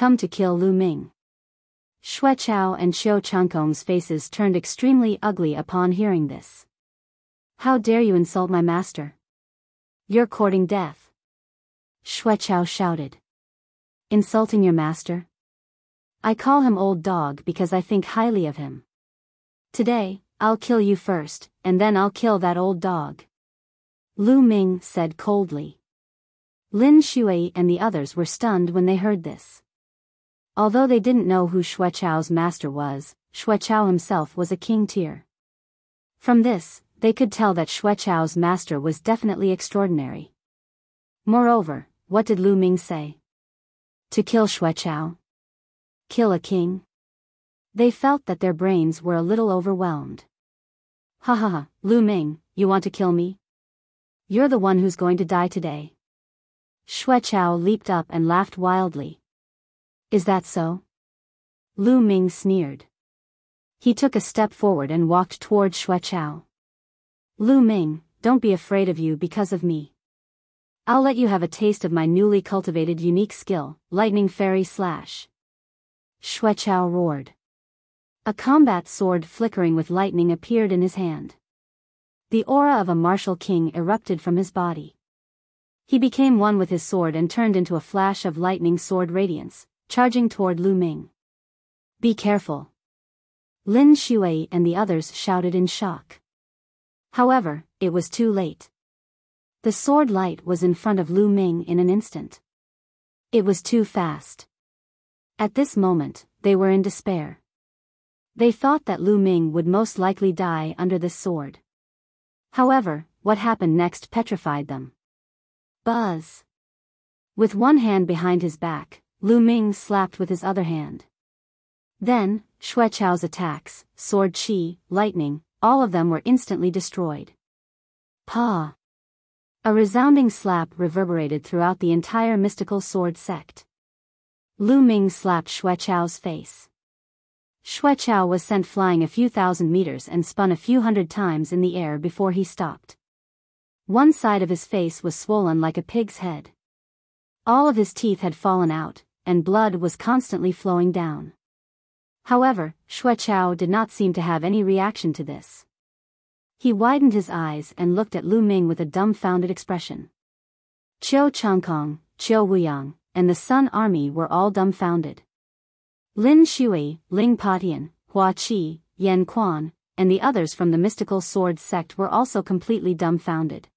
come to kill Lu Ming. Xuechao and Qiu Changkong's faces turned extremely ugly upon hearing this. How dare you insult my master? You're courting death. Xuechao shouted. Insulting your master? I call him old dog because I think highly of him. Today, I'll kill you first, and then I'll kill that old dog. Lu Ming said coldly. Lin Shui and the others were stunned when they heard this. Although they didn't know who Xuechao's master was, Xuechao himself was a king tier. From this, they could tell that Xuechao's master was definitely extraordinary. Moreover, what did Lu Ming say? To kill Xuechao? Kill a king? They felt that their brains were a little overwhelmed. Ha ha ha, Lu Ming, you want to kill me? You're the one who's going to die today. Xuechao leaped up and laughed wildly. Is that so? Lu Ming sneered. He took a step forward and walked toward Xuechao. Lu Ming, don't be afraid of you because of me. I'll let you have a taste of my newly cultivated unique skill, Lightning Fairy Slash. Xuechao roared. A combat sword flickering with lightning appeared in his hand. The aura of a martial king erupted from his body. He became one with his sword and turned into a flash of lightning sword radiance, charging toward Lu Ming. Be careful. Lin Shui and the others shouted in shock. However, it was too late. The sword light was in front of Lu Ming in an instant. It was too fast. At this moment, they were in despair. They thought that Lu Ming would most likely die under this sword. However, what happened next petrified them. Buzz! With one hand behind his back, Lu Ming slapped with his other hand. Then, Xuechao's attacks, sword chi, lightning, all of them were instantly destroyed. Pa! A resounding slap reverberated throughout the entire mystical sword sect. Lu Ming slapped Xuechao's face. Xuechao was sent flying a few thousand meters and spun a few hundred times in the air before he stopped. One side of his face was swollen like a pig's head. All of his teeth had fallen out, and blood was constantly flowing down. However, Xuechao did not seem to have any reaction to this. He widened his eyes and looked at Lu Ming with a dumbfounded expression. Qiu Changkong, Qiu Wuyang, and the Sun Army were all dumbfounded. Lin Shui, Ling Patian, Hua Qi, Yan Quan, and the others from the mystical sword sect were also completely dumbfounded.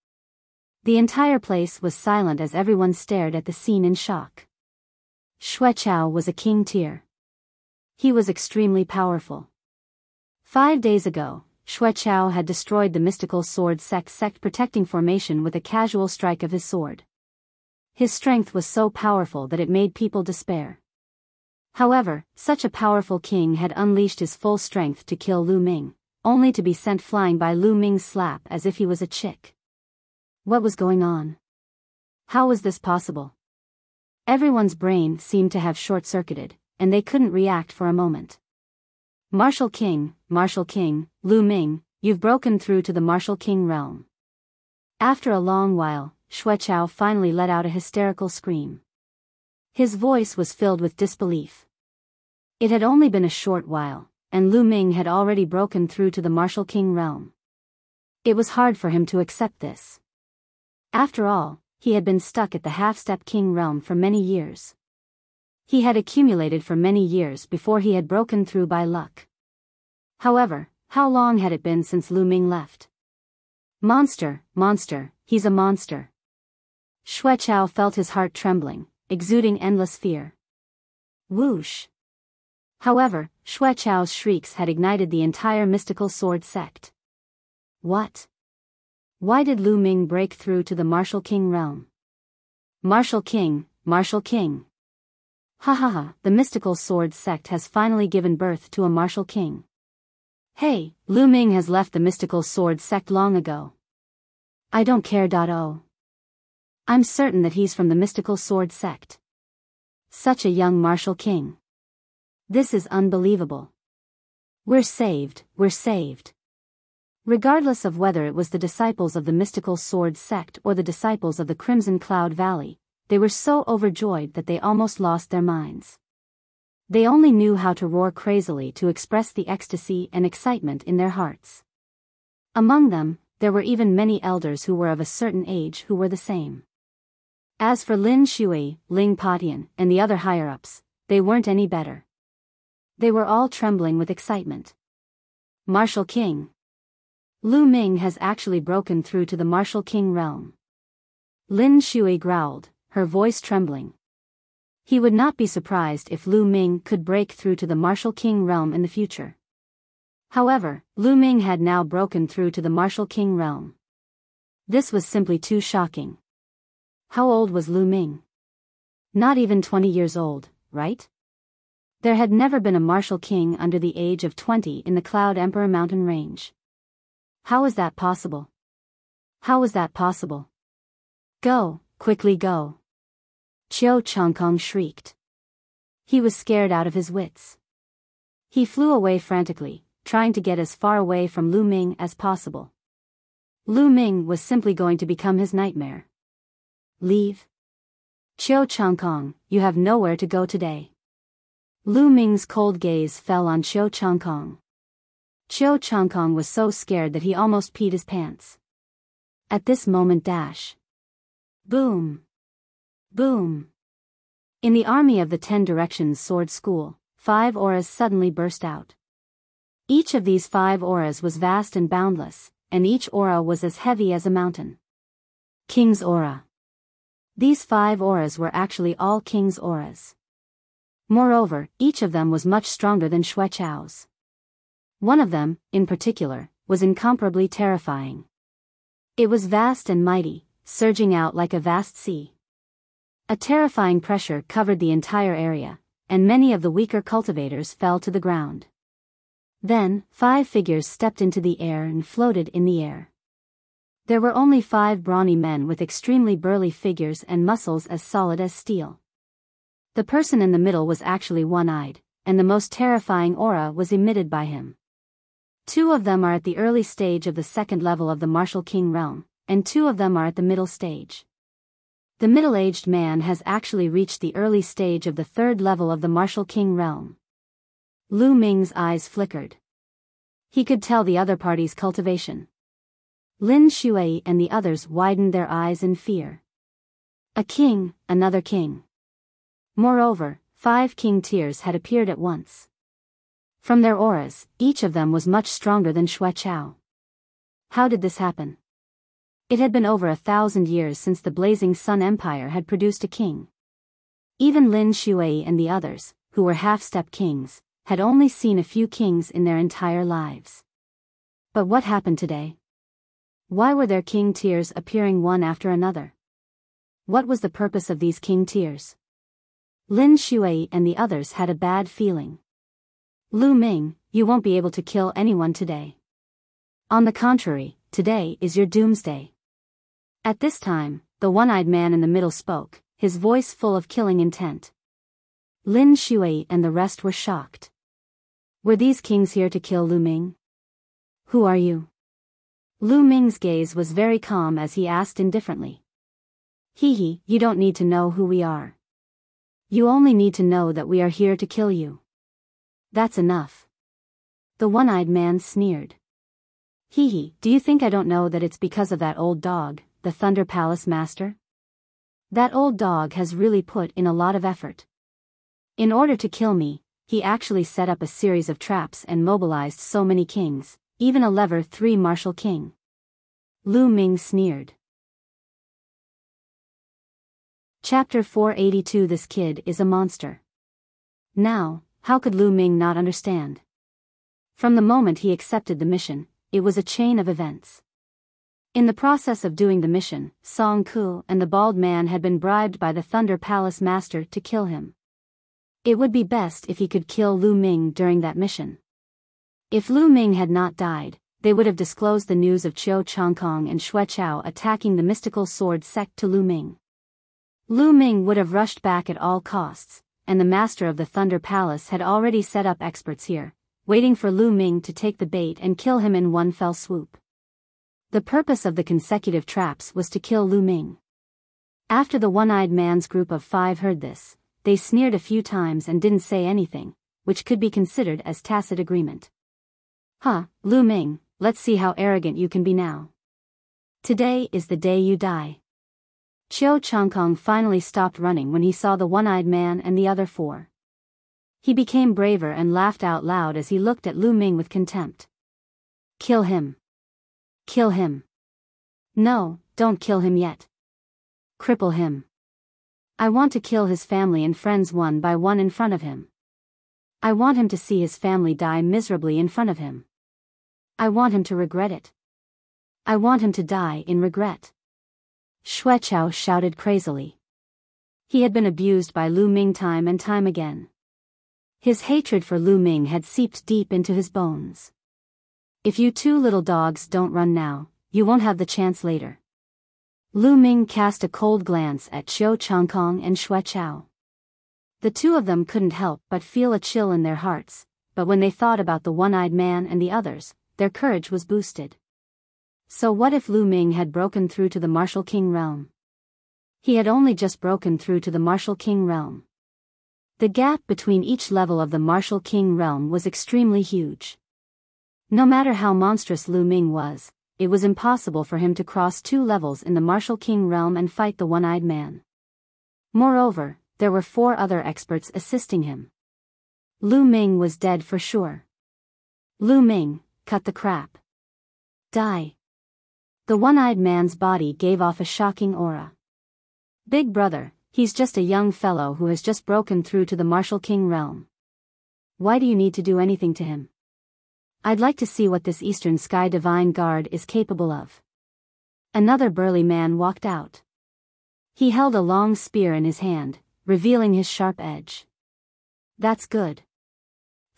The entire place was silent as everyone stared at the scene in shock. Xuechao was a king tier. He was extremely powerful. 5 days ago, Xuechao had destroyed the mystical sword sect protecting formation with a casual strike of his sword. His strength was so powerful that it made people despair. However, such a powerful king had unleashed his full strength to kill Lu Ming, only to be sent flying by Lu Ming's slap as if he was a chick. What was going on? How was this possible? Everyone's brain seemed to have short-circuited, and they couldn't react for a moment. Martial King, Lu Ming, you've broken through to the Martial King realm. After a long while, Xuechao finally let out a hysterical scream. His voice was filled with disbelief. It had only been a short while, and Lu Ming had already broken through to the Martial King realm. It was hard for him to accept this. After all, he had been stuck at the half-step king realm for many years. He had accumulated for many years before he had broken through by luck. However, how long had it been since Lu Ming left? Monster, he's a monster. Xuechao felt his heart trembling, exuding endless fear. Whoosh! However, Xuechao's shrieks had ignited the entire mystical sword sect. What? Why did Lu Ming break through to the Martial King realm? Martial King! Ha ha ha, the mystical sword sect has finally given birth to a Martial King. Hey, Lu Ming has left the mystical sword sect long ago. I don't care. I'm certain that he's from the mystical sword sect. Such a young Martial King. This is unbelievable. We're saved. Regardless of whether it was the disciples of the mystical sword sect or the disciples of the Crimson Cloud Valley, they were so overjoyed that they almost lost their minds. They only knew how to roar crazily to express the ecstasy and excitement in their hearts. Among them, there were even many elders who were of a certain age who were the same. As for Lin Shui, Ling Patian, and the other higher-ups, they weren't any better. They were all trembling with excitement. Martial King. Lu Ming has actually broken through to the Martial King realm. Lin Shui growled, her voice trembling. He would not be surprised if Lu Ming could break through to the Martial King realm in the future. However, Lu Ming had now broken through to the Martial King realm. This was simply too shocking. How old was Lu Ming? Not even 20 years old, right? There had never been a martial king under the age of 20 in the Cloud Emperor mountain range. How is that possible? How was that possible? Go, quickly go. Qiu Changkong shrieked. He was scared out of his wits. He flew away frantically, trying to get as far away from Lu Ming as possible. Lu Ming was simply going to become his nightmare. Leave. Qiu Changkong, you have nowhere to go today. Lu Ming's cold gaze fell on Qiu Changkong. Qiu Changkong was so scared that he almost peed his pants. At this moment dash. Boom. Boom. In the army of the 10 Directions Sword School, 5 auras suddenly burst out. Each of these 5 auras was vast and boundless, and each aura was as heavy as a mountain. King's Aura. These 5 auras were actually all King's auras. Moreover, each of them was much stronger than Xueqiao's. One of them, in particular, was incomparably terrifying. It was vast and mighty, surging out like a vast sea. A terrifying pressure covered the entire area, and many of the weaker cultivators fell to the ground. Then, 5 figures stepped into the air and floated in the air. There were only 5 brawny men with extremely burly figures and muscles as solid as steel. The person in the middle was actually one-eyed, and the most terrifying aura was emitted by him. 2 of them are at the early stage of the 2nd level of the Martial King realm, and 2 of them are at the middle stage. The middle-aged man has actually reached the early stage of the 3rd level of the Martial King realm. Lu Ming's eyes flickered. He could tell the other party's cultivation. Lin Shui and the others widened their eyes in fear. A king, another king. Moreover, 5 king tiers had appeared at once. From their auras, each of them was much stronger than Xueqiao. How did this happen? It had been over 1,000 years since the Blazing Sun Empire had produced a king. Even Lin Shui and the others, who were half-step kings, had only seen a few kings in their entire lives. But what happened today? Why were there king tiers appearing one after another? What was the purpose of these king tiers? Lin Shui and the others had a bad feeling. Lu Ming, you won't be able to kill anyone today. On the contrary, today is your doomsday. At this time, the one-eyed man in the middle spoke, his voice full of killing intent. Lin Shui and the rest were shocked. Were these kings here to kill Lu Ming? Who are you? Lu Ming's gaze was very calm as he asked indifferently. Hee, you don't need to know who we are. You only need to know that we are here to kill you. That's enough. The one-eyed man sneered. Hee, do you think I don't know that it's because of that old dog, the Thunder Palace Master? That old dog has really put in a lot of effort. In order to kill me, he actually set up a series of traps and mobilized so many kings, even a level 3 martial king. Lu Ming sneered. Chapter 482. This kid is a monster. Now, how could Lu Ming not understand? From the moment he accepted the mission, it was a chain of events. In the process of doing the mission, Song Ku and the bald man had been bribed by the Thunder Palace Master to kill him. It would be best if he could kill Lu Ming during that mission. If Lu Ming had not died, they would have disclosed the news of Qiu Changkong and Xueqiao attacking the mystical sword sect to Lu Ming. Lu Ming would have rushed back at all costs, and the master of the Thunder Palace had already set up experts here, waiting for Lu Ming to take the bait and kill him in one fell swoop. The purpose of the consecutive traps was to kill Lu Ming. After the one-eyed man's group of 5 heard this, they sneered a few times and didn't say anything, which could be considered as tacit agreement. Huh, Lu Ming, let's see how arrogant you can be now. Today is the day you die. Qiu Changkong finally stopped running when he saw the one-eyed man and the other four. He became braver and laughed out loud as he looked at Lu Ming with contempt. Kill him. Kill him. No, don't kill him yet. Cripple him. I want to kill his family and friends one by one in front of him. I want him to see his family die miserably in front of him. I want him to regret it. I want him to die in regret. Xuechao shouted crazily. He had been abused by Lu Ming time and time again. His hatred for Lu Ming had seeped deep into his bones. If you two little dogs don't run now, you won't have the chance later. Lu Ming cast a cold glance at Qiu Changkong and Xuechao. The two of them couldn't help but feel a chill in their hearts, but when they thought about the one-eyed man and the others, their courage was boosted. So what if Lu Ming had broken through to the Martial King realm? He had only just broken through to the Martial King realm. The gap between each level of the Martial King realm was extremely huge. No matter how monstrous Lu Ming was, it was impossible for him to cross 2 levels in the Martial King realm and fight the one-eyed man. Moreover, there were 4 other experts assisting him. Lu Ming was dead for sure. Lu Ming, cut the crap. Die. The one-eyed man's body gave off a shocking aura. Big brother, he's just a young fellow who has just broken through to the Martial King realm. Why do you need to do anything to him? I'd like to see what this Eastern Sky Divine Guard is capable of. Another burly man walked out. He held a long spear in his hand, revealing his sharp edge. That's good.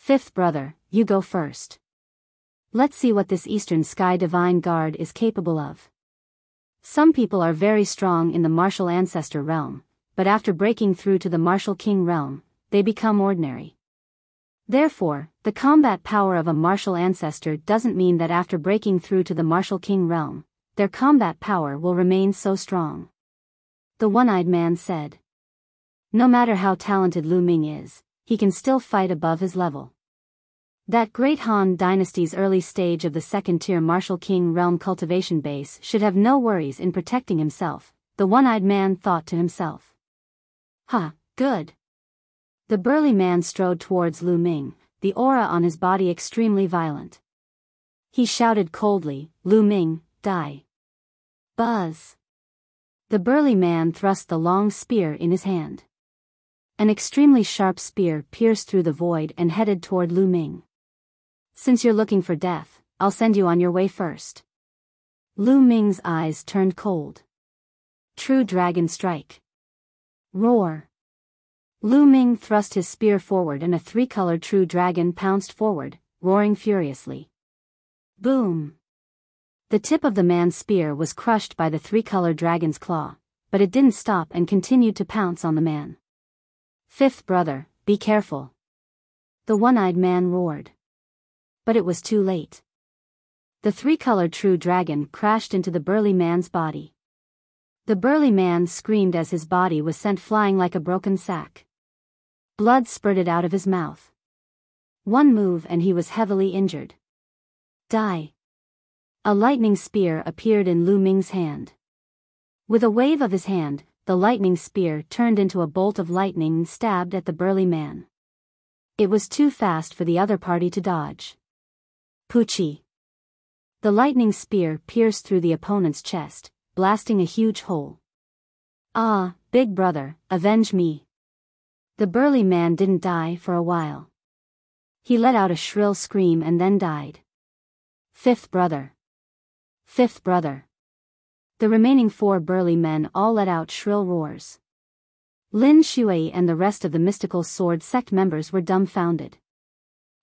5th brother, you go first. Let's see what this Eastern Sky Divine Guard is capable of. Some people are very strong in the Martial Ancestor realm, but after breaking through to the Martial King realm, they become ordinary. Therefore, the combat power of a Martial Ancestor doesn't mean that after breaking through to the Martial King realm, their combat power will remain so strong. The one-eyed man said. No matter how talented Lu Ming is, he can still fight above his level. That Great Han Dynasty's early stage of the 2nd-tier Martial King realm cultivation base should have no worries in protecting himself, the one-eyed man thought to himself. Good. The burly man strode towards Lu Ming, the aura on his body extremely violent. He shouted coldly, Lu Ming, die. Buzz. The burly man thrust the long spear in his hand. An extremely sharp spear pierced through the void and headed toward Lu Ming. Since you're looking for death, I'll send you on your way first. Lu Ming's eyes turned cold. True Dragon Strike. Roar. Lu Ming thrust his spear forward and a 3-colored true dragon pounced forward, roaring furiously. Boom! The tip of the man's spear was crushed by the 3-colored dragon's claw, but it didn't stop and continued to pounce on the man. 5th brother, be careful. The one-eyed man roared. But it was too late. The 3-colored true dragon crashed into the burly man's body. The burly man screamed as his body was sent flying like a broken sack. Blood spurted out of his mouth. One move and he was heavily injured. Die. A lightning spear appeared in Lu Ming's hand. With a wave of his hand, the lightning spear turned into a bolt of lightning and stabbed at the burly man. It was too fast for the other party to dodge. Poochie. The lightning spear pierced through the opponent's chest, blasting a huge hole. Ah, big brother, avenge me. The burly man didn't die for a while. He let out a shrill scream and then died. 5th brother. 5th brother. The remaining 4 burly men all let out shrill roars. Lin Shui and the rest of the mystical sword sect members were dumbfounded.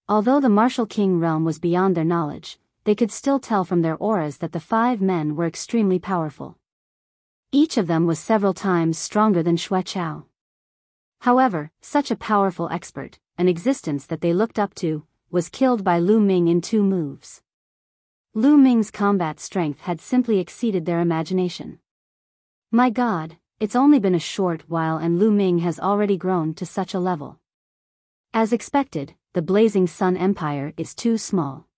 Although the Martial King realm was beyond their knowledge, they could still tell from their auras that the 5 men were extremely powerful. Each of them was several times stronger than Xuechao. However, such a powerful expert, an existence that they looked up to, was killed by Lu Ming in 2 moves. Lu Ming's combat strength had simply exceeded their imagination. My God, It's only been a short while and Lu Ming has already grown to such a level. As expected, the Blazing Sun Empire is too small.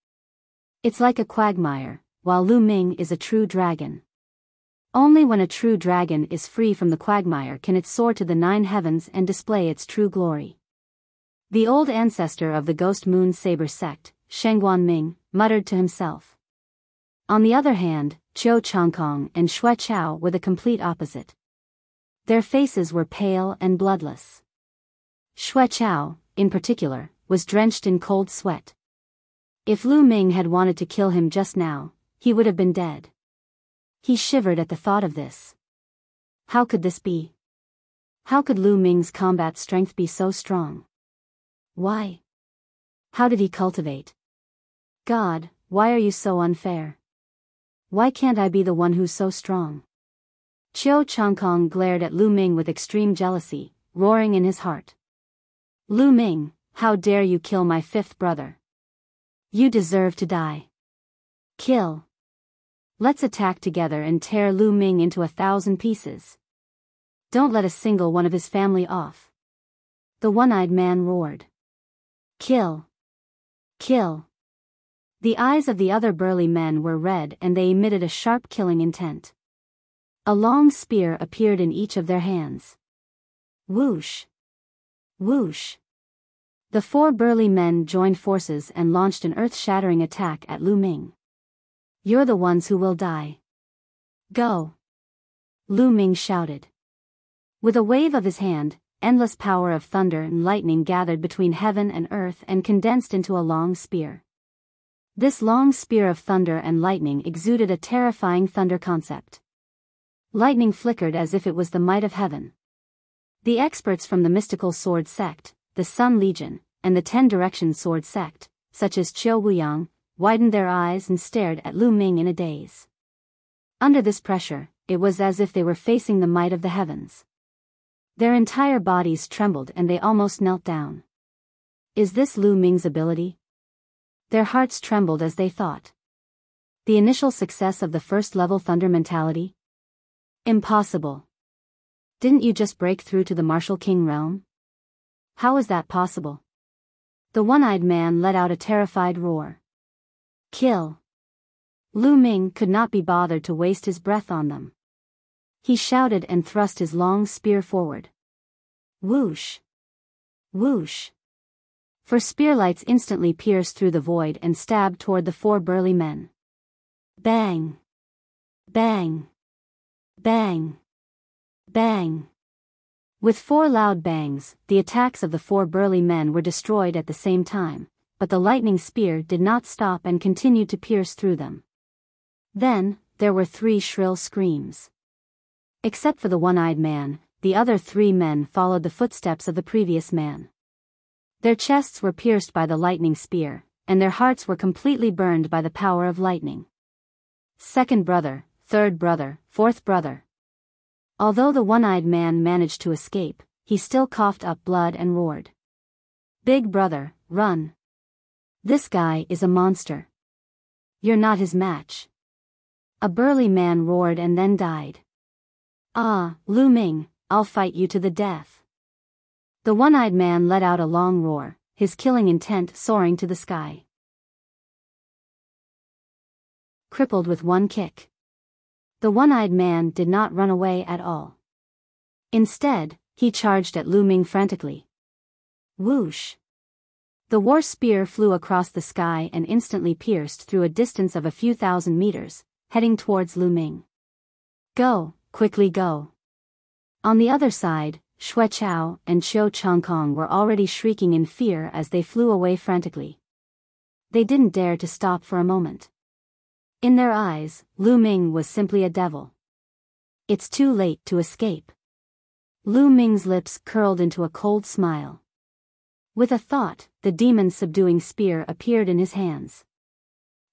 It's like a quagmire, while Lu Ming is a true dragon. Only when a true dragon is free from the quagmire can it soar to the 9 heavens and display its true glory. The old ancestor of the Ghost Moon Saber sect, Shengguan Ming, muttered to himself. On the other hand, Qiu Changkong and Xue Chao were the complete opposite. Their faces were pale and bloodless. Xue Chao, in particular, was drenched in cold sweat. If Lu Ming had wanted to kill him just now, he would have been dead. He shivered at the thought of this. How could this be? How could Lu Ming's combat strength be so strong? Why? How did he cultivate? God, why are you so unfair? Why can't I be the one who's so strong? Qiu Changkong glared at Lu Ming with extreme jealousy, roaring in his heart. Lu Ming, how dare you kill my 5th brother? You deserve to die. Kill. Let's attack together and tear Lu Ming into 1,000 pieces. Don't let a single one of his family off. The one-eyed man roared. Kill. Kill. The eyes of the other burly men were red and they emitted a sharp killing intent. A long spear appeared in each of their hands. Whoosh. Whoosh. The 4 burly men joined forces and launched an earth-shattering attack at Lu Ming. You're the ones who will die. Go. Lu Ming shouted. With a wave of his hand, endless power of thunder and lightning gathered between heaven and earth and condensed into a long spear. This long spear of thunder and lightning exuded a terrifying thunder concept. Lightning flickered as if it was the might of heaven. The experts from the mystical sword sect, the Sun Legion, and the 10-direction sword sect, such as Qiu Wuyang, widened their eyes and stared at Lu Ming in a daze. Under this pressure, it was as if they were facing the might of the heavens. Their entire bodies trembled and they almost knelt down. Is this Lu Ming's ability? Their hearts trembled as they thought. The initial success of the first-level thunder mentality? Impossible. Didn't you just break through to the Martial King realm? How is that possible? The one-eyed man let out a terrified roar. Kill. Lu Ming could not be bothered to waste his breath on them. He shouted and thrust his long spear forward. Whoosh. Whoosh. For spearlights instantly pierced through the void and stabbed toward the 4 burly men. Bang. Bang. Bang. Bang. With 4 loud bangs, the attacks of the 4 burly men were destroyed at the same time, but the lightning spear did not stop and continued to pierce through them. Then, there were 3 shrill screams. Except for the one-eyed man, the other 3 men followed the footsteps of the previous man. Their chests were pierced by the lightning spear, and their hearts were completely burned by the power of lightning. 2nd brother, 3rd brother, 4th brother. Although the one-eyed man managed to escape, he still coughed up blood and roared. Big brother, run. This guy is a monster. You're not his match. A burly man roared and then died. Ah, Lu Ming, I'll fight you to the death. The one-eyed man let out a long roar, his killing intent soaring to the sky. Crippled with one kick. The one-eyed man did not run away at all. Instead, he charged at Lu Ming frantically. Whoosh. The war spear flew across the sky and instantly pierced through a distance of a few thousand meters, heading towards Lu Ming. Go, quickly go. On the other side, Xue Chao and Qiu Changkong were already shrieking in fear as they flew away frantically. They didn't dare to stop for a moment. In their eyes, Lu Ming was simply a devil. It's too late to escape. Lu Ming's lips curled into a cold smile. With a thought, the demon-subduing spear appeared in his hands.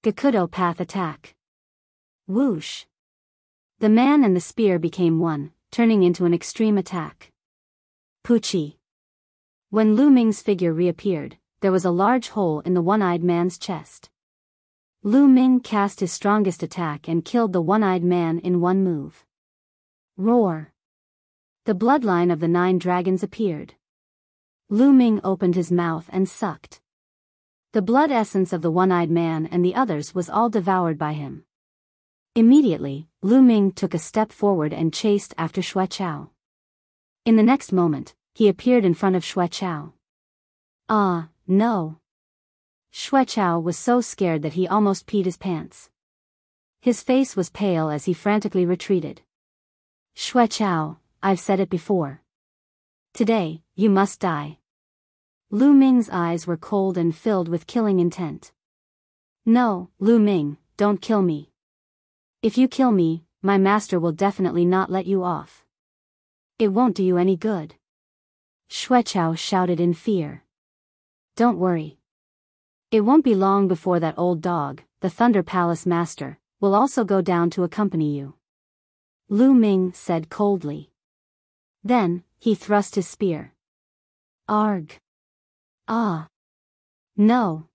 Gakudo Path Attack. Whoosh. The man and the spear became one, turning into an extreme attack. Puchi. When Lu Ming's figure reappeared, there was a large hole in the one-eyed man's chest. Lu Ming cast his strongest attack and killed the one-eyed man in one move. Roar. The bloodline of the 9 dragons appeared. Lu Ming opened his mouth and sucked. The blood essence of the one-eyed man and the others was all devoured by him. Immediately, Lu Ming took a step forward and chased after Xue Chao. In the next moment, he appeared in front of Xue Chao. Ah, no. Xue Chao was so scared that he almost peed his pants. His face was pale as he frantically retreated. Xue Chao, I've said it before. Today, you must die. Lu Ming's eyes were cold and filled with killing intent. No, Lu Ming, don't kill me. If you kill me, my master will definitely not let you off. It won't do you any good. Xue Chao shouted in fear. Don't worry. It won't be long before that old dog, the Thunder Palace Master, will also go down to accompany you. Lu Ming said coldly. Then, he thrust his spear. Arg. Ah. No.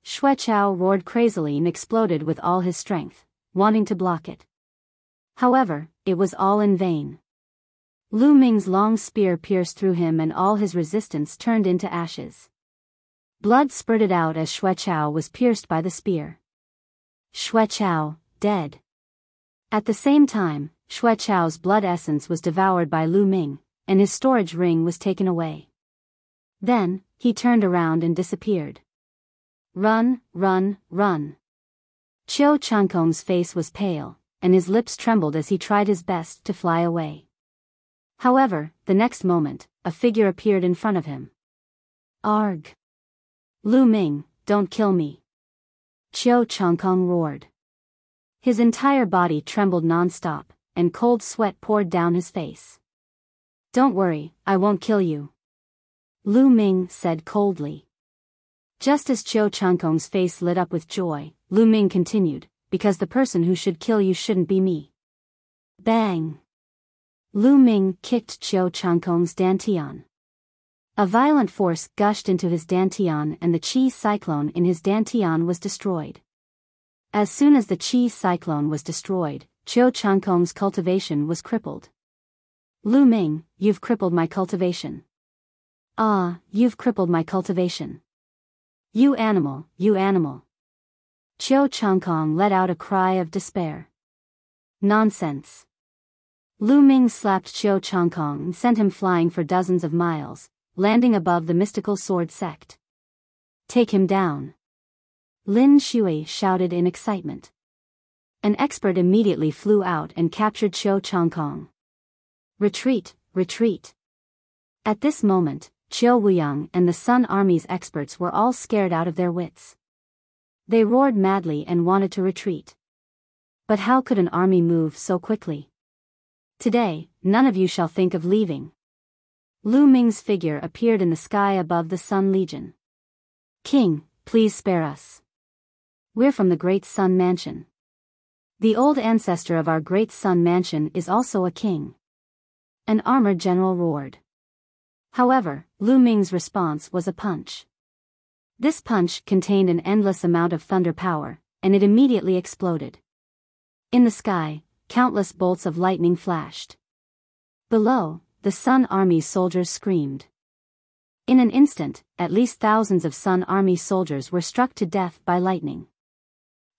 Xue Chao roared crazily and exploded with all his strength, wanting to block it. However, it was all in vain. Lu Ming's long spear pierced through him and all his resistance turned into ashes. Blood spurted out as Xue Chao was pierced by the spear. Xue Chao, dead. At the same time, Xue Chao's blood essence was devoured by Lu Ming, and his storage ring was taken away. Then, he turned around and disappeared. Run, run, run. Qiu Changkong's face was pale, and his lips trembled as he tried his best to fly away. However, the next moment, a figure appeared in front of him. Arg. Lu Ming, don't kill me. Qiu Changkong roared. His entire body trembled non-stop, and cold sweat poured down his face. Don't worry, I won't kill you. Lu Ming said coldly. Just as Qiu Changkong's face lit up with joy, Lu Ming continued, because the person who should kill you shouldn't be me. Bang! Lu Ming kicked Qiu Changkong's dantian. A violent force gushed into his dantian and the qi cyclone in his dantian was destroyed. As soon as the qi cyclone was destroyed, Qiu Changkong's cultivation was crippled. Lu Ming, you've crippled my cultivation. Ah, you've crippled my cultivation. You animal, you animal. Qiu Changkong let out a cry of despair. Nonsense. Lu Ming slapped Qiu Changkong and sent him flying for dozens of miles, landing above the mystical sword sect. Take him down. Lin Shui shouted in excitement. An expert immediately flew out and captured Qiu Changkong. Retreat, retreat. At this moment, Qiu Wuyang and the Sun Army's experts were all scared out of their wits. They roared madly and wanted to retreat. But how could an army move so quickly? Today, none of you shall think of leaving. Lu Ming's figure appeared in the sky above the Sun Legion. King, please spare us. We're from the Great Sun Mansion. The old ancestor of our Great Sun Mansion is also a king. An armored general roared. However, Lu Ming's response was a punch. This punch contained an endless amount of thunder power, and it immediately exploded. In the sky, countless bolts of lightning flashed. Below, the Sun Army's soldiers screamed. In an instant, at least thousands of Sun Army soldiers were struck to death by lightning.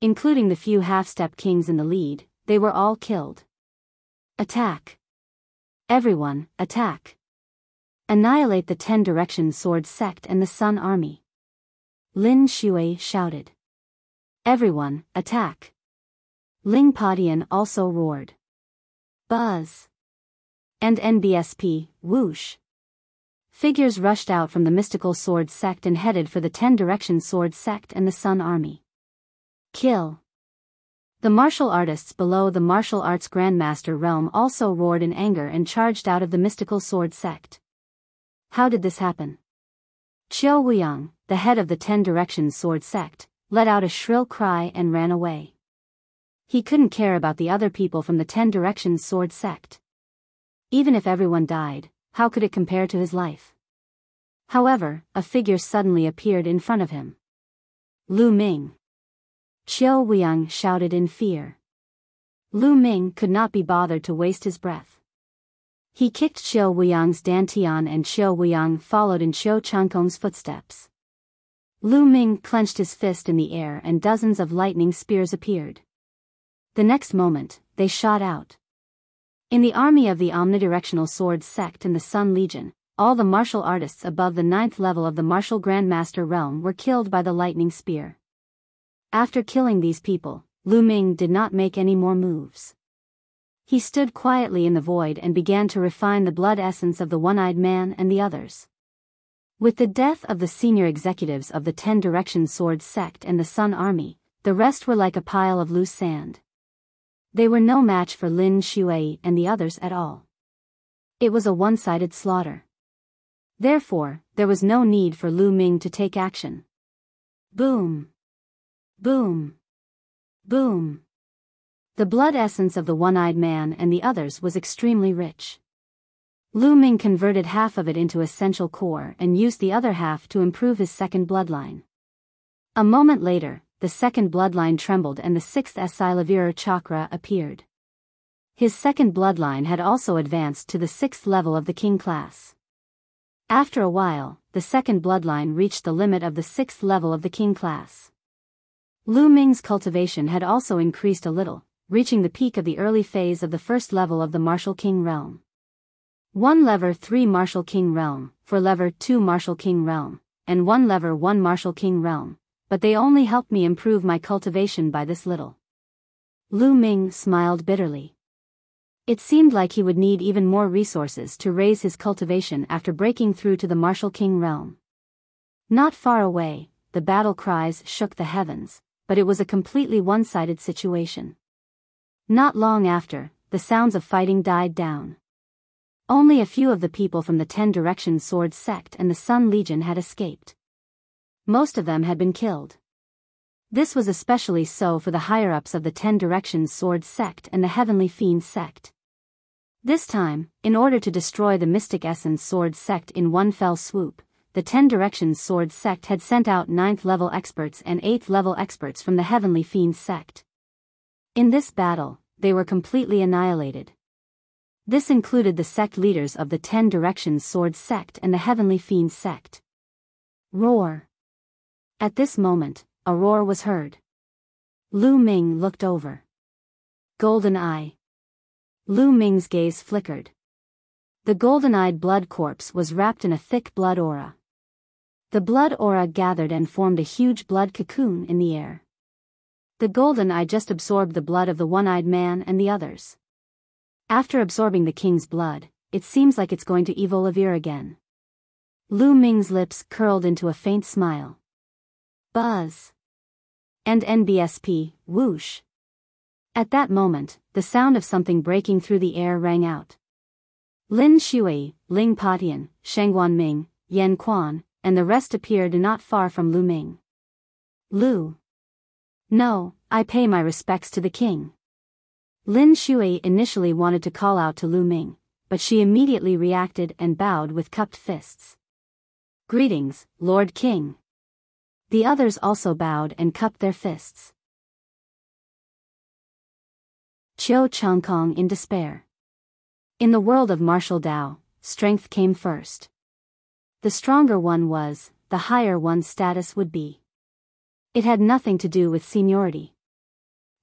Including the few half-step kings in the lead, they were all killed. Attack! Everyone, attack! Annihilate the 10 Direction Sword Sect and the Sun Army. Lin Shui shouted. Everyone, attack! Ling Padian also roared. Buzz! And NBSP, whoosh! Figures rushed out from the mystical sword sect and headed for the 10 Direction Sword Sect and the Sun Army. Kill! The martial artists below the martial arts Grandmaster realm also roared in anger and charged out of the mystical sword sect. How did this happen? Qiu Wuyang, the head of the 10 Direction Sword Sect, let out a shrill cry and ran away. He couldn't care about the other people from the 10 Direction Sword Sect. Even if everyone died, how could it compare to his life? However, a figure suddenly appeared in front of him. Lu Ming. Qiu Wuyang shouted in fear. Lu Ming could not be bothered to waste his breath. He kicked Xiao Wuyang's dantian and Xiao Wuyang followed in Xiao Changkong's footsteps. Lu Ming clenched his fist in the air and dozens of lightning spears appeared. The next moment, they shot out. In the army of the Omnidirectional Sword Sect and the Sun Legion, all the martial artists above the 9th level of the Martial Grandmaster realm were killed by the lightning spear. After killing these people, Lu Ming did not make any more moves. He stood quietly in the void and began to refine the blood essence of the One-Eyed Man and the others. With the death of the senior executives of the 10 Direction Sword Sect and the Sun Army, the rest were like a pile of loose sand. They were no match for Lin Shui and the others at all. It was a one-sided slaughter. Therefore, there was no need for Lu Ming to take action. Boom! Boom! Boom! The blood essence of the One-Eyed Man and the others was extremely rich. Lu Ming converted half of it into essential core and used the other half to improve his second bloodline. A moment later, the second bloodline trembled and the 6th Asilavira chakra appeared. His second bloodline had also advanced to the 6th level of the king class. After a while, the second bloodline reached the limit of the 6th level of the king class. Lu Ming's cultivation had also increased a little, reaching the peak of the early phase of the 1st level of the Martial King realm. 1 lever 3 Martial King realm, 4 lever 2 Martial King realm, and 1 lever 1 Martial King realm, but they only helped me improve my cultivation by this little. Lu Ming smiled bitterly. It seemed like he would need even more resources to raise his cultivation after breaking through to the Martial King realm. Not far away, the battle cries shook the heavens, but it was a completely one-sided situation. Not long after, the sounds of fighting died down. Only a few of the people from the 10 Direction Sword Sect and the Sun Legion had escaped. Most of them had been killed. This was especially so for the higher-ups of the 10 Direction Sword Sect and the Heavenly Fiend Sect. This time, in order to destroy the Mystic Essence Sword Sect in one fell swoop, the 10 Direction Sword Sect had sent out 9th level experts and 8th level experts from the Heavenly Fiend Sect. In this battle, they were completely annihilated. This included the sect leaders of the 10 Direction Sword Sect and the Heavenly Fiend Sect. Roar! At this moment, a roar was heard. Lu Ming looked over. Golden Eye. Lu Ming's gaze flickered. The golden-eyed blood corpse was wrapped in a thick blood aura. The blood aura gathered and formed a huge blood cocoon in the air. The golden eye just absorbed the blood of the One-Eyed Man and the others. After absorbing the king's blood, it seems like it's going to evolve again. Lu Ming's lips curled into a faint smile. Buzz. And NBSP, whoosh. At that moment, the sound of something breaking through the air rang out. Lin Shui, Ling Patian, Shengguan Ming, Yan Quan, and the rest appeared not far from Lu Ming. Lu. No, I pay my respects to the king. Lin Shui initially wanted to call out to Lu Ming, but she immediately reacted and bowed with cupped fists. Greetings, Lord King. The others also bowed and cupped their fists. Qiu Changkong in despair. In the world of martial Dao, strength came first. The stronger one was, the higher one's status would be. It had nothing to do with seniority.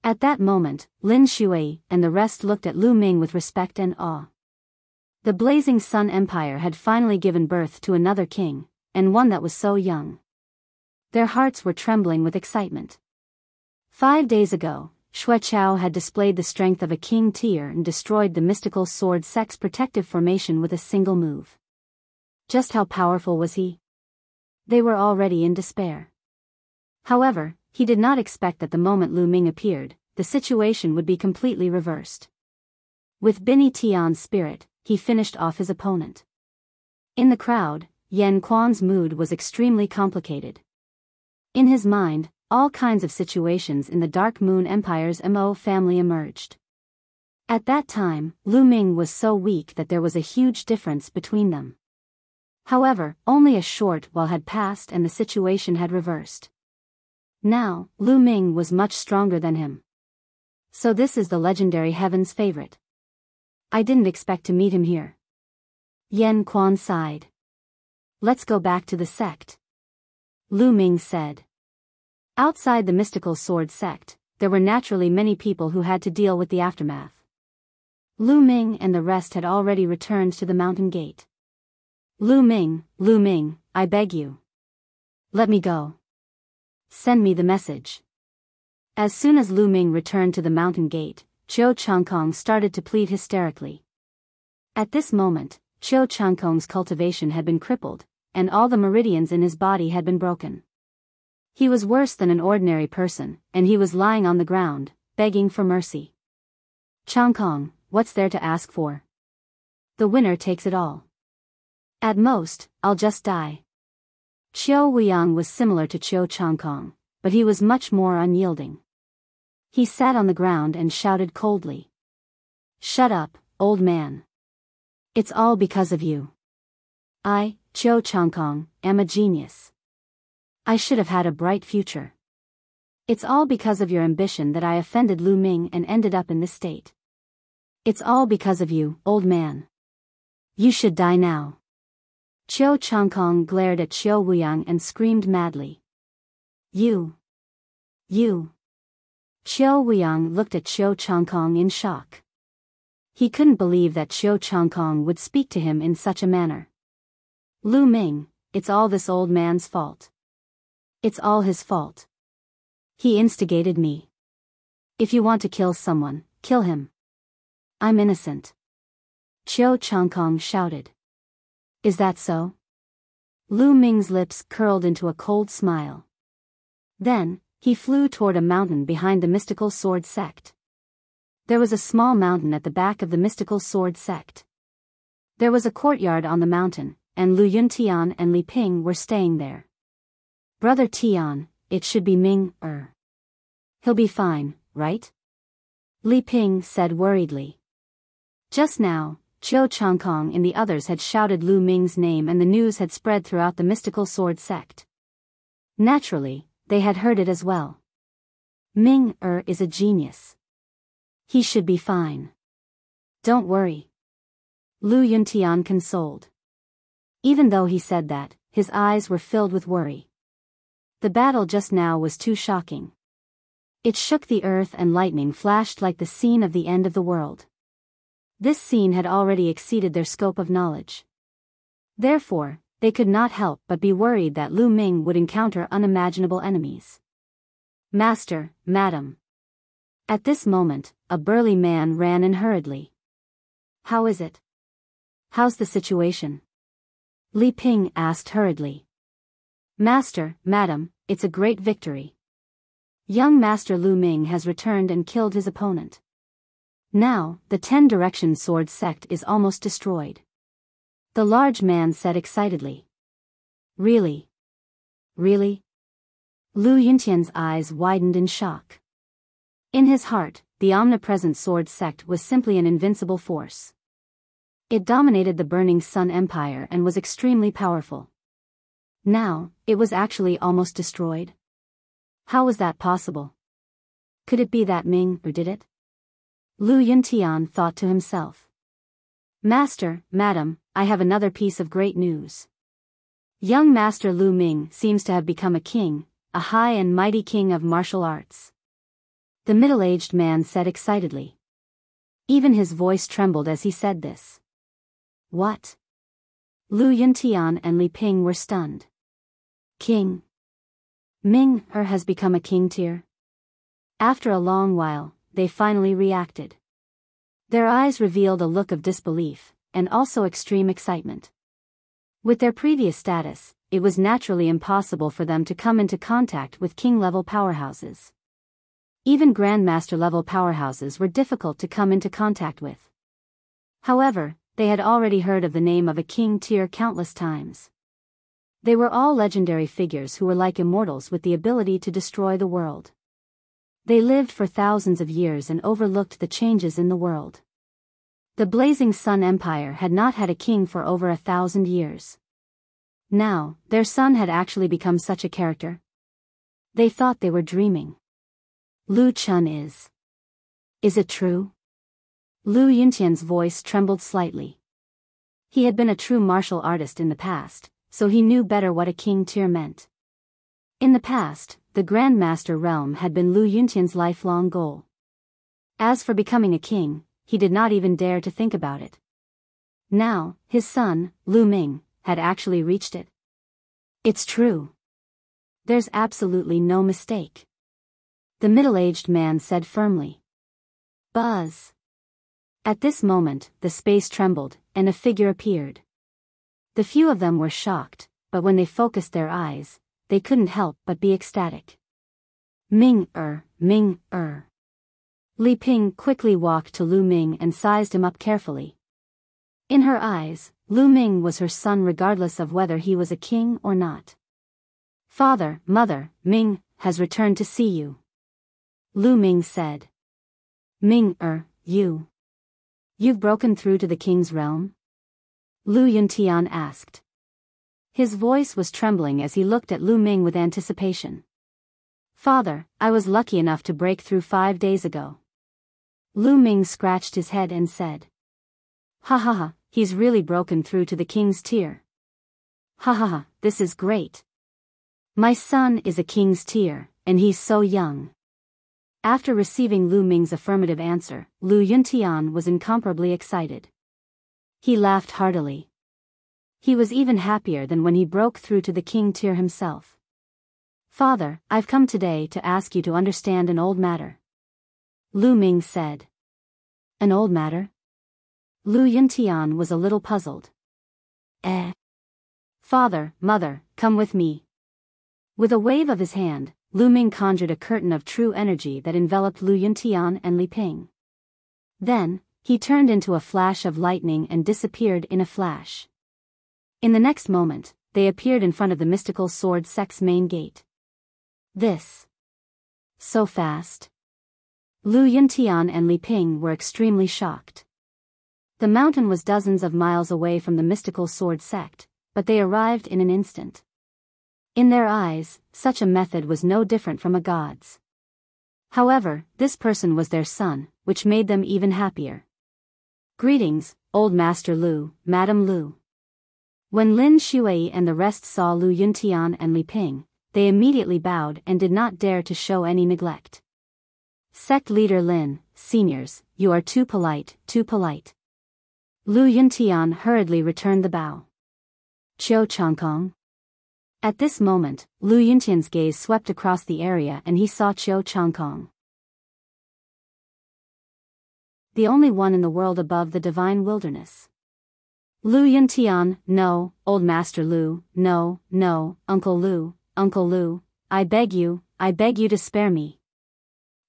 At that moment, Lin Shui and the rest looked at Lu Ming with respect and awe. The Blazing Sun Empire had finally given birth to another king, and one that was so young. Their hearts were trembling with excitement. 5 days ago, Xueqiao had displayed the strength of a king tier and destroyed the mystical sword sect's protective formation with a single move. Just how powerful was he? They were already in despair. However, he did not expect that the moment Lu Ming appeared, the situation would be completely reversed. With Bini Tian's spirit, he finished off his opponent. In the crowd, Yan Quan's mood was extremely complicated. In his mind, all kinds of situations in the Dark Moon Empire's Mo family emerged. At that time, Lu Ming was so weak that there was a huge difference between them. However, only a short while had passed and the situation had reversed. Now, Lu Ming was much stronger than him. So this is the legendary Heaven's favorite. I didn't expect to meet him here, Yan Quan sighed. Let's go back to the sect, Lu Ming said. Outside the mystical sword sect, there were naturally many people who had to deal with the aftermath. Lu Ming and the rest had already returned to the mountain gate. Lu Ming, I beg you. Let me go. Send me the message. As soon as Lu Ming returned to the mountain gate, Qiu Changkong started to plead hysterically. At this moment, Qiu Changkong's cultivation had been crippled, and all the meridians in his body had been broken. He was worse than an ordinary person, and he was lying on the ground, begging for mercy. Changkong, what's there to ask for? The winner takes it all. At most, I'll just die. Qiu Wuyang was similar to Qiu Changkong, but he was much more unyielding. He sat on the ground and shouted coldly. Shut up, old man. It's all because of you. I, Qiu Changkong, am a genius. I should have had a bright future. It's all because of your ambition that I offended Lu Ming and ended up in this state. It's all because of you, old man. You should die now. Qiu Changkong glared at Qiu Wuyang and screamed madly. You. Qiu Wuyang looked at Qiu Changkong in shock. He couldn't believe that Qiu Changkong would speak to him in such a manner. Lu Ming, it's all this old man's fault. It's all his fault. He instigated me. If you want to kill someone, kill him. I'm innocent. Qiu Changkong shouted. Is that so? Lu Ming's lips curled into a cold smile. Then, he flew toward a mountain behind the mystical sword sect. There was a small mountain at the back of the mystical sword sect. There was a courtyard on the mountain, and Lu Yuntian and Li Ping were staying there. Brother Tian, it should be Ming-er. He'll be fine, right? Li Ping said worriedly. Just now, Qiu Changkong and the others had shouted Lu Ming's name and the news had spread throughout the mystical sword sect. Naturally, they had heard it as well. Ming-er is a genius. He should be fine. Don't worry. Lu Yuntian consoled. Even though he said that, his eyes were filled with worry. The battle just now was too shocking. It shook the earth and lightning flashed like the scene of the end of the world. This scene had already exceeded their scope of knowledge. Therefore, they could not help but be worried that Lu Ming would encounter unimaginable enemies. Master, madam. At this moment, a burly man ran in hurriedly. How is it? How's the situation? Li Ping asked hurriedly. Master, madam, it's a great victory. Young Master Lu Ming has returned and killed his opponent. Now, the 10-direction sword sect is almost destroyed. The large man said excitedly. Really? Really? Lu Yuntian's eyes widened in shock. In his heart, the omnipresent sword sect was simply an invincible force. It dominated the Burning Sun Empire and was extremely powerful. Now, it was actually almost destroyed. How was that possible? Could it be that Ming, or did it? Lu Yuntian thought to himself. Master, madam, I have another piece of great news. Young Master Lu Ming seems to have become a king, a high and mighty king of martial arts. The middle-aged man said excitedly. Even his voice trembled as he said this. What? Lu Yuntian and Li Ping were stunned. King. Ming-er has become a king tier. After a long while, they finally reacted. Their eyes revealed a look of disbelief, and also extreme excitement. With their previous status, it was naturally impossible for them to come into contact with king-level powerhouses. Even grandmaster-level powerhouses were difficult to come into contact with. However, they had already heard of the name of a king tier countless times. They were all legendary figures who were like immortals with the ability to destroy the world. They lived for thousands of years and overlooked the changes in the world. The Blazing Sun Empire had not had a king for over 1,000 years. Now, their son had actually become such a character. They thought they were dreaming. Lu Chun is. Is it true? Lu Yuntian's voice trembled slightly. He had been a true martial artist in the past, so he knew better what a king tier meant. In the past, the Grand Master realm had been Lu Yuntian's lifelong goal. As for becoming a king, he did not even dare to think about it. Now, his son, Lu Ming, had actually reached it. It's true. There's absolutely no mistake. The middle-aged man said firmly. Buzz. At this moment, the space trembled, and a figure appeared. The few of them were shocked, but when they focused their eyes, they couldn't help but be ecstatic. Ming-er. Li Ping quickly walked to Lu Ming and sized him up carefully. In her eyes, Lu Ming was her son regardless of whether he was a king or not. Father, mother, Ming has returned to see you. Lu Ming said. Ming-er, You've broken through to the king's realm? Lu Yuntian asked. His voice was trembling as he looked at Lu Ming with anticipation. Father, I was lucky enough to break through 5 days ago. Lu Ming scratched his head and said. Ha ha ha, he's really broken through to the king's tier. Ha ha ha, this is great. My son is a king's tier, and he's so young. After receiving Lu Ming's affirmative answer, Lu Yuntian was incomparably excited. He laughed heartily. He was even happier than when he broke through to the king tier himself. Father, I've come today to ask you to understand an old matter. Lu Ming said. An old matter? Lu Yuntian was a little puzzled. Father, mother, come with me. With a wave of his hand, Lu Ming conjured a curtain of true energy that enveloped Lu Yuntian and Li Ping. Then, he turned into a flash of lightning and disappeared in a flash. In the next moment, they appeared in front of the mystical sword sect's main gate. This. So fast. Lu Yuntian and Li Ping were extremely shocked. The mountain was dozens of miles away from the mystical sword sect, but they arrived in an instant. In their eyes, such a method was no different from a god's. However, this person was their son, which made them even happier. Greetings, Old Master Lu, Madam Lu. When Lin Shui and the rest saw Lu Yuntian and Li Ping, they immediately bowed and did not dare to show any neglect. Sect leader Lin, seniors, you are too polite, too polite. Lu Yuntian hurriedly returned the bow. Qiu Changkong. At this moment, Lu Yuntian's gaze swept across the area and he saw Qiu Changkong. The only one in the world above the divine wilderness. Lu Yuntian, no, Old Master Lu, no, Uncle Lu, I beg you to spare me.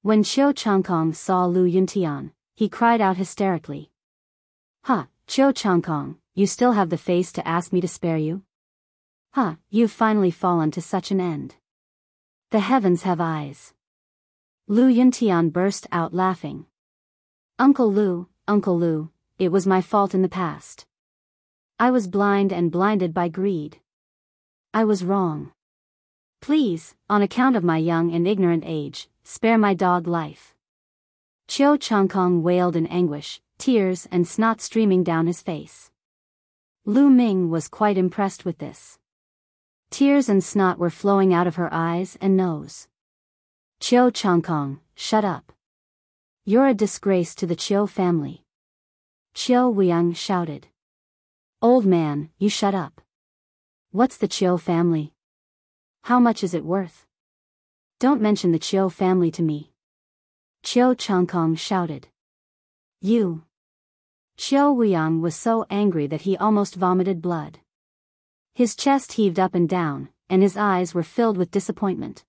When Qiu Changkong saw Lu Yuntian, he cried out hysterically. Ha, Qiu Changkong, you still have the face to ask me to spare you? Ha, you've finally fallen to such an end. The heavens have eyes. Lu Yuntian burst out laughing. Uncle Lu, it was my fault in the past. I was blind and blinded by greed. I was wrong. Please, on account of my young and ignorant age, spare my dog life. Qiu Changkong wailed in anguish, tears and snot streaming down his face. Lu Ming was quite impressed with this. Tears and snot were flowing out of her eyes and nose. Qiu Changkong, shut up. You're a disgrace to the Qiu family. Qiu Weiyang shouted. Old man, you shut up. What's the Qiu family? How much is it worth? Don't mention the Qiu family to me. Qiu Changkong shouted. You. Qiu Weiyang was so angry that he almost vomited blood. His chest heaved up and down, and his eyes were filled with disappointment.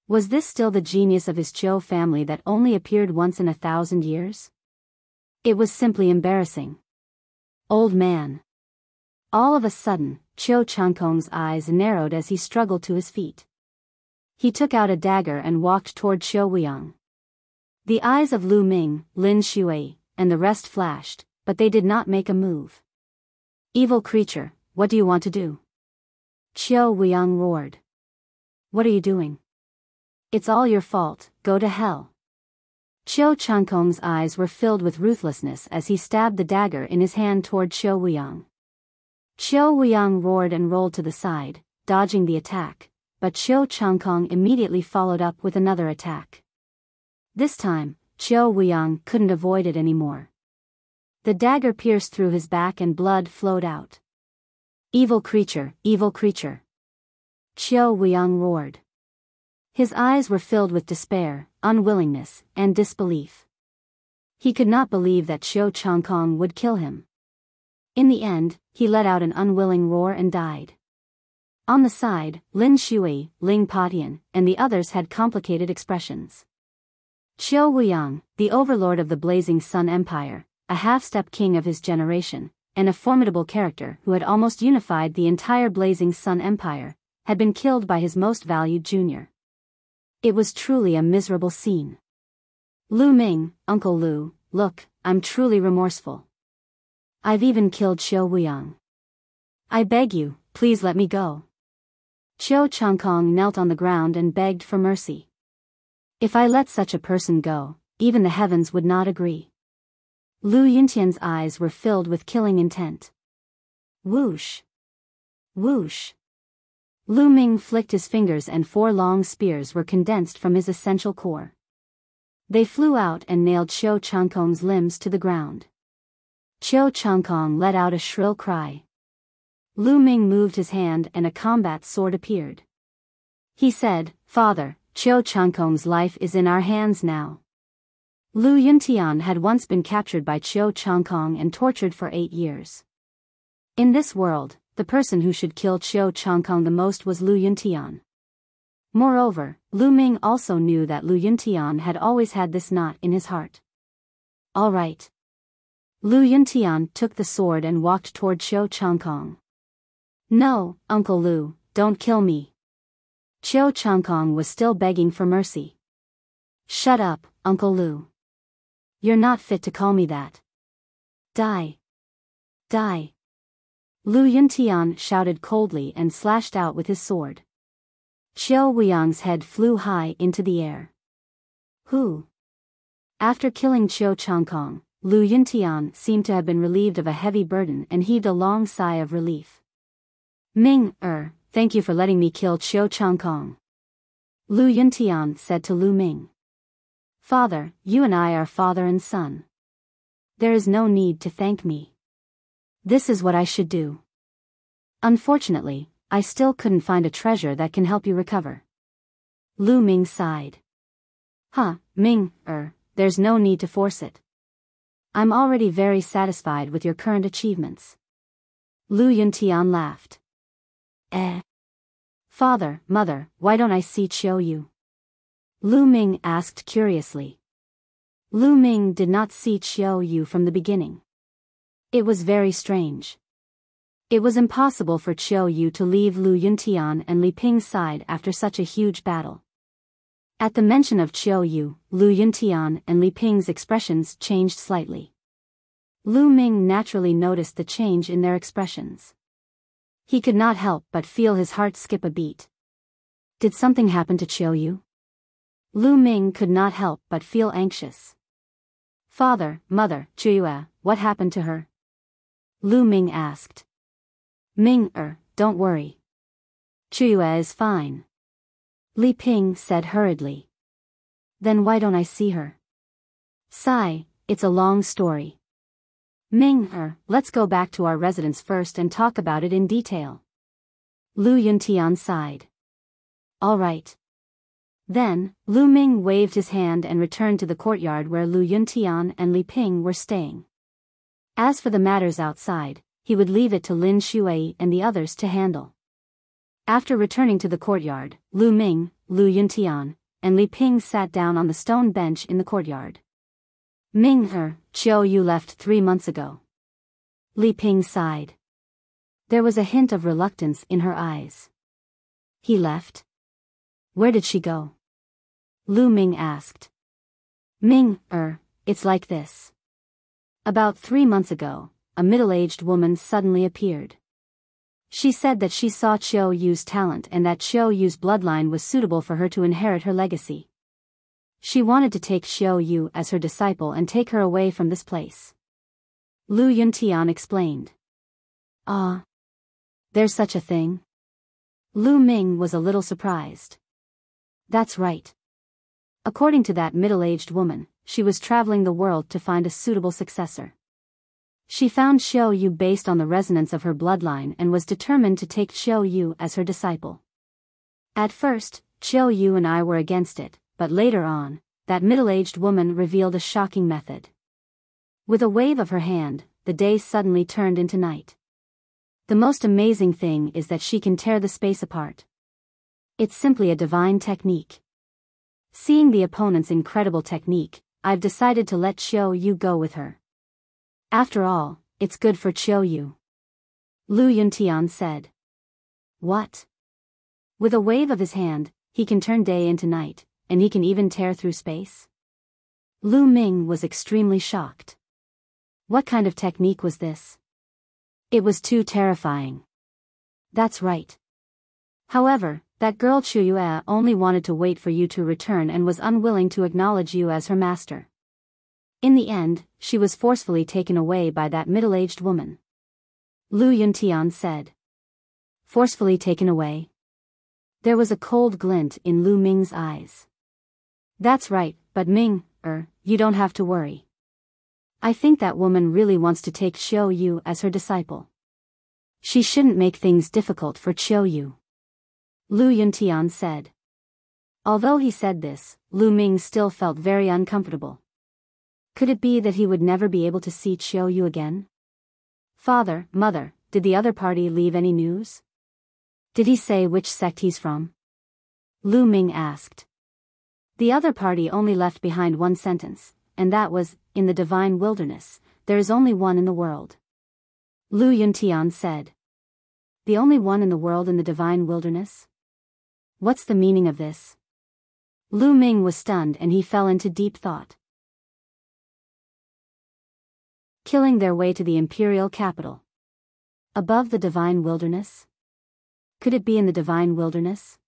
Was this still the genius of his Qiu family that only appeared once in 1,000 years? It was simply embarrassing. Old man. All of a sudden, Qiu Changkong's eyes narrowed as he struggled to his feet. He took out a dagger and walked toward Qiu Weiyang. The eyes of Lu Ming, Lin Shui, and the rest flashed, but they did not make a move. Evil creature, what do you want to do? Qiu Weiyang roared. What are you doing? It's all your fault, go to hell. Qiu Changkong's eyes were filled with ruthlessness as he stabbed the dagger in his hand toward Qiu Wuyang. Qiu Wuyang roared and rolled to the side, dodging the attack, but Qiu Changkong immediately followed up with another attack. This time, Qiu Wuyang couldn't avoid it anymore. The dagger pierced through his back and blood flowed out. Evil creature, evil creature! Qiu Wuyang roared. His eyes were filled with despair, unwillingness, and disbelief. He could not believe that Qiu Changkong would kill him. In the end, he let out an unwilling roar and died. On the side, Lin Shui, Ling Patian, and the others had complicated expressions. Qiu Wuyang, the overlord of the Blazing Sun Empire, a half-step king of his generation, and a formidable character who had almost unified the entire Blazing Sun Empire, had been killed by his most valued junior. It was truly a miserable scene. Lu Ming, Uncle Lu, look, I'm truly remorseful. I've even killed Qiu Wuyang. I beg you, please let me go. Qiu Changkong knelt on the ground and begged for mercy. If I let such a person go, even the heavens would not agree. Lu Yuntian's eyes were filled with killing intent. Whoosh! Whoosh! Lu Ming flicked his fingers and 4 long spears were condensed from his essential core. They flew out and nailed Qiu Changkong's limbs to the ground. Qiu Changkong let out a shrill cry. Lu Ming moved his hand and a combat sword appeared. He said, Father, Qiu Changkong's life is in our hands now. Lu Yuntian had once been captured by Qiu Changkong and tortured for 8 years. In this world, the person who should kill Qiu Changkong the most was Lu Yuntian. Moreover, Lu Ming also knew that Lu Yuntian had always had this knot in his heart. All right. Lu Yuntian took the sword and walked toward Qiu Changkong. No, Uncle Lu, don't kill me. Qiu Changkong was still begging for mercy. Shut up, Uncle Lu. You're not fit to call me that. Die. Die. Lu Yuntian shouted coldly and slashed out with his sword. Qiu Wuyang's head flew high into the air. Who? After killing Qiu Changkong, Lu Yuntian seemed to have been relieved of a heavy burden and heaved a long sigh of relief. Ming, thank you for letting me kill Qiu Changkong. Lu Yuntian said to Lu Ming. Father, you and I are father and son. There is no need to thank me. This is what I should do. Unfortunately, I still couldn't find a treasure that can help you recover. Lu Ming sighed. Ming, there's no need to force it. I'm already very satisfied with your current achievements. Lu Yuntian laughed. Father, mother, why don't I see Qiu Yu? Lu Ming asked curiously. Lu Ming did not see Qiu Yu from the beginning. It was very strange. It was impossible for Qiu Yu to leave Lu Yuntian and Li Ping's side after such a huge battle. At the mention of Qiu Yu, Lu Yuntian and Li Ping's expressions changed slightly. Lu Ming naturally noticed the change in their expressions. He could not help but feel his heart skip a beat. Did something happen to Qiu Yu? Lu Ming could not help but feel anxious. Father, mother, Qiu, what happened to her? Lu Ming asked. Ming, don't worry. Qiu is fine. Li Ping said hurriedly. Then why don't I see her? Sigh, it's a long story. Ming, let's go back to our residence first and talk about it in detail. Lu Yuntian sighed. All right. Then, Lu Ming waved his hand and returned to the courtyard where Lu Yuntian and Li Ping were staying. As for the matters outside, he would leave it to Lin Shui and the others to handle. After returning to the courtyard, Lu Ming, Lu Yuntian, and Li Ping sat down on the stone bench in the courtyard. Ming, Qiu Yu left 3 months ago. Li Ping sighed. There was a hint of reluctance in her eyes. He left? Where did she go? Lu Ming asked. Ming, it's like this. About 3 months ago, a middle-aged woman suddenly appeared. She said that she saw Qiu Yu's talent and that Qiu Yu's bloodline was suitable for her to inherit her legacy. She wanted to take Xiao Yu as her disciple and take her away from this place. Lu Yuntian explained. Ah. There's such a thing? Lu Ming was a little surprised. That's right. According to that middle-aged woman, she was traveling the world to find a suitable successor. She found Xiao Yu based on the resonance of her bloodline and was determined to take Xiao Yu as her disciple. At first, Xiao Yu and I were against it, but later on, that middle-aged woman revealed a shocking method. With a wave of her hand, the day suddenly turned into night. The most amazing thing is that she can tear the space apart. It's simply a divine technique. Seeing the opponent's incredible technique, I've decided to let Xiao Yu go with her. After all, it's good for Xiao Yu. Lu Yuntian said. What? With a wave of his hand, he can turn day into night, and he can even tear through space? Lu Ming was extremely shocked. What kind of technique was this? It was too terrifying. That's right. However, that girl Chu Yue only wanted to wait for you to return and was unwilling to acknowledge you as her master. In the end, she was forcefully taken away by that middle-aged woman. Lu Yuntian said. Forcefully taken away? There was a cold glint in Lu Ming's eyes. That's right, but Ming, you don't have to worry. I think that woman really wants to take Xiao Yu as her disciple. She shouldn't make things difficult for Xiao Yu. Lu Yuntian said. Although he said this, Lu Ming still felt very uncomfortable. Could it be that he would never be able to see Xiao Yu again? Father, mother, did the other party leave any news? Did he say which sect he's from? Lu Ming asked. The other party only left behind one sentence, and that was, in the divine wilderness, there is only one in the world. Lu Yuntian said. The only one in the world in the divine wilderness? What's the meaning of this? Lu Ming was stunned and he fell into deep thought. Killing their way to the imperial capital. Above the divine wilderness? Could it be in the divine wilderness?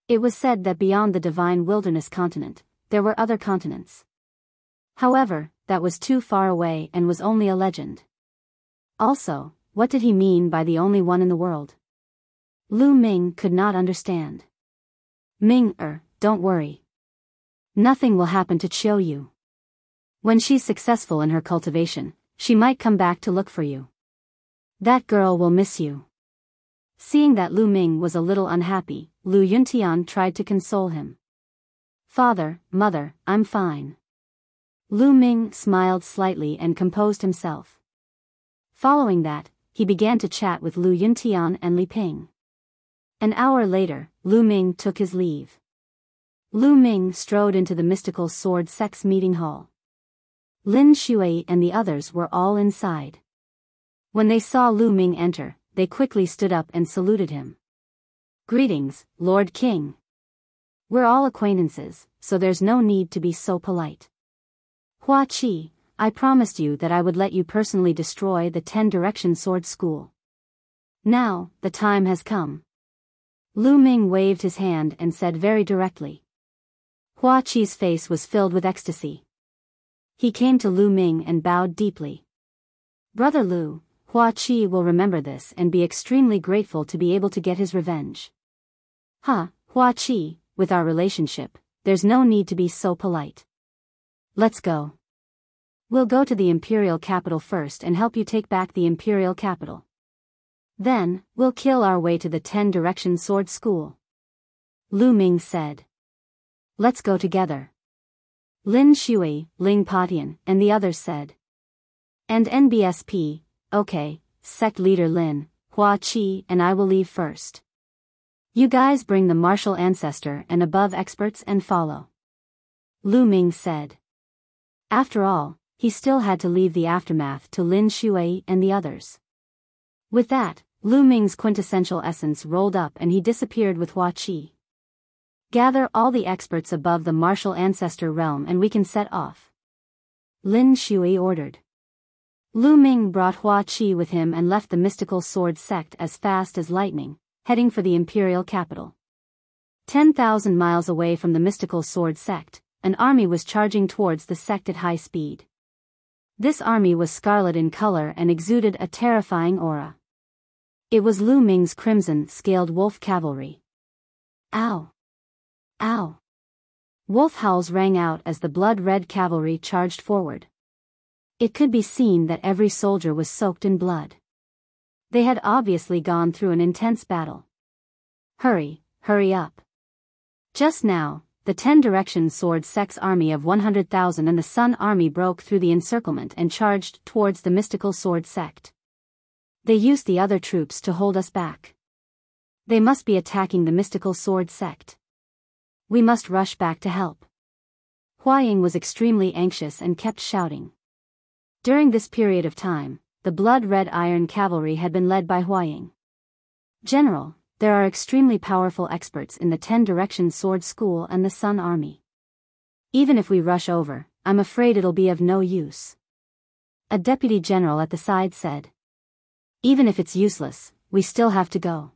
It was said that beyond the divine wilderness continent, there were other continents. However, that was too far away and was only a legend. Also, what did he mean by the only one in the world? Lu Ming could not understand. Ming, don't worry. Nothing will happen to Xiao Yu. When she's successful in her cultivation, she might come back to look for you. That girl will miss you. Seeing that Lu Ming was a little unhappy, Lu Yuntian tried to console him. Father, mother, I'm fine. Lu Ming smiled slightly and composed himself. Following that, he began to chat with Lu Yuntian and Li Ping. An hour later, Lu Ming took his leave. Lu Ming strode into the mystical sword sect's meeting hall. Lin Shui and the others were all inside. When they saw Lu Ming enter, they quickly stood up and saluted him. Greetings, Lord King. We're all acquaintances, so there's no need to be so polite. Hua Qi, I promised you that I would let you personally destroy the 10-direction sword school. Now, the time has come. Lu Ming waved his hand and said very directly. Hua Qi's face was filled with ecstasy. He came to Lu Ming and bowed deeply. Brother Lu, Hua Qi will remember this and be extremely grateful to be able to get his revenge. Hua Qi, with our relationship, there's no need to be so polite. Let's go. We'll go to the imperial capital first and help you take back the imperial capital. Then, we'll kill our way to the 10-direction sword school. Lu Ming said. Let's go together. Lin Shui, Ling Patian, and the others said. And NBSP, okay, sect leader Lin, Hua Qi and I will leave first. You guys bring the martial ancestor and above experts and follow. Lu Ming said. After all, he still had to leave the aftermath to Lin Shui and the others. With that, Lu Ming's quintessential essence rolled up and he disappeared with Hua Qi. Gather all the experts above the martial ancestor realm and we can set off. Lin Shui ordered. Lu Ming brought Hua Qi with him and left the mystical sword sect as fast as lightning, heading for the imperial capital. 10,000 miles away from the mystical sword sect, an army was charging towards the sect at high speed. This army was scarlet in color and exuded a terrifying aura. It was Lu Ming's crimson-scaled wolf cavalry. Ow! Ow! Wolf howls rang out as the blood-red cavalry charged forward. It could be seen that every soldier was soaked in blood. They had obviously gone through an intense battle. Hurry, hurry up. Just now, the 10 Direction Sword Sect's army of 100,000 and the Sun Army broke through the encirclement and charged towards the mystical sword sect. They used the other troops to hold us back. They must be attacking the mystical sword sect. We must rush back to help. Huaying was extremely anxious and kept shouting. During this period of time, the blood-red iron cavalry had been led by Huaying. General, there are extremely powerful experts in the 10 Direction Sword School and the Sun Army. Even if we rush over, I'm afraid it'll be of no use. A deputy general at the side said. Even if it's useless, we still have to go.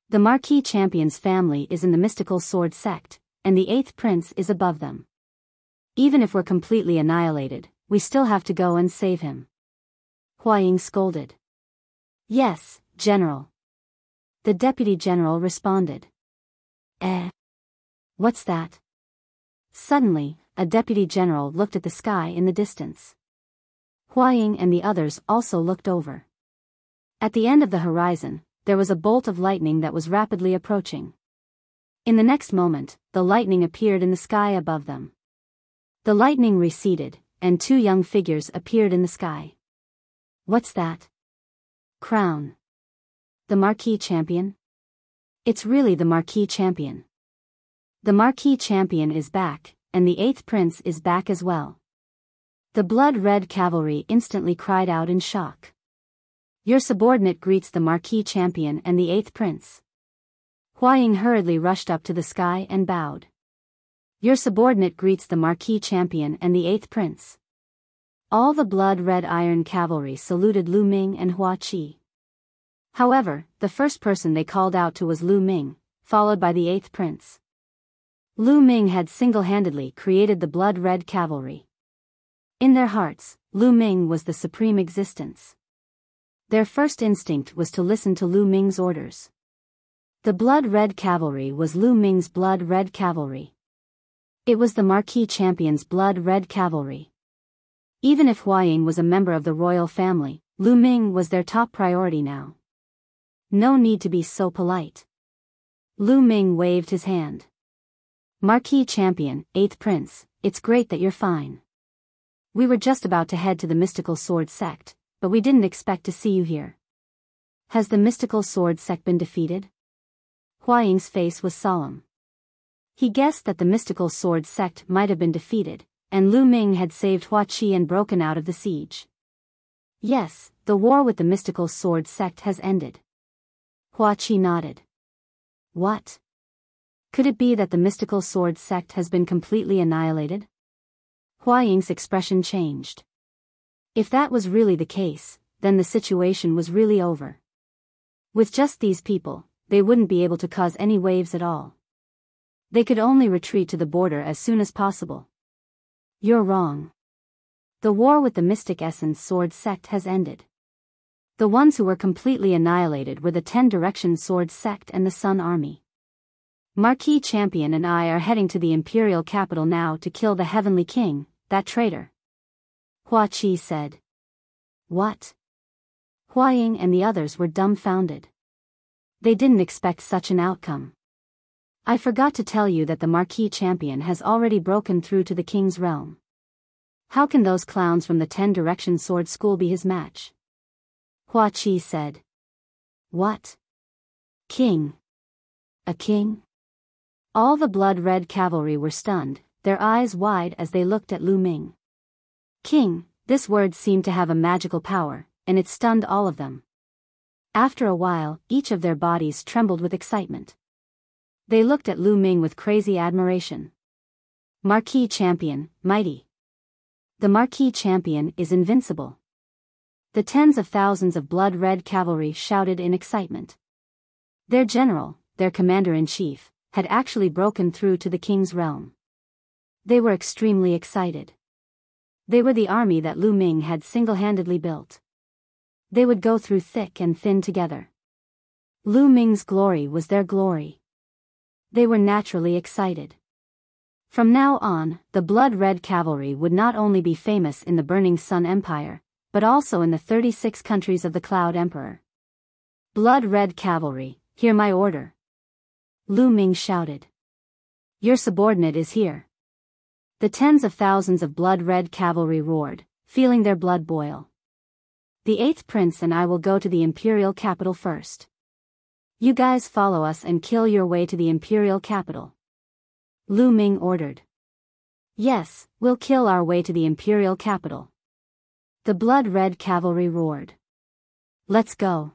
The Marquis Champion's family is in the mystical sword sect, and the 8th prince is above them. Even if we're completely annihilated, we still have to go and save him. Huaying scolded. Yes, General. The deputy general responded. What's that? Suddenly, a deputy general looked at the sky in the distance. Huaying and the others also looked over. At the end of the horizon, there was a bolt of lightning that was rapidly approaching. In the next moment, the lightning appeared in the sky above them. The lightning receded, and 2 young figures appeared in the sky. What's that? Crown. The Marquis Champion? It's really the Marquis Champion. The Marquis Champion is back, and the 8th prince is back as well. The blood-red cavalry instantly cried out in shock. Your subordinate greets the Marquis Champion and the 8th prince. Huaying hurriedly rushed up to the sky and bowed. Your subordinate greets the Marquis Champion and the 8th prince. All the blood-red iron cavalry saluted Lu Ming and Hua Qi. However, the first person they called out to was Lu Ming, followed by the 8th prince. Lu Ming had single-handedly created the blood-red cavalry. In their hearts, Lu Ming was the supreme existence. Their first instinct was to listen to Lu Ming's orders. The blood-red cavalry was Lu Ming's blood-red cavalry. It was the Marquis Champion's blood-red cavalry. Even if Huaying was a member of the royal family, Lu Ming was their top priority now. No need to be so polite. Lu Ming waved his hand. Marquis Champion, 8th Prince, it's great that you're fine. We were just about to head to the mystical sword sect, but we didn't expect to see you here. Has the mystical sword sect been defeated? Huaying's face was solemn. He guessed that the mystical sword sect might have been defeated, and Lu Ming had saved Hua Qi and broken out of the siege. Yes, the war with the mystical sword sect has ended. Hua Qi nodded. What? Could it be that the mystical sword sect has been completely annihilated? Huaying's expression changed. If that was really the case, then the situation was really over. With just these people, they wouldn't be able to cause any waves at all. They could only retreat to the border as soon as possible. You're wrong. The war with the Mystic Essence Sword Sect has ended. The ones who were completely annihilated were the 10 Direction Sword Sect and the Sun Army. Marquis Champion and I are heading to the Imperial Capital now to kill the Heavenly King, that traitor. Hua Qi said. What? Huaying and the others were dumbfounded. They didn't expect such an outcome. I forgot to tell you that the Marquis Champion has already broken through to the King's realm. How can those clowns from the 10 Direction Sword School be his match? Hua Qi said. What? King? A king? All the blood-red cavalry were stunned, their eyes wide as they looked at Lu Ming. King, this word seemed to have a magical power, and it stunned all of them. After a while, each of their bodies trembled with excitement. They looked at Lu Ming with crazy admiration. Marquis Champion, mighty. The Marquis Champion is invincible. The tens of thousands of blood-red cavalry shouted in excitement. Their general, their commander-in-chief, had actually broken through to the king's realm. They were extremely excited. They were the army that Lu Ming had single-handedly built. They would go through thick and thin together. Lu Ming's glory was their glory. They were naturally excited. From now on, the blood-red cavalry would not only be famous in the Burning Sun Empire, but also in the 36 countries of the Cloud Emperor. Blood-red cavalry, hear my order. Lu Ming shouted. Your subordinate is here. The tens of thousands of blood-red cavalry roared, feeling their blood boil. The 8th prince and I will go to the imperial capital first. You guys follow us and kill your way to the imperial capital. Lu Ming ordered. Yes, we'll kill our way to the imperial capital. The blood-red cavalry roared. Let's go.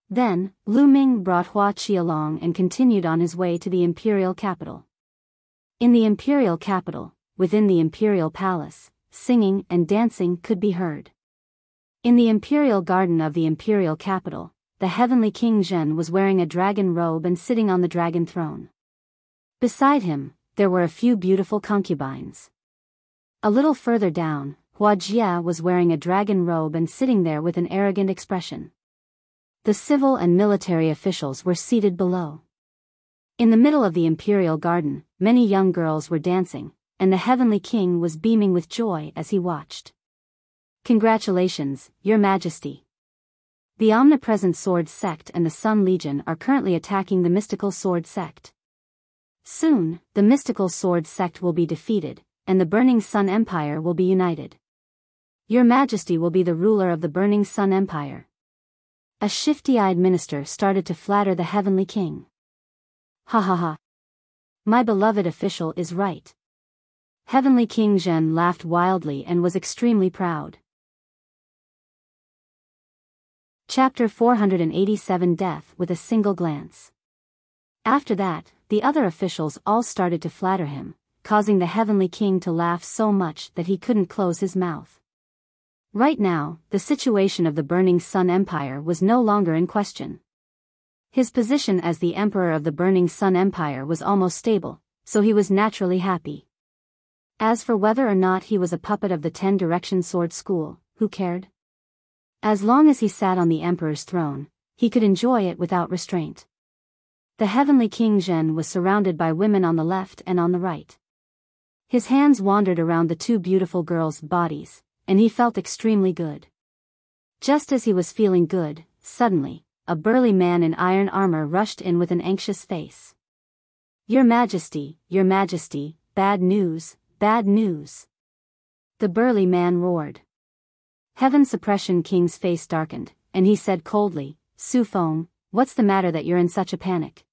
Then, Lu Ming brought Hua Qi along and continued on his way to the imperial capital. In the imperial capital, within the imperial palace, singing and dancing could be heard. In the imperial garden of the imperial capital, the heavenly King Zhen was wearing a dragon robe and sitting on the dragon throne. Beside him, there were a few beautiful concubines. A little further down, Hua Jia was wearing a dragon robe and sitting there with an arrogant expression. The civil and military officials were seated below. In the middle of the imperial garden, many young girls were dancing, and the heavenly king was beaming with joy as he watched. Congratulations, Your Majesty. The omnipresent sword sect and the Sun Legion are currently attacking the mystical sword sect. Soon, the mystical sword sect will be defeated, and the Burning Sun Empire will be united. Your Majesty will be the ruler of the Burning Sun Empire. A shifty-eyed minister started to flatter the heavenly king. Ha ha ha. My beloved official is right. Heavenly King Zhen laughed wildly and was extremely proud. Chapter 487 Death with a Single Glance. After that, the other officials all started to flatter him, causing the heavenly king to laugh so much that he couldn't close his mouth. Right now, the situation of the Burning Sun Empire was no longer in question. His position as the emperor of the Burning Sun Empire was almost stable, so he was naturally happy. As for whether or not he was a puppet of the 10-direction sword school, who cared? As long as he sat on the emperor's throne, he could enjoy it without restraint. The heavenly King Zhen was surrounded by women on the left and on the right. His hands wandered around the two beautiful girls' bodies, and he felt extremely good. Just as he was feeling good, suddenly, a burly man in iron armor rushed in with an anxious face. Your Majesty, bad news, bad news. The burly man roared. Heaven Suppression King's face darkened, and he said coldly, Su Feng, what's the matter that you're in such a panic?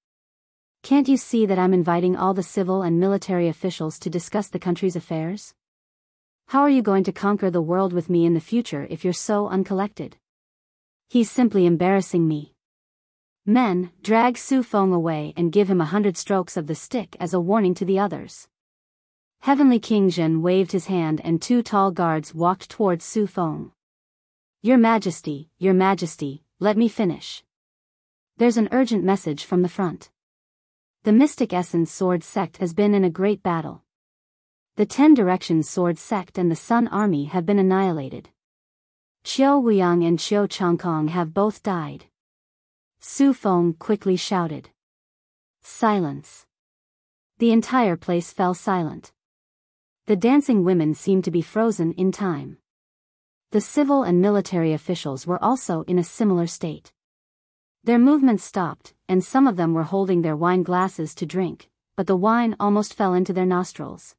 Can't you see that I'm inviting all the civil and military officials to discuss the country's affairs? How are you going to conquer the world with me in the future if you're so uncollected? He's simply embarrassing me. Men, drag Su Feng away and give him 100 strokes of the stick as a warning to the others. Heavenly King Zhen waved his hand and two tall guards walked towards Su Feng. Your Majesty, let me finish. There's an urgent message from the front. The Mystic Essence Sword Sect has been in a great battle. The 10 Directions Sword Sect and the Sun Army have been annihilated. Qiu Wuyang and Qiu Changkong have both died. Su Feng quickly shouted. Silence. The entire place fell silent. The dancing women seemed to be frozen in time. The civil and military officials were also in a similar state. Their movements stopped, and some of them were holding their wine glasses to drink, but the wine almost fell into their nostrils.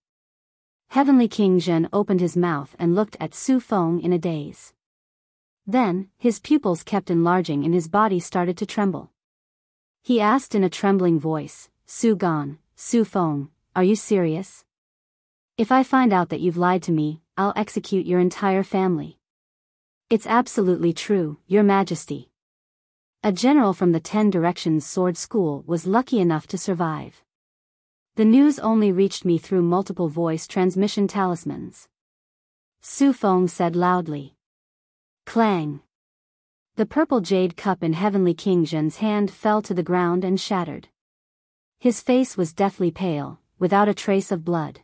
Heavenly King Zhen opened his mouth and looked at Su Feng in a daze. Then, his pupils kept enlarging and his body started to tremble. He asked in a trembling voice, Su Feng, are you serious? If I find out that you've lied to me, I'll execute your entire family. It's absolutely true, Your Majesty. A general from the 10 Directions Sword School was lucky enough to survive. The news only reached me through multiple voice transmission talismans. Su Feng said loudly. Clang. The purple jade cup in Heavenly King Zhen's hand fell to the ground and shattered. His face was deathly pale, without a trace of blood.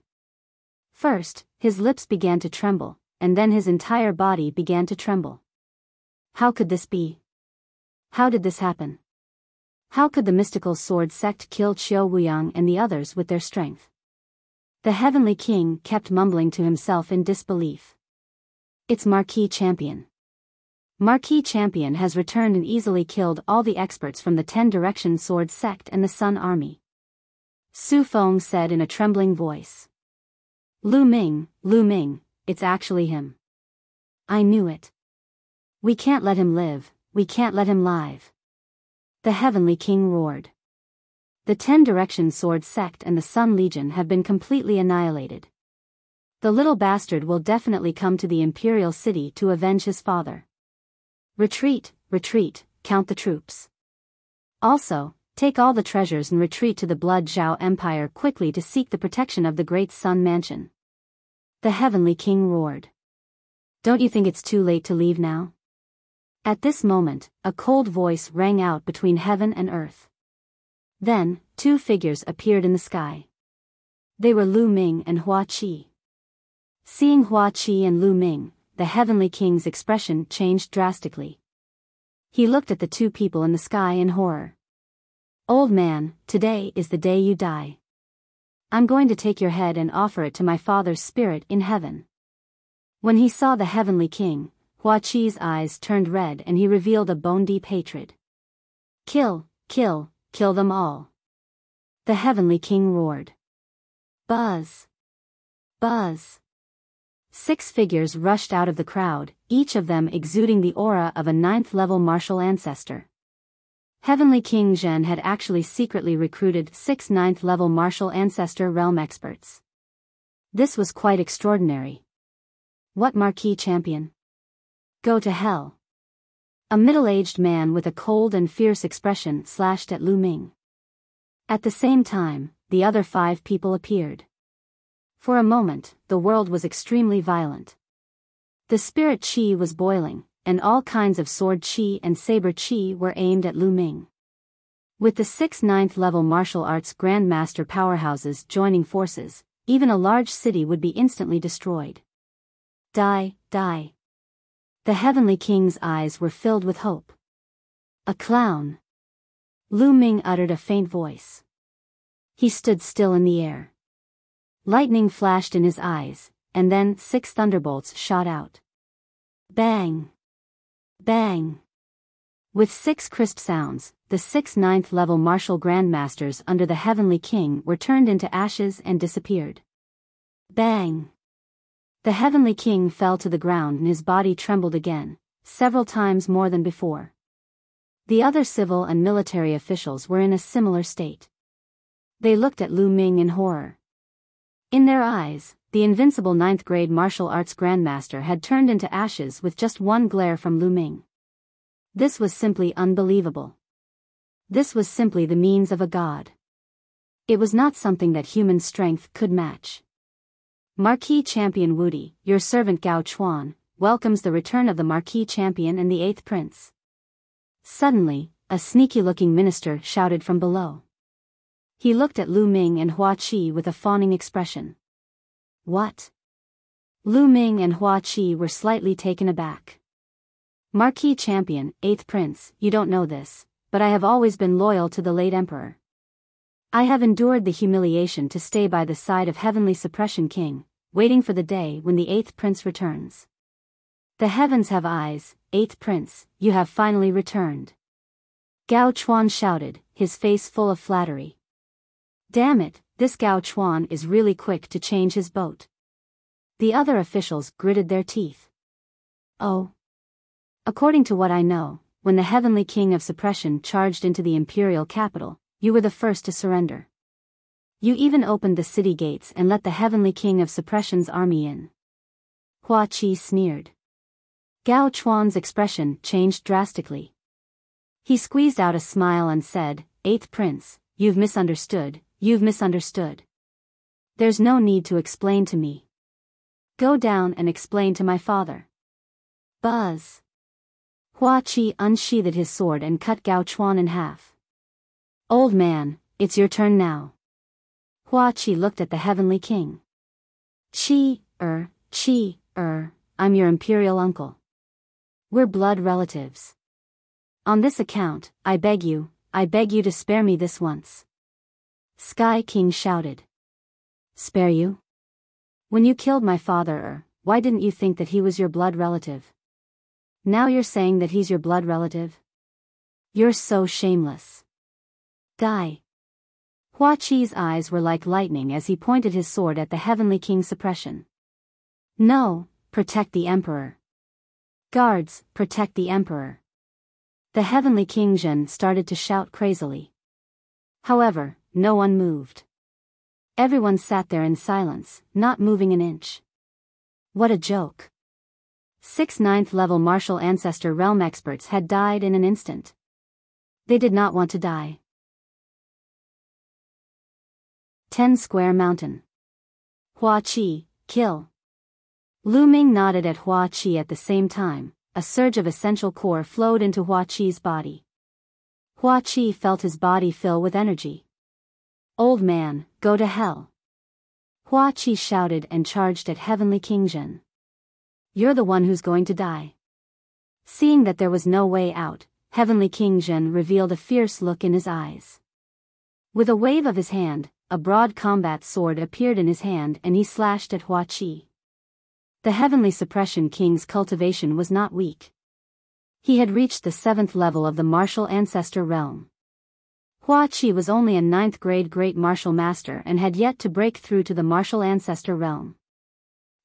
First, his lips began to tremble, and then his entire body began to tremble. How could this be? How did this happen? How could the mystical sword sect kill Qiu Wuyang and the others with their strength? The Heavenly King kept mumbling to himself in disbelief. It's Marquis Champion. Marquis Champion has returned and easily killed all the experts from the 10-Direction Sword Sect and the Sun Army. Su Feng said in a trembling voice. Lu Ming, it's actually him. I knew it. We can't let him live, we can't let him live. The Heavenly King roared. The 10-Direction Sword Sect and the Sun Legion have been completely annihilated. The little bastard will definitely come to the Imperial City to avenge his father. Retreat, count the troops. Also, take all the treasures and retreat to the Blood Zhao Empire quickly to seek the protection of the Great Sun Mansion. The Heavenly King roared. Don't you think it's too late to leave now? At this moment, a cold voice rang out between heaven and earth. Then, two figures appeared in the sky. They were Lu Ming and Hua Qi. Seeing Hua Qi and Lu Ming, the Heavenly King's expression changed drastically. He looked at the two people in the sky in horror. Old man, today is the day you die. I'm going to take your head and offer it to my father's spirit in heaven. When he saw the Heavenly King, Hua Qi's eyes turned red and he revealed a bone-deep hatred. Kill them all. The Heavenly King roared. Buzz. 6 figures rushed out of the crowd, each of them exuding the aura of a 9th-level martial ancestor. Heavenly King Zhen had actually secretly recruited 6 9th-level martial ancestor realm experts. This was quite extraordinary. What Marquis Champion? Go to hell. A middle-aged man with a cold and fierce expression slashed at Lu Ming. At the same time, the other 5 people appeared. For a moment, the world was extremely violent. The spirit chi was boiling, and all kinds of sword chi and saber chi were aimed at Lu Ming. With the 6 9th-level martial arts grandmaster powerhouses joining forces, even a large city would be instantly destroyed. Die. The Heavenly King's eyes were filled with hope. A clown. Lu Ming uttered a faint voice. He stood still in the air. Lightning flashed in his eyes, and then 6 thunderbolts shot out. Bang! Bang! With 6 crisp sounds, the 6 9th-level martial grandmasters under the Heavenly King were turned into ashes and disappeared. Bang! The Heavenly King fell to the ground and his body trembled again, several times more than before. The other civil and military officials were in a similar state. They looked at Lu Ming in horror. In their eyes, the invincible 9th-grade martial arts grandmaster had turned into ashes with just one glare from Lu Ming. This was simply unbelievable. This was simply the means of a god. It was not something that human strength could match. Marquis Champion Wudi, your servant Gao Chuan, welcomes the return of the Marquis Champion and the 8th Prince. Suddenly, a sneaky-looking minister shouted from below. He looked at Lu Ming and Hua Qi with a fawning expression. What? Lu Ming and Hua Qi were slightly taken aback. Marquis Champion, 8th Prince, you don't know this, but I have always been loyal to the late Emperor. I have endured the humiliation to stay by the side of Heavenly Suppression King, waiting for the day when the 8th Prince returns. The heavens have eyes, 8th Prince, you have finally returned. Gao Chuan shouted, his face full of flattery. Damn it, this Gao Chuan is really quick to change his boat. The other officials gritted their teeth. Oh. According to what I know, when the Heavenly King of Suppression charged into the imperial capital, you were the first to surrender. You even opened the city gates and let the Heavenly King of Suppression's army in. Hua Qi sneered. Gao Chuan's expression changed drastically. He squeezed out a smile and said, 8th Prince, you've misunderstood. There's no need to explain to me. Go down and explain to my father. Buzz. Hua Qi unsheathed his sword and cut Gao Chuan in half. Old man, it's your turn now. Hua Qi looked at the Heavenly King. I'm your imperial uncle. We're blood relatives. On this account, I beg you to spare me this once. Sky King shouted. Spare you? When you killed my father, why didn't you think that he was your blood relative? Now you're saying that he's your blood relative? You're so shameless. Die. Hua Qi's eyes were like lightning as he pointed his sword at the Heavenly King's suppression. No, protect the Emperor. Guards, protect the Emperor. The Heavenly King Zhen started to shout crazily. However, no one moved. Everyone sat there in silence, not moving an inch. What a joke. 6 9th level martial ancestor realm experts had died in an instant. They did not want to die. 10 Square Mountain. Hua Qi, kill. Lu Ming nodded at Hua Qi at the same time. A surge of essential core flowed into Hua Qi's body. Hua Qi felt his body fill with energy. Old man, go to hell. Hua Qi shouted and charged at Heavenly King Zhen. You're the one who's going to die. Seeing that there was no way out, Heavenly King Zhen revealed a fierce look in his eyes. With a wave of his hand, a broad combat sword appeared in his hand and he slashed at Hua Qi. The Heavenly Suppression King's cultivation was not weak. He had reached the 7th level of the martial ancestor realm. Hua Qi was only a 9th grade great martial master and had yet to break through to the martial ancestor realm.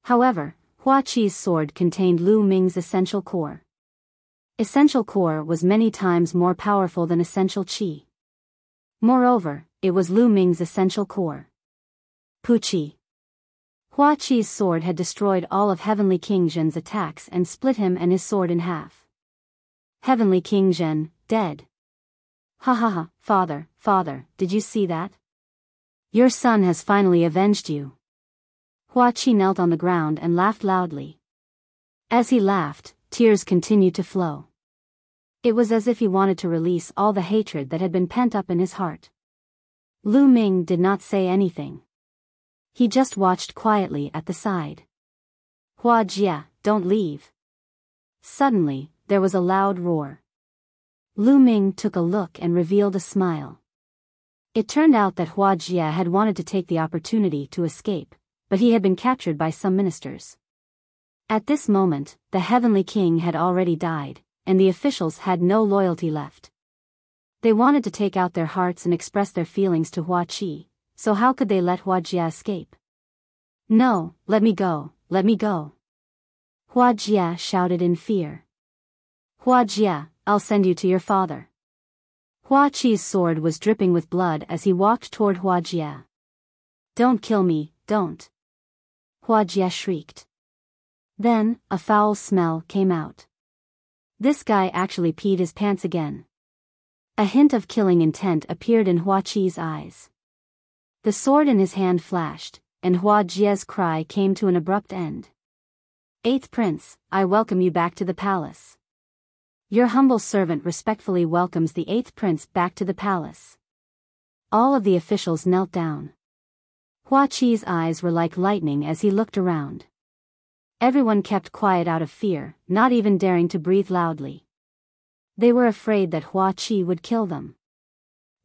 However, Hua Qi's sword contained Lu Ming's essential core. Essential core was many times more powerful than essential qi. Moreover, it was Lu Ming's essential core. Puqi. Hua Qi's sword had destroyed all of Heavenly King Zhen's attacks and split him and his sword in half. Heavenly King Zhen, dead. Ha, father, did you see that? Your son has finally avenged you. Hua Qi knelt on the ground and laughed loudly. As he laughed, tears continued to flow. It was as if he wanted to release all the hatred that had been pent up in his heart. Lu Ming did not say anything. He just watched quietly at the side. Hua Jia, don't leave. Suddenly, there was a loud roar. Lu Ming took a look and revealed a smile. It turned out that Hua Jia had wanted to take the opportunity to escape, but he had been captured by some ministers. At this moment, the Heavenly King had already died, and the officials had no loyalty left. They wanted to take out their hearts and express their feelings to Hua Qi, so how could they let Hua Jia escape? No, let me go, let me go. Hua Jia shouted in fear. Hua Jia, I'll send you to your father. Hua Qi's sword was dripping with blood as he walked toward Hua Jia. Don't kill me, don't. Hua Jia shrieked. Then, a foul smell came out. This guy actually peed his pants again. A hint of killing intent appeared in Hua Qi's eyes. The sword in his hand flashed, and Hua Jia's cry came to an abrupt end. 8th Prince, I welcome you back to the palace. Your humble servant respectfully welcomes the 8th Prince back to the palace. All of the officials knelt down. Hua Qi's eyes were like lightning as he looked around. Everyone kept quiet out of fear, not even daring to breathe loudly. They were afraid that Hua Qi would kill them.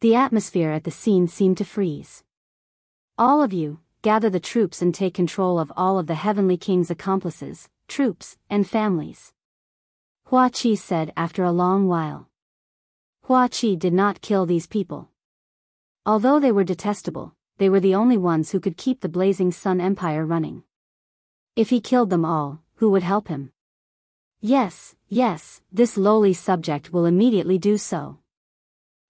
The atmosphere at the scene seemed to freeze. All of you, gather the troops and take control of all of the Heavenly King's accomplices, troops, and families. Hua Qi said after a long while. Hua Qi did not kill these people. Although they were detestable, they were the only ones who could keep the Blazing Sun Empire running. If he killed them all, who would help him? Yes, this lowly subject will immediately do so.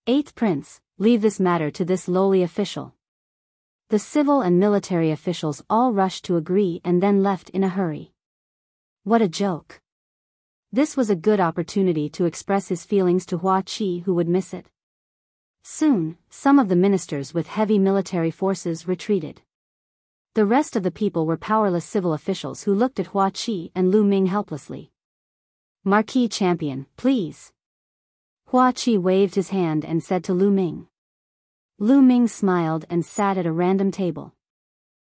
8th Prince, leave this matter to this lowly official. The civil and military officials all rushed to agree and then left in a hurry. What a joke. This was a good opportunity to express his feelings to Hua Qi, who would miss it. Soon, some of the ministers with heavy military forces retreated. The rest of the people were powerless civil officials who looked at Hua Qi and Lu Ming helplessly. Marquis Champion, please. Hua Qi waved his hand and said to Lu Ming. Lu Ming smiled and sat at a random table.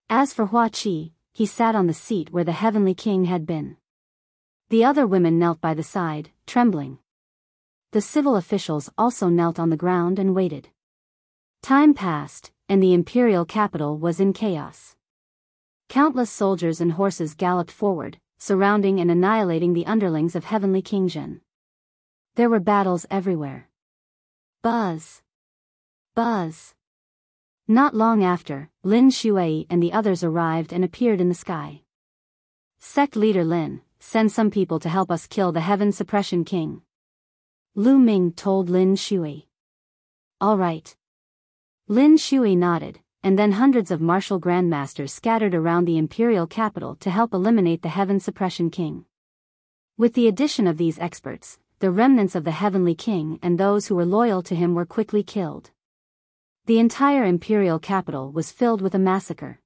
As for Hua Qi, he sat on the seat where the heavenly king had been. The other women knelt by the side, trembling. The civil officials also knelt on the ground and waited. Time passed, and the imperial capital was in chaos. Countless soldiers and horses galloped forward, surrounding and annihilating the underlings of heavenly King Zhen. There were battles everywhere. Buzz! Buzz! Not long after, Lin Shuai and the others arrived and appeared in the sky. Sect leader Lin, send some people to help us kill the Heaven Suppression King. Lu Ming told Lin Shuai. All right. Lin Shuai nodded, and then hundreds of martial grandmasters scattered around the imperial capital to help eliminate the Heaven Suppression King. With the addition of these experts, the remnants of the Heavenly King and those who were loyal to him were quickly killed. The entire imperial capital was filled with a massacre.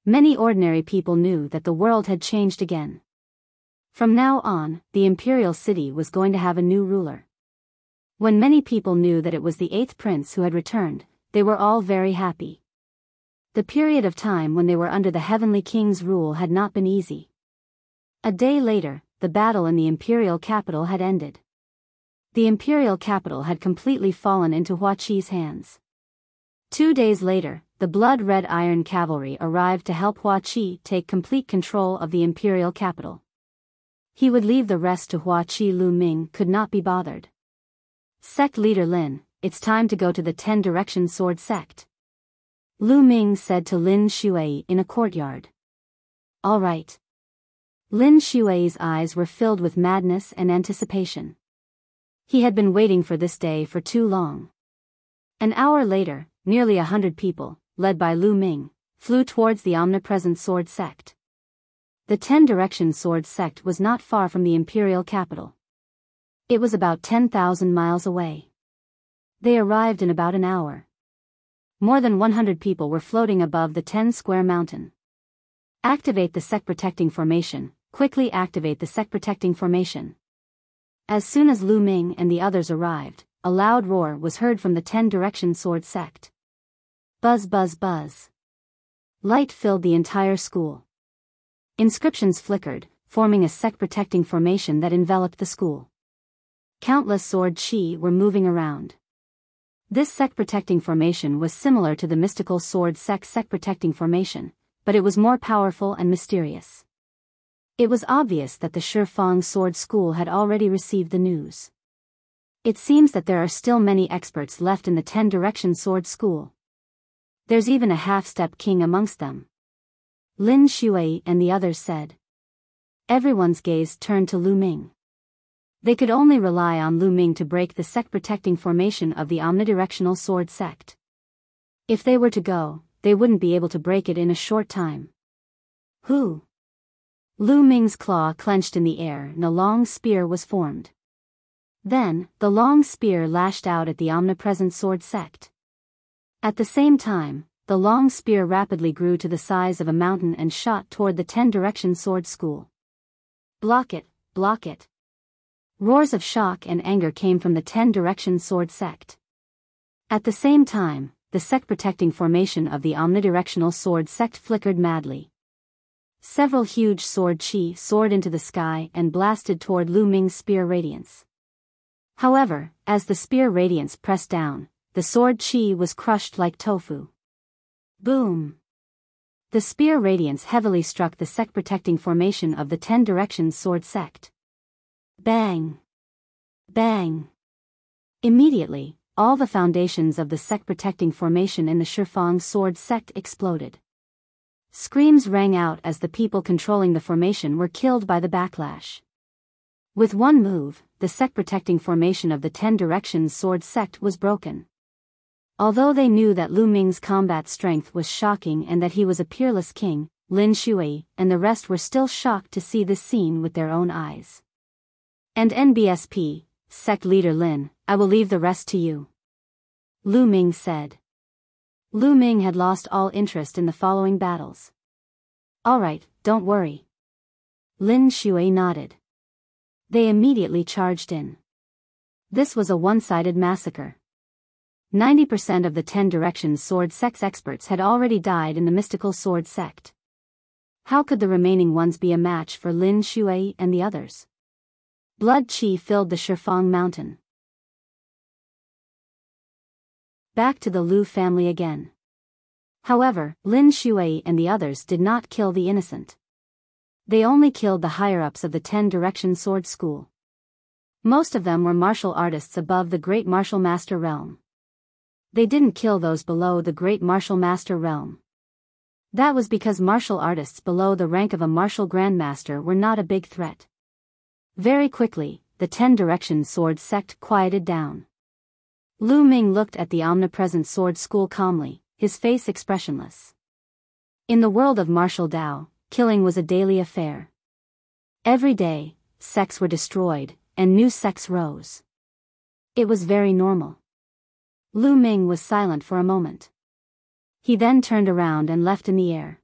Many ordinary people knew that the world had changed again. From now on, the imperial city was going to have a new ruler. When many people knew that it was the 8th prince who had returned, they were all very happy. The period of time when they were under the Heavenly King's rule had not been easy. A day later, the battle in the imperial capital had ended. The imperial capital had completely fallen into Hua Qi's hands. 2 days later, the blood-red iron cavalry arrived to help Hua Qi take complete control of the imperial capital. He would leave the rest to Hua Qi. Lu Ming could not be bothered. Sect leader Lin, it's time to go to the 10-direction sword sect. Lu Ming said to Lin Shuai in a courtyard. All right. Lin Shuai's eyes were filled with madness and anticipation. He had been waiting for this day for too long. An hour later, nearly 100 people, led by Lu Ming, flew towards the omnipresent sword sect. The 10-direction sword sect was not far from the imperial capital. It was about 10,000 miles away. They arrived in about an hour. More than 100 people were floating above the 10-square mountain. Activate the sect protecting formation, quickly activate the sect protecting formation. As soon as Lu Ming and the others arrived, a loud roar was heard from the 10-direction sword sect. Buzz buzz buzz. Light filled the entire school. Inscriptions flickered, forming a sect-protecting formation that enveloped the school. Countless sword chi were moving around. This sect-protecting formation was similar to the mystical sword sect-protecting formation, but it was more powerful and mysterious. It was obvious that the Shifang Sword School had already received the news. It seems that there are still many experts left in the 10-direction sword school. There's even a half-step king amongst them. Lin Shuai and the others said. Everyone's gaze turned to Lu Ming. They could only rely on Lu Ming to break the sect-protecting formation of the omnidirectional sword sect. If they were to go, they wouldn't be able to break it in a short time. Who? Lu Ming's claw clenched in the air and a long spear was formed. Then, the long spear lashed out at the omnipresent sword sect. At the same time, the long spear rapidly grew to the size of a mountain and shot toward the 10-direction sword school. Block it, block it. Roars of shock and anger came from the 10-direction sword sect. At the same time, the sect-protecting formation of the omnidirectional sword sect flickered madly. Several huge sword chi soared into the sky and blasted toward Lu Ming's spear radiance. However, as the spear radiance pressed down, the sword chi was crushed like tofu. Boom! The spear radiance heavily struck the sect-protecting formation of the 10-direction sword sect. Bang! Bang! Immediately, all the foundations of the sect-protecting formation in the Shifang sword sect exploded. Screams rang out as the people controlling the formation were killed by the backlash. With one move, the sect-protecting formation of the 10-direction sword sect was broken. Although they knew that Lu Ming's combat strength was shocking and that he was a peerless king, Lin Shuai and the rest were still shocked to see this scene with their own eyes. And NBSP, sect leader Lin, I will leave the rest to you. Lu Ming said. Lu Ming had lost all interest in the following battles. Alright, don't worry. Lin Shuai nodded. They immediately charged in. This was a one-sided massacre. 90% of the 10-direction sword sect's experts had already died in the mystical sword sect. How could the remaining ones be a match for Lin Shui and the others? Blood qi filled the Shifeng mountain. Back to the Lu family again. However, Lin Shui and the others did not kill the innocent. They only killed the higher-ups of the 10-direction sword school. Most of them were martial artists above the Great Martial Master realm. They didn't kill those below the Great Martial Master realm. That was because martial artists below the rank of a martial grandmaster were not a big threat. Very quickly, the 10-direction sword sect quieted down. Lu Ming looked at the omnipresent sword school calmly, his face expressionless. In the world of martial Dao, killing was a daily affair. Every day, sects were destroyed, and new sects rose. It was very normal. Lu Ming was silent for a moment. He then turned around and left in the air.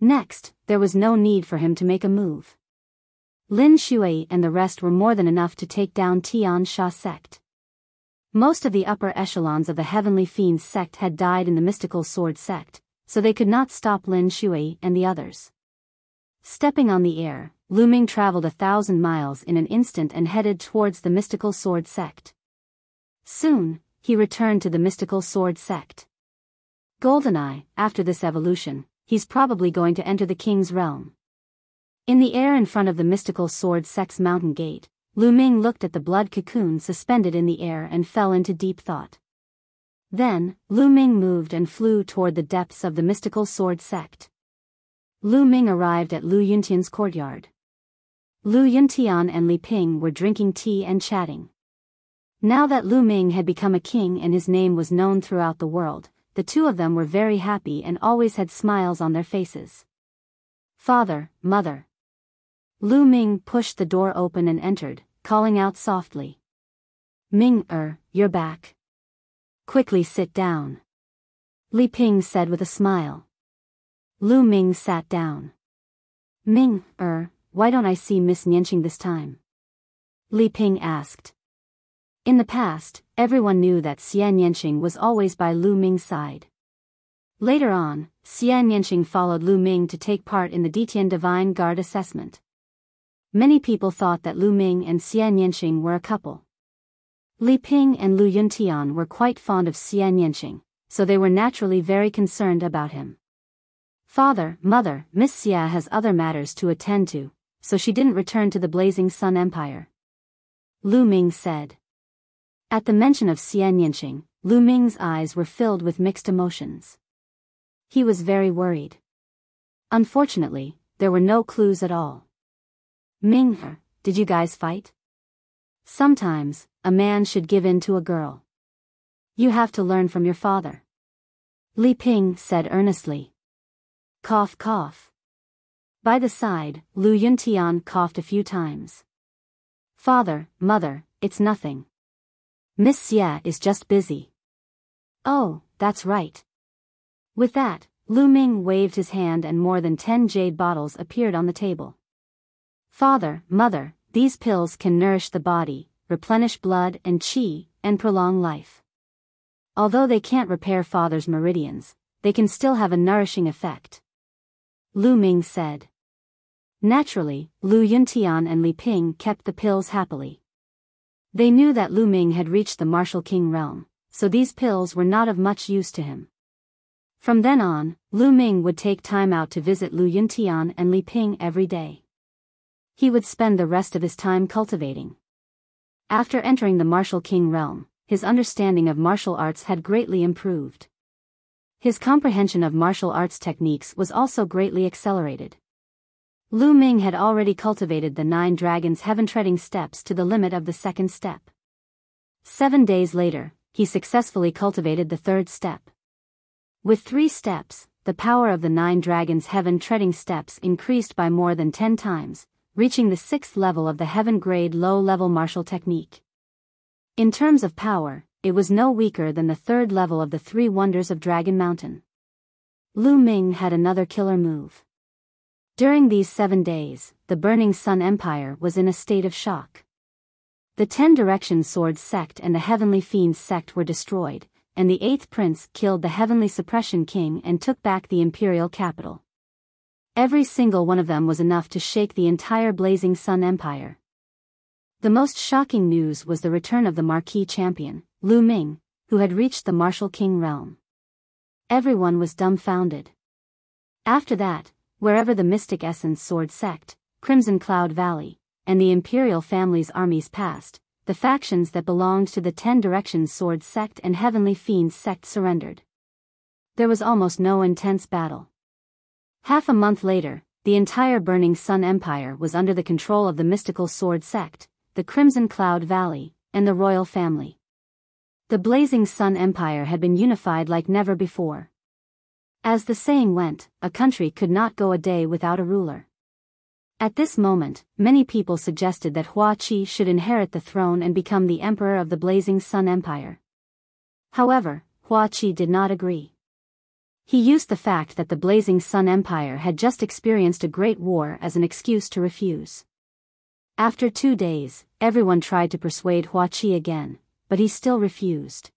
Next, there was no need for him to make a move. Lin Shui and the rest were more than enough to take down Tian Sha sect. Most of the upper echelons of the Heavenly Fiends sect had died in the Mystical Sword sect, so they could not stop Lin Shui and the others. Stepping on the air, Lu Ming traveled 1,000 miles in an instant and headed towards the Mystical Sword sect. Soon, he returned to the Mystical Sword sect. Goldeneye, after this evolution, he's probably going to enter the king's realm. In the air in front of the Mystical Sword sect's mountain gate, Lu Ming looked at the blood cocoon suspended in the air and fell into deep thought. Then, Lu Ming moved and flew toward the depths of the Mystical Sword sect. Lu Ming arrived at Lu Yuntian's courtyard. Lu Yuntian and Li Ping were drinking tea and chatting. Now that Lu Ming had become a king and his name was known throughout the world, the two of them were very happy and always had smiles on their faces. Father, mother. Lu Ming pushed the door open and entered, calling out softly. Ming, you're back. Quickly sit down. Li Ping said with a smile. Lu Ming sat down. Ming, why don't I see Miss Nianqing this time? Li Ping asked. In the past, everyone knew that Xia Nianqing was always by Lu Ming's side. Later on, Xia Nianqing followed Lu Ming to take part in the Ditian Divine Guard assessment. Many people thought that Lu Ming and Xia Nianqing were a couple. Li Ping and Lu Yuntian were quite fond of Xia Nianqing, so they were naturally very concerned about him. Father, mother, Miss Xia has other matters to attend to, so she didn't return to the Blazing Sun Empire. Lu Ming said. At the mention of Xia Nianqing, Lu Ming's eyes were filled with mixed emotions. He was very worried. Unfortunately, there were no clues at all. Ming, did you guys fight? Sometimes, a man should give in to a girl. You have to learn from your father. Li Ping said earnestly. Cough cough. By the side, Lu Yuntian coughed a few times. Father, mother, it's nothing. Miss Xia is just busy. Oh, that's right. With that, Lu Ming waved his hand and more than 10 jade bottles appeared on the table. Father, mother, these pills can nourish the body, replenish blood and qi, and prolong life. Although they can't repair father's meridians, they can still have a nourishing effect. Lu Ming said. Naturally, Lu Yuntian and Li Ping kept the pills happily. They knew that Lu Ming had reached the martial king realm, so these pills were not of much use to him. From then on, Lu Ming would take time out to visit Lu Yuntian and Li Ping every day. He would spend the rest of his time cultivating. After entering the martial king realm, his understanding of martial arts had greatly improved. His comprehension of martial arts techniques was also greatly accelerated. Lu Ming had already cultivated the 9 dragons heaven-treading steps to the limit of the 2nd step. 7 days later, he successfully cultivated the 3rd step. With 3 steps, the power of the 9 dragons heaven-treading steps increased by more than 10 times, reaching the 6th level of the heaven-grade low-level martial technique. In terms of power, it was no weaker than the 3rd level of the 3 wonders of Dragon Mountain. Lu Ming had another killer move. During these 7 days, the Burning Sun Empire was in a state of shock. The 10-direction sword sect and the Heavenly Fiends sect were destroyed, and the 8th prince killed the Heavenly Suppression King and took back the imperial capital. Every single one of them was enough to shake the entire Blazing Sun Empire. The most shocking news was the return of the marquee champion, Lu Ming, who had reached the martial king realm. Everyone was dumbfounded. After that, wherever the Mystic Essence Sword Sect, Crimson Cloud Valley, and the Imperial family's armies passed, the factions that belonged to the 10 Directions Sword Sect and Heavenly Fiends Sect surrendered. There was almost no intense battle. Half a month later, the entire Burning Sun Empire was under the control of the Mystical Sword Sect, the Crimson Cloud Valley, and the royal family. The Blazing Sun Empire had been unified like never before. As the saying went, a country could not go a day without a ruler. At this moment, many people suggested that Hua Qi should inherit the throne and become the emperor of the Blazing Sun Empire. However, Hua Qi did not agree. He used the fact that the Blazing Sun Empire had just experienced a great war as an excuse to refuse. After 2 days, everyone tried to persuade Hua Qi again, but he still refused.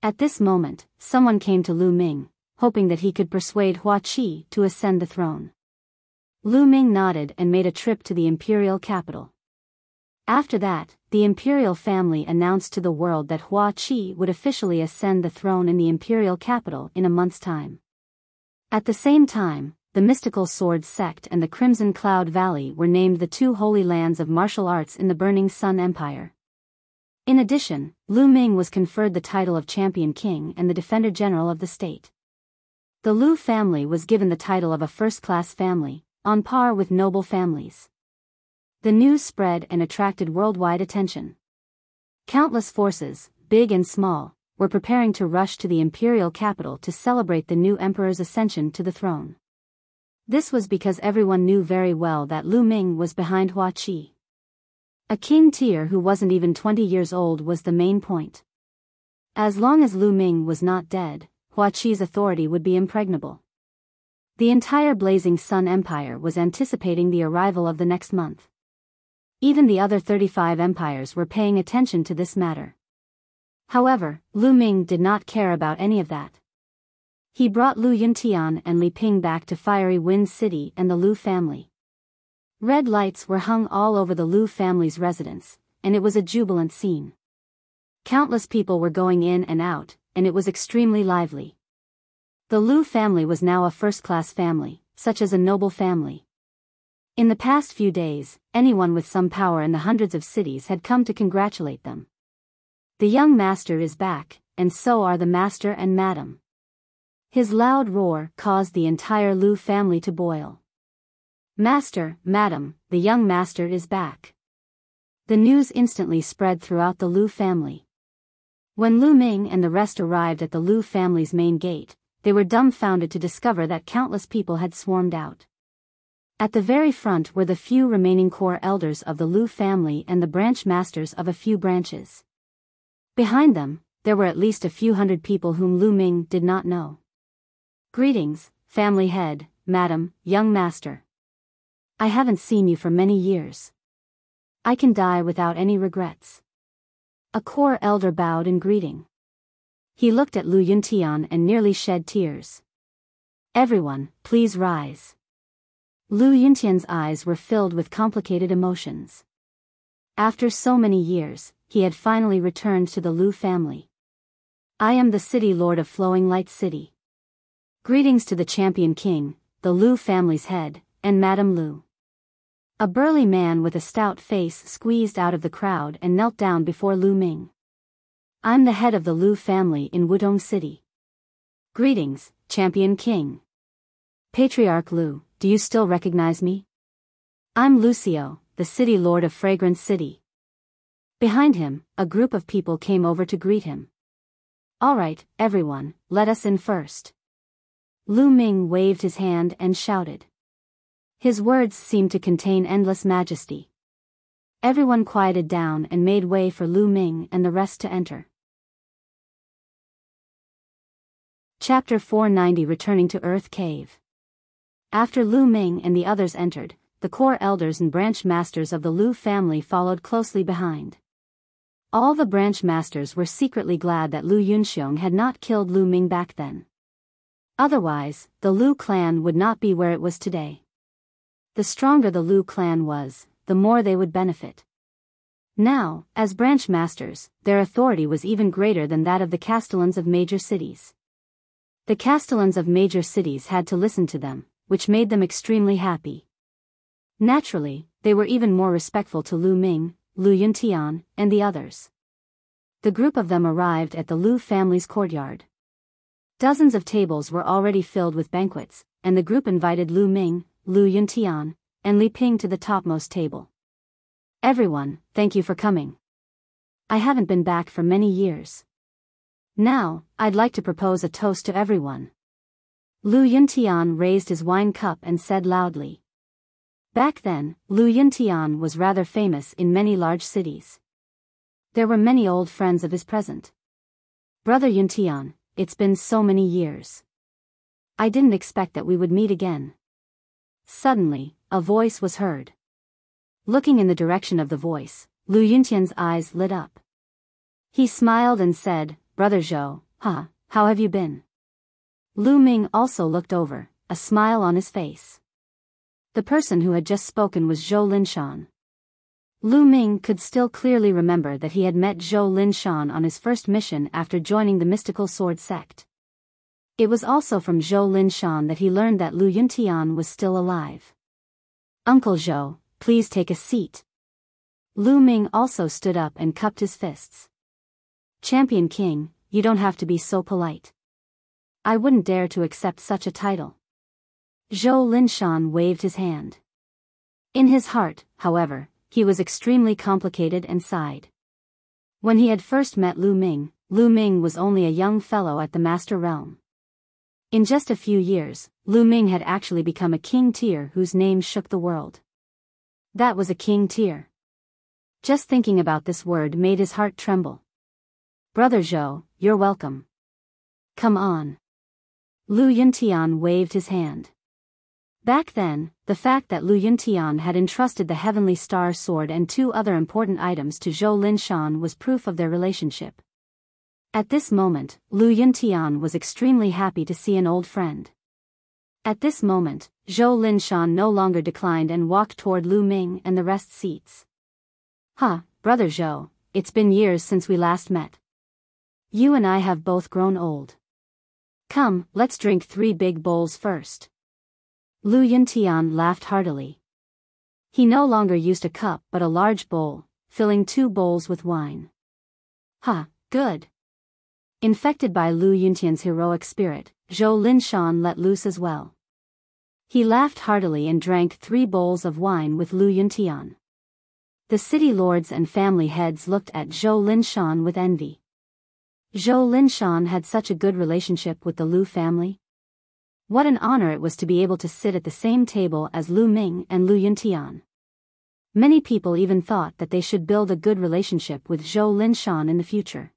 At this moment, someone came to Lu Ming, hoping that he could persuade Hua Qi to ascend the throne. Lu Ming nodded and made a trip to the imperial capital. After that, the imperial family announced to the world that Hua Qi would officially ascend the throne in the imperial capital in a month's time. At the same time, the Mystical Sword Sect and the Crimson Cloud Valley were named the 2 holy lands of martial arts in the Burning Sun Empire. In addition, Lu Ming was conferred the title of Champion King and the Defender General of the state. The Lu family was given the title of a first-class family, on par with noble families. The news spread and attracted worldwide attention. Countless forces, big and small, were preparing to rush to the imperial capital to celebrate the new emperor's ascension to the throne. This was because everyone knew very well that Lu Ming was behind Hua Qi. A king tier who wasn't even 20 years old was the main point. As long as Lu Ming was not dead, Hua Qi's authority would be impregnable. The entire Blazing Sun Empire was anticipating the arrival of the next month. Even the other 35 empires were paying attention to this matter. However, Lu Ming did not care about any of that. He brought Lu Yuntian and Li Ping back to Fiery Wind City and the Lu family. Red lights were hung all over the Lu family's residence, and it was a jubilant scene. Countless people were going in and out, and it was extremely lively. The Lu family was now a first-class family, such as a noble family. In the past few days, anyone with some power in the hundreds of cities had come to congratulate them. The young master is back, and so are the master and madam. His loud roar caused the entire Lu family to boil. Master, madam, the young master is back. The news instantly spread throughout the Lu family. When Lu Ming and the rest arrived at the Lu family's main gate, they were dumbfounded to discover that countless people had swarmed out. At the very front were the few remaining core elders of the Lu family and the branch masters of a few branches. Behind them, there were at least a few hundred people whom Lu Ming did not know. Greetings, family head, madam, young master. I haven't seen you for many years. I can die without any regrets. A core elder bowed in greeting. He looked at Lu Yuntian and nearly shed tears. Everyone, please rise. Lu Yuntian's eyes were filled with complicated emotions. After so many years, he had finally returned to the Lu family. I am the city lord of Flowing Light City. Greetings to the champion king, the Lu family's head, and Madame Lu. A burly man with a stout face squeezed out of the crowd and knelt down before Lu Ming. I'm the head of the Lu family in Wudong City. Greetings, champion king. Patriarch Lu, do you still recognize me? I'm Lucio, the city lord of Fragrance City. Behind him, a group of people came over to greet him. All right, everyone, let us in first. Lu Ming waved his hand and shouted. His words seemed to contain endless majesty. Everyone quieted down and made way for Lu Ming and the rest to enter. Chapter 490 Returning to Earth Cave. After Lu Ming and the others entered, the core elders and branch masters of the Lu family followed closely behind. All the branch masters were secretly glad that Lu Yunxiong had not killed Lu Ming back then. Otherwise, the Lu clan would not be where it was today. The stronger the Lu clan was, the more they would benefit. Now, as branch masters, their authority was even greater than that of the castellans of major cities. The castellans of major cities had to listen to them, which made them extremely happy. Naturally, they were even more respectful to Lu Ming, Lu Yuntian, and the others. The group of them arrived at the Lu family's courtyard. Dozens of tables were already filled with banquets, and the group invited Lu Ming, Lu Yuntian, and Li Ping to the topmost table. Everyone, thank you for coming. I haven't been back for many years. Now, I'd like to propose a toast to everyone. Lu Yuntian raised his wine cup and said loudly. Back then, Lu Yuntian was rather famous in many large cities. There were many old friends of his present. Brother Yuntian, it's been so many years. I didn't expect that we would meet again. Suddenly, a voice was heard. Looking in the direction of the voice, Lu Yuntian's eyes lit up. He smiled and said, Brother Zhou, how have you been? Lu Ming also looked over, a smile on his face. The person who had just spoken was Zhou Linshan. Lu Ming could still clearly remember that he had met Zhou Linshan on his first mission after joining the mystical sword sect. It was also from Zhou Linshan that he learned that Lu Yuntian was still alive. Uncle Zhou, please take a seat. Lu Ming also stood up and cupped his fists. Champion King, you don't have to be so polite. I wouldn't dare to accept such a title. Zhou Linshan waved his hand. In his heart, however, he was extremely complicated and sighed. When he had first met Lu Ming was only a young fellow at the Master Realm. In just a few years, Lu Ming had actually become a king tier whose name shook the world. That was a king tier. Just thinking about this word made his heart tremble. Brother Zhou, you're welcome. Come on. Lu Yuntian waved his hand. Back then, the fact that Lu Yuntian had entrusted the Heavenly Star Sword and 2 other important items to Zhou Linshan was proof of their relationship. At this moment, Lu Yuntian was extremely happy to see an old friend. At this moment, Zhou Linshan no longer declined and walked toward Lu Ming and the rest seats. Brother Zhou, it's been years since we last met. You and I have both grown old. Come, let's drink 3 big bowls first. Lu Yuntian laughed heartily. He no longer used a cup but a large bowl, filling 2 bowls with wine. Good. Infected by Lu Yuntian's heroic spirit, Zhou Linshan let loose as well. He laughed heartily and drank 3 bowls of wine with Lu Yuntian. The city lords and family heads looked at Zhou Linshan with envy. Zhou Linshan had such a good relationship with the Lu family. What an honor it was to be able to sit at the same table as Lu Ming and Lu Yuntian. Many people even thought that they should build a good relationship with Zhou Linshan in the future.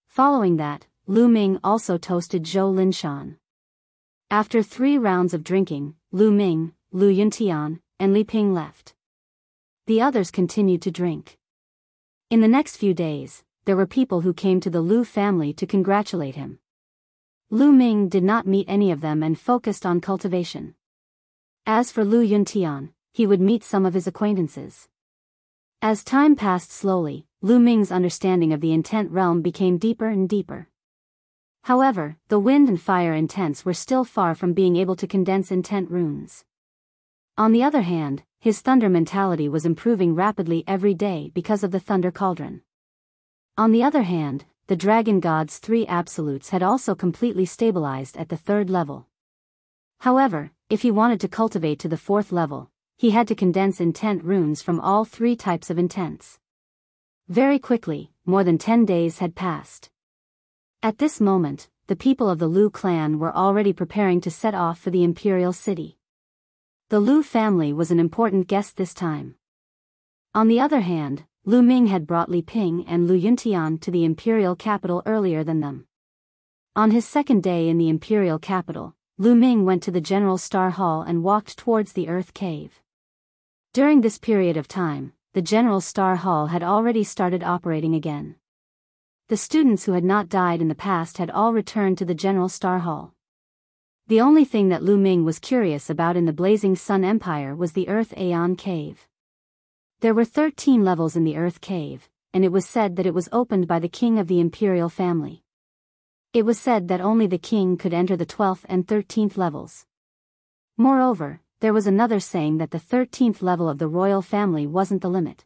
Following that, Lu Ming also toasted Zhou Linshan. After 3 rounds of drinking, Lu Ming, Lu Yuntian, and Li Ping left. The others continued to drink. In the next few days, there were people who came to the Lu family to congratulate him. Lu Ming did not meet any of them and focused on cultivation. As for Lu Yuntian, he would meet some of his acquaintances. As time passed slowly, Lu Ming's understanding of the intent realm became deeper and deeper. However, the wind and fire intents were still far from being able to condense intent runes. On the other hand, his thunder mentality was improving rapidly every day because of the thunder cauldron. On the other hand, the Dragon God's 3 absolutes had also completely stabilized at the 3rd level. However, if he wanted to cultivate to the 4th level, he had to condense intent runes from all 3 types of intents. Very quickly, more than 10 days had passed. At this moment, the people of the Lu clan were already preparing to set off for the imperial city. The Lu family was an important guest this time. On the other hand, Lu Ming had brought Li Ping and Lu Yuntian to the imperial capital earlier than them. On his 2nd day in the imperial capital, Lu Ming went to the General Star Hall and walked towards the Earth Cave. During this period of time, the General Star Hall had already started operating again. The students who had not died in the past had all returned to the General Star Hall. The only thing that Lu Ming was curious about in the Blazing Sun Empire was the Earth Aeon Cave. There were 13 levels in the Earth Cave, and it was said that it was opened by the king of the imperial family. It was said that only the king could enter the 12th and 13th levels. Moreover, there was another saying that the 13th level of the royal family wasn't the limit.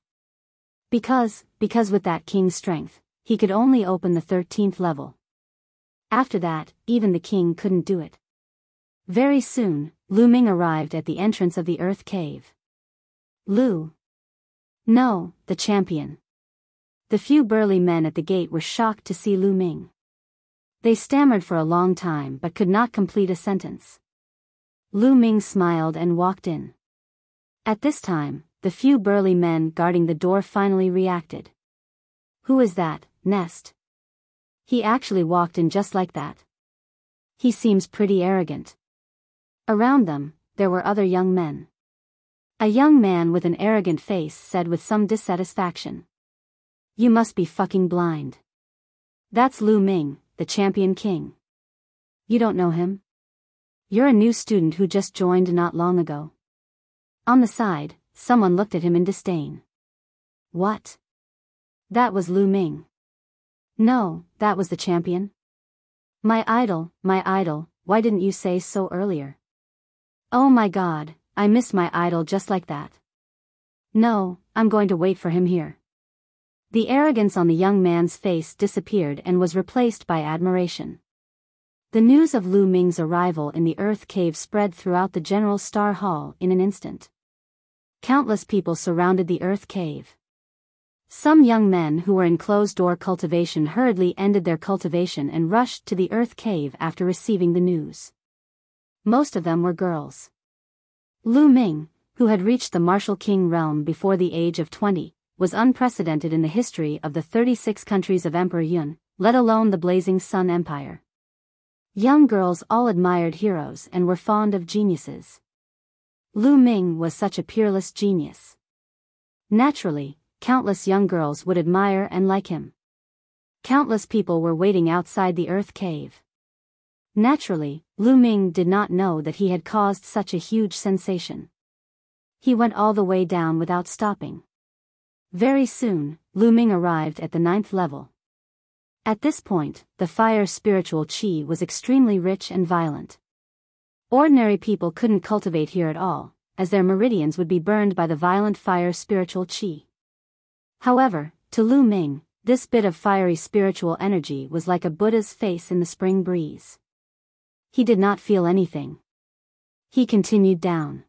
Because with that king's strength, he could only open the 13th level. After that, even the king couldn't do it. Very soon, Lu Ming arrived at the entrance of the Earth Cave. Lu. No, the champion. The few burly men at the gate were shocked to see Lu Ming. They stammered for a long time but could not complete a sentence. Lu Ming smiled and walked in. At this time, the few burly men guarding the door finally reacted. Who is that, Nest? He actually walked in just like that. He seems pretty arrogant. Around them, there were other young men. A young man with an arrogant face said with some dissatisfaction. You must be fucking blind. That's Lu Ming, the champion king. You don't know him? You're a new student who just joined not long ago. On the side, someone looked at him in disdain. What? That was Lu Ming. No, that was the champion. My idol, why didn't you say so earlier? Oh my god, I missed my idol just like that. No, I'm going to wait for him here. The arrogance on the young man's face disappeared and was replaced by admiration. The news of Lu Ming's arrival in the Earth Cave spread throughout the General Star Hall in an instant. Countless people surrounded the Earth Cave. Some young men who were in closed-door cultivation hurriedly ended their cultivation and rushed to the Earth Cave after receiving the news. Most of them were girls. Lu Ming, who had reached the Martial King realm before the age of 20, was unprecedented in the history of the 36 countries of Emperor Yun, let alone the Blazing Sun Empire. Young girls all admired heroes and were fond of geniuses. Lu Ming was such a peerless genius. Naturally, countless young girls would admire and like him. Countless people were waiting outside the Earth Cave. Naturally, Lu Ming did not know that he had caused such a huge sensation. He went all the way down without stopping. Very soon, Lu Ming arrived at the 9th level. At this point, the fire spiritual qi was extremely rich and violent. Ordinary people couldn't cultivate here at all, as their meridians would be burned by the violent fire spiritual qi. However, to Lu Ming, this bit of fiery spiritual energy was like a Buddha's face in the spring breeze. He did not feel anything. He continued down.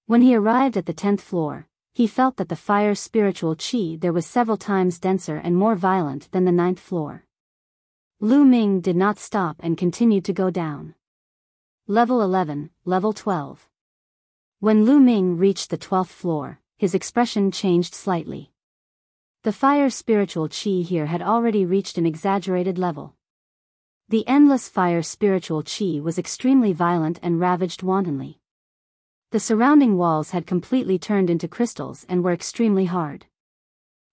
When he arrived at the 10th floor, he felt that the fire spiritual qi there was several times denser and more violent than the 9th floor. Lu Ming did not stop and continued to go down. Level 11, Level 12. When Lu Ming reached the 12th floor, his expression changed slightly. The fire spiritual qi here had already reached an exaggerated level. The endless fire spiritual qi was extremely violent and ravaged wantonly. The surrounding walls had completely turned into crystals and were extremely hard.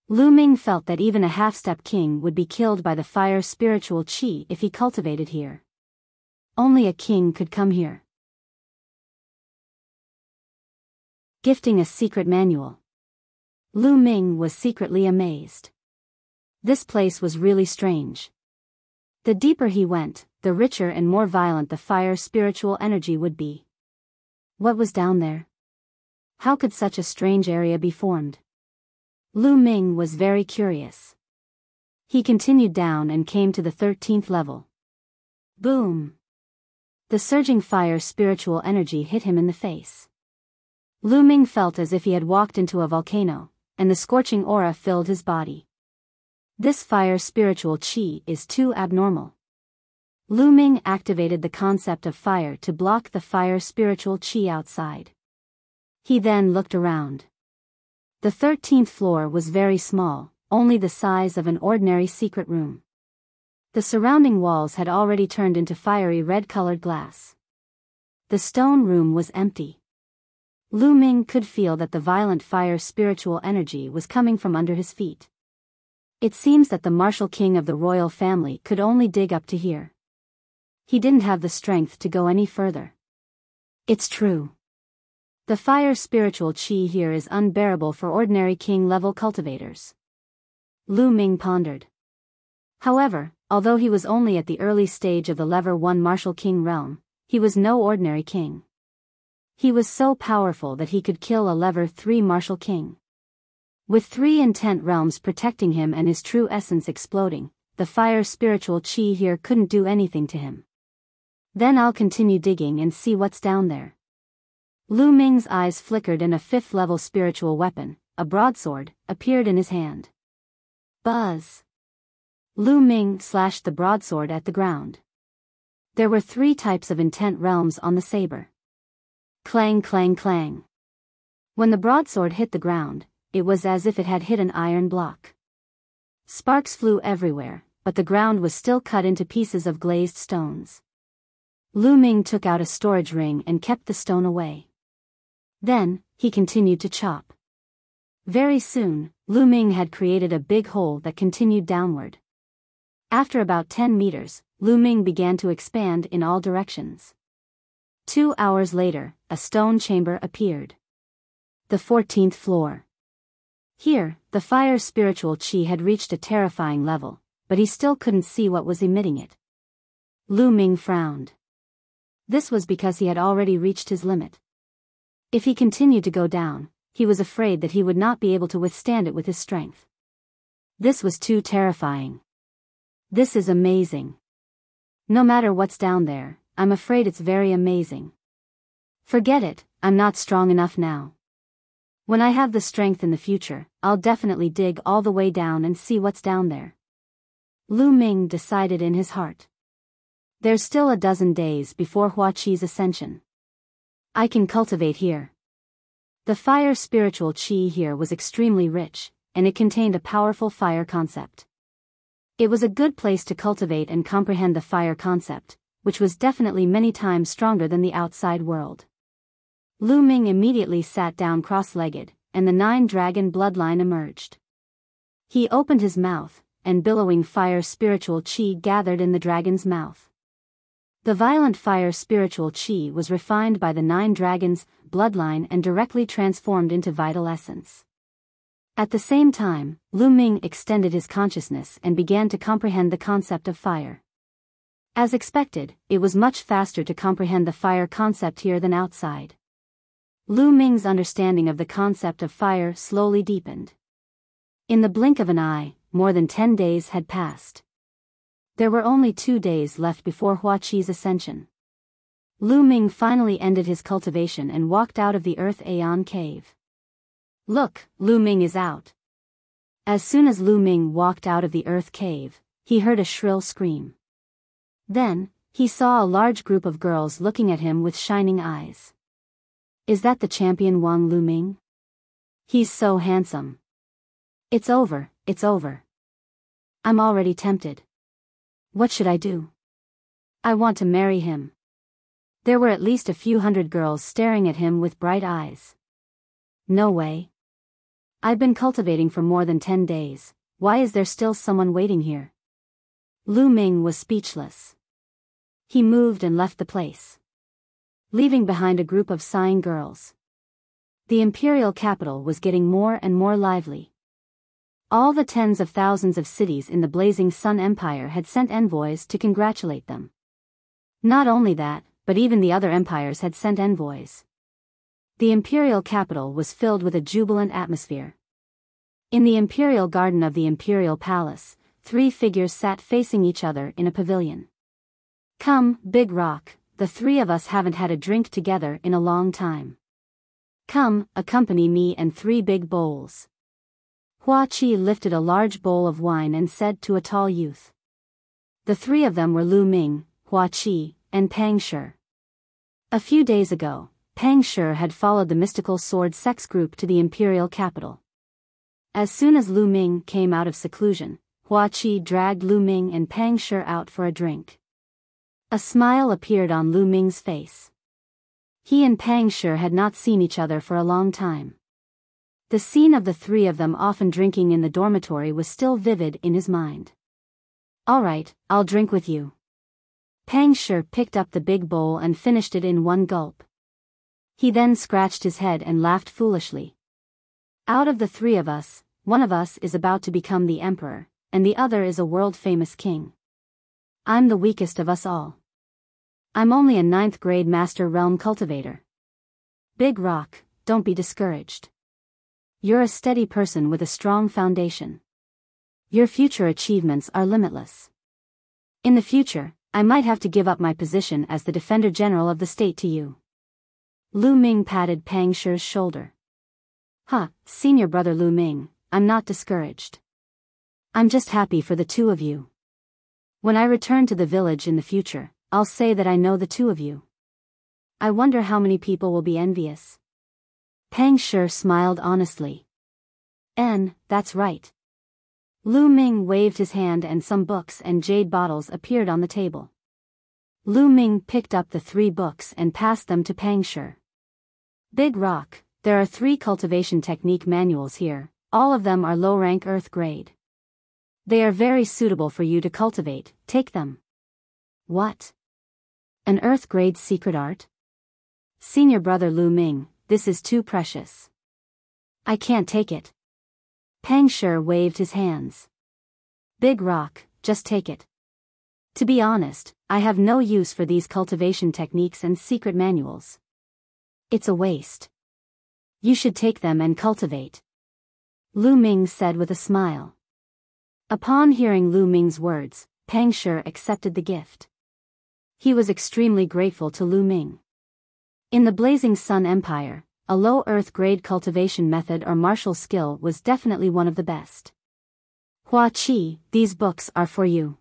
Lu Ming felt that even a half-step king would be killed by the fire spiritual qi if he cultivated here. Only a king could come here. Gifting a secret manual. Lu Ming was secretly amazed. This place was really strange. The deeper he went, the richer and more violent the fire spiritual energy would be. What was down there? How could such a strange area be formed? Lu Ming was very curious. He continued down and came to the 13th level. Boom! The surging fire spiritual energy hit him in the face. Lu Ming felt as if he had walked into a volcano, and the scorching aura filled his body. This fire spiritual qi is too abnormal. Lu Ming activated the concept of fire to block the fire spiritual qi outside. He then looked around. The 13th floor was very small, only the size of an ordinary secret room. The surrounding walls had already turned into fiery red-colored glass. The stone room was empty. Lu Ming could feel that the violent fire spiritual energy was coming from under his feet. It seems that the martial king of the royal family could only dig up to here. he didn't have the strength to go any further. It's true. The fire spiritual chi here is unbearable for ordinary king-level cultivators. Lu Ming pondered. However, although he was only at the early stage of the Level 1 martial king realm, he was no ordinary king. He was so powerful that he could kill a Level 3 martial king. With 3 intent realms protecting him and his true essence exploding, the fire spiritual chi here couldn't do anything to him. Then I'll continue digging and see what's down there. Lu Ming's eyes flickered and a 5th level spiritual weapon, a broadsword, appeared in his hand. Buzz! Lu Ming slashed the broadsword at the ground. There were 3 types of intent realms on the saber. Clang clang clang. When the broadsword hit the ground, it was as if it had hit an iron block. Sparks flew everywhere, but the ground was still cut into pieces of glazed stones. Lu Ming took out a storage ring and kept the stone away. Then, he continued to chop. Very soon, Lu Ming had created a big hole that continued downward. After about 10 meters, Lu Ming began to expand in all directions. 2 hours later, a stone chamber appeared. The 14th floor. Here, the fire spiritual chi had reached a terrifying level, but he still couldn't see what was emitting it. Lu Ming frowned. This was because he had already reached his limit. If he continued to go down, he was afraid that he would not be able to withstand it with his strength. This was too terrifying. This is amazing. No matter what's down there, I'm afraid it's very amazing. Forget it, I'm not strong enough now. When I have the strength in the future, I'll definitely dig all the way down and see what's down there. Lu Ming decided in his heart. There's still a dozen days before Hua Qi's ascension. I can cultivate here. The fire spiritual chi here was extremely rich, and it contained a powerful fire concept. It was a good place to cultivate and comprehend the fire concept, which was definitely many times stronger than the outside world. Lu Ming immediately sat down cross-legged, and the 9-dragon bloodline emerged. He opened his mouth, and billowing fire spiritual chi gathered in the dragon's mouth. The violent fire spiritual chi was refined by the 9 dragons' bloodline and directly transformed into vital essence. At the same time, Lu Ming extended his consciousness and began to comprehend the concept of fire. As expected, it was much faster to comprehend the fire concept here than outside. Lu Ming's understanding of the concept of fire slowly deepened. In the blink of an eye, more than 10 days had passed. There were only 2 days left before Hua Qi's ascension. Lu Ming finally ended his cultivation and walked out of the Earth Aeon cave. Look, Lu Ming is out. As soon as Lu Ming walked out of the Earth cave, he heard a shrill scream. Then, he saw a large group of girls looking at him with shining eyes. Is that the champion Wang Lu Ming? He's so handsome. It's over, it's over. I'm already tempted. What should I do? I want to marry him. There were at least a few hundred girls staring at him with bright eyes. No way. I've been cultivating for more than 10 days, why is there still someone waiting here? Lu Ming was speechless. He moved and left the place, leaving behind a group of sighing girls. The imperial capital was getting more and more lively. All the tens of thousands of cities in the Blazing Sun Empire had sent envoys to congratulate them. Not only that, but even the other empires had sent envoys. The imperial capital was filled with a jubilant atmosphere. In the imperial garden of the imperial palace, 3 figures sat facing each other in a pavilion. Come, Big Rock, the 3 of us haven't had a drink together in a long time. Come, accompany me and 3 big bowls. Hua Qi lifted a large bowl of wine and said to a tall youth. The 3 of them were Lu Ming, Hua Qi, and Pang Shi. A few days ago, Pang Shi had followed the mystical sword sex group to the imperial capital. As soon as Lu Ming came out of seclusion, Hua Qi dragged Lu Ming and Pang Shi out for a drink. A smile appeared on Lu Ming's face. He and Pang Shi had not seen each other for a long time. The scene of the 3 of them often drinking in the dormitory was still vivid in his mind. All right, I'll drink with you. Pang Shi picked up the big bowl and finished it in one gulp. He then scratched his head and laughed foolishly. Out of the three of us, one of us is about to become the emperor, and the other is a world-famous king. I'm the weakest of us all. I'm only a 9th grade master realm cultivator. Big Rock, don't be discouraged. You're a steady person with a strong foundation. Your future achievements are limitless. In the future, I might have to give up my position as the Defender General of the state to you. Lu Ming patted Pang Shi's shoulder. Senior brother Lu Ming, I'm not discouraged. I'm just happy for the two of you. When I return to the village in the future, I'll say that I know the two of you. I wonder how many people will be envious. Pang Shi smiled honestly. That's right. Lu Ming waved his hand and some books and jade bottles appeared on the table. Lu Ming picked up the 3 books and passed them to Pang Shi. Big Rock, there are 3 cultivation technique manuals here, all of them are low-rank earth grade. They are very suitable for you to cultivate, take them. What? An earth grade secret art? Senior brother Lu Ming, this is too precious. I can't take it. Pang Shi waved his hands. Big Rock, just take it. To be honest, I have no use for these cultivation techniques and secret manuals. It's a waste. You should take them and cultivate. Lu Ming said with a smile. Upon hearing Lu Ming's words, Pang Shi accepted the gift. He was extremely grateful to Lu Ming. In the Blazing Sun Empire, a low earth grade cultivation method or martial skill was definitely one of the best. Hua Qi, these books are for you.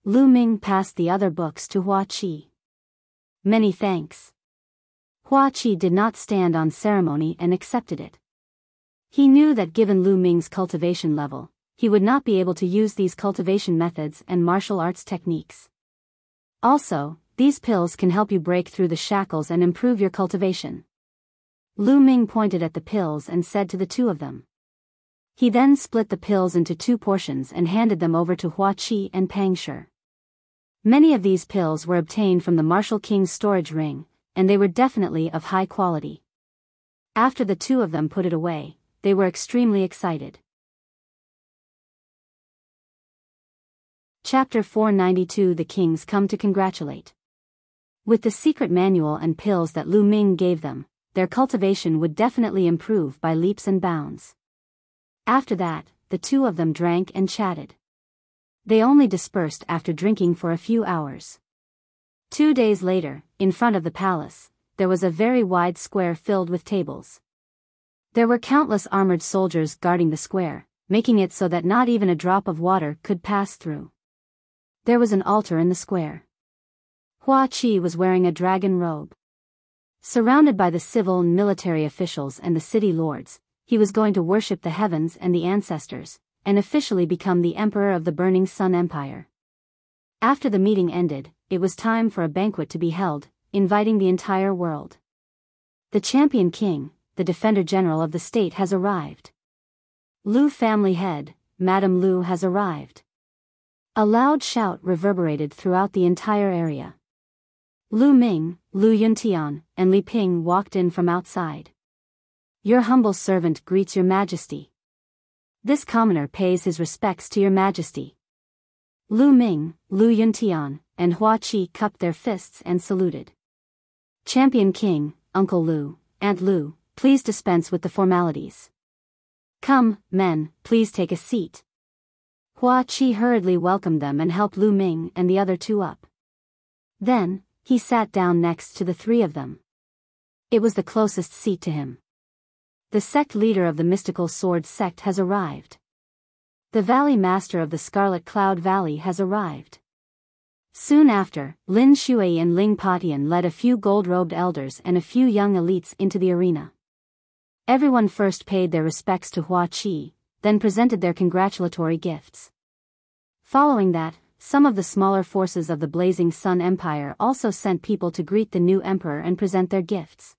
Lu Ming passed the other books to Hua Qi. Many thanks. Hua Qi did not stand on ceremony and accepted it. He knew that given Lu Ming's cultivation level, he would not be able to use these cultivation methods and martial arts techniques. Also, these pills can help you break through the shackles and improve your cultivation. Lu Ming pointed at the pills and said to the 2 of them. He then split the pills into 2 portions and handed them over to Hua Qi and Pang Shi. Many of these pills were obtained from the Martial King's storage ring, and they were definitely of high quality. After the 2 of them put it away, they were extremely excited. Chapter 492 The Kings Come to Congratulate. With the secret manual and pills that Lu Ming gave them, their cultivation would definitely improve by leaps and bounds. After that, the 2 of them drank and chatted. They only dispersed after drinking for a few hours. 2 days later, in front of the palace, there was a very wide square filled with tables. There were countless armored soldiers guarding the square, making it so that not even a drop of water could pass through. There was an altar in the square. Hua Qi was wearing a dragon robe. Surrounded by the civil and military officials and the city lords, he was going to worship the heavens and the ancestors, and officially become the emperor of the Burning Sun Empire. After the meeting ended, it was time for a banquet to be held, inviting the entire world. The champion king, the Defender General of the state has arrived. Lu family head, Madame Lu has arrived. A loud shout reverberated throughout the entire area. Lu Ming, Lu Yuntian, and Li Ping walked in from outside. Your humble servant greets your majesty. This commoner pays his respects to your majesty. Lu Ming, Lu Yuntian, and Hua Qi cupped their fists and saluted. Champion King, Uncle Lu, Aunt Lu, please dispense with the formalities. Come, men, please take a seat. Hua Qi hurriedly welcomed them and helped Lu Ming and the other 2 up. Then, he sat down next to the 3 of them. It was the closest seat to him. The sect leader of the mystical sword sect has arrived. The valley master of the Scarlet Cloud Valley has arrived. Soon after, Lin Shui and Ling Patian led a few gold-robed elders and a few young elites into the arena. Everyone first paid their respects to Hua Qi, then presented their congratulatory gifts. Following that, some of the smaller forces of the Blazing Sun Empire also sent people to greet the new emperor and present their gifts.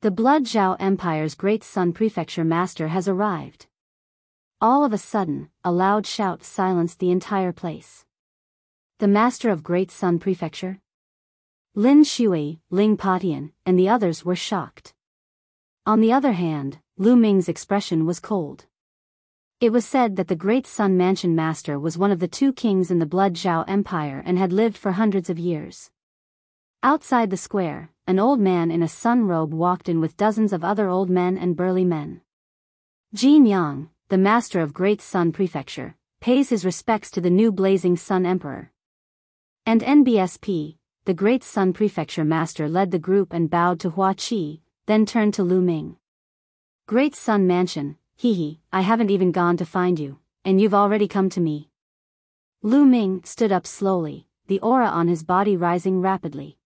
The Blood Zhao Empire's Great Sun Prefecture Master has arrived. All of a sudden, a loud shout silenced the entire place. The master of Great Sun Prefecture? Lin Shui, Ling Patian, and the others were shocked. On the other hand, Lu Ming's expression was cold. It was said that the Great Sun Mansion master was one of the two kings in the Blood Zhao Empire and had lived for hundreds of years. Outside the square, an old man in a sun robe walked in with dozens of other old men and burly men. Jin Yang, the master of Great Sun Prefecture, pays his respects to the new Blazing Sun Emperor. And NBSP, the Great Sun Prefecture master, led the group and bowed to Hua Qi, then turned to Lu Ming. Great Sun Mansion, I haven't even gone to find you, and you've already come to me. Lu Ming stood up slowly, the aura on his body rising rapidly.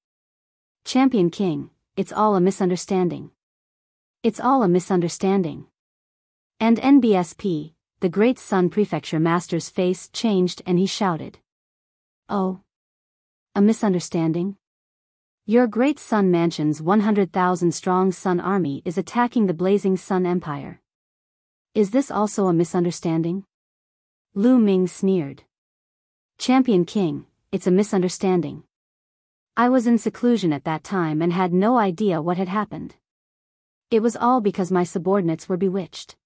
Champion King, it's all a misunderstanding. It's all a misunderstanding. And NBSP, the Great Sun Prefecture master's face changed and he shouted. Oh. A misunderstanding? Your Great Sun Mansion's 100,000-strong Sun Army is attacking the Blazing Sun Empire. Is this also a misunderstanding? Lu Ming sneered. Champion King, it's a misunderstanding. I was in seclusion at that time and had no idea what had happened. It was all because my subordinates were bewitched.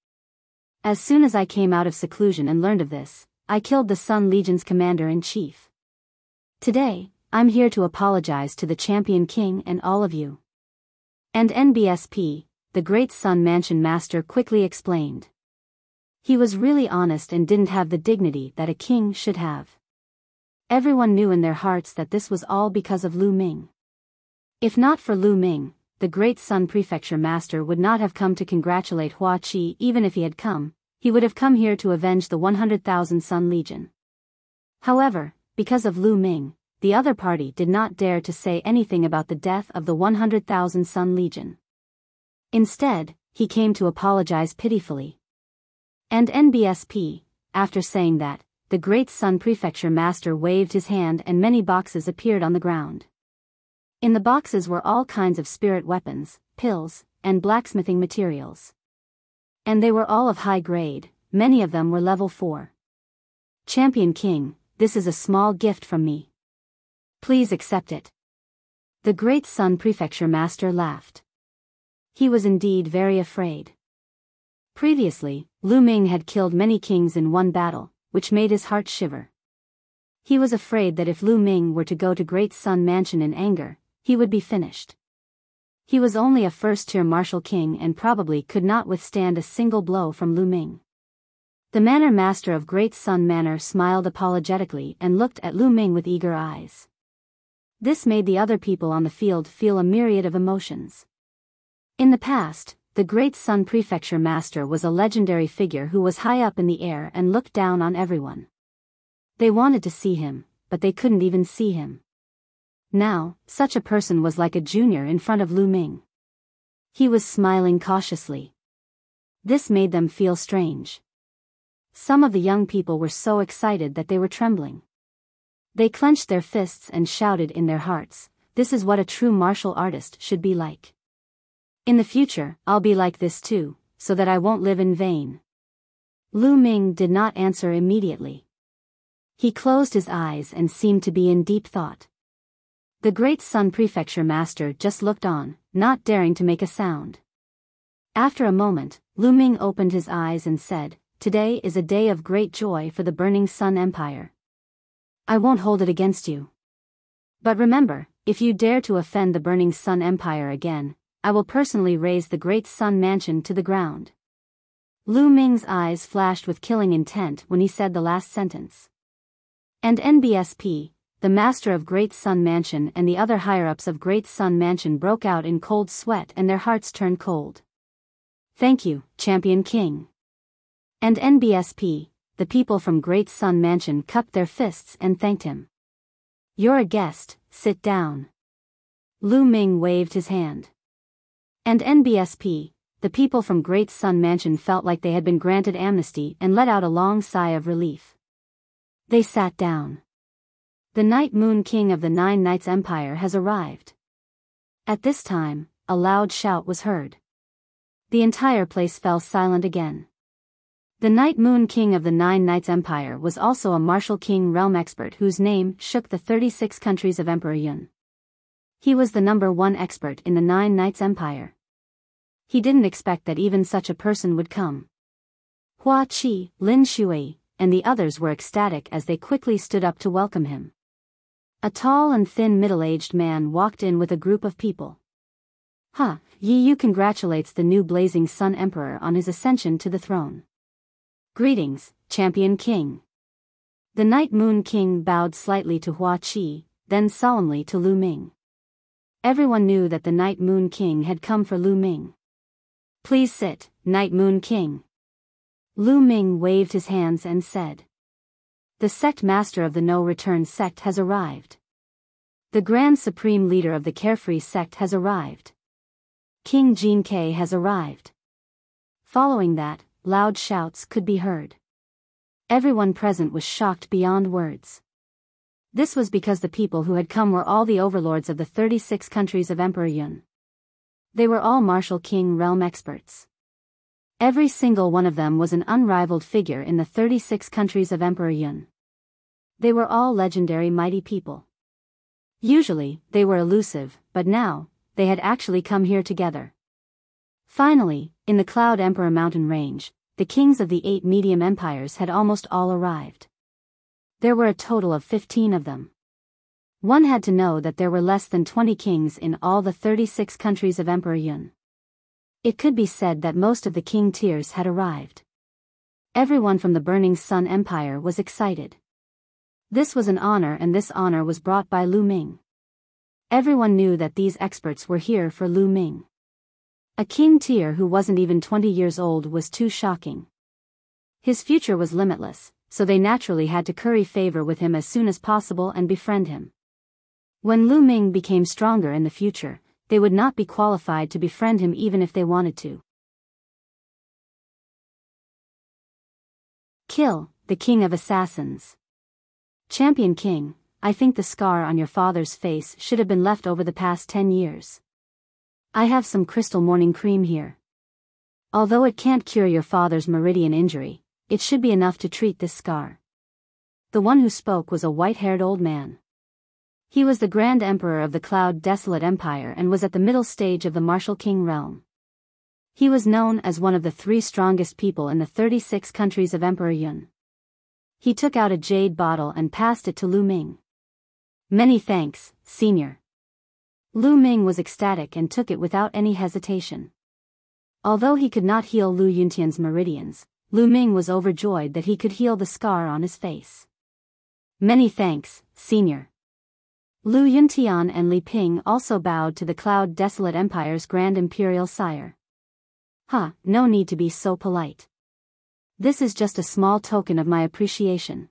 As soon as I came out of seclusion and learned of this, I killed the Sun Legion's commander-in-chief. Today, I'm here to apologize to the Champion King and all of you. And NBSP, the Great Sun Mansion master, quickly explained. He was really honest and didn't have the dignity that a king should have. Everyone knew in their hearts that this was all because of Lu Ming. If not for Lu Ming, the Great Sun Prefecture master would not have come to congratulate Hua Qi. Even if he had come, he would have come here to avenge the 100,000 Sun Legion. However, because of Lu Ming, the other party did not dare to say anything about the death of the 100,000 Sun Legion. Instead, he came to apologize pitifully. And NBSP, after saying that, the Great Sun Prefecture master waved his hand and many boxes appeared on the ground. In the boxes were all kinds of spirit weapons, pills, and blacksmithing materials. And they were all of high grade, many of them were level 4. Champion King, this is a small gift from me. Please accept it. The Great Sun Prefecture master laughed. He was indeed very afraid. Previously, Lu Ming had killed many kings in one battle, which made his heart shiver. He was afraid that if Lu Ming were to go to Great Sun Mansion in anger, he would be finished. He was only a first-tier martial king and probably could not withstand a single blow from Lu Ming. The Manor Master of Great Sun Manor smiled apologetically and looked at Lu Ming with eager eyes. This made the other people on the field feel a myriad of emotions. In the past, the Great Sun Prefecture master was a legendary figure who was high up in the air and looked down on everyone. They wanted to see him, but they couldn't even see him. Now, such a person was like a junior in front of Lu Ming. He was smiling cautiously. This made them feel strange. Some of the young people were so excited that they were trembling. They clenched their fists and shouted in their hearts, "This is what a true martial artist should be like. In the future, I'll be like this too, so that I won't live in vain." Lu Ming did not answer immediately. He closed his eyes and seemed to be in deep thought. The Great Sun Prefecture master just looked on, not daring to make a sound. After a moment, Lu Ming opened his eyes and said, "Today is a day of great joy for the Burning Sun Empire. I won't hold it against you. But remember, if you dare to offend the Burning Sun Empire again, I will personally raze the Great Sun Mansion to the ground." Lu Ming's eyes flashed with killing intent when he said the last sentence. And NBSP, the master of Great Sun Mansion, and the other higher-ups of Great Sun Mansion broke out in cold sweat and their hearts turned cold. "Thank you, Champion King." And NBSP, the people from Great Sun Mansion cupped their fists and thanked him. "You're a guest, sit down." Lu Ming waved his hand. And NBSP, the people from Great Sun Mansion felt like they had been granted amnesty and let out a long sigh of relief. They sat down. The Night Moon King of the Nine Nights Empire has arrived. At this time, a loud shout was heard. The entire place fell silent again. The Night Moon King of the Nine Knights Empire was also a martial king realm expert whose name shook the 36 countries of Emperor Yun. He was the #1 expert in the Nine Knights Empire. He didn't expect that even such a person would come. Hua Qi, Lin Shui, and the others were ecstatic as they quickly stood up to welcome him. A tall and thin middle-aged man walked in with a group of people. Yi Yu congratulates the new Blazing Sun Emperor on his ascension to the throne. Greetings, Champion King. The Night Moon King bowed slightly to Hua Qi, then solemnly to Lu Ming. Everyone knew that the Night Moon King had come for Lu Ming. Please sit, Night Moon King. Lu Ming waved his hands and said. The sect master of the No Return sect has arrived. The Grand Supreme Leader of the Carefree sect has arrived. King Jin Kai has arrived. Following that, loud shouts could be heard. Everyone present was shocked beyond words. This was because the people who had come were all the overlords of the 36 countries of Emperor Yun. They were all martial king realm experts. Every single one of them was an unrivaled figure in the 36 countries of Emperor Yun. They were all legendary mighty people. Usually, they were elusive, but now, they had actually come here together. Finally, in the Cloud Emperor mountain range, the kings of the 8 medium empires had almost all arrived. There were a total of 15 of them. One had to know that there were less than 20 kings in all the 36 countries of Emperor Yun. It could be said that most of the king tiers had arrived. Everyone from the Burning Sun Empire was excited. This was an honor, and this honor was brought by Lu Ming. Everyone knew that these experts were here for Lu Ming. A king tier who wasn't even 20 years old was too shocking. His future was limitless, so they naturally had to curry favor with him as soon as possible and befriend him. When Lu Ming became stronger in the future, they would not be qualified to befriend him even if they wanted to. Kill, the King of Assassins. Champion King, I think the scar on your father's face should have been left over the past 10 years. I have some crystal morning cream here. Although it can't cure your father's meridian injury, it should be enough to treat this scar. The one who spoke was a white-haired old man. He was the Grand Emperor of the Cloud Desolate Empire and was at the middle stage of the martial king realm. He was known as one of the 3 strongest people in the 36 countries of Emperor Yun. He took out a jade bottle and passed it to Lu Ming. Many thanks, Senior. Lu Ming was ecstatic and took it without any hesitation. Although he could not heal Lu Yuntian's meridians, Lu Ming was overjoyed that he could heal the scar on his face. Many thanks, Senior. Lu Yuntian and Li Ping also bowed to the Cloud Desolate Empire's Grand Imperial Sire. No need to be so polite. This is just a small token of my appreciation.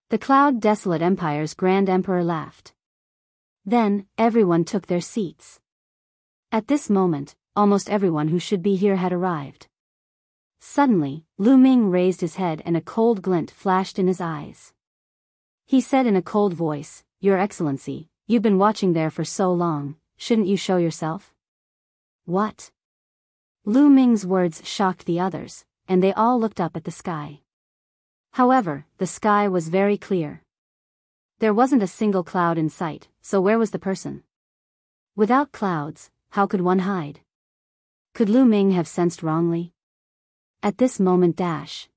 The Cloud Desolate Empire's Grand Emperor laughed. Then, everyone took their seats. At this moment, almost everyone who should be here had arrived. Suddenly, Lu Ming raised his head and a cold glint flashed in his eyes. He said in a cold voice, Your Excellency, you've been watching there for so long, shouldn't you show yourself? What? Lu Ming's words shocked the others, and they all looked up at the sky. However, the sky was very clear. There wasn't a single cloud in sight, so where was the person? Without clouds, how could one hide? Could Lu Ming have sensed wrongly? At this moment as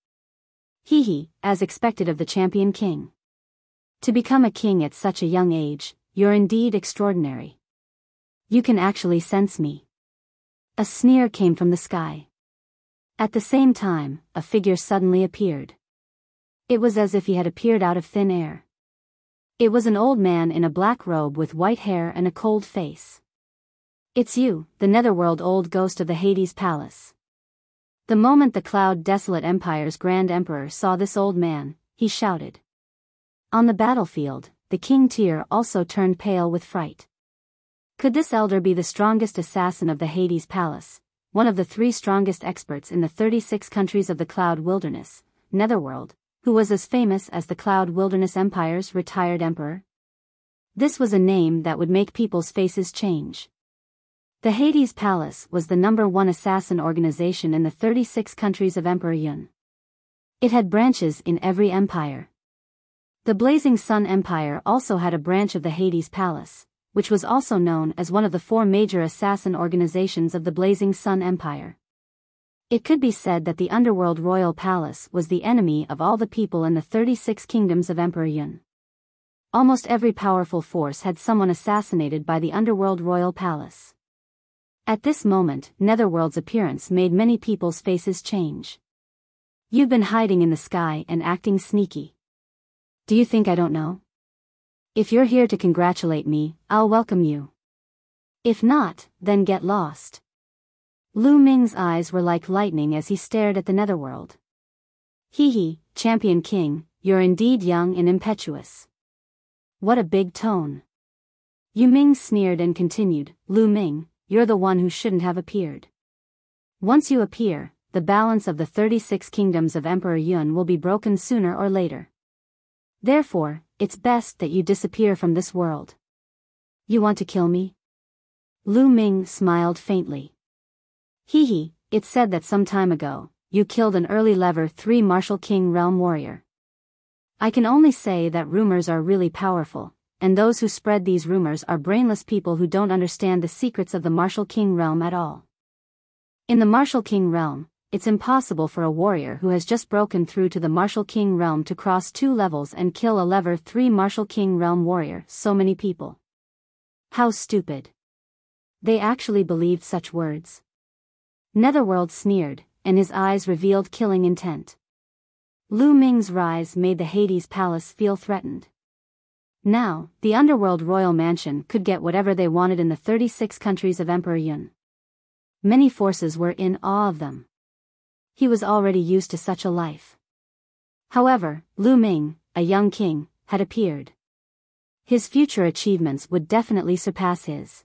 expected of the Champion King. To become a king at such a young age, you're indeed extraordinary. You can actually sense me. A sneer came from the sky. At the same time, a figure suddenly appeared. It was as if he had appeared out of thin air. It was an old man in a black robe with white hair and a cold face. It's you, the Netherworld old ghost of the Hades Palace. The moment the Cloud Desolate Empire's Grand Emperor saw this old man, he shouted. On the battlefield, the king tier also turned pale with fright. Could this elder be the strongest assassin of the Hades Palace, one of the 3 strongest experts in the 36 countries of the Cloud Wilderness, Netherworld, who was as famous as the Cloud Wilderness Empire's retired emperor? This was a name that would make people's faces change. The Hades Palace was the #1 assassin organization in the 36 countries of Emperor Yun. It had branches in every empire. The Blazing Sun Empire also had a branch of the Hades Palace, which was also known as one of the 4 major assassin organizations of the Blazing Sun Empire. It could be said that the Underworld Royal Palace was the enemy of all the people in the 36 kingdoms of Emperor Yun. Almost every powerful force had someone assassinated by the Underworld Royal Palace. At this moment, Netherworld's appearance made many people's faces change. You've been hiding in the sky and acting sneaky. Do you think I don't know? If you're here to congratulate me, I'll welcome you. If not, then get lost. Lu Ming's eyes were like lightning as he stared at the Netherworld. Hee, Champion King, you're indeed young and impetuous. What a big tone. Yu Ming sneered and continued, Lu Ming, you're the one who shouldn't have appeared. Once you appear, the balance of the 36 kingdoms of Emperor Yun will be broken sooner or later. Therefore, it's best that you disappear from this world. You want to kill me? Lu Ming smiled faintly. Hee, it's said that some time ago, you killed an early level 3 Martial King Realm warrior. I can only say that rumors are really powerful, and those who spread these rumors are brainless people who don't understand the secrets of the Martial King Realm at all. In the Martial King Realm, it's impossible for a warrior who has just broken through to the Martial King Realm to cross 2 levels and kill a level 3 Martial King Realm warrior, so many people. How stupid. They actually believed such words. Netherworld sneered, and his eyes revealed killing intent. Lu Ming's rise made the Hades Palace feel threatened. Now, the Underworld Royal Mansion could get whatever they wanted in the 36 countries of Emperor Yun. Many forces were in awe of them. He was already used to such a life. However, Lu Ming, a young king, had appeared. His future achievements would definitely surpass his.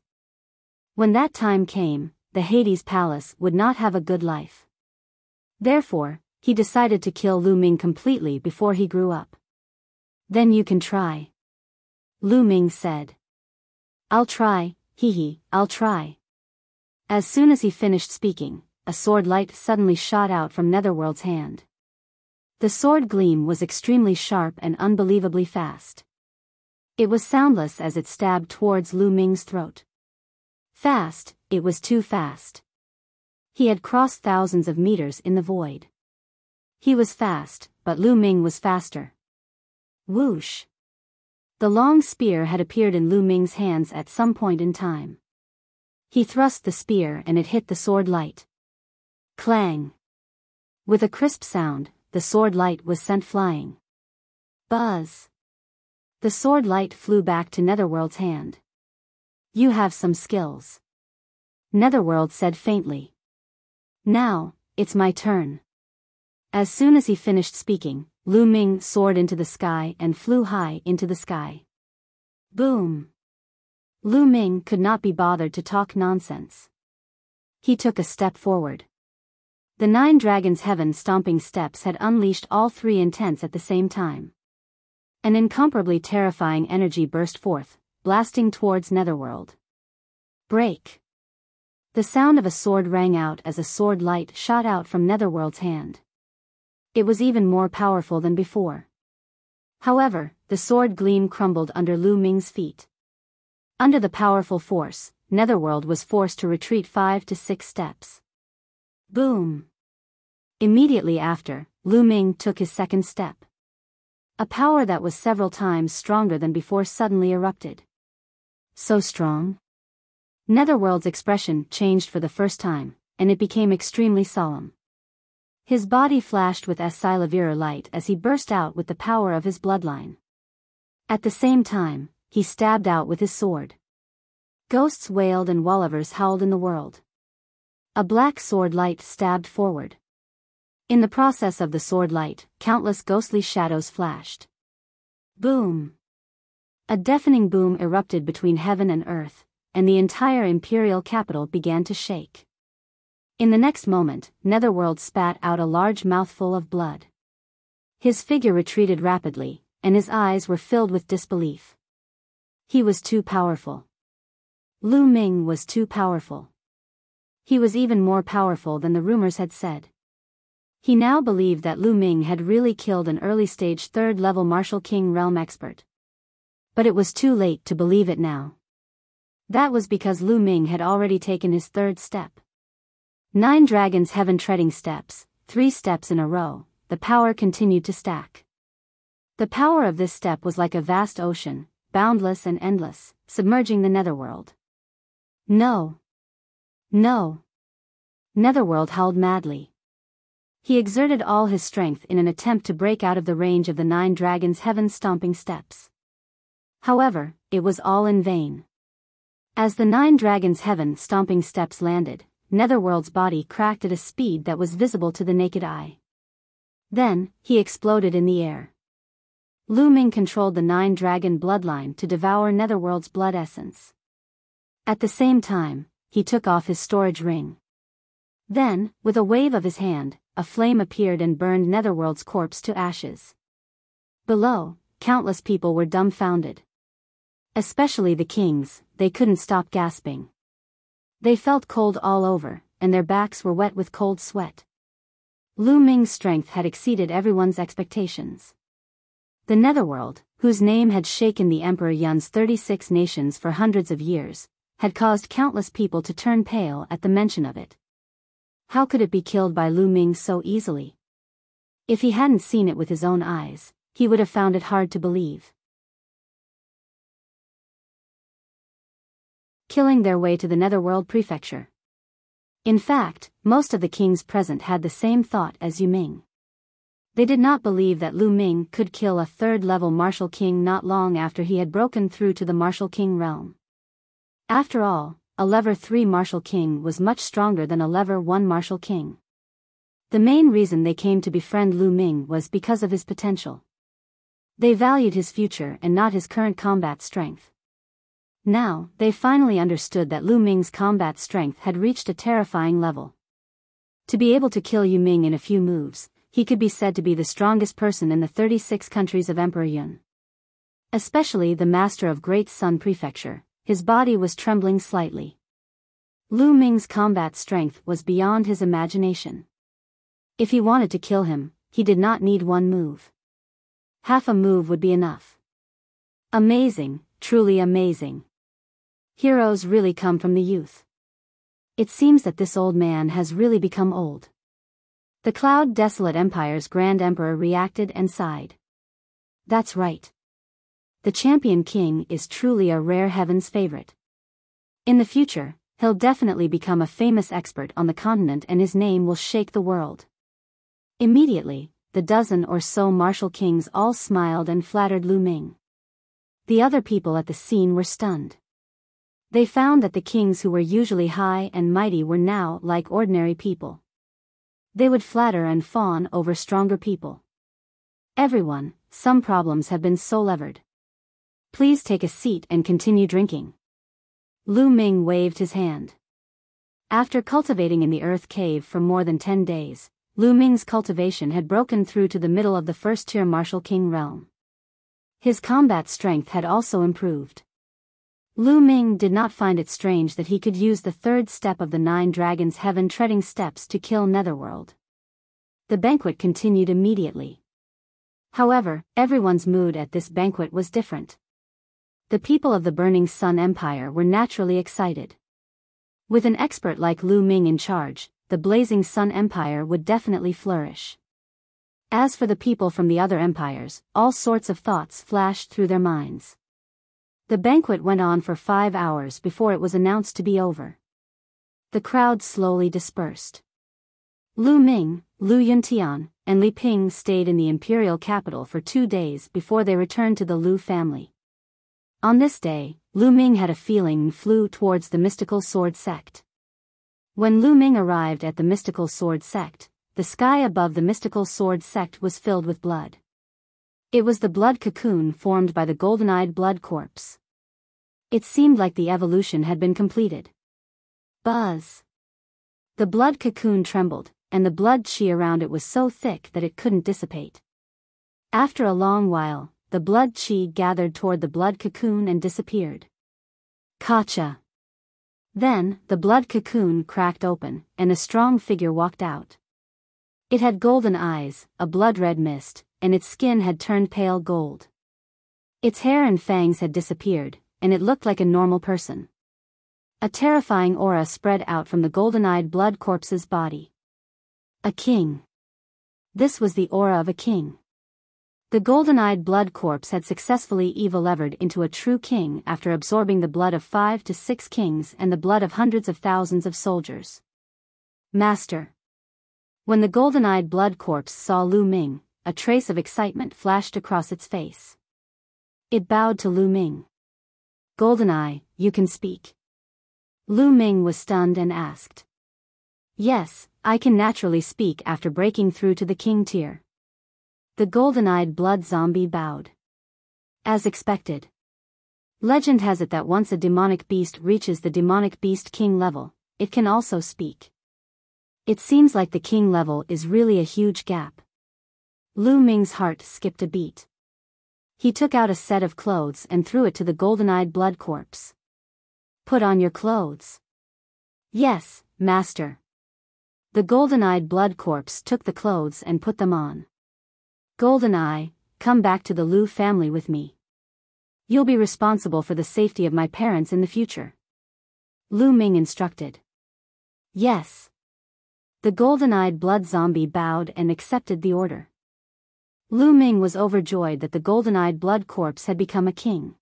When that time came, the Hades Palace would not have a good life. Therefore, he decided to kill Lu Ming completely before he grew up. Then you can try. Lu Ming said. I'll try, I'll try. As soon as he finished speaking, a sword light suddenly shot out from Netherworld's hand. The sword gleam was extremely sharp and unbelievably fast. It was soundless as it stabbed towards Lu Ming's throat. Fast, it was too fast. He had crossed thousands of meters in the void. He was fast, but Lu Ming was faster. Whoosh! The long spear had appeared in Lu Ming's hands at some point in time. He thrust the spear and it hit the sword light. Clang! With a crisp sound, the sword light was sent flying. Buzz! The sword light flew back to Netherworld's hand. You have some skills. Netherworld said faintly. Now, it's my turn. As soon as he finished speaking, Lu Ming soared into the sky and flew high into the sky. Boom! Lu Ming could not be bothered to talk nonsense. He took a step forward. The 9 dragons' heaven-stomping steps had unleashed all 3 intents at the same time. An incomparably terrifying energy burst forth, blasting towards Netherworld. Break! The sound of a sword rang out as a sword light shot out from Netherworld's hand. It was even more powerful than before. However, the sword gleam crumbled under Lu Ming's feet. Under the powerful force, Netherworld was forced to retreat 5 to 6 steps. Boom! Immediately after, Lu Ming took his second step. A power that was several times stronger than before suddenly erupted. So strong? Netherworld's expression changed for the first time, and it became extremely solemn. His body flashed with Silavira light as he burst out with the power of his bloodline. At the same time, he stabbed out with his sword. Ghosts wailed and Wallivers howled in the world. A black sword light stabbed forward. In the process of the sword light, countless ghostly shadows flashed. Boom! A deafening boom erupted between heaven and earth, and the entire imperial capital began to shake. In the next moment, Netherworld spat out a large mouthful of blood. His figure retreated rapidly, and his eyes were filled with disbelief. He was too powerful. Lu Ming was too powerful. He was even more powerful than the rumors had said. He now believed that Lu Ming had really killed an early-stage third-level Martial King realm expert. But it was too late to believe it now. That was because Lu Ming had already taken his third step. 9 dragons heaven-treading steps, 3 steps in a row, the power continued to stack. The power of this step was like a vast ocean, boundless and endless, submerging the netherworld. No. No. Netherworld howled madly. He exerted all his strength in an attempt to break out of the range of the 9 dragons' heaven-stomping steps. However, it was all in vain. As the 9 dragons' heaven-stomping steps landed, Netherworld's body cracked at a speed that was visible to the naked eye. Then, he exploded in the air. Lu Ming controlled the 9-dragon bloodline to devour Netherworld's blood essence. At the same time, he took off his storage ring. Then, with a wave of his hand, a flame appeared and burned Netherworld's corpse to ashes. Below, countless people were dumbfounded. Especially the kings, they couldn't stop gasping. They felt cold all over, and their backs were wet with cold sweat. Lu Ming's strength had exceeded everyone's expectations. The Netherworld, whose name had shaken the Emperor Yun's 36 nations for hundreds of years, had caused countless people to turn pale at the mention of it. How could it be killed by Lu Ming so easily? If he hadn't seen it with his own eyes, he would have found it hard to believe. Killing their way to the Netherworld Prefecture. In fact, most of the kings present had the same thought as Yu Ming. They did not believe that Lu Ming could kill a third-level Martial King not long after he had broken through to the Martial King realm. After all, a Level 3 Martial King was much stronger than a Level 1 Martial King. The main reason they came to befriend Lu Ming was because of his potential. They valued his future and not his current combat strength. Now, they finally understood that Lu Ming's combat strength had reached a terrifying level. To be able to kill Yu Ming in a few moves, he could be said to be the strongest person in the 36 countries of Emperor Yun. Especially the Master of Great Sun Prefecture, his body was trembling slightly. Lu Ming's combat strength was beyond his imagination. If he wanted to kill him, he did not need one move. Half a move would be enough. Amazing, truly amazing. Heroes really come from the youth. It seems that this old man has really become old. The Cloud Desolate Empire's Grand Emperor reacted and sighed. That's right. The Champion King is truly a rare heaven's favorite. In the future, he'll definitely become a famous expert on the continent and his name will shake the world. Immediately, the dozen or so martial kings all smiled and flattered Lu Ming. The other people at the scene were stunned. They found that the kings who were usually high and mighty were now like ordinary people. They would flatter and fawn over stronger people. Everyone, some problems have been so-levered. Please take a seat and continue drinking. Lu Ming waved his hand. After cultivating in the earth cave for more than 10 days, Lu Ming's cultivation had broken through to the middle of the first-tier Martial King realm. His combat strength had also improved. Lu Ming did not find it strange that he could use the third step of the 9 dragons' heaven-treading steps to kill Netherworld. The banquet continued immediately. However, everyone's mood at this banquet was different. The people of the Burning Sun Empire were naturally excited. With an expert like Lu Ming in charge, the Blazing Sun Empire would definitely flourish. As for the people from the other empires, all sorts of thoughts flashed through their minds. The banquet went on for 5 hours before it was announced to be over. The crowd slowly dispersed. Lu Ming, Lu Yuntian, and Li Ping stayed in the imperial capital for 2 days before they returned to the Lu family. On this day, Lu Ming had a feeling and flew towards the mystical sword sect. When Lu Ming arrived at the mystical sword sect, the sky above the mystical sword sect was filled with blood. It was the blood cocoon formed by the golden-eyed blood corpse. It seemed like the evolution had been completed. Buzz! The blood cocoon trembled, and the blood chi around it was so thick that it couldn't dissipate. After a long while, the blood chi gathered toward the blood cocoon and disappeared. Kacha! Then, the blood cocoon cracked open, and a strong figure walked out. It had golden eyes, a blood-red mist, and its skin had turned pale gold. Its hair and fangs had disappeared, and it looked like a normal person. A terrifying aura spread out from the golden-eyed blood corpse's body. A king. This was the aura of a king. The golden-eyed blood corpse had successfully evolved into a true king after absorbing the blood of 5 to 6 kings and the blood of hundreds of thousands of soldiers. Master. When the golden-eyed blood corpse saw Lu Ming, a trace of excitement flashed across its face. It bowed to Lu Ming. "Golden-eye, you can speak." Lu Ming was stunned and asked. "Yes, I can naturally speak after breaking through to the king tier." The golden-eyed blood zombie bowed. As expected. Legend has it that once a demonic beast reaches the demonic beast king level, it can also speak. It seems like the king level is really a huge gap. Lu Ming's heart skipped a beat. He took out a set of clothes and threw it to the golden-eyed blood corpse. "Put on your clothes." "Yes, master." The golden-eyed blood corpse took the clothes and put them on. "Golden-eye, come back to the Lu family with me. You'll be responsible for the safety of my parents in the future." Lu Ming instructed. "Yes." The golden-eyed blood zombie bowed and accepted the order. Lu Ming was overjoyed that the golden-eyed blood corpse had become a king.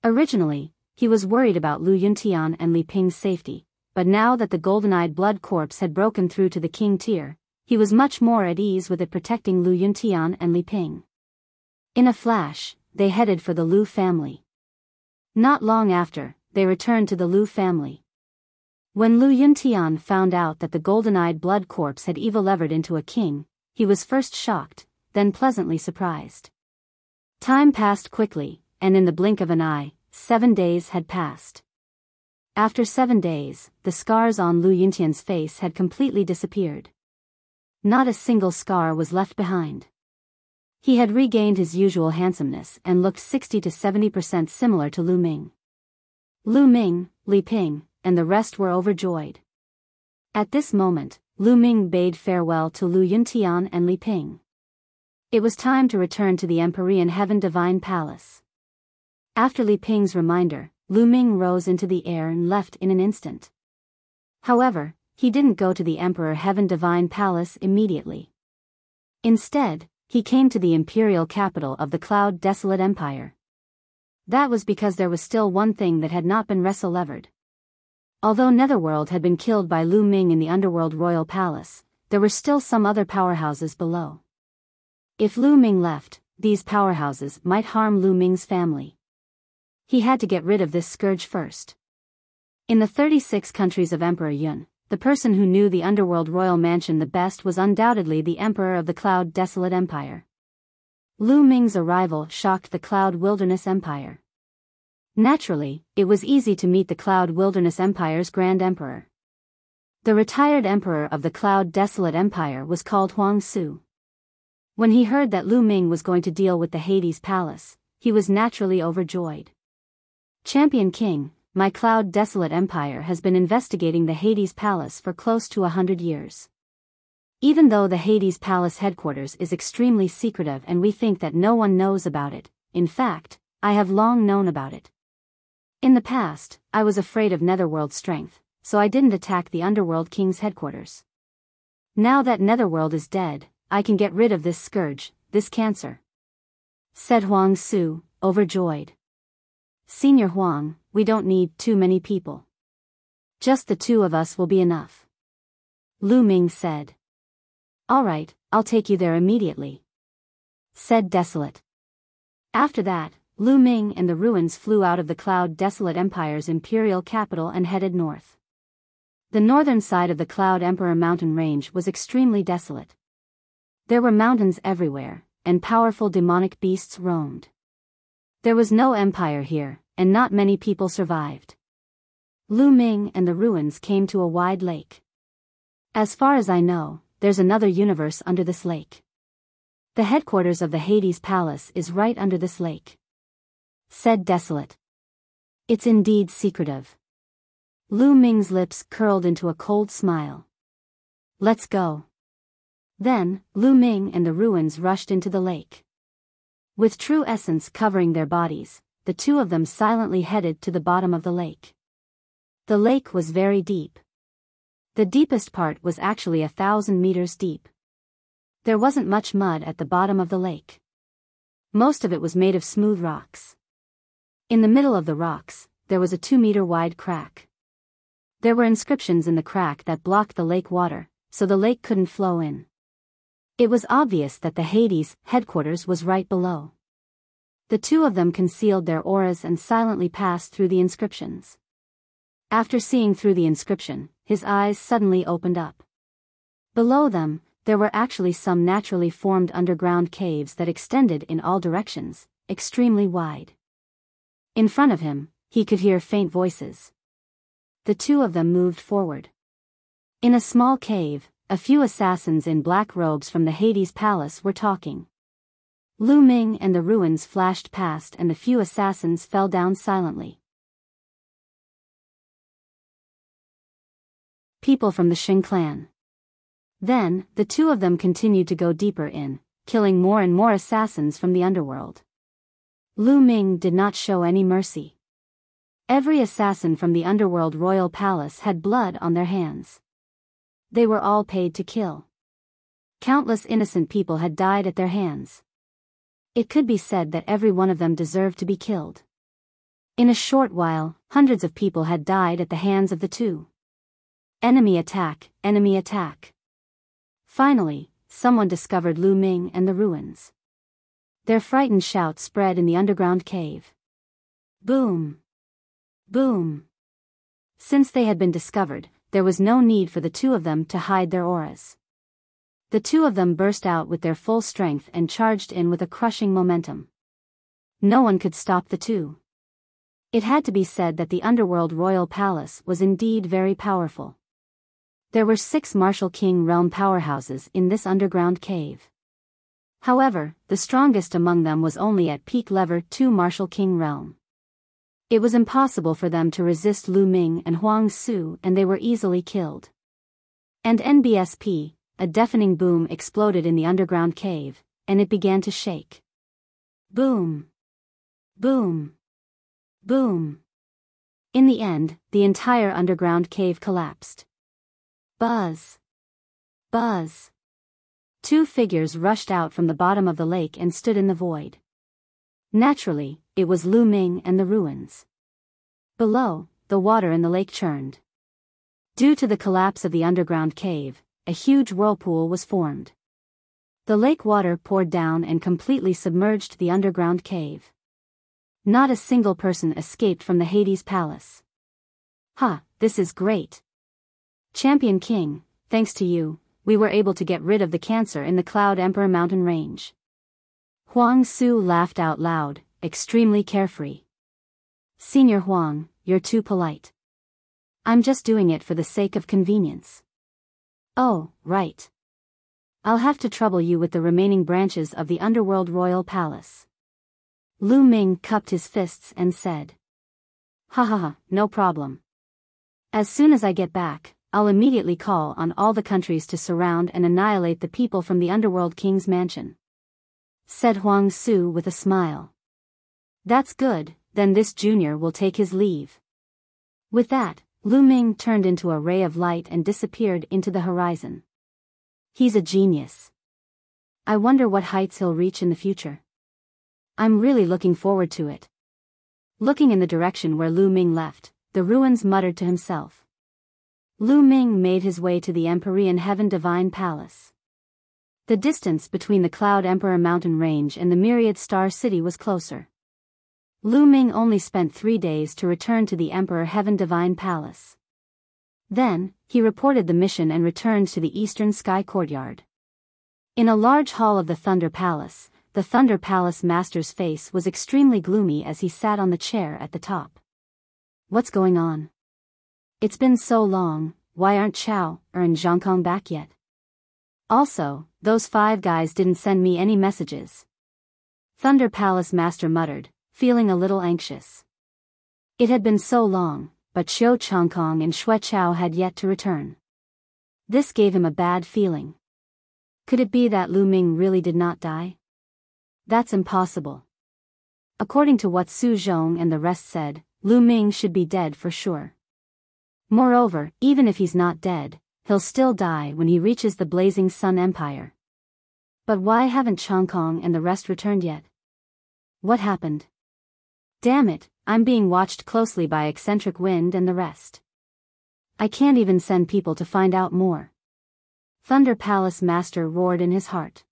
Originally, he was worried about Lu Yuntian and Li Ping's safety, but now that the golden-eyed blood corpse had broken through to the king tier, he was much more at ease with it protecting Lu Yuntian and Li Ping. In a flash, they headed for the Lu family. Not long after, they returned to the Lu family. When Lu Yuntian found out that the golden-eyed blood corpse had evolved into a king, he was first shocked, then pleasantly surprised. Time passed quickly, and in the blink of an eye, 7 days had passed. After 7 days, the scars on Lu Yuntian's face had completely disappeared. Not a single scar was left behind. He had regained his usual handsomeness and looked 60 to 70% similar to Lu Ming. Lu Ming, Li Ping, and the rest were overjoyed. At this moment, Lu Ming bade farewell to Lu Yuntian and Li Ping. It was time to return to the Empyrean Heaven Divine Palace. After Li Ping's reminder, Lu Ming rose into the air and left in an instant. However, he didn't go to the Emperor Heaven Divine Palace immediately. Instead, he came to the imperial capital of the Cloud Desolate Empire. That was because there was still one thing that had not been wrestle-levered. Although Netherworld had been killed by Lu Ming in the Underworld Royal Palace, there were still some other powerhouses below. If Lu Ming left, these powerhouses might harm Lu Ming's family. He had to get rid of this scourge first. In the 36 countries of Emperor Yun, the person who knew the Underworld Royal Mansion the best was undoubtedly the Emperor of the Cloud Desolate Empire. Lu Ming's arrival shocked the Cloud Wilderness Empire. Naturally, it was easy to meet the Cloud Wilderness Empire's Grand Emperor. The retired Emperor of the Cloud Desolate Empire was called Huang Su. When he heard that Lu Ming was going to deal with the Hades Palace, he was naturally overjoyed. "Champion King, my Cloud Desolate Empire has been investigating the Hades Palace for close to 100 years. Even though the Hades Palace headquarters is extremely secretive and we think that no one knows about it, in fact, I have long known about it. In the past, I was afraid of Netherworld's strength, so I didn't attack the Underworld King's headquarters. Now that Netherworld is dead, I can get rid of this scourge, this cancer," said Huang Su, overjoyed. "Senior Huang, we don't need too many people. Just the 2 of us will be enough," Lu Ming said. "All right, I'll take you there immediately," said Desolate. After that, Lu Ming and the ruins flew out of the Cloud Desolate Empire's imperial capital and headed north. The northern side of the Cloud Emperor mountain range was extremely desolate. There were mountains everywhere, and powerful demonic beasts roamed. There was no empire here, and not many people survived. Lu Ming and the ruins came to a wide lake. "As far as I know, there's another universe under this lake. The headquarters of the Hades Palace is right under this lake," said Desolate. "It's indeed secretive." Lu Ming's lips curled into a cold smile. "Let's go." Then, Lu Ming and the ruins rushed into the lake. With true essence covering their bodies, the two of them silently headed to the bottom of the lake. The lake was very deep. The deepest part was actually 1,000 meters deep. There wasn't much mud at the bottom of the lake. Most of it was made of smooth rocks. In the middle of the rocks, there was a 2-meter wide crack. There were inscriptions in the crack that blocked the lake water, so the lake couldn't flow in. It was obvious that the Hades headquarters was right below. The two of them concealed their auras and silently passed through the inscriptions. After seeing through the inscription, his eyes suddenly opened up. Below them, there were actually some naturally formed underground caves that extended in all directions, extremely wide. In front of him, he could hear faint voices. The two of them moved forward. In a small cave, a few assassins in black robes from the Hades palace were talking. Lu Ming and the ruins flashed past and the few assassins fell down silently. People from the Xing clan. Then, the two of them continued to go deeper in, killing more and more assassins from the underworld. Lu Ming did not show any mercy. Every assassin from the underworld royal palace had blood on their hands. They were all paid to kill. Countless innocent people had died at their hands. It could be said that every one of them deserved to be killed. In a short while, hundreds of people had died at the hands of the two. Enemy attack, enemy attack. Finally, someone discovered Lu Ming and the ruins. Their frightened shout spread in the underground cave. Boom! Boom! Since they had been discovered, there was no need for the two of them to hide their auras. The two of them burst out with their full strength and charged in with a crushing momentum. No one could stop the two. It had to be said that the underworld royal palace was indeed very powerful. There were 6 Martial King realm powerhouses in this underground cave. However, the strongest among them was only at peak level 2 Martial King realm. It was impossible for them to resist Lu Ming and Huang Su, and they were easily killed. And NBSP, a deafening boom exploded in the underground cave, and it began to shake. Boom! Boom! Boom! In the end, the entire underground cave collapsed. Buzz! Buzz! 2 figures rushed out from the bottom of the lake and stood in the void. Naturally, it was Lu Ming and the ruins. Below, the water in the lake churned. Due to the collapse of the underground cave, a huge whirlpool was formed. The lake water poured down and completely submerged the underground cave. Not a single person escaped from the Hades palace. Ha, this is great! Champion King, thanks to you, we were able to get rid of the cancer in the Cloud Emperor mountain range. Huang Su laughed out loud, extremely carefree. Senior Huang, you're too polite. I'm just doing it for the sake of convenience. Oh, right. I'll have to trouble you with the remaining branches of the underworld royal palace. Lu Ming cupped his fists and said. Ha ha ha, no problem. As soon as I get back, I'll immediately call on all the countries to surround and annihilate the people from the underworld king's mansion. Said Huang Su with a smile. That's good, then this junior will take his leave. With that, Lu Ming turned into a ray of light and disappeared into the horizon. He's a genius. I wonder what heights he'll reach in the future. I'm really looking forward to it. Looking in the direction where Lu Ming left, the ruins muttered to himself. Lu Ming made his way to the Empyrean Heaven Divine Palace. The distance between the Cloud Emperor mountain range and the Myriad Star City was closer. Lu Ming only spent 3 days to return to the Emperor Heaven Divine Palace. Then, he reported the mission and returned to the Eastern Sky Courtyard. In a large hall of the Thunder Palace, the Thunder Palace Master's face was extremely gloomy as he sat on the chair at the top. What's going on? It's been so long, why aren't Chao and Zhangkong back yet? Also, those 5 guys didn't send me any messages. Thunder Palace Master muttered, feeling a little anxious. It had been so long, but Xiao Changkong and Shui Chao had yet to return. This gave him a bad feeling. Could it be that Lu Ming really did not die? That's impossible. According to what Su Zhong and the rest said, Lu Ming should be dead for sure. Moreover, even if he's not dead, he'll still die when he reaches the Blazing Sun Empire. But why haven't Chang Kong and the rest returned yet? What happened? Damn it, I'm being watched closely by Eccentric Wind and the rest. I can't even send people to find out more. Thunder Palace Master roared in his heart.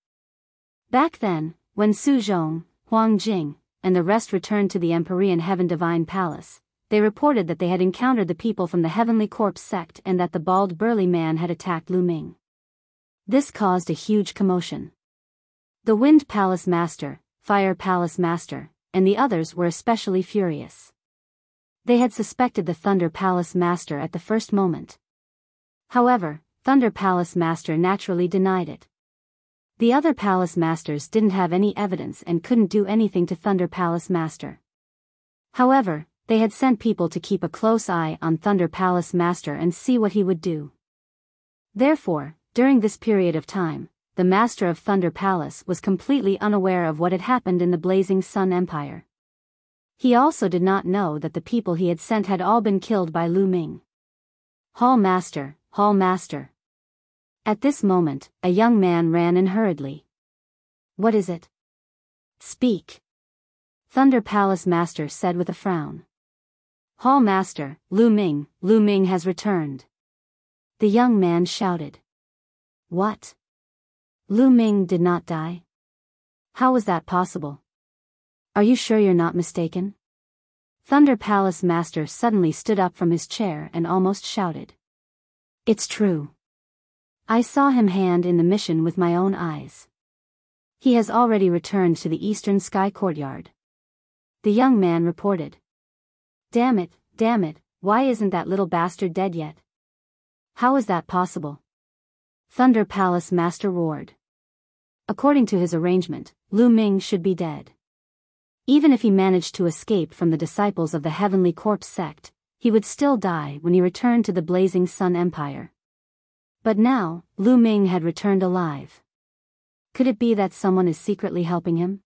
Back then, when Su Zhong, Huang Jing, and the rest returned to the Empyrean Heaven Divine Palace, they reported that they had encountered the people from the Heavenly Corpse sect and that the bald burly man had attacked Lu Ming. This caused a huge commotion. The Wind Palace Master, Fire Palace Master, and the others were especially furious. They had suspected the Thunder Palace Master at the first moment. However, Thunder Palace Master naturally denied it. The other Palace Masters didn't have any evidence and couldn't do anything to Thunder Palace Master. However, they had sent people to keep a close eye on Thunder Palace Master and see what he would do. Therefore, during this period of time, the Master of Thunder Palace was completely unaware of what had happened in the Blazing Sun Empire. He also did not know that the people he had sent had all been killed by Lu Ming. Hall Master, Hall Master. At this moment, a young man ran in hurriedly. What is it? Speak. Thunder Palace Master said with a frown. Hall Master, Lu Ming has returned. The young man shouted. What? Lu Ming did not die? How was that possible? Are you sure you're not mistaken? Thunder Palace Master suddenly stood up from his chair and almost shouted. It's true. I saw him hand in the mission with my own eyes. He has already returned to the Eastern Sky Courtyard. The young man reported. Damn it, why isn't that little bastard dead yet? How is that possible? Thunder Palace Master roared. According to his arrangement, Lu Ming should be dead. Even if he managed to escape from the disciples of the Heavenly Corpse sect, he would still die when he returned to the Blazing Sun Empire. But now, Lu Ming had returned alive. Could it be that someone is secretly helping him?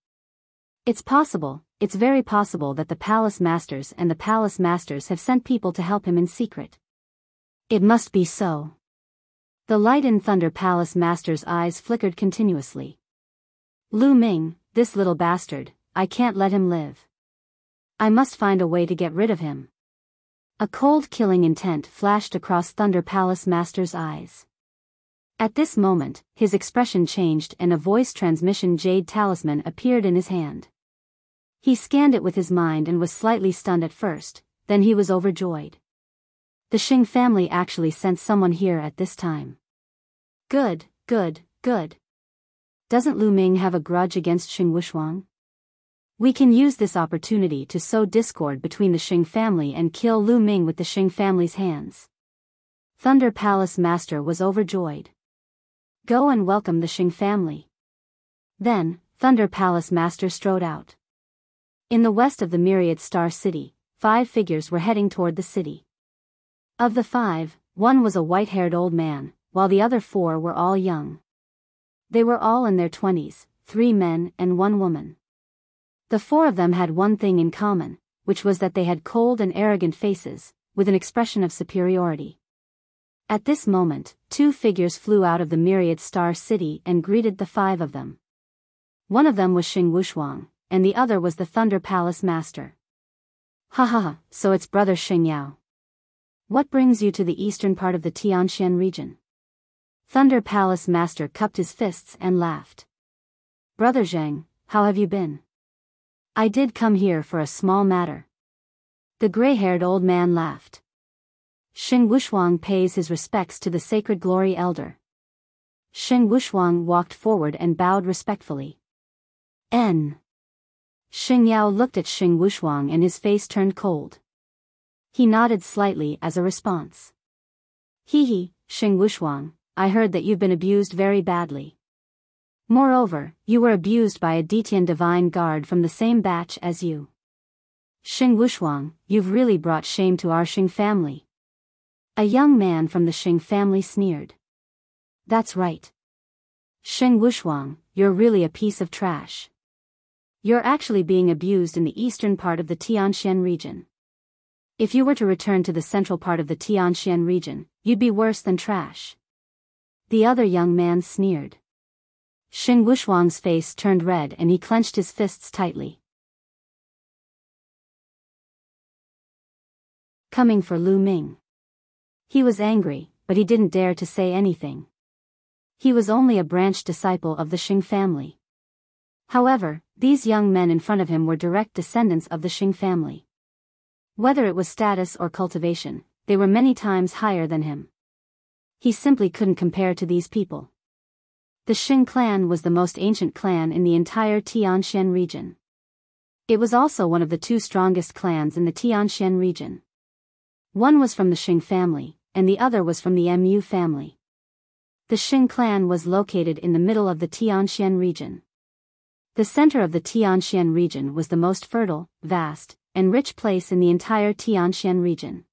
It's possible. It's very possible that the Palace Masters and the Palace Masters have sent people to help him in secret. It must be so. The light in Thunder Palace Master's eyes flickered continuously. Lu Ming, this little bastard, I can't let him live. I must find a way to get rid of him. A cold killing intent flashed across Thunder Palace Master's eyes. At this moment, his expression changed and a voice transmission jade talisman appeared in his hand. He scanned it with his mind and was slightly stunned at first, then he was overjoyed. The Xing family actually sent someone here at this time. Good. Doesn't Lu Ming have a grudge against Xing Wushuang? We can use this opportunity to sow discord between the Xing family and kill Lu Ming with the Xing family's hands. Thunder Palace Master was overjoyed. Go and welcome the Xing family. Then, Thunder Palace Master strode out. In the west of the Myriad Star City, 5 figures were heading toward the city. Of the 5, one was a white-haired old man, while the other 4 were all young. They were all in their 20s, 3 men and 1 woman. The 4 of them had one thing in common, which was that they had cold and arrogant faces, with an expression of superiority. At this moment, 2 figures flew out of the Myriad Star City and greeted the 5 of them. One of them was Xing Wushuang, and the other was the Thunder Palace Master. Ha, so it's Brother Xing Yao. What brings you to the eastern part of the Tianxian region? Thunder Palace Master cupped his fists and laughed. Brother Zheng, how have you been? I did come here for a small matter. The gray-haired old man laughed. Xing Wushuang pays his respects to the Sacred Glory Elder. Xing Wushuang walked forward and bowed respectfully. N. Xing Yao looked at Xing Wushuang and his face turned cold. He nodded slightly as a response. Xing Wushuang, I heard that you've been abused very badly. Moreover, you were abused by a Detian Divine Guard from the same batch as you. Xing Wushuang, you've really brought shame to our Xing family. A young man from the Xing family sneered. That's right. Sheng Wushuang, you're really a piece of trash. You're actually being abused in the eastern part of the Tianxian region. If you were to return to the central part of the Tianxian region, you'd be worse than trash. The other young man sneered. Sheng Wushuang's face turned red and he clenched his fists tightly. Coming for Lu Ming. He was angry, but he didn't dare to say anything. He was only a branch disciple of the Shing family. However, these young men in front of him were direct descendants of the Shing family. Whether it was status or cultivation, they were many times higher than him. He simply couldn't compare to these people. The Shing clan was the most ancient clan in the entire Tianxian region. It was also one of the two strongest clans in the Tianxian region. One was from the Shing family, and the other was from the Mu family. The Shing clan was located in the middle of the Tianxian region. The center of the Tianxian region was the most fertile, vast, and rich place in the entire Tianxian region.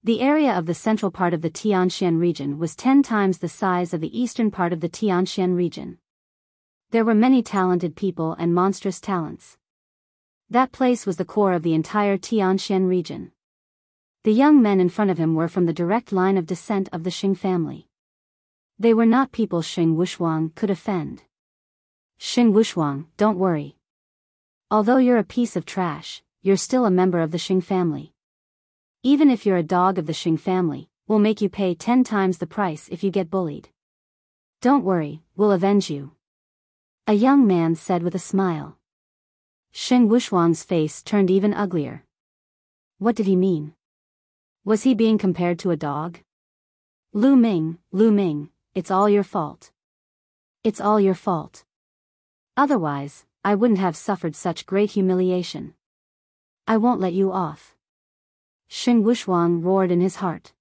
The area of the central part of the Tianxian region was 10 times the size of the eastern part of the Tianxian region. There were many talented people and monstrous talents. That place was the core of the entire Tianxian region. The young men in front of him were from the direct line of descent of the Shing family. They were not people Sheng Wushuang could offend. Sheng Wushuang, don't worry. Although you're a piece of trash, you're still a member of the Shing family. Even if you're a dog of the Shing family, we'll make you pay 10 times the price if you get bullied. Don't worry, we'll avenge you. A young man said with a smile. Sheng Wushuang's face turned even uglier. What did he mean? Was he being compared to a dog? Lu Ming, it's all your fault. It's all your fault. Otherwise, I wouldn't have suffered such great humiliation. I won't let you off. Sheng Wushuang roared in his heart.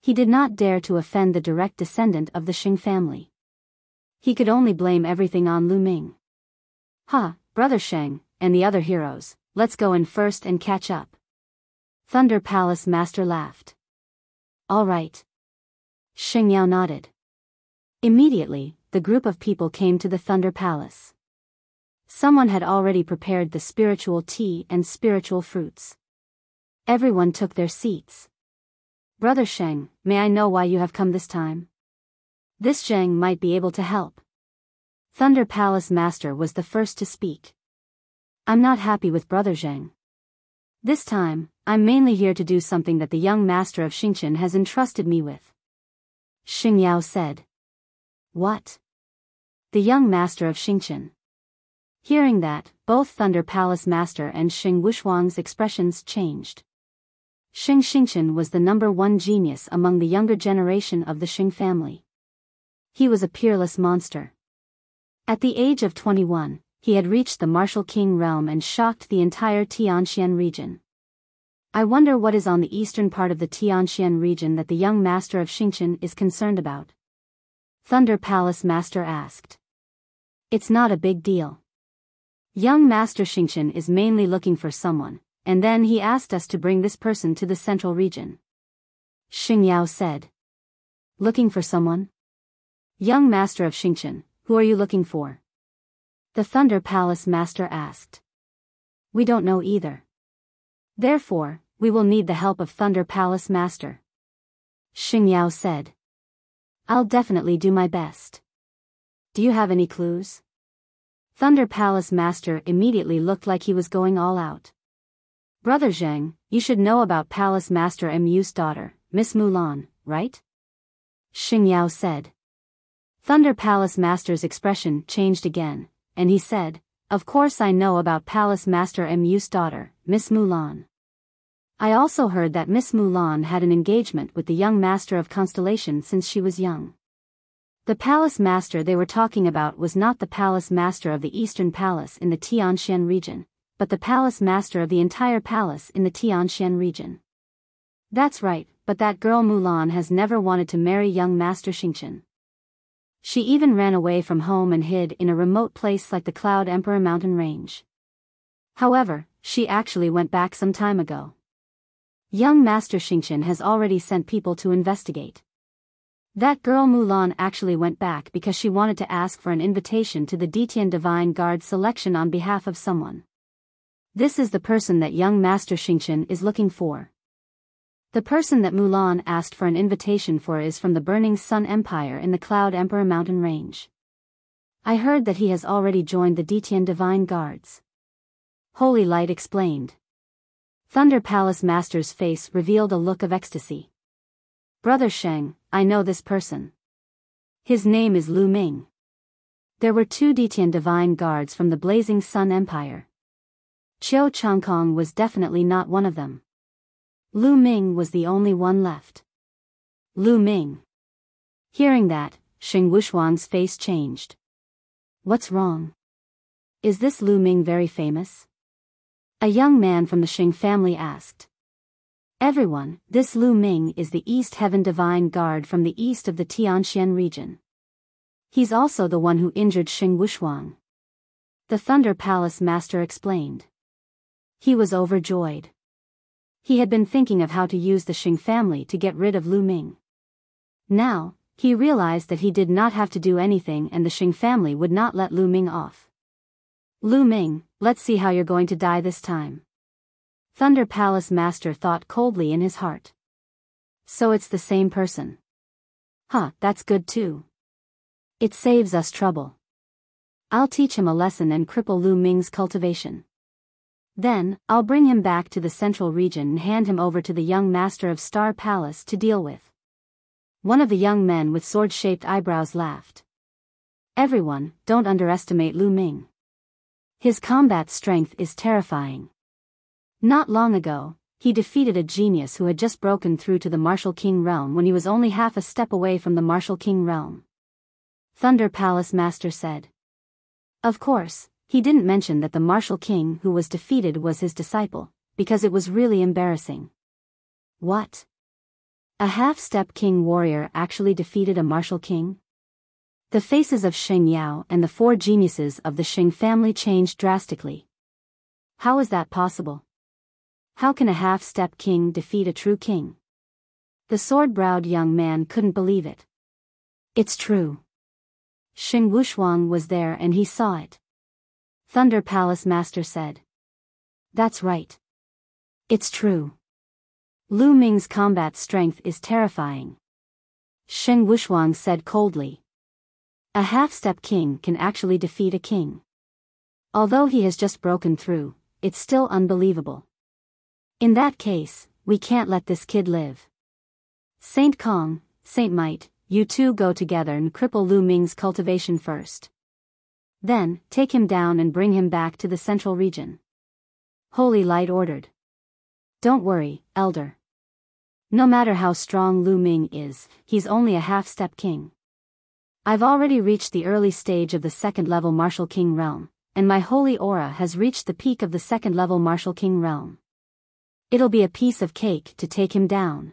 He did not dare to offend the direct descendant of the Shing family. He could only blame everything on Lu Ming. Brother Sheng, and the other heroes, let's go in first and catch up. Thunder Palace Master laughed. All right. Sheng Yao nodded. Immediately, the group of people came to the Thunder Palace. Someone had already prepared the spiritual tea and spiritual fruits. Everyone took their seats. Brother Sheng, may I know why you have come this time? This Zheng might be able to help. Thunder Palace Master was the first to speak. I'm not happy with Brother Zheng. This time, I'm mainly here to do something that the young master of Xingqian has entrusted me with. Xing Yao said. What? The young master of Xingqian. Hearing that, both Thunder Palace Master and Sheng Wushuang's expressions changed. Sheng Xingqian was the #1 genius among the younger generation of the Shing family. He was a peerless monster. At the age of 21, he had reached the Martial King realm and shocked the entire Tianxian region. I wonder what is on the eastern part of the Tianxian region that the young master of Xingqian is concerned about. Thunder Palace Master asked. It's not a big deal. Young Master Xingqian is mainly looking for someone, and then he asked us to bring this person to the central region. Xing Yao said. Looking for someone? Young Master of Xingqian, who are you looking for? The Thunder Palace Master asked. We don't know either. Therefore, we will need the help of Thunder Palace Master. Xing Yao said. I'll definitely do my best. Do you have any clues? Thunder Palace Master immediately looked like he was going all out. Brother Zheng, you should know about Palace Master Mu's daughter, Miss Mulan, right? Xing Yao said. Thunder Palace Master's expression changed again, and he said, Of course I know about Palace Master Mu's daughter, Miss Mulan. I also heard that Miss Mulan had an engagement with the young Master of Constellation since she was young. The Palace Master they were talking about was not the Palace Master of the Eastern Palace in the Tianxian region, but the Palace Master of the entire palace in the Tianxian region. That's right, but that girl Mulan has never wanted to marry young Master Xingqian. She even ran away from home and hid in a remote place like the Cloud Emperor mountain range. However, she actually went back some time ago. Young Master Xingqian has already sent people to investigate. That girl Mulan actually went back because she wanted to ask for an invitation to the Detian Divine Guard selection on behalf of someone. This is the person that young Master Xingqian is looking for. The person that Mulan asked for an invitation for is from the Burning Sun Empire in the Cloud Emperor mountain range. I heard that he has already joined the Detian Divine Guards. Holy Light explained. Thunder Palace Master's face revealed a look of ecstasy. Brother Sheng, I know this person. His name is Lu Ming. There were 2 Detian Divine Guards from the Blazing Sun Empire. Qiu Changkong was definitely not one of them. Lu Ming was the only one left. Lu Ming. Hearing that, Xing Wushuang's face changed. What's wrong? Is this Lu Ming very famous? A young man from the Xing family asked. Everyone, this Lu Ming is the East Heaven Divine Guard from the east of the Tianxian region. He's also the one who injured Xing Wushuang. The Thunder Palace Master explained. He was overjoyed. He had been thinking of how to use the Xing family to get rid of Lu Ming. Now, he realized that he did not have to do anything and the Xing family would not let Lu Ming off. Lu Ming, let's see how you're going to die this time. Thunder Palace Master thought coldly in his heart. So it's the same person. Huh, that's good too. It saves us trouble. I'll teach him a lesson and cripple Lu Ming's cultivation. Then, I'll bring him back to the central region and hand him over to the young master of Star Palace to deal with. One of the young men with sword-shaped eyebrows laughed. Everyone, don't underestimate Lu Ming. His combat strength is terrifying. Not long ago, he defeated a genius who had just broken through to the Martial King realm when he was only half a step away from the Martial King realm. Thunder Palace Master said. Of course, he didn't mention that the Martial King who was defeated was his disciple, because it was really embarrassing. What? A half-step king warrior actually defeated a Martial King? The faces of Sheng Yao and the 4 geniuses of the Xing family changed drastically. How is that possible? How can a half-step king defeat a true king? The sword-browed young man couldn't believe it. It's true. Xing Wushuang was there and he saw it. Thunder Palace Master said. That's right. It's true. Lu Ming's combat strength is terrifying. Xing Wushuang said coldly. A half-step king can actually defeat a king. Although he has just broken through, it's still unbelievable. In that case, we can't let this kid live. Saint Kong, Saint Might, you 2 go together and cripple Lu Ming's cultivation first. Then, take him down and bring him back to the central region. Holy Light ordered. Don't worry, Elder. No matter how strong Lu Ming is, he's only a half-step king. I've already reached the early stage of the 2nd level Martial King realm, and my holy aura has reached the peak of the 2nd level Martial King realm. It'll be a piece of cake to take him down.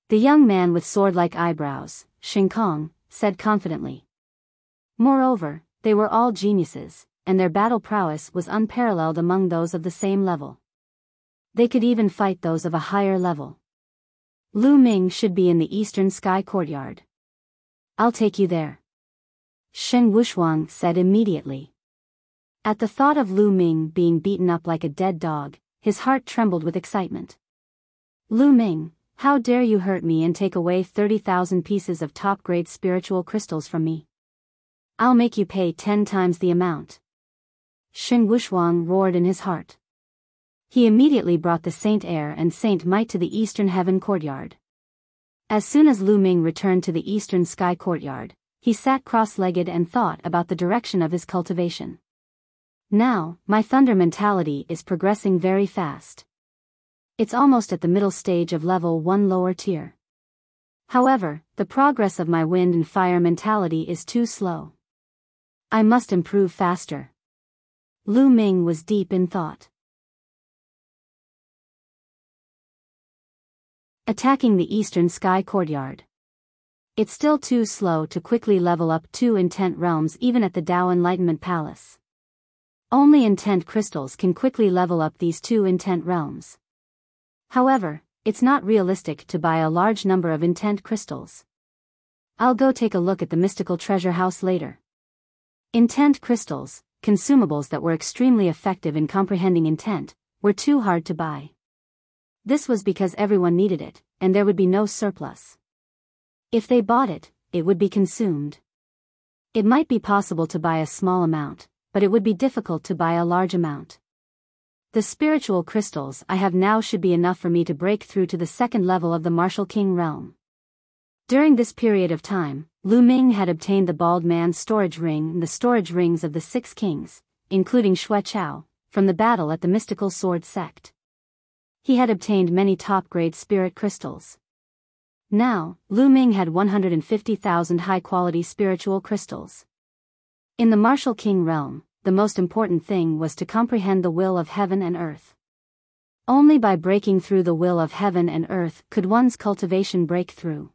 The young man with sword-like eyebrows, Xing Kong, said confidently. Moreover, they were all geniuses, and their battle prowess was unparalleled among those of the same level. They could even fight those of a higher level. Lu Ming should be in the Eastern Sky Courtyard. I'll take you there. Xing Wushuang said immediately. At the thought of Lu Ming being beaten up like a dead dog, his heart trembled with excitement. Lu Ming, how dare you hurt me and take away 30,000 pieces of top-grade spiritual crystals from me? I'll make you pay 10 times the amount. Xing Wushuang roared in his heart. He immediately brought the Saint Air and Saint Might to the Eastern Heaven Courtyard. As soon as Lu Ming returned to the Eastern Sky Courtyard, he sat cross-legged and thought about the direction of his cultivation. Now, my thunder mentality is progressing very fast. It's almost at the middle stage of level 1 lower tier. However, the progress of my wind and fire mentality is too slow. I must improve faster. Lu Ming was deep in thought. Attacking the Eastern Sky Courtyard. It's still too slow to quickly level up 2 intent realms even at the Dao Enlightenment Palace. Only intent crystals can quickly level up these 2 intent realms. However, it's not realistic to buy a large number of intent crystals. I'll go take a look at the mystical treasure house later. Intent crystals, consumables that were extremely effective in comprehending intent, were too hard to buy. This was because everyone needed it, and there would be no surplus. If they bought it, it would be consumed. It might be possible to buy a small amount, but it would be difficult to buy a large amount. The spiritual crystals I have now should be enough for me to break through to the second level of the Martial King realm. During this period of time, Lu Ming had obtained the bald man's storage ring and the storage rings of the 6 kings, including Xue Chao, from the battle at the mystical sword sect. He had obtained many top-grade spirit crystals. Now, Lu Ming had 150,000 high-quality spiritual crystals. In the Martial King realm, the most important thing was to comprehend the will of heaven and earth. Only by breaking through the will of heaven and earth could one's cultivation break through.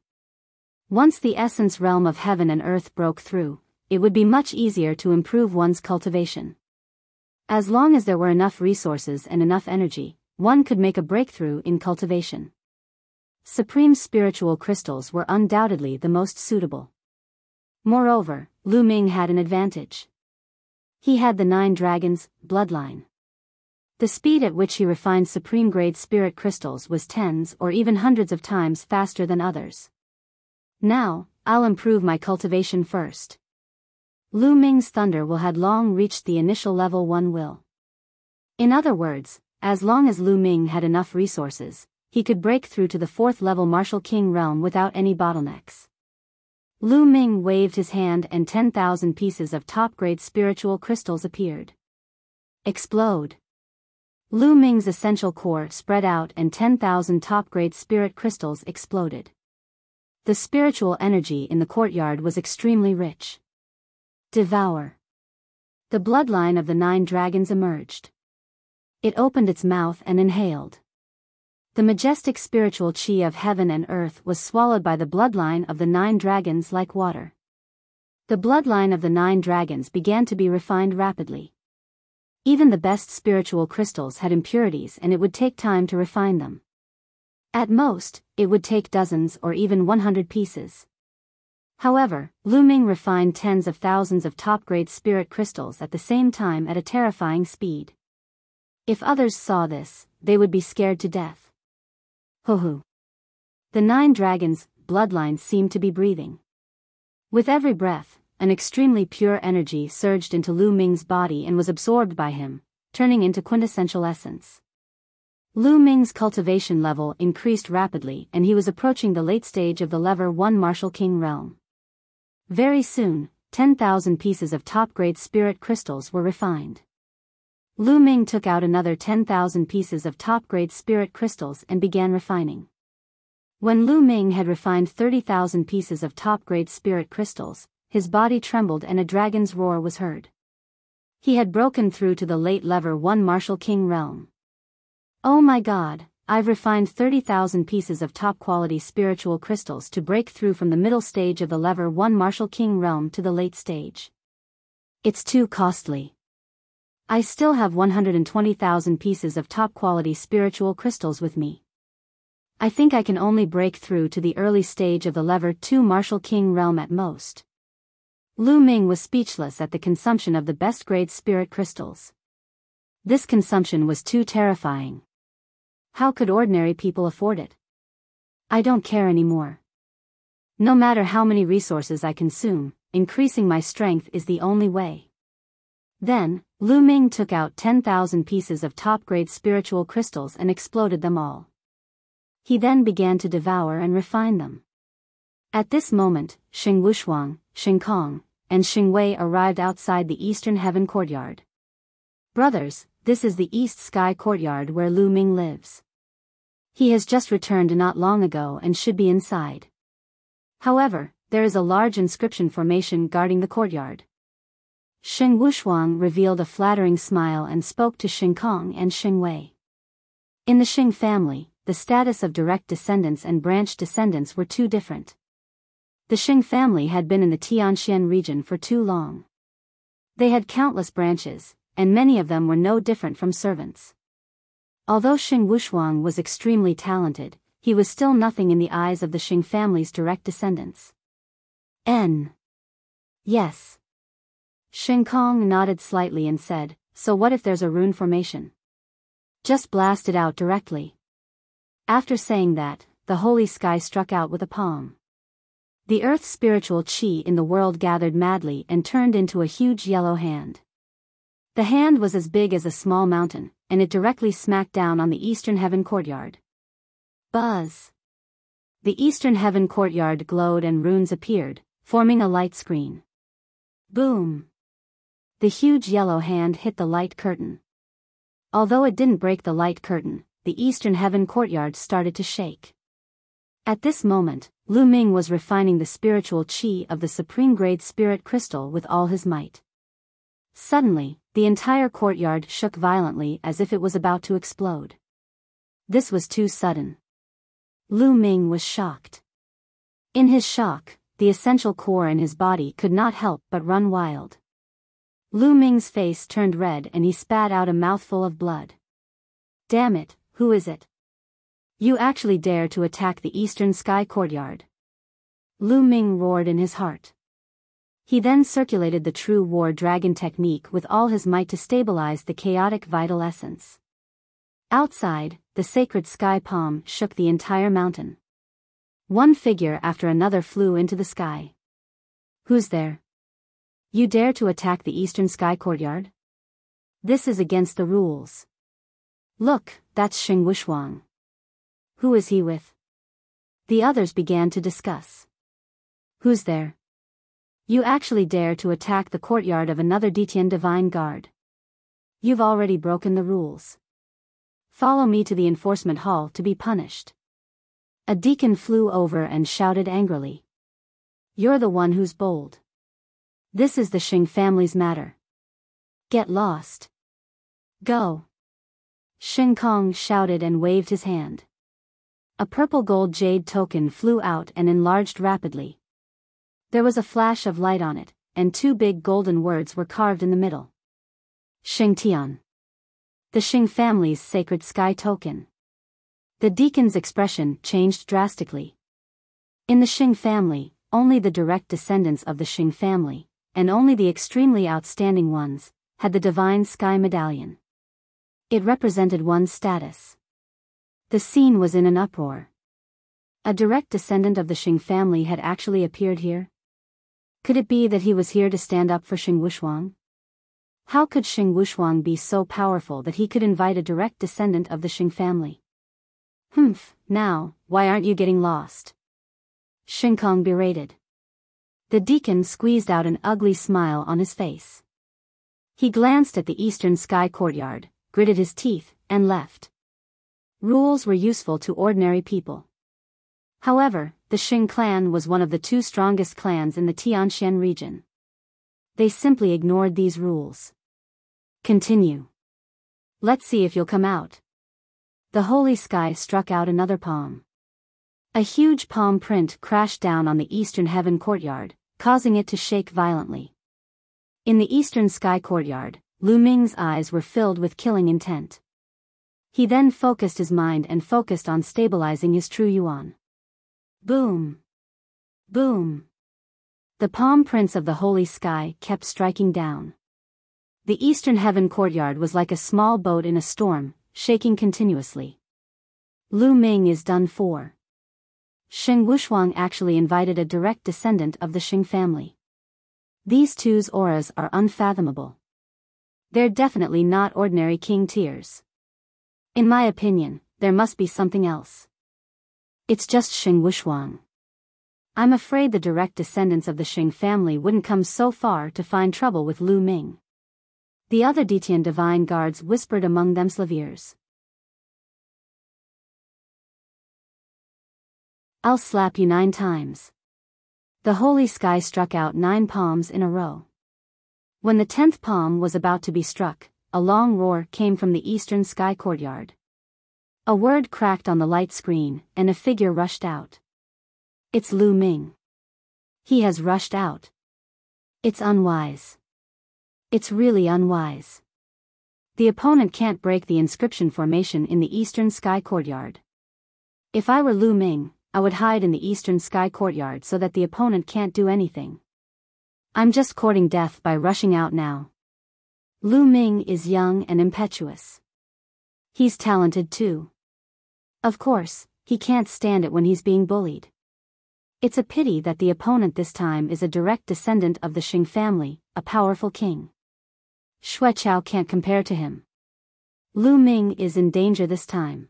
Once the essence realm of heaven and earth broke through, it would be much easier to improve one's cultivation. As long as there were enough resources and enough energy, one could make a breakthrough in cultivation. Supreme spiritual crystals were undoubtedly the most suitable. Moreover, Lu Ming had an advantage. He had the 9 dragons' bloodline. The speed at which he refined supreme-grade spirit crystals was tens or even hundreds of times faster than others. Now, I'll improve my cultivation first. Lu Ming's thunder will had long reached the initial level 1 will. In other words, as long as Lu Ming had enough resources, he could break through to the 4th level Martial King realm without any bottlenecks. Lu Ming waved his hand and 10,000 pieces of top-grade spiritual crystals appeared. Explode. Lu Ming's essential core spread out and 10,000 top-grade spirit crystals exploded. The spiritual energy in the courtyard was extremely rich. Devour. The bloodline of the 9 dragons emerged. It opened its mouth and inhaled. The majestic spiritual chi of heaven and earth was swallowed by the bloodline of the 9 dragons like water. The bloodline of the 9 dragons began to be refined rapidly. Even the best spiritual crystals had impurities and it would take time to refine them. At most, it would take dozens or even 100 pieces. However, Lu Ming refined tens of thousands of top-grade spirit crystals at the same time at a terrifying speed. If others saw this, they would be scared to death. Ho-ho. The 9 dragons' bloodlines seemed to be breathing. With every breath, an extremely pure energy surged into Lu Ming's body and was absorbed by him, turning into quintessential essence. Lu Ming's cultivation level increased rapidly and he was approaching the late stage of the level 1 Martial King realm. Very soon, 10,000 pieces of top-grade spirit crystals were refined. Lu Ming took out another 10,000 pieces of top-grade spirit crystals and began refining. When Lu Ming had refined 30,000 pieces of top-grade spirit crystals, his body trembled and a dragon's roar was heard. He had broken through to the late level 1 Martial King realm. Oh my God, I've refined 30,000 pieces of top-quality spiritual crystals to break through from the middle stage of the level 1 Martial King realm to the late stage. It's too costly. I still have 120,000 pieces of top-quality spiritual crystals with me. I think I can only break through to the early stage of the level 2 Martial King realm at most. Lu Ming was speechless at the consumption of the best-grade spirit crystals. This consumption was too terrifying. How could ordinary people afford it? I don't care anymore. No matter how many resources I consume, increasing my strength is the only way. Then, Lu Ming took out 10,000 pieces of top-grade spiritual crystals and exploded them all. He then began to devour and refine them. At this moment, Xing Wushuang, Xing Kong, and Xing Wei arrived outside the Eastern Heaven courtyard. Brothers, this is the East Sky courtyard where Lu Ming lives. He has just returned not long ago and should be inside. However, there is a large inscription formation guarding the courtyard. Xing Wushuang revealed a flattering smile and spoke to Xing Kong and Xing Wei. In the Xing family, the status of direct descendants and branch descendants were too different. The Xing family had been in the Tianxian region for too long. They had countless branches, and many of them were no different from servants. Although Xing Wushuang was extremely talented, he was still nothing in the eyes of the Xing family's direct descendants. N. Yes. Shin Kong nodded slightly and said, so what if there's a rune formation? Just blast it out directly. After saying that, the holy sky struck out with a palm. The earth's spiritual chi in the world gathered madly and turned into a huge yellow hand. The hand was as big as a small mountain, and it directly smacked down on the eastern heaven courtyard. Buzz! The eastern heaven courtyard glowed and runes appeared, forming a light screen. Boom! The huge yellow hand hit the light curtain. Although it didn't break the light curtain, the eastern heaven courtyard started to shake. At this moment, Lu Ming was refining the spiritual chi of the supreme-grade spirit crystal with all his might. Suddenly, the entire courtyard shook violently as if it was about to explode. This was too sudden. Lu Ming was shocked. In his shock, the essential core in his body could not help but run wild. Lu Ming's face turned red and he spat out a mouthful of blood. Damn it, who is it? You actually dare to attack the eastern sky courtyard? Lu Ming roared in his heart. He then circulated the true war dragon technique with all his might to stabilize the chaotic vital essence. Outside, the sacred sky palm shook the entire mountain. One figure after another flew into the sky. Who's there? You dare to attack the eastern sky courtyard? This is against the rules. Look, that's Xing Wushuang. Who is he with? The others began to discuss. Who's there? You actually dare to attack the courtyard of another Detian divine guard. You've already broken the rules. Follow me to the enforcement hall to be punished. A deacon flew over and shouted angrily. You're the one who's bold. This is the Xing family's matter. Get lost. Go. Shin Kong shouted and waved his hand. A purple gold jade token flew out and enlarged rapidly. There was a flash of light on it, and two big golden words were carved in the middle. Xing Tian. The Xing family's sacred sky token. The deacon's expression changed drastically. In the Xing family, only the direct descendants of the Xing family, and only the extremely outstanding ones, had the divine sky medallion. It represented one's status. The scene was in an uproar. A direct descendant of the Xing family had actually appeared here? Could it be that he was here to stand up for Xing Wushuang? How could Xing Wushuang be so powerful that he could invite a direct descendant of the Xing family? Now, why aren't you getting lost? Shin Kong berated. The deacon squeezed out an ugly smile on his face. He glanced at the eastern sky courtyard, gritted his teeth, and left. Rules were useful to ordinary people. However, the Xing clan was one of the two strongest clans in the Tianxian region. They simply ignored these rules. Continue. Let's see if you'll come out. The holy sky struck out another palm. A huge palm print crashed down on the eastern heaven courtyard, causing it to shake violently. In the eastern sky courtyard, Lu Ming's eyes were filled with killing intent. He then focused his mind and focused on stabilizing his true yuan. Boom! Boom! The palm prints of the holy sky kept striking down. The eastern heaven courtyard was like a small boat in a storm, shaking continuously. Lu Ming is done for. Xing Wushuang actually invited a direct descendant of the Xing family. These two's auras are unfathomable. They're definitely not ordinary king tiers. In my opinion, there must be something else. It's just Xing Wushuang. I'm afraid the direct descendants of the Xing family wouldn't come so far to find trouble with Lu Ming. The other Detian divine guards whispered among themselves ears. I'll slap you 9 times. The holy sky struck out 9 palms in a row. When the 10th palm was about to be struck, a long roar came from the eastern sky courtyard. A word cracked on the light screen, and a figure rushed out. It's Lu Ming. He has rushed out. It's unwise. It's really unwise. The opponent can't break the inscription formation in the eastern sky courtyard. If I were Lu Ming, I would hide in the eastern sky courtyard so that the opponent can't do anything. I'm just courting death by rushing out now. Lu Ming is young and impetuous. He's talented too. Of course, he can't stand it when he's being bullied. It's a pity that the opponent this time is a direct descendant of the Xing family, a powerful king. Xuechao can't compare to him. Lu Ming is in danger this time.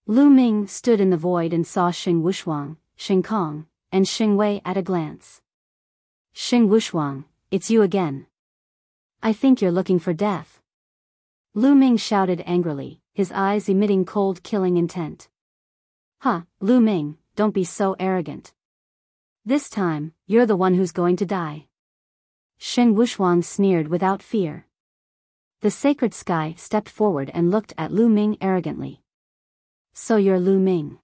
Lu Ming stood in the void and saw Xing Wushuang, Xing Kong, and Xing Wei at a glance. Xing Wushuang, it's you again. I think you're looking for death. Lu Ming shouted angrily, his eyes emitting cold killing intent. Huh, Lu Ming, don't be so arrogant. This time, you're the one who's going to die. Xing Wushuang sneered without fear. The sacred sky stepped forward and looked at Lu Ming arrogantly. So you're Lu Ming.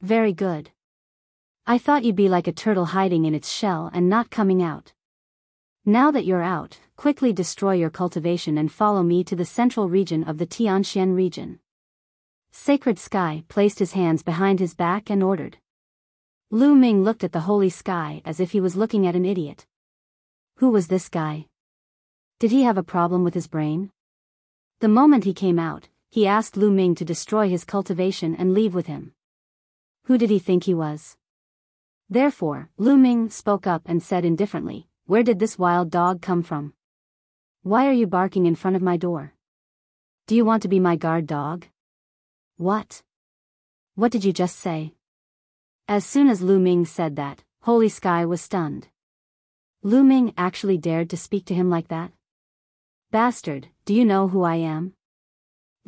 Very good. I thought you'd be like a turtle hiding in its shell and not coming out. Now that you're out, quickly destroy your cultivation and follow me to the central region of the Tianxian region. Sacred Sky placed his hands behind his back and ordered. Lu Ming looked at the holy sky as if he was looking at an idiot. Who was this guy? Did he have a problem with his brain? The moment he came out, he asked Lu Ming to destroy his cultivation and leave with him. Who did he think he was? Therefore, Lu Ming spoke up and said indifferently, "Where did this wild dog come from? Why are you barking in front of my door? Do you want to be my guard dog?" What? What did you just say? As soon as Lu Ming said that, Holy Sky was stunned. Lu Ming actually dared to speak to him like that? Bastard, do you know who I am?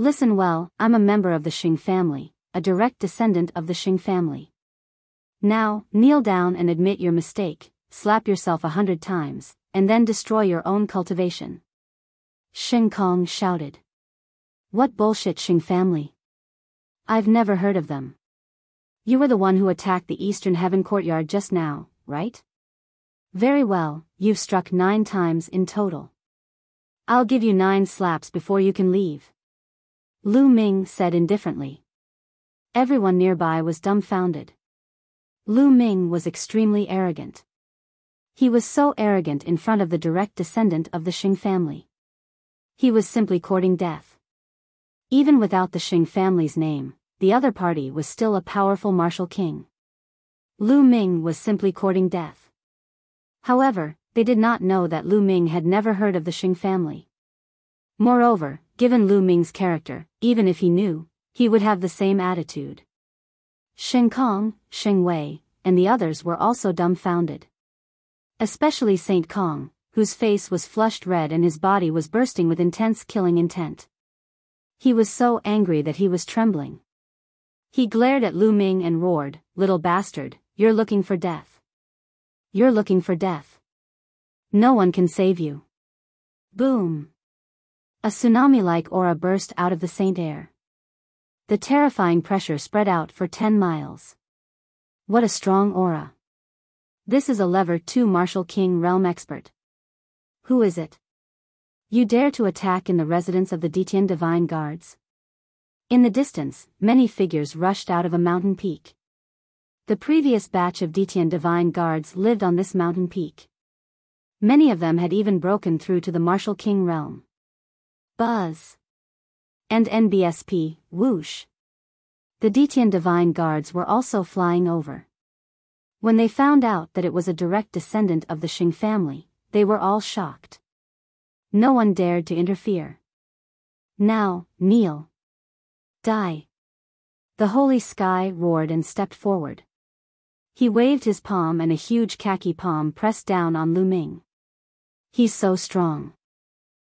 Listen well, I'm a member of the Xing family, a direct descendant of the Xing family. Now, kneel down and admit your mistake, slap yourself 100 times, and then destroy your own cultivation. Xing Kong shouted. What bullshit Xing family? I've never heard of them. You were the one who attacked the Eastern Heaven courtyard just now, right? Very well, you've struck 9 times in total. I'll give you 9 slaps before you can leave. Lu Ming said indifferently. Everyone nearby was dumbfounded. Lu Ming was extremely arrogant. He was so arrogant in front of the direct descendant of the Xing family. He was simply courting death. Even without the Xing family's name, the other party was still a powerful martial king. Lu Ming was simply courting death. However, they did not know that Lu Ming had never heard of the Xing family. Moreover, given Lu Ming's character, even if he knew, he would have the same attitude. Xing Kong, Xing Wei, and the others were also dumbfounded. Especially Saint Kong, whose face was flushed red and his body was bursting with intense killing intent. He was so angry that he was trembling. He glared at Lu Ming and roared, "Little bastard, you're looking for death. You're looking for death. No one can save you." Boom! A tsunami-like aura burst out of the saint air. The terrifying pressure spread out for 10 miles. What a strong aura. This is a level 2 martial king realm expert. Who is it? You dare to attack in the residence of the Detian Divine Guards? In the distance, many figures rushed out of a mountain peak. The previous batch of Detian Divine Guards lived on this mountain peak. Many of them had even broken through to the martial king realm. Buzz. And NBSP, whoosh. The Detian Divine Guards were also flying over. When they found out that it was a direct descendant of the Xing family, they were all shocked. No one dared to interfere. Now, kneel. Die. The holy sky roared and stepped forward. He waved his palm and a huge khaki palm pressed down on Lu Ming. He's so strong.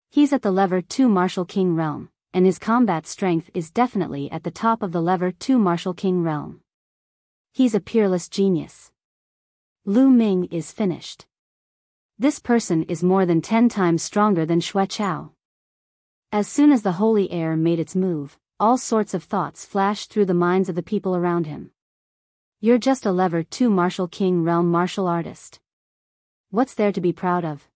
He's at the level 2 martial king realm, and his combat strength is definitely at the top of the level 2 martial king realm. He's a peerless genius. Lu Ming is finished. This person is more than 10 times stronger than Xuechao. As soon as the holy air made its move, all sorts of thoughts flashed through the minds of the people around him. You're just a level 2 martial king realm martial artist. What's there to be proud of?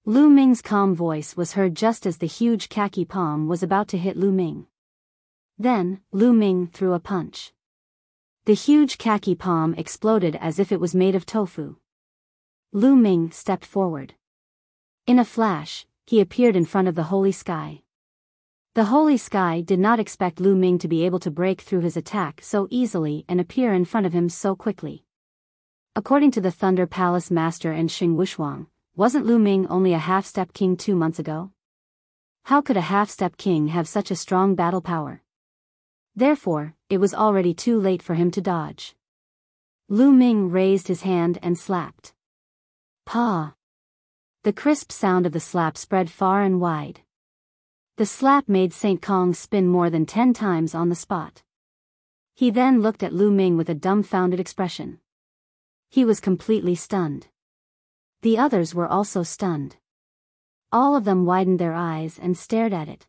Lu Ming's calm voice was heard just as the huge khaki palm was about to hit Lu Ming. Then, Lu Ming threw a punch. The huge khaki palm exploded as if it was made of tofu. Lu Ming stepped forward. In a flash, he appeared in front of the holy sky. The holy sky did not expect Lu Ming to be able to break through his attack so easily and appear in front of him so quickly. According to the Thunder Palace Master and Xing Wushuang, wasn't Lu Ming only a half-step king 2 months ago? How could a half-step king have such a strong battle power? Therefore, it was already too late for him to dodge. Lu Ming raised his hand and slapped. Pa! The crisp sound of the slap spread far and wide. The slap made St. Kong spin more than 10 times on the spot. He then looked at Lu Ming with a dumbfounded expression. He was completely stunned. The others were also stunned. All of them widened their eyes and stared at it.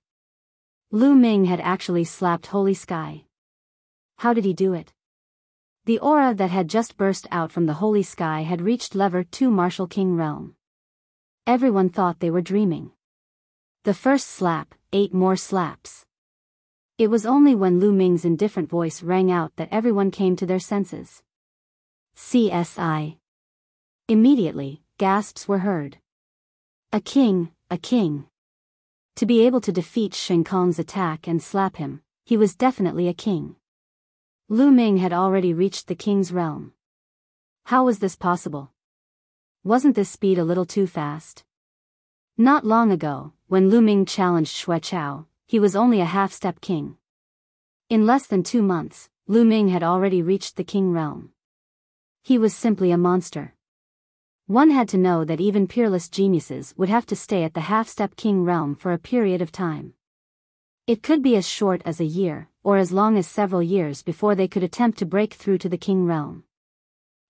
Lu Ming had actually slapped Holy Sky. How did he do it? The aura that had just burst out from the Holy Sky had reached Lever 2 Martial King realm. Everyone thought they were dreaming. The first slap, 8 more slaps. It was only when Lu Ming's indifferent voice rang out that everyone came to their senses. CSI. Immediately, gasps were heard. A king, a king. To be able to defeat Xing Kong's attack and slap him, he was definitely a king. Lu Ming had already reached the king's realm. How was this possible? Wasn't this speed a little too fast? Not long ago, when Lu Ming challenged Xue Chao, he was only a half-step king. In less than 2 months, Lu Ming had already reached the king realm. He was simply a monster. One had to know that even peerless geniuses would have to stay at the half-step king realm for a period of time. It could be as short as a year, or as long as several years before they could attempt to break through to the king realm.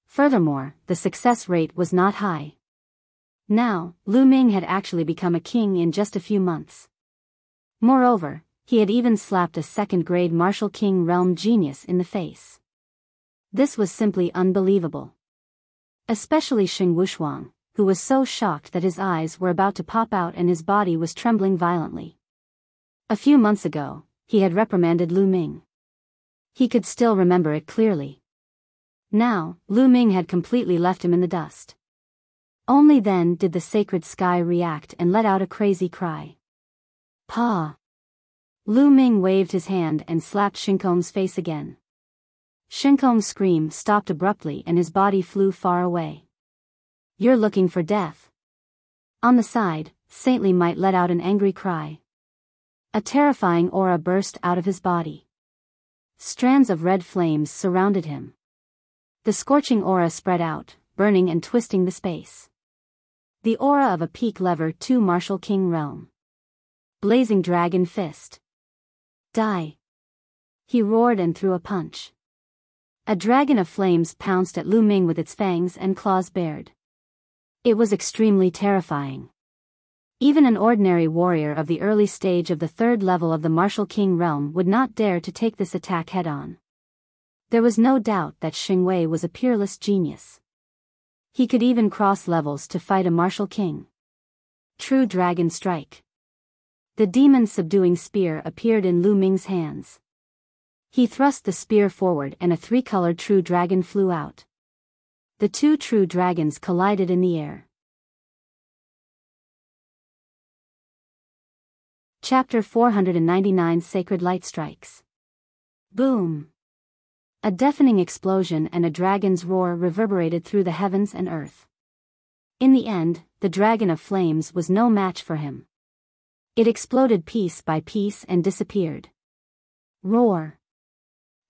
Furthermore, the success rate was not high. Now, Lu Ming had actually become a king in just a few months. Moreover, he had even slapped a second-grade martial king realm genius in the face. This was simply unbelievable. Especially Xing Wushuang, who was so shocked that his eyes were about to pop out and his body was trembling violently. A few months ago, he had reprimanded Lu Ming. He could still remember it clearly. Now, Lu Ming had completely left him in the dust. Only then did the sacred sky react and let out a crazy cry. Pa! Lu Ming waved his hand and slapped Shinkong's face again. Shinkong's scream stopped abruptly and his body flew far away. You're looking for death. On the side, Saintly Might let out an angry cry. A terrifying aura burst out of his body. Strands of red flames surrounded him. The scorching aura spread out, burning and twisting the space. The aura of a peak Lever 2 Martial King realm. Blazing Dragon Fist. Die! He roared and threw a punch. A dragon of flames pounced at Lu Ming with its fangs and claws bared. It was extremely terrifying. Even an ordinary warrior of the early stage of the 3rd level of the Martial King realm would not dare to take this attack head-on. There was no doubt that Xing Wei was a peerless genius. He could even cross levels to fight a martial king. True Dragon Strike. The demon-subduing spear appeared in Lu Ming's hands. He thrust the spear forward and a 3-colored true dragon flew out. The 2 true dragons collided in the air. Chapter 499 Sacred Light Strikes. Boom! A deafening explosion and a dragon's roar reverberated through the heavens and earth. In the end, the dragon of flames was no match for him. It exploded piece by piece and disappeared. Roar!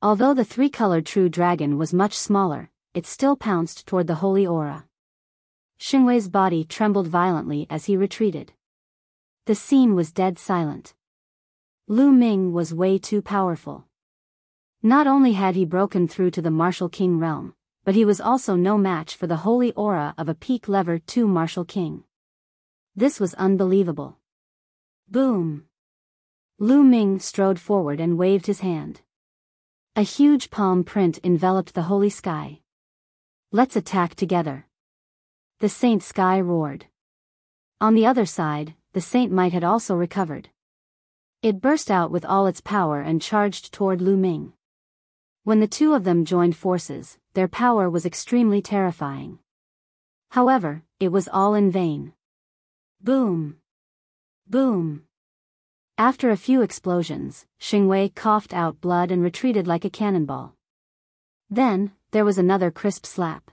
Although the 3-colored true dragon was much smaller, it still pounced toward the holy aura. Xing Wei's body trembled violently as he retreated. The scene was dead silent. Lu Ming was way too powerful. Not only had he broken through to the Martial King realm, but he was also no match for the holy aura of a peak Lever 2 Martial King. This was unbelievable. Boom! Lu Ming strode forward and waved his hand. A huge palm print enveloped the holy sky. Let's attack together. The Saint Sky roared. On the other side, the Saint Might had also recovered. It burst out with all its power and charged toward Lu Ming. When the two of them joined forces, their power was extremely terrifying. However, it was all in vain. Boom! Boom! After a few explosions, Xingwei coughed out blood and retreated like a cannonball. Then, there was another crisp slap.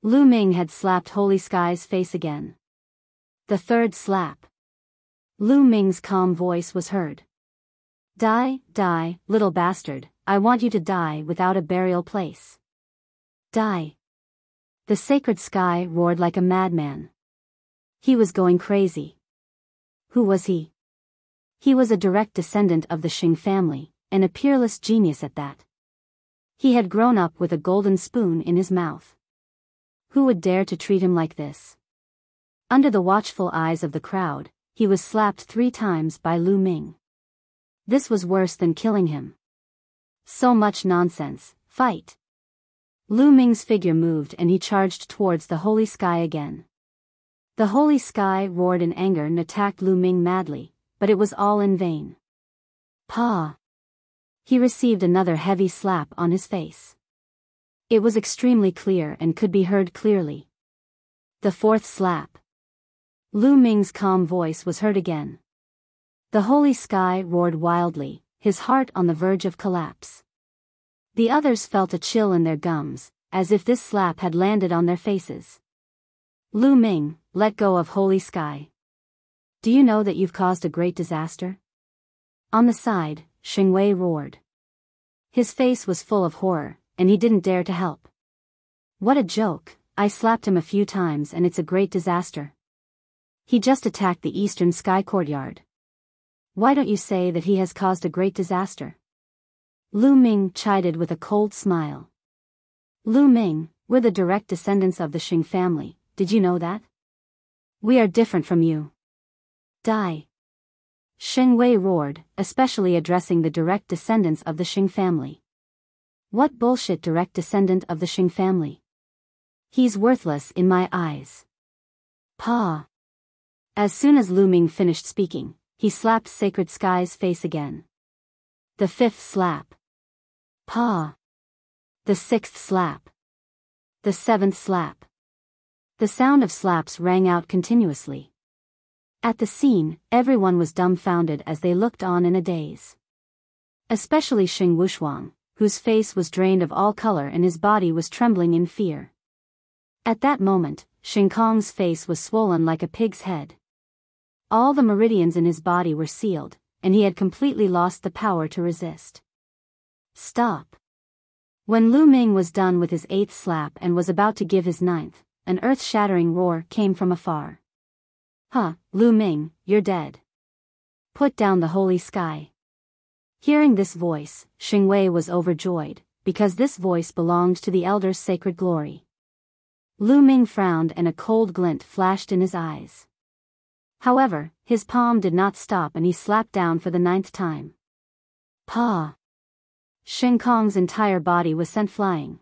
Lu Ming had slapped Holy Sky's face again. The third slap. Lu Ming's calm voice was heard. Die, die, little bastard, I want you to die without a burial place. Die. The sacred sky roared like a madman. He was going crazy. Who was he? He was a direct descendant of the Xing family, and a peerless genius at that. He had grown up with a golden spoon in his mouth. Who would dare to treat him like this? Under the watchful eyes of the crowd, he was slapped 3 times by Lu Ming. This was worse than killing him. So much nonsense, fight! Lu Ming's figure moved and he charged towards the Holy Sky again. The Holy Sky roared in anger and attacked Lu Ming madly, but it was all in vain. Pa! He received another heavy slap on his face. It was extremely clear and could be heard clearly. The 4th slap. Lu Ming's calm voice was heard again. The Holy Sky roared wildly, his heart on the verge of collapse. The others felt a chill in their gums, as if this slap had landed on their faces. Lu Ming, let go of Holy Sky. Do you know that you've caused a great disaster? On the side, Xingwei roared. His face was full of horror, and he didn't dare to help. What a joke, I slapped him a few times and it's a great disaster. He just attacked the eastern sky courtyard. Why don't you say that he has caused a great disaster? Lu Ming chided with a cold smile. Lu Ming, we're the direct descendants of the Xing family, did you know that? We are different from you. Die. Xingwei roared, especially addressing the direct descendants of the Xing family. What bullshit direct descendant of the Xing family? He's worthless in my eyes. Pa. As soon as Lu Ming finished speaking, he slapped Sacred Sky's face again. The 5th slap. Pa. The 6th slap. The 7th slap. The sound of slaps rang out continuously. At the scene, everyone was dumbfounded as they looked on in a daze. Especially Xing Wushuang, whose face was drained of all color and his body was trembling in fear. At that moment, Xing Kong's face was swollen like a pig's head. All the meridians in his body were sealed, and he had completely lost the power to resist. Stop. When Lu Ming was done with his 8th slap and was about to give his 9th, an earth-shattering roar came from afar. Huh, Lu Ming, you're dead. Put down the Holy Sky. Hearing this voice, Xingwei was overjoyed, because this voice belonged to the Elder's sacred glory. Lu Ming frowned and a cold glint flashed in his eyes. However, his palm did not stop and he slapped down for the 9th time. Pa! Xing Kong's entire body was sent flying.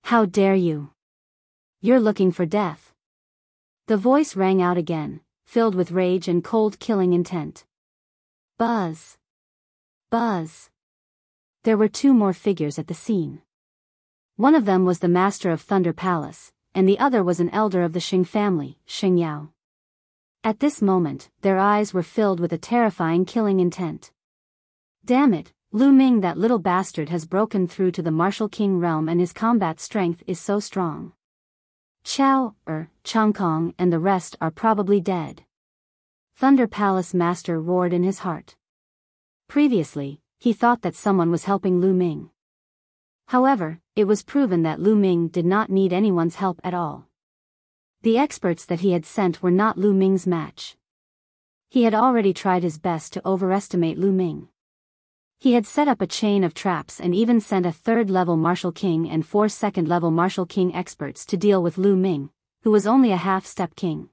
How dare you! You're looking for death. The voice rang out again, filled with rage and cold killing intent. Buzz! Buzz! There were 2 more figures at the scene. One of them was the master of Thunder Palace, and the other was an elder of the Xing family, Xing Yao. At this moment, their eyes were filled with a terrifying killing intent. Damn it, Lu Ming, that little bastard has broken through to the Martial King realm and his combat strength is so strong. Changkong and the rest are probably dead. Thunder Palace Master roared in his heart. Previously, he thought that someone was helping Lu Ming. However, it was proven that Lu Ming did not need anyone's help at all. The experts that he had sent were not Lu Ming's match. He had already tried his best to overestimate Lu Ming. He had set up a chain of traps and even sent a 3rd-level Martial King and 4 2nd-level Martial King experts to deal with Lu Ming, who was only a half-step king.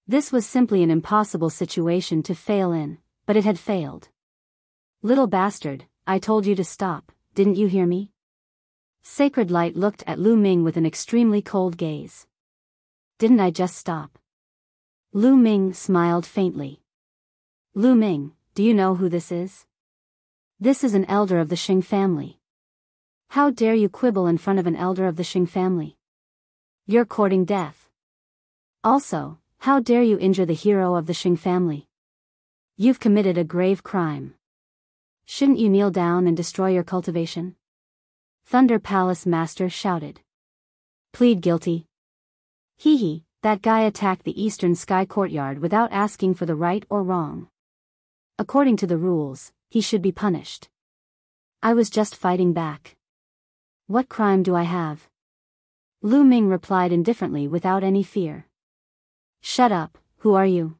This was simply an impossible situation to fail in, but it had failed. Little bastard, I told you to stop, didn't you hear me? Sacred Light looked at Lu Ming with an extremely cold gaze. Didn't I just stop? Lu Ming smiled faintly. Lu Ming, do you know who this is? This is an elder of the Xing family. How dare you quibble in front of an elder of the Xing family? You're courting death. Also, how dare you injure the hero of the Xing family? You've committed a grave crime. Shouldn't you kneel down and destroy your cultivation? Thunder Palace Master shouted. Plead guilty. Hee, that guy attacked the Eastern Sky Courtyard without asking for the right or wrong. According to the rules, he should be punished. I was just fighting back. What crime do I have? Lu Ming replied indifferently without any fear. Shut up, who are you?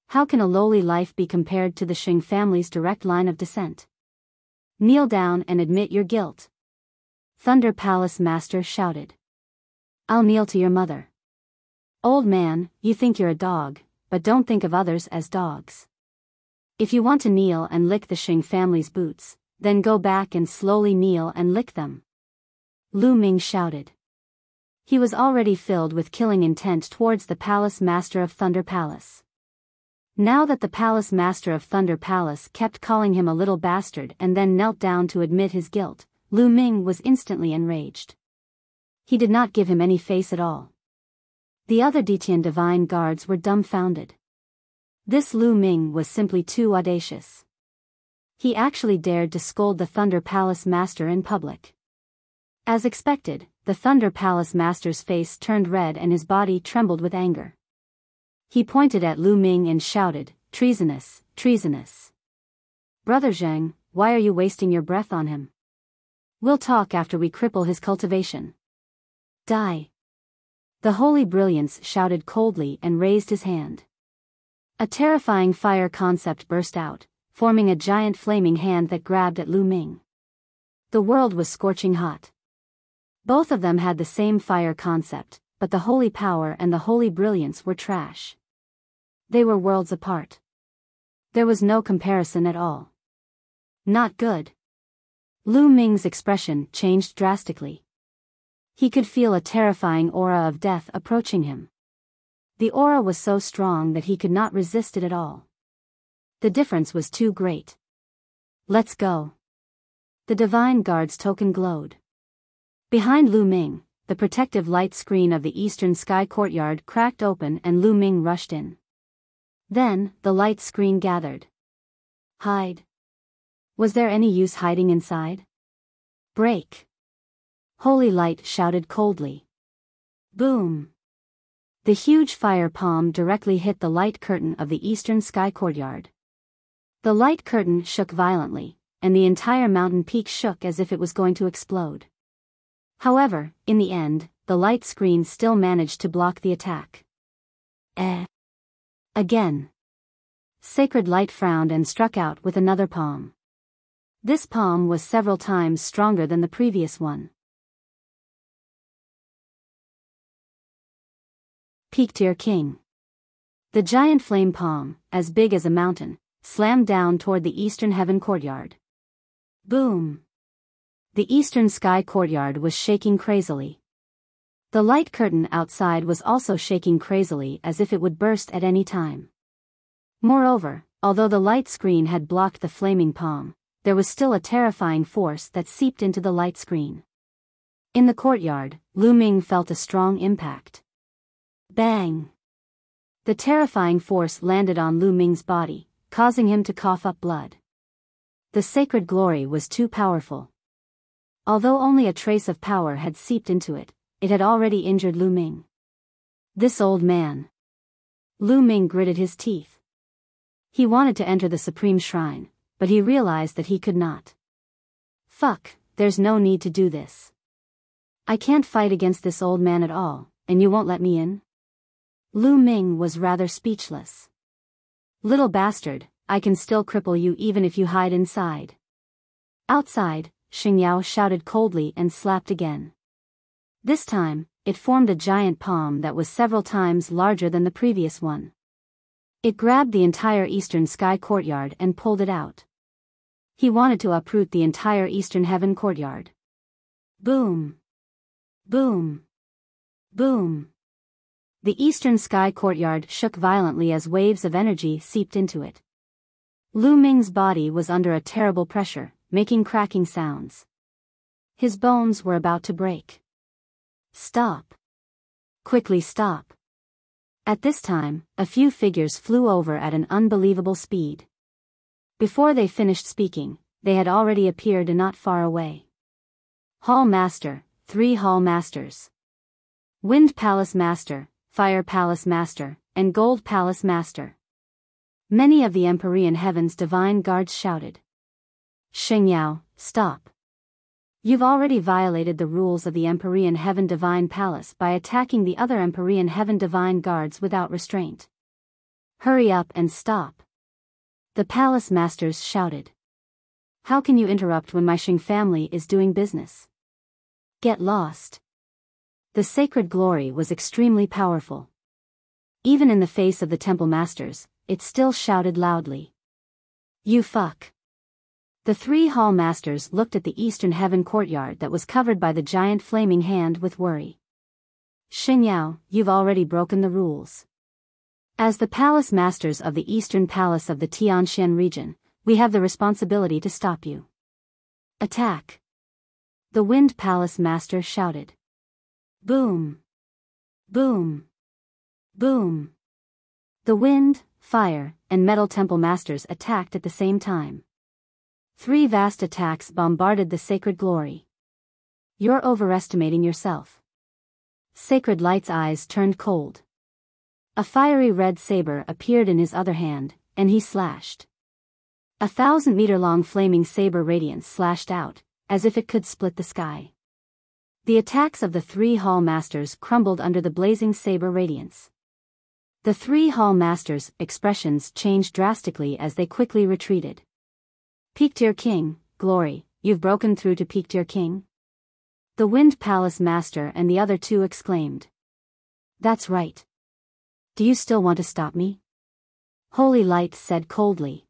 How can a lowly life be compared to the Xing family's direct line of descent? Kneel down and admit your guilt. Thunder Palace Master shouted. I'll kneel to your mother. Old man, you think you're a dog, but don't think of others as dogs. If you want to kneel and lick the Xing family's boots, then go back and slowly kneel and lick them. Lu Ming shouted. He was already filled with killing intent towards the Palace Master of Thunder Palace. Now that the Palace Master of Thunder Palace kept calling him a little bastard and then knelt down to admit his guilt, Lu Ming was instantly enraged. He did not give him any face at all. The other Detian divine guards were dumbfounded. This Lu Ming was simply too audacious. He actually dared to scold the Thunder Palace Master in public. As expected, the Thunder Palace Master's face turned red and his body trembled with anger. He pointed at Lu Ming and shouted, treasonous, treasonous. Brother Zheng, why are you wasting your breath on him? We'll talk after we cripple his cultivation. Die. The Holy Brilliance shouted coldly and raised his hand. A terrifying fire concept burst out, forming a giant flaming hand that grabbed at Lu Ming. The world was scorching hot. Both of them had the same fire concept, but the Holy Power and the Holy Brilliance were trash. They were worlds apart. There was no comparison at all. Not good. Lu Ming's expression changed drastically. He could feel a terrifying aura of death approaching him. The aura was so strong that he could not resist it at all. The difference was too great. Let's go. The Divine Guard's token glowed. Behind Lu Ming, the protective light screen of the Eastern Sky Courtyard cracked open and Lu Ming rushed in. Then, the light screen gathered. Hide. Was there any use hiding inside? Break. Holy Light shouted coldly. Boom. The huge fire palm directly hit the light curtain of the Eastern Sky Courtyard. The light curtain shook violently, and the entire mountain peak shook as if it was going to explode. However, in the end, the light screen still managed to block the attack. Again. Sacred Light frowned and struck out with another palm. This palm was several times stronger than the previous one. Peak Tier King. The giant flame palm, as big as a mountain, slammed down toward the Eastern Heaven Courtyard. Boom. The Eastern Sky Courtyard was shaking crazily. The light curtain outside was also shaking crazily as if it would burst at any time. Moreover, although the light screen had blocked the flaming palm, there was still a terrifying force that seeped into the light screen. In the courtyard, Lu Ming felt a strong impact. Bang! The terrifying force landed on Lu Ming's body, causing him to cough up blood. The sacred glory was too powerful. Although only a trace of power had seeped into it, it had already injured Lu Ming. This old man. Lu Ming gritted his teeth. He wanted to enter the Supreme Shrine, but he realized that he could not. Fuck, there's no need to do this. I can't fight against this old man at all, and you won't let me in? Lu Ming was rather speechless. Little bastard, I can still cripple you even if you hide inside. Outside, Xingyao shouted coldly and slapped again. This time, it formed a giant palm that was several times larger than the previous one. It grabbed the entire Eastern Sky Courtyard and pulled it out. He wanted to uproot the entire Eastern Heaven Courtyard. Boom. Boom. Boom. The Eastern Sky Courtyard shook violently as waves of energy seeped into it. Lu Ming's body was under a terrible pressure, making cracking sounds. His bones were about to break. Stop. Quickly stop. At this time, a few figures flew over at an unbelievable speed. Before they finished speaking, they had already appeared not far away. Hall Master, 3 Hall Masters. Wind Palace Master, Fire Palace Master, and Gold Palace Master. Many of the Empyrean Heaven's divine guards shouted. Xingyao, stop. You've already violated the rules of the Empyrean Heaven Divine Palace by attacking the other Empyrean Heaven Divine Guards without restraint. Hurry up and stop. The Palace Masters shouted. How can you interrupt when my Xing family is doing business? Get lost. The sacred glory was extremely powerful. Even in the face of the Temple Masters, it still shouted loudly. You fuck. The 3 Hall Masters looked at the Eastern Heaven courtyard that was covered by the giant flaming hand with worry. Xingyao, you've already broken the rules. As the Palace Masters of the Eastern Palace of the Tianxian region, we have the responsibility to stop you. Attack. The Wind Palace Master shouted. Boom. Boom. Boom. The Wind, Fire, and Metal Temple Masters attacked at the same time. 3 vast attacks bombarded the sacred glory. You're overestimating yourself. Sacred Light's eyes turned cold. A fiery red saber appeared in his other hand, and he slashed. 1,000-meter-long flaming saber radiance slashed out, as if it could split the sky. The attacks of the 3 Hall Masters crumbled under the blazing saber radiance. The 3 Hall Masters' expressions changed drastically as they quickly retreated. Peak Tier King, Glory, you've broken through to Peak Tier King? The Wind Palace Master and the other 2 exclaimed. That's right. Do you still want to stop me? Holy Light said coldly.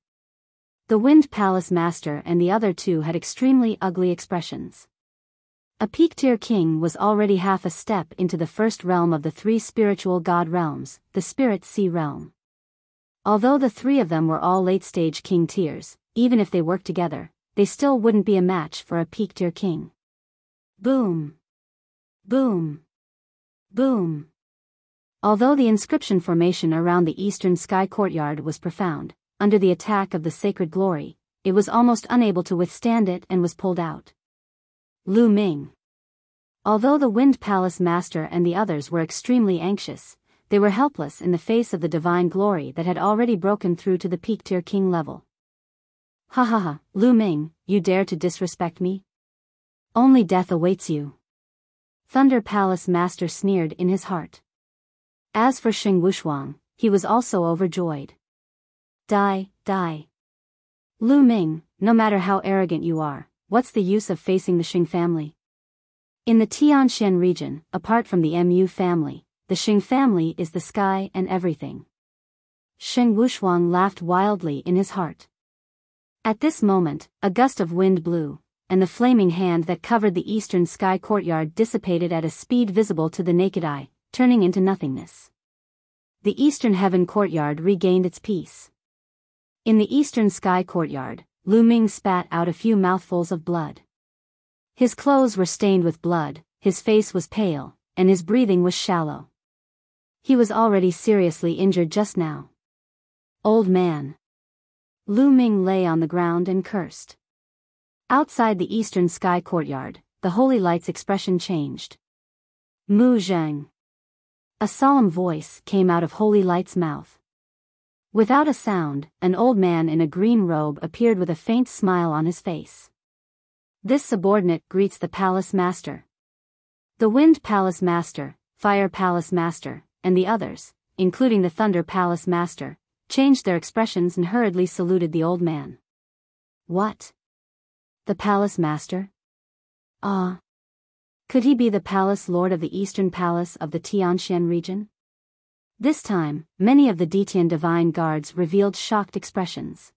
The Wind Palace Master and the other 2 had extremely ugly expressions. A Peak Tier King was already half a step into the first realm of the 3 spiritual god realms, the Spirit Sea realm. Although the 3 of them were all late-stage king tiers, even if they worked together, they still wouldn't be a match for a Peak Tier King. Boom. Boom. Boom. Although the inscription formation around the eastern sky courtyard was profound, under the attack of the sacred glory, it was almost unable to withstand it and was pulled out. Lu Ming. Although the Wind Palace Master and the others were extremely anxious, they were helpless in the face of the divine glory that had already broken through to the Peak Tier King level. Ha ha ha, Lu Ming, you dare to disrespect me? Only death awaits you. Thunder Palace Master sneered in his heart. As for Xing Wushuang, he was also overjoyed. Die, die. Lu Ming, no matter how arrogant you are, what's the use of facing the Xing family? In the Tianxian region, apart from the Mu family, the Xing family is the sky and everything. Xing Wushuang laughed wildly in his heart. At this moment, a gust of wind blew, and the flaming hand that covered the eastern sky courtyard dissipated at a speed visible to the naked eye, turning into nothingness. The eastern heaven courtyard regained its peace. In the eastern sky courtyard, Lu Ming spat out a few mouthfuls of blood. His clothes were stained with blood, his face was pale, and his breathing was shallow. He was already seriously injured just now. Old man. Lu Ming lay on the ground and cursed. Outside the eastern sky courtyard, the Holy Light's expression changed. Mu Zheng. A solemn voice came out of Holy Light's mouth. Without a sound, an old man in a green robe appeared with a faint smile on his face. This subordinate greets the Palace Master. The Wind Palace Master, Fire Palace Master, and the others, including the Thunder Palace Master, changed their expressions and hurriedly saluted the old man. What? The Palace Master? Ah. Could he be the Palace Lord of the Eastern Palace of the Tianxian region? This time, many of the Detian Divine Guards revealed shocked expressions.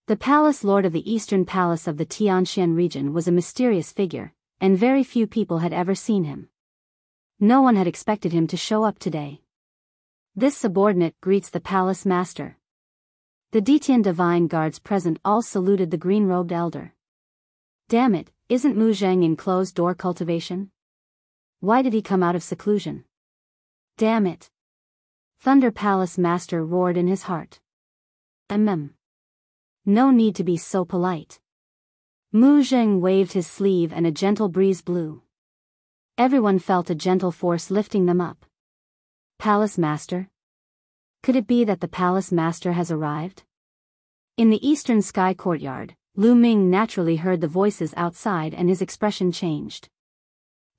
The Palace Lord of the Eastern Palace of the Tianxian region was a mysterious figure, and very few people had ever seen him. No one had expected him to show up today. This subordinate greets the Palace Master. The Detian Divine Guards present all saluted the green-robed elder. Damn it, isn't Mu Zheng in closed-door cultivation? Why did he come out of seclusion? Damn it! Thunder Palace Master roared in his heart. No need to be so polite. Mu Zheng waved his sleeve and a gentle breeze blew. Everyone felt a gentle force lifting them up. Palace Master? Could it be that the Palace Master has arrived? In the eastern sky courtyard, Lu Ming naturally heard the voices outside and his expression changed.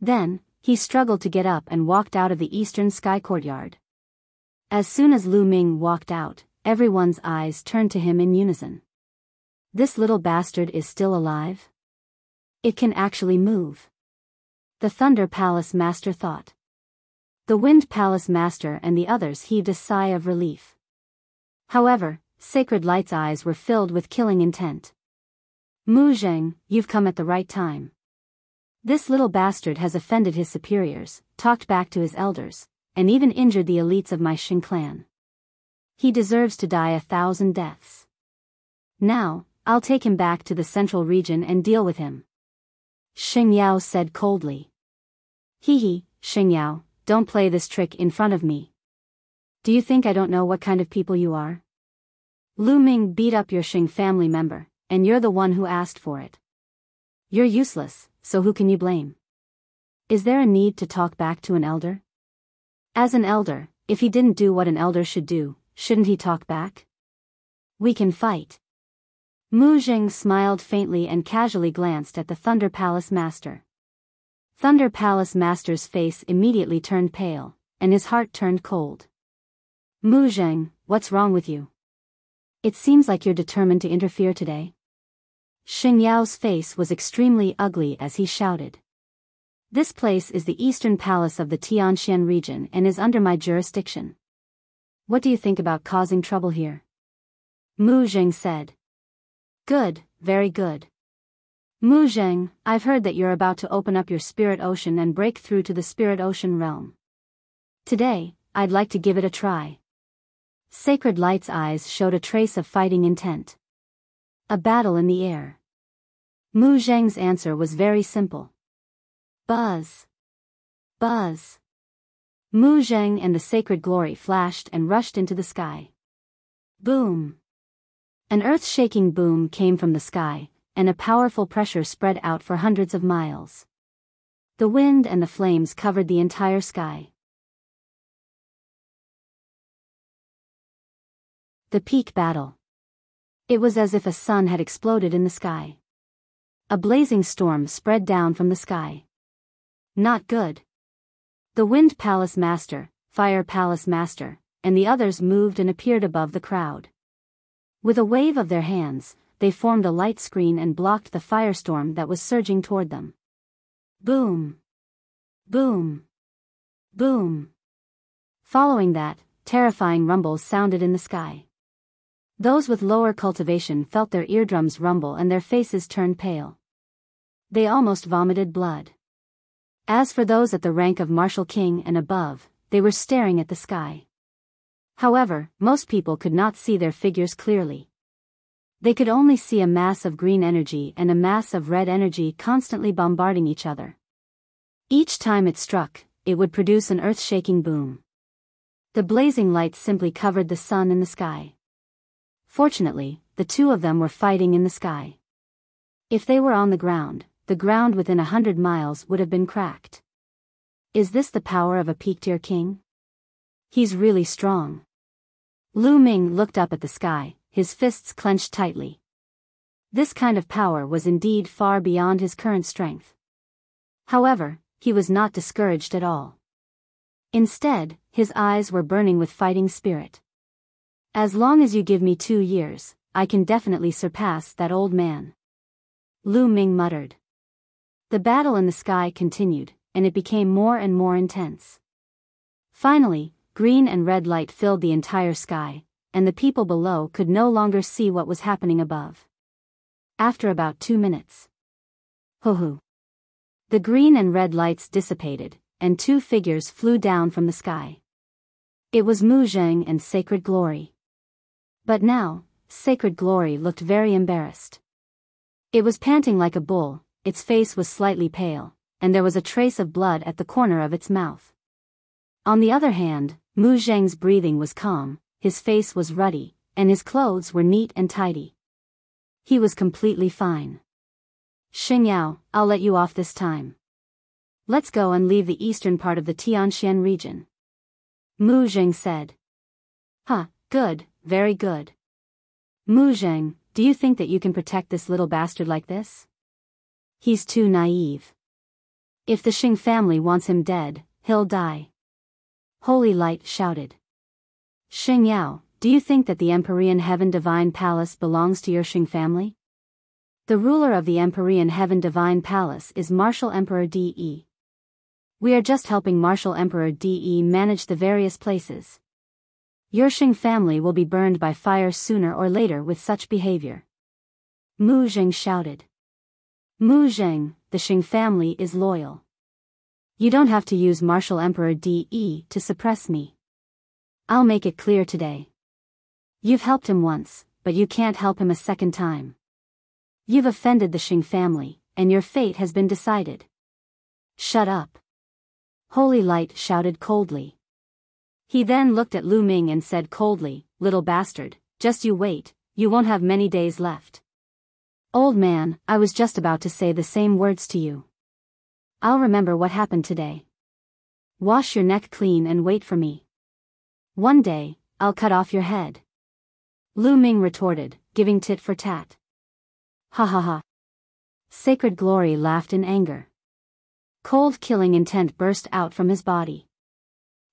Then, he struggled to get up and walked out of the eastern sky courtyard. As soon as Lu Ming walked out, everyone's eyes turned to him in unison. This little bastard is still alive? It can actually move. The Thunder Palace Master thought. The Wind Palace Master and the others heaved a sigh of relief. However, Sacred Light's eyes were filled with killing intent. Mu Zheng, you've come at the right time. This little bastard has offended his superiors, talked back to his elders, and even injured the elites of my Xing clan. He deserves to die 1,000 deaths. Now, I'll take him back to the central region and deal with him. Xing Yao said coldly. Hee, Xing Yao, don't play this trick in front of me. Do you think I don't know what kind of people you are? Lu Ming beat up your Xing family member, and you're the one who asked for it. You're useless, so who can you blame? Is there a need to talk back to an elder? As an elder, if he didn't do what an elder should do, shouldn't he talk back? We can fight. Mu Zheng smiled faintly and casually glanced at the Thunder Palace Master. Thunder Palace Master's face immediately turned pale, and his heart turned cold. Mu Zheng, what's wrong with you? It seems like you're determined to interfere today. Xing Yao's face was extremely ugly as he shouted. This place is the eastern palace of the Tianxian region and is under my jurisdiction. What do you think about causing trouble here? Mu Zheng said. Good, very good. Mu Zheng, I've heard that you're about to open up your spirit ocean and break through to the spirit ocean realm. Today, I'd like to give it a try. Sacred Light's eyes showed a trace of fighting intent. A battle in the air. Mu Zheng's answer was very simple. Buzz. Buzz. Mu Zheng and the sacred glory flashed and rushed into the sky. Boom. An earth-shaking boom came from the sky, and a powerful pressure spread out for hundreds of miles. The wind and the flames covered the entire sky. The peak battle. It was as if a sun had exploded in the sky. A blazing storm spread down from the sky. Not good. The Wind Palace Master, Fire Palace Master, and the others moved and appeared above the crowd. With a wave of their hands, they formed a light screen and blocked the firestorm that was surging toward them. Boom. Boom. Boom. Following that, terrifying rumbles sounded in the sky. Those with lower cultivation felt their eardrums rumble and their faces turn pale. They almost vomited blood. As for those at the rank of Martial King and above, they were staring at the sky. However, most people could not see their figures clearly. They could only see a mass of green energy and a mass of red energy constantly bombarding each other. Each time it struck, it would produce an earth-shaking boom. The blazing lights simply covered the sun in the sky. Fortunately, the two of them were fighting in the sky. If they were on the ground within 100 miles would have been cracked. Is this the power of a peak-tier king? He's really strong. Lu Ming looked up at the sky, his fists clenched tightly. This kind of power was indeed far beyond his current strength. However, he was not discouraged at all. Instead, his eyes were burning with fighting spirit. As long as you give me 2 years, I can definitely surpass that old man. Lu Ming muttered. The battle in the sky continued, and it became more and more intense. Finally, green and red light filled the entire sky, and the people below could no longer see what was happening above. After about 2 minutes. Hoo-hoo. The green and red lights dissipated, and 2 figures flew down from the sky. It was Mu Zheng and Sacred Glory. But now, Sacred Glory looked very embarrassed. It was panting like a bull, its face was slightly pale, and there was a trace of blood at the corner of its mouth. On the other hand, Mu Zheng's breathing was calm, his face was ruddy, and his clothes were neat and tidy. He was completely fine. Xingyao, I'll let you off this time. Let's go and leave the eastern part of the Tianxian region. Mu Zheng said. Good, very good. Mu Zheng, do you think that you can protect this little bastard like this? He's too naive. If the Xing family wants him dead, he'll die. Holy Light shouted. Xingyao, do you think that the Empyrean Heaven Divine Palace belongs to your Xing family? The ruler of the Empyrean Heaven Divine Palace is Martial Emperor De. We are just helping Martial Emperor De manage the various places. Your Xing family will be burned by fire sooner or later with such behavior. Mu Zheng shouted. Mu Zheng, the Xing family is loyal. You don't have to use Martial Emperor De to suppress me. I'll make it clear today. You've helped him once, but you can't help him a second time. You've offended the Xing family, and your fate has been decided. Shut up. Holy Light shouted coldly. He then looked at Lu Ming and said coldly, little bastard, just you wait, you won't have many days left. Old man, I was just about to say the same words to you. I'll remember what happened today. Wash your neck clean and wait for me. One day, I'll cut off your head. Lu Ming retorted, giving tit for tat. Ha ha ha. Sacred Glory laughed in anger. Cold killing intent burst out from his body.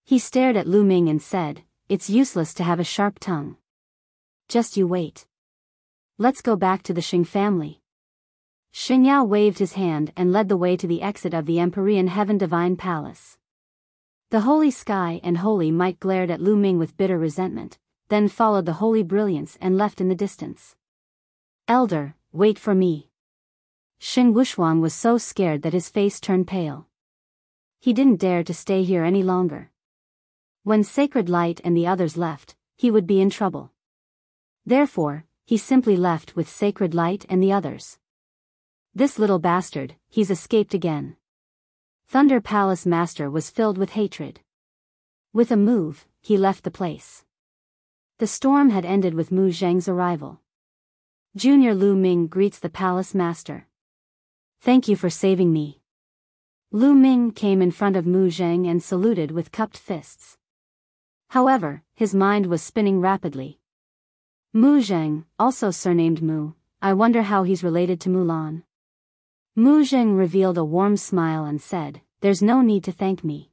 He stared at Lu Ming and said, it's useless to have a sharp tongue. Just you wait. Let's go back to the Xing family. Xingyao waved his hand and led the way to the exit of the Empyrean Heaven Divine Palace. The Holy Sky and Holy Might glared at Lu Ming with bitter resentment, then followed the Holy Brilliance and left in the distance. Elder, wait for me. Xing Wushuang was so scared that his face turned pale. He didn't dare to stay here any longer. When Sacred Light and the others left, he would be in trouble. Therefore, he simply left with Sacred Light and the others. This little bastard, he's escaped again. Thunder Palace Master was filled with hatred. With a move, he left the place. The storm had ended with Mu Zheng's arrival. Junior Lu Ming greets the Palace Master. Thank you for saving me. Lu Ming came in front of Mu Zheng and saluted with cupped fists. However, his mind was spinning rapidly. Mu Zheng, also surnamed Mu, I wonder how he's related to Mulan. Mu Zheng revealed a warm smile and said, there's no need to thank me.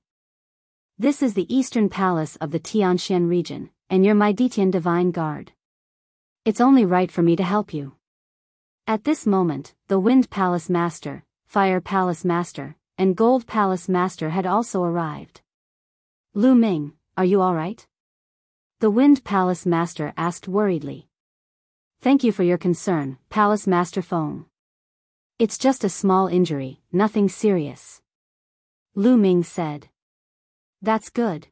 This is the Eastern Palace of the Tianxian region, and you're my Detian Divine Guard. It's only right for me to help you. At this moment, the Wind Palace Master, Fire Palace Master, and Gold Palace Master had also arrived. Lu Ming, are you all right? The Wind Palace Master asked worriedly. Thank you for your concern, Palace Master Feng. It's just a small injury, nothing serious. Lu Ming said. That's good.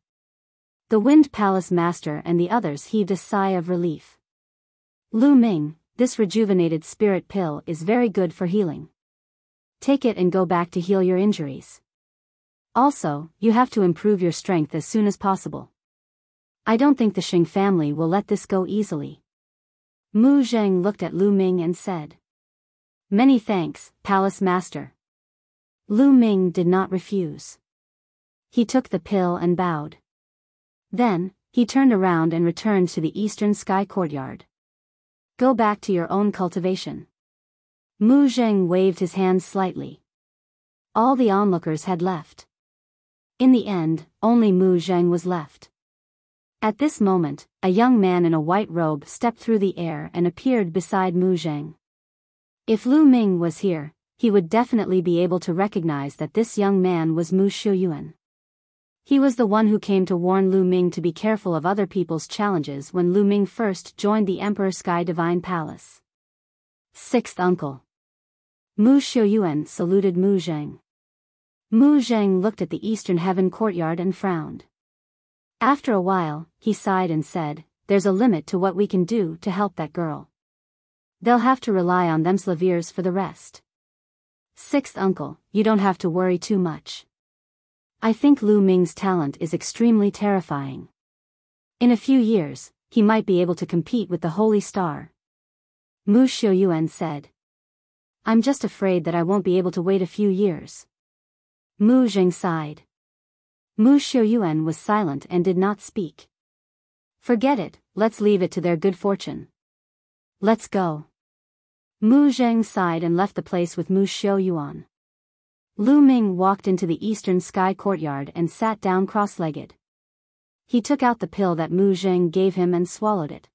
The Wind Palace Master and the others heaved a sigh of relief. Lu Ming, this rejuvenated spirit pill is very good for healing. Take it and go back to heal your injuries. Also, you have to improve your strength as soon as possible. I don't think the Xing family will let this go easily. Mu Zheng looked at Lu Ming and said. Many thanks, Palace Master. Lu Ming did not refuse. He took the pill and bowed. Then, he turned around and returned to the Eastern Sky Courtyard. Go back to your own cultivation. Mu Zheng waved his hand slightly. All the onlookers had left. In the end, only Mu Zheng was left. At this moment, a young man in a white robe stepped through the air and appeared beside Mu Zheng. If Lu Ming was here, he would definitely be able to recognize that this young man was Mu Xiuyuan. He was the one who came to warn Lu Ming to be careful of other people's challenges when Lu Ming first joined the Emperor Sky Divine Palace. Sixth uncle. Mu Xiuyuan saluted Mu Zheng. Mu Zheng looked at the Eastern Heaven Courtyard and frowned. After a while, he sighed and said, there's a limit to what we can do to help that girl. They'll have to rely on them Slaviers for the rest. Sixth uncle, you don't have to worry too much. I think Lu Ming's talent is extremely terrifying. In a few years, he might be able to compete with the Holy Star. Mu Xiuyuan said. I'm just afraid that I won't be able to wait a few years. Mu Jing sighed. Mu Xiuyuan was silent and did not speak. Forget it, let's leave it to their good fortune. Let's go. Mu Zheng sighed and left the place with Mu Xiuyuan. Lu Ming walked into the eastern sky courtyard and sat down cross-legged. He took out the pill that Mu Zheng gave him and swallowed it.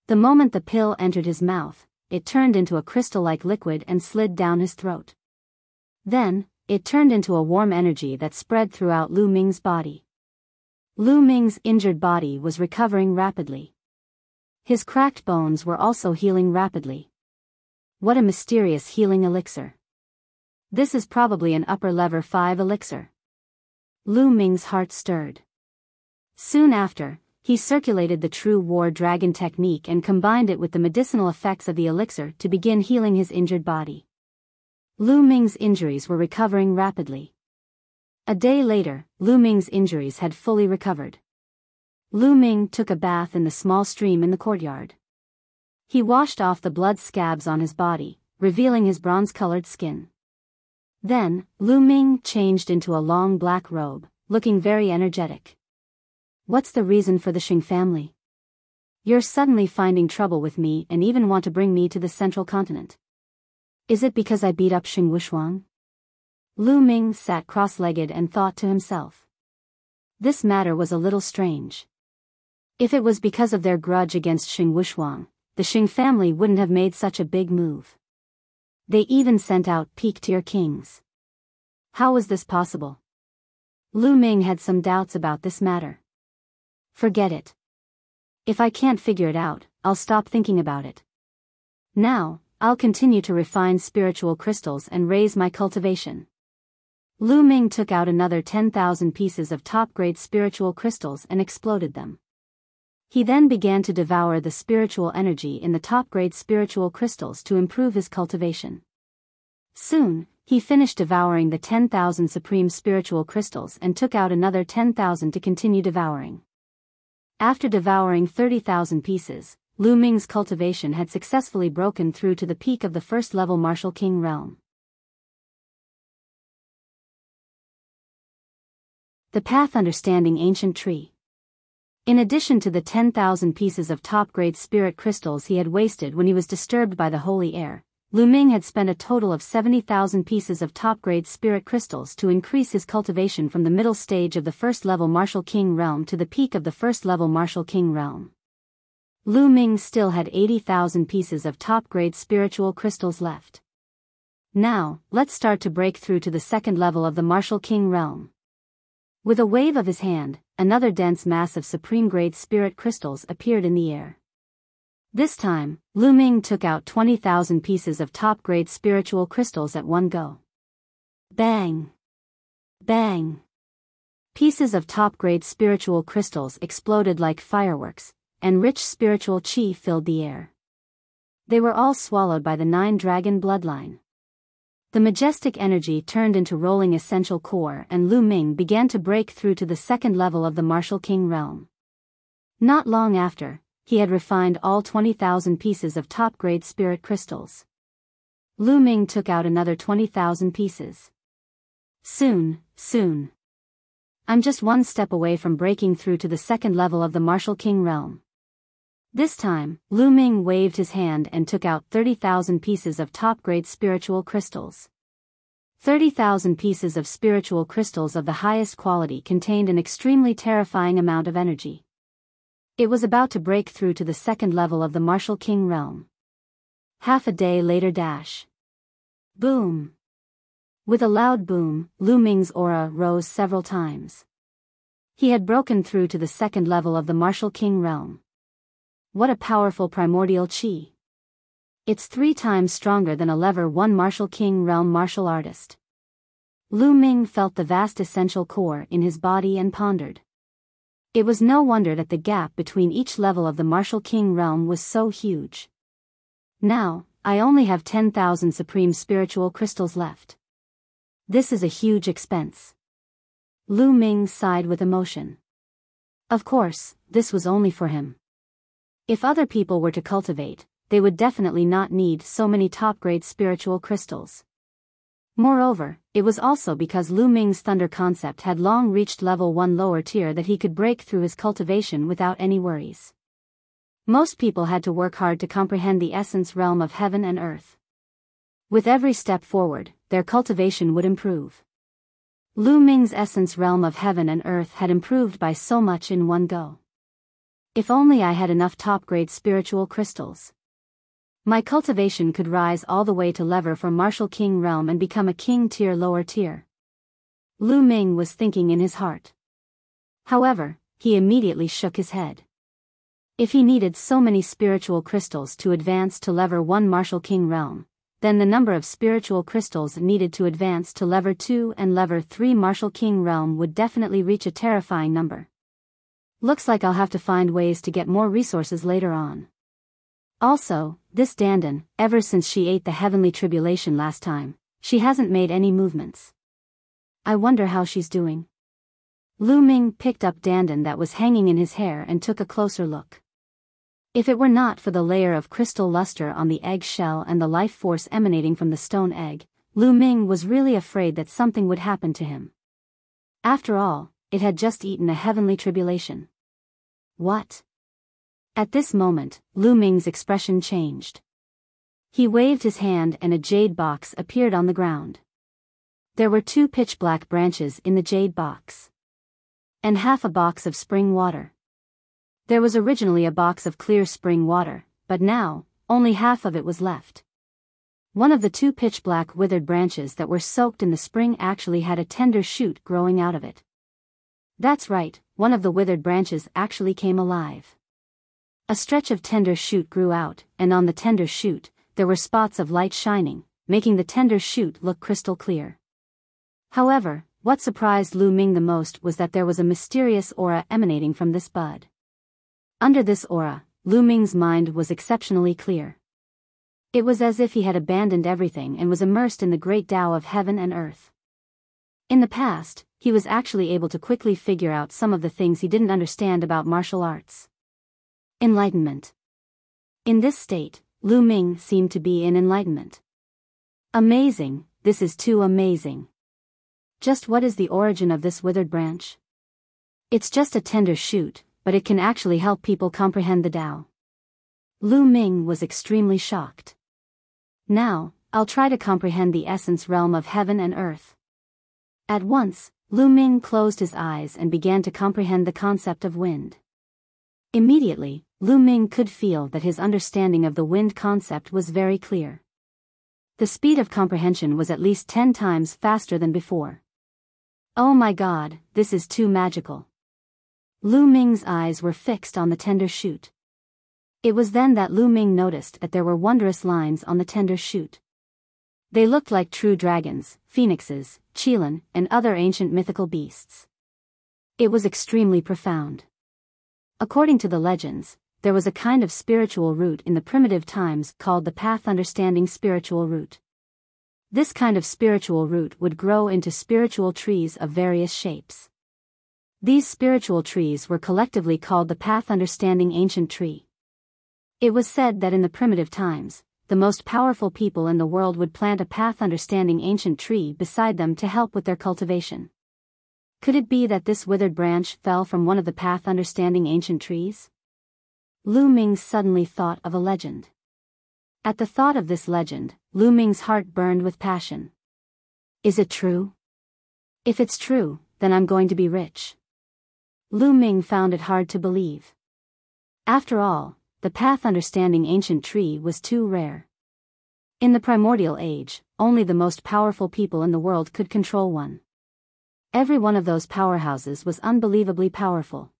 The moment the pill entered his mouth, it turned into a crystal-like liquid and slid down his throat. Then, it turned into a warm energy that spread throughout Lu Ming's body. Lu Ming's injured body was recovering rapidly. His cracked bones were also healing rapidly. What a mysterious healing elixir. This is probably an upper level 5 elixir. Lu Ming's heart stirred. Soon after, he circulated the True War Dragon technique and combined it with the medicinal effects of the elixir to begin healing his injured body. Lu Ming's injuries were recovering rapidly. A day later, Lu Ming's injuries had fully recovered. Lu Ming took a bath in the small stream in the courtyard. He washed off the blood scabs on his body, revealing his bronze-colored skin. Then, Lu Ming changed into a long black robe, looking very energetic. What's the reason for the Xing family? You're suddenly finding trouble with me and even want to bring me to the central continent. Is it because I beat up Xing Wushuang? Lu Ming sat cross-legged and thought to himself. This matter was a little strange. If it was because of their grudge against Xing Wushuang, the Xing family wouldn't have made such a big move. They even sent out peak-tier kings. How was this possible? Lu Ming had some doubts about this matter. Forget it. If I can't figure it out, I'll stop thinking about it. Now, I'll continue to refine spiritual crystals and raise my cultivation. Lu Ming took out another 10,000 pieces of top-grade spiritual crystals and exploded them. He then began to devour the spiritual energy in the top-grade spiritual crystals to improve his cultivation. Soon, he finished devouring the 10,000 supreme spiritual crystals and took out another 10,000 to continue devouring. After devouring 30,000 pieces, Lu Ming's cultivation had successfully broken through to the peak of the first-level Martial King realm. The Path Understanding Ancient Tree. In addition to the 10,000 pieces of top-grade spirit crystals he had wasted when he was disturbed by the holy air, Lu Ming had spent a total of 70,000 pieces of top-grade spirit crystals to increase his cultivation from the middle stage of the first-level Martial King realm to the peak of the first-level Martial King realm. Lu Ming still had 80,000 pieces of top-grade spiritual crystals left. Now, let's start to break through to the second level of the Martial King realm. With a wave of his hand, another dense mass of supreme-grade spirit crystals appeared in the air. This time, Lu Ming took out 20,000 pieces of top-grade spiritual crystals at one go. Bang! Bang! Pieces of top-grade spiritual crystals exploded like fireworks, and rich spiritual qi filled the air. They were all swallowed by the 9-dragon bloodline. The majestic energy turned into rolling essential core and Lu Ming began to break through to the second level of the Martial King realm. Not long after, he had refined all 20,000 pieces of top-grade spirit crystals. Lu Ming took out another 20,000 pieces. Soon. I'm just one step away from breaking through to the second level of the Martial King realm. This time, Lu Ming waved his hand and took out 30,000 pieces of top-grade spiritual crystals. 30,000 pieces of spiritual crystals of the highest quality contained an extremely terrifying amount of energy. It was about to break through to the second level of the Martial King realm. Half a day later. Boom! With a loud boom, Lu Ming's aura rose several times. He had broken through to the second level of the Martial King realm. What a powerful primordial qi! It's 3 times stronger than a level 1 Martial King realm martial artist. Lu Ming felt the vast essential core in his body and pondered. It was no wonder that the gap between each level of the Martial King realm was so huge. Now, I only have 10,000 supreme spiritual crystals left. This is a huge expense. Lu Ming sighed with emotion. Of course, this was only for him. If other people were to cultivate, they would definitely not need so many top-grade spiritual crystals. Moreover, it was also because Lu Ming's thunder concept had long reached level 1 lower tier that he could break through his cultivation without any worries. Most people had to work hard to comprehend the essence realm of heaven and earth. With every step forward, their cultivation would improve. Lu Ming's essence realm of heaven and earth had improved by so much in one go. If only I had enough top-grade spiritual crystals. My cultivation could rise all the way to level from martial king realm and become a king tier lower tier. Lu Ming was thinking in his heart. However, he immediately shook his head. If he needed so many spiritual crystals to advance to level 1 martial king realm, then the number of spiritual crystals needed to advance to level 2 and level 3 martial king realm would definitely reach a terrifying number. Looks like I'll have to find ways to get more resources later on. Also, this Dandan, ever since she ate the heavenly tribulation last time, she hasn't made any movements. I wonder how she's doing. Lu Ming picked up Dandan that was hanging in his hair and took a closer look. If it were not for the layer of crystal luster on the egg shell and the life force emanating from the stone egg, Lu Ming was really afraid that something would happen to him. After all, it had just eaten a heavenly tribulation. What? At this moment, Lu Ming's expression changed. He waved his hand and a jade box appeared on the ground. There were 2 pitch-black branches in the jade box. And half a box of spring water. There was originally a box of clear spring water, but now, only half of it was left. One of the 2 pitch-black withered branches that were soaked in the spring actually had a tender shoot growing out of it. That's right, one of the withered branches actually came alive. A stretch of tender shoot grew out, and on the tender shoot, there were spots of light shining, making the tender shoot look crystal clear. However, what surprised Lu Ming the most was that there was a mysterious aura emanating from this bud. Under this aura, Lu Ming's mind was exceptionally clear. It was as if he had abandoned everything and was immersed in the great Tao of heaven and earth. In the past, he was actually able to quickly figure out some of the things he didn't understand about martial arts. Enlightenment. In this state, Lu Ming seemed to be in enlightenment. Amazing, this is too amazing. Just what is the origin of this withered branch? It's just a tender shoot, but it can actually help people comprehend the Tao. Lu Ming was extremely shocked. Now, I'll try to comprehend the essence realm of heaven and earth. At once, Lu Ming closed his eyes and began to comprehend the concept of wind. Immediately, Lu Ming could feel that his understanding of the wind concept was very clear. The speed of comprehension was at least 10 times faster than before. Oh my God, this is too magical. Lu Ming's eyes were fixed on the tender shoot. It was then that Lu Ming noticed that there were wondrous lines on the tender shoot. They looked like true dragons, phoenixes, qilin, and other ancient mythical beasts. It was extremely profound. According to the legends, there was a kind of spiritual root in the primitive times called the path understanding spiritual root. This kind of spiritual root would grow into spiritual trees of various shapes. These spiritual trees were collectively called the path understanding ancient tree. It was said that in the primitive times, the most powerful people in the world would plant a path understanding ancient tree beside them to help with their cultivation. Could it be that this withered branch fell from one of the path understanding ancient trees? Lu Ming suddenly thought of a legend. At the thought of this legend, Lu Ming's heart burned with passion. Is it true? If it's true, then I'm going to be rich. Lu Ming found it hard to believe. After all, the path understanding ancient tree was too rare. In the primordial age, only the most powerful people in the world could control one. Every one of those powerhouses was unbelievably powerful.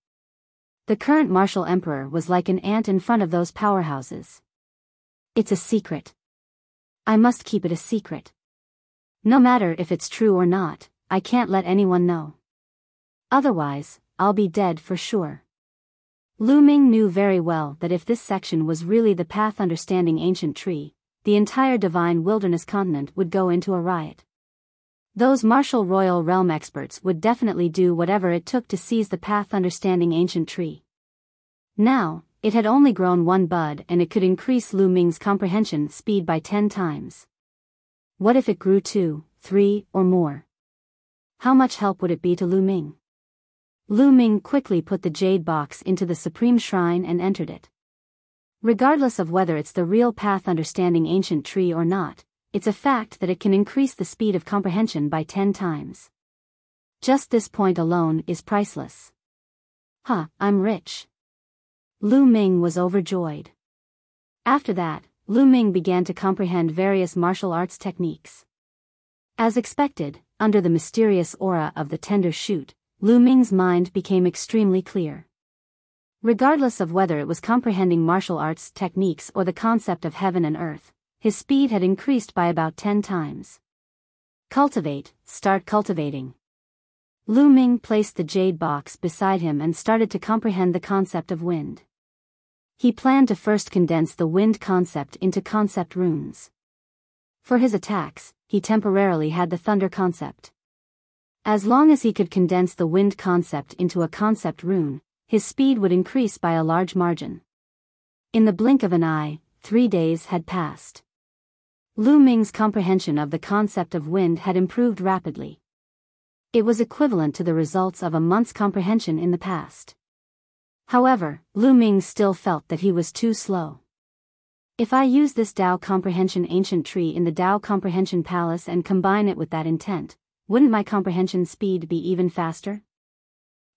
The current martial emperor was like an ant in front of those powerhouses. It's a secret. I must keep it a secret. No matter if it's true or not, I can't let anyone know. Otherwise, I'll be dead for sure. Lu Ming knew very well that if this section was really the path understanding ancient tree, the entire divine wilderness continent would go into a riot. Those martial royal realm experts would definitely do whatever it took to seize the path understanding ancient tree. Now, it had only grown one bud and it could increase Lu Ming's comprehension speed by 10 times. What if it grew 2, 3, or more? How much help would it be to Lu Ming? Lu Ming quickly put the jade box into the supreme shrine and entered it. Regardless of whether it's the real path understanding ancient tree or not, it's a fact that it can increase the speed of comprehension by 10 times. Just this point alone is priceless. I'm rich. Lu Ming was overjoyed. After that, Lu Ming began to comprehend various martial arts techniques. As expected, under the mysterious aura of the tender shoot, Lu Ming's mind became extremely clear. Regardless of whether it was comprehending martial arts techniques or the concept of heaven and earth, his speed had increased by about 10 times. Start cultivating. Lu Ming placed the jade box beside him and started to comprehend the concept of wind. He planned to first condense the wind concept into concept runes. For his attacks, he temporarily had the thunder concept. As long as he could condense the wind concept into a concept rune, his speed would increase by a large margin. In the blink of an eye, 3 days had passed. Lu Ming's comprehension of the concept of wind had improved rapidly. It was equivalent to the results of a month's comprehension in the past. However, Lu Ming still felt that he was too slow. If I use this Tao Comprehension Ancient Tree in the Tao Comprehension Palace and combine it with that intent, wouldn't my comprehension speed be even faster?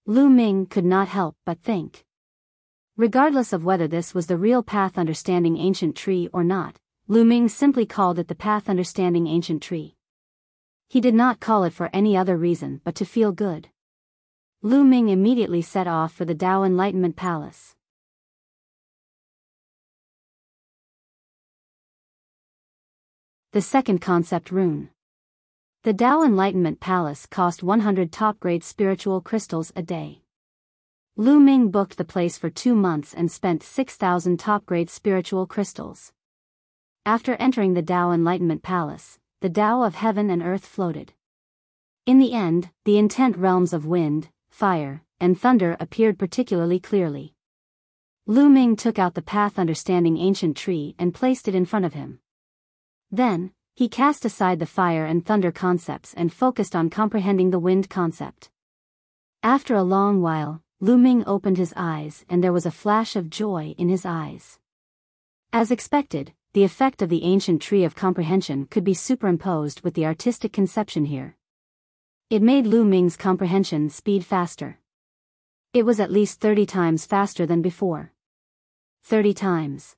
Lu Ming could not help but think. Regardless of whether this was the real path understanding ancient tree or not, Lu Ming simply called it the path understanding ancient tree. He did not call it for any other reason but to feel good. Lu Ming immediately set off for the Tao Enlightenment Palace. The second concept rune. The Tao Enlightenment Palace cost 100 top-grade spiritual crystals a day. Lu Ming booked the place for 2 months and spent 6,000 top-grade spiritual crystals. After entering the Tao Enlightenment Palace, the Tao of heaven and earth floated. In the end, the intent realms of wind, fire, and thunder appeared particularly clearly. Lu Ming took out the path understanding ancient tree and placed it in front of him. Then, he cast aside the fire and thunder concepts and focused on comprehending the wind concept. After a long while, Lu Ming opened his eyes and there was a flash of joy in his eyes. As expected, the effect of the ancient tree of comprehension could be superimposed with the artistic conception here. It made Lu Ming's comprehension speed faster. It was at least 30 times faster than before. 30 times.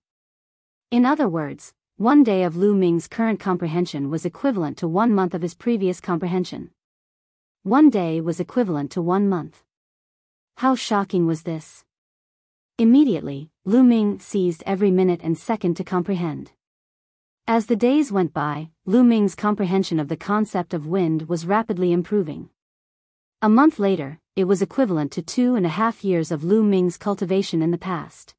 In other words, 1 day of Lu Ming's current comprehension was equivalent to 1 month of his previous comprehension. 1 day was equivalent to 1 month. How shocking was this? Immediately, Lu Ming seized every minute and second to comprehend. As the days went by, Lu Ming's comprehension of the concept of wind was rapidly improving. A month later, it was equivalent to 2.5 years of Lu Ming's cultivation in the past.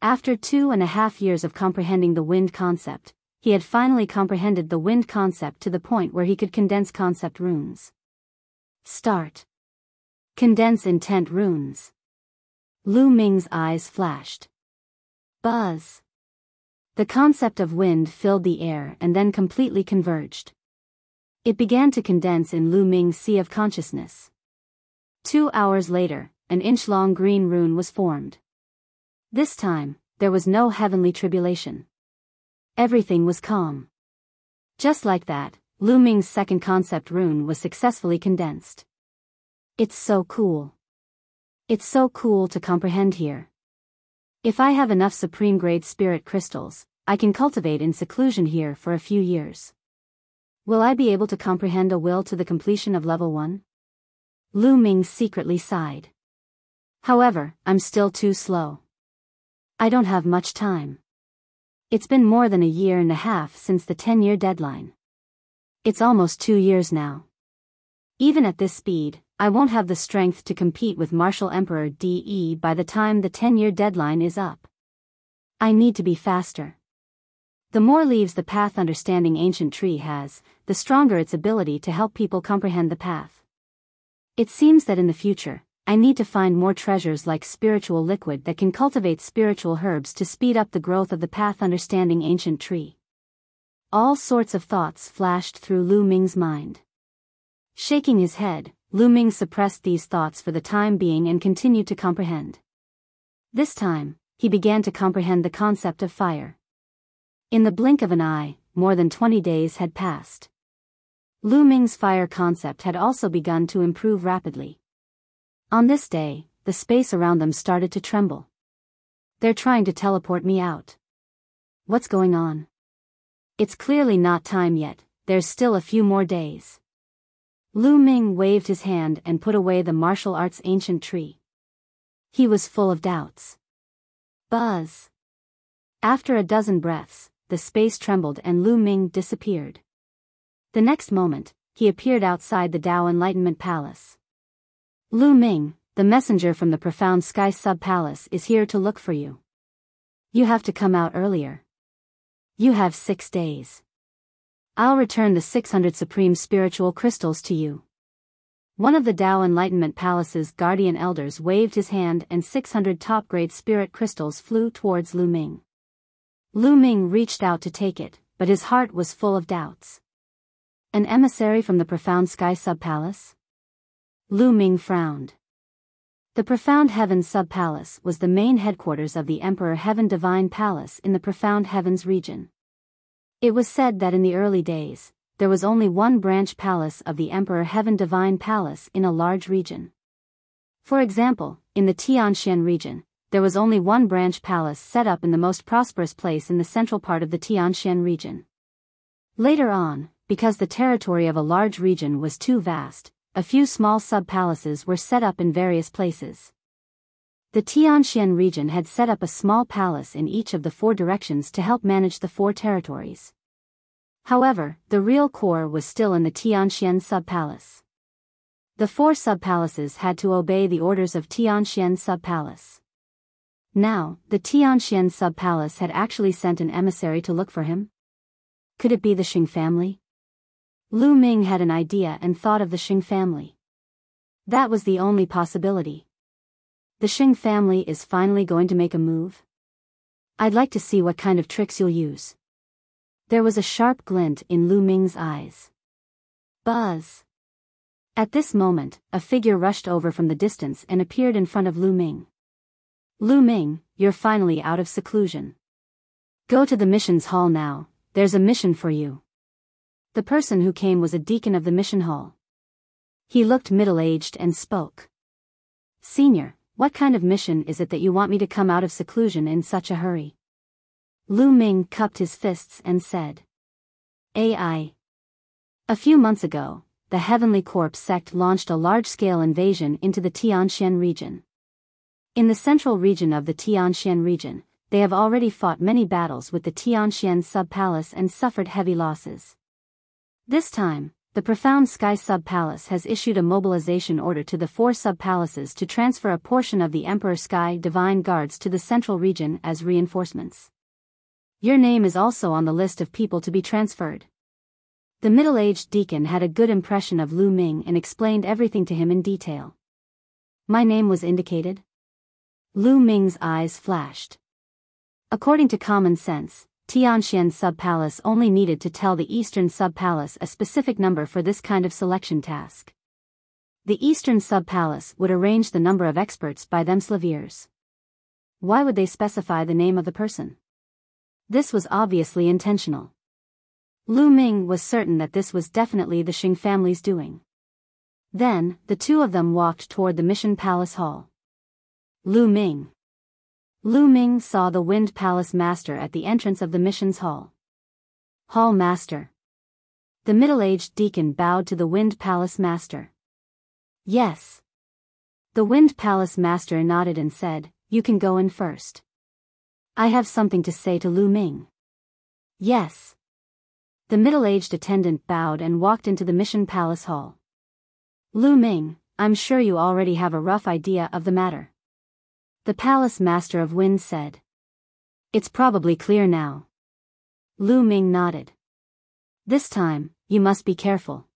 After 2.5 years of comprehending the wind concept, he had finally comprehended the wind concept to the point where he could condense concept runes. Start. Condense intent runes. Lu Ming's eyes flashed. Buzz. The concept of wind filled the air and then completely converged. It began to condense in Lu Ming's sea of consciousness. 2 hours later, an inch-long green rune was formed. This time, there was no heavenly tribulation. Everything was calm. Just like that, Lu Ming's second concept rune was successfully condensed. It's so cool. It's so cool to comprehend here. If I have enough supreme-grade spirit crystals, I can cultivate in seclusion here for a few years. Will I be able to comprehend a will to the completion of level 1? Lu Ming secretly sighed. However, I'm still too slow. I don't have much time. It's been more than 1.5 years since the 10-year deadline. It's almost 2 years now. Even at this speed, I won't have the strength to compete with Martial Emperor DE by the time the 10-year deadline is up. I need to be faster. The more leaves the path understanding ancient tree has, the stronger its ability to help people comprehend the path. It seems that in the future, I need to find more treasures like spiritual liquid that can cultivate spiritual herbs to speed up the growth of the path understanding ancient tree. All sorts of thoughts flashed through Lu Ming's mind. Shaking his head, Lu Ming suppressed these thoughts for the time being and continued to comprehend. This time, he began to comprehend the concept of fire. In the blink of an eye, more than 20 days had passed. Lu Ming's fire concept had also begun to improve rapidly. On this day, the space around them started to tremble. They're trying to teleport me out. What's going on? It's clearly not time yet, there's still a few more days. Lu Ming waved his hand and put away the martial arts ancient tree. He was full of doubts. Buzz. After a dozen breaths, the space trembled and Lu Ming disappeared. The next moment, he appeared outside the Tao Enlightenment Palace. Lu Ming, the messenger from the Profound Sky Sub-Palace, is here to look for you. You have to come out earlier. You have 6 days. I'll return the 600 supreme spiritual crystals to you. One of the Tao Enlightenment Palace's guardian elders waved his hand and 600 top-grade spirit crystals flew towards Lu Ming. Lu Ming reached out to take it, but his heart was full of doubts. An emissary from the Profound Sky Sub-Palace? Lu Ming frowned. The Profound Heaven Sub-Palace was the main headquarters of the Emperor Heaven Divine Palace in the Profound Heavens region. It was said that in the early days, there was only one branch palace of the Emperor Heaven Divine Palace in a large region. For example, in the Tianxian region, there was only one branch palace set up in the most prosperous place in the central part of the Tianxian region. Later on, because the territory of a large region was too vast, a few small sub-palaces were set up in various places. The Tianxian region had set up a small palace in each of the 4 directions to help manage the 4 territories. However, the real core was still in the Tianxian sub-palace. The 4 sub-palaces had to obey the orders of Tianxian sub-palace. Now, the Tianxian sub-palace had actually sent an emissary to look for him? Could it be the Xing family? Lu Ming had an idea and thought of the Xing family. That was the only possibility. The Xing family is finally going to make a move? I'd like to see what kind of tricks you'll use. There was a sharp glint in Lu Ming's eyes. Buzz. At this moment, a figure rushed over from the distance and appeared in front of Lu Ming. Lu Ming, you're finally out of seclusion. Go to the missions hall now, there's a mission for you. The person who came was a deacon of the mission hall. He looked middle-aged and spoke. Senior, what kind of mission is it that you want me to come out of seclusion in such a hurry? Lu Ming cupped his fists and said. AI. A few months ago, the Heavenly Corpse sect launched a large-scale invasion into the Tianxian region. In the central region of the Tianxian region, they have already fought many battles with the Tianxian sub-palace and suffered heavy losses. This time, the Profound Sky Sub-Palace has issued a mobilization order to the 4 sub-palaces to transfer a portion of the Emperor Sky Divine Guards to the central region as reinforcements. Your name is also on the list of people to be transferred. The middle-aged deacon had a good impression of Lu Ming and explained everything to him in detail. My name was indicated? Lu Ming's eyes flashed. According to common sense, Tianxian Sub-Palace only needed to tell the Eastern Sub-Palace a specific number for this kind of selection task. The Eastern Sub-Palace would arrange the number of experts by themselves years. Why would they specify the name of the person? This was obviously intentional. Lu Ming was certain that this was definitely the Xing family's doing. Then, the 2 of them walked toward the Mission Palace Hall. Lu Ming. Lu Ming saw the Wind Palace Master at the entrance of the missions hall. Hall Master. The middle-aged deacon bowed to the Wind Palace Master. Yes. The Wind Palace Master nodded and said, you can go in first. I have something to say to Lu Ming. Yes. The middle-aged attendant bowed and walked into the Mission Palace Hall. Lu Ming, I'm sure you already have a rough idea of the matter. The Palace Master of Wind said. It's probably clear now. Lu Ming nodded. This time, you must be careful.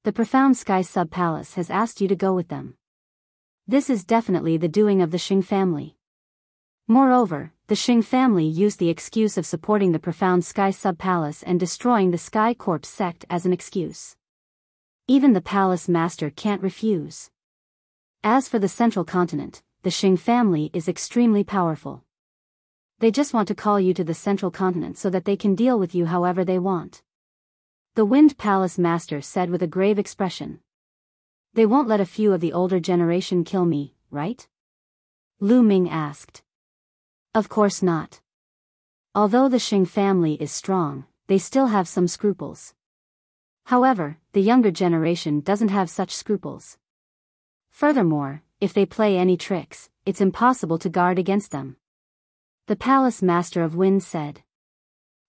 The Profound Sky Sub-Palace has asked you to go with them. This is definitely the doing of the Xing family. Moreover, the Xing family used the excuse of supporting the Profound Sky Sub-Palace and destroying the Sky Corps sect as an excuse. Even the palace master can't refuse. As for the central continent, the Xing family is extremely powerful. They just want to call you to the central continent so that they can deal with you however they want. The Wind Palace master said with a grave expression. They won't let a few of the older generation kill me, right? Lu Ming asked. Of course not. Although the Xing family is strong, they still have some scruples. However, the younger generation doesn't have such scruples. Furthermore, if they play any tricks, it's impossible to guard against them. The Palace Master of Wind said.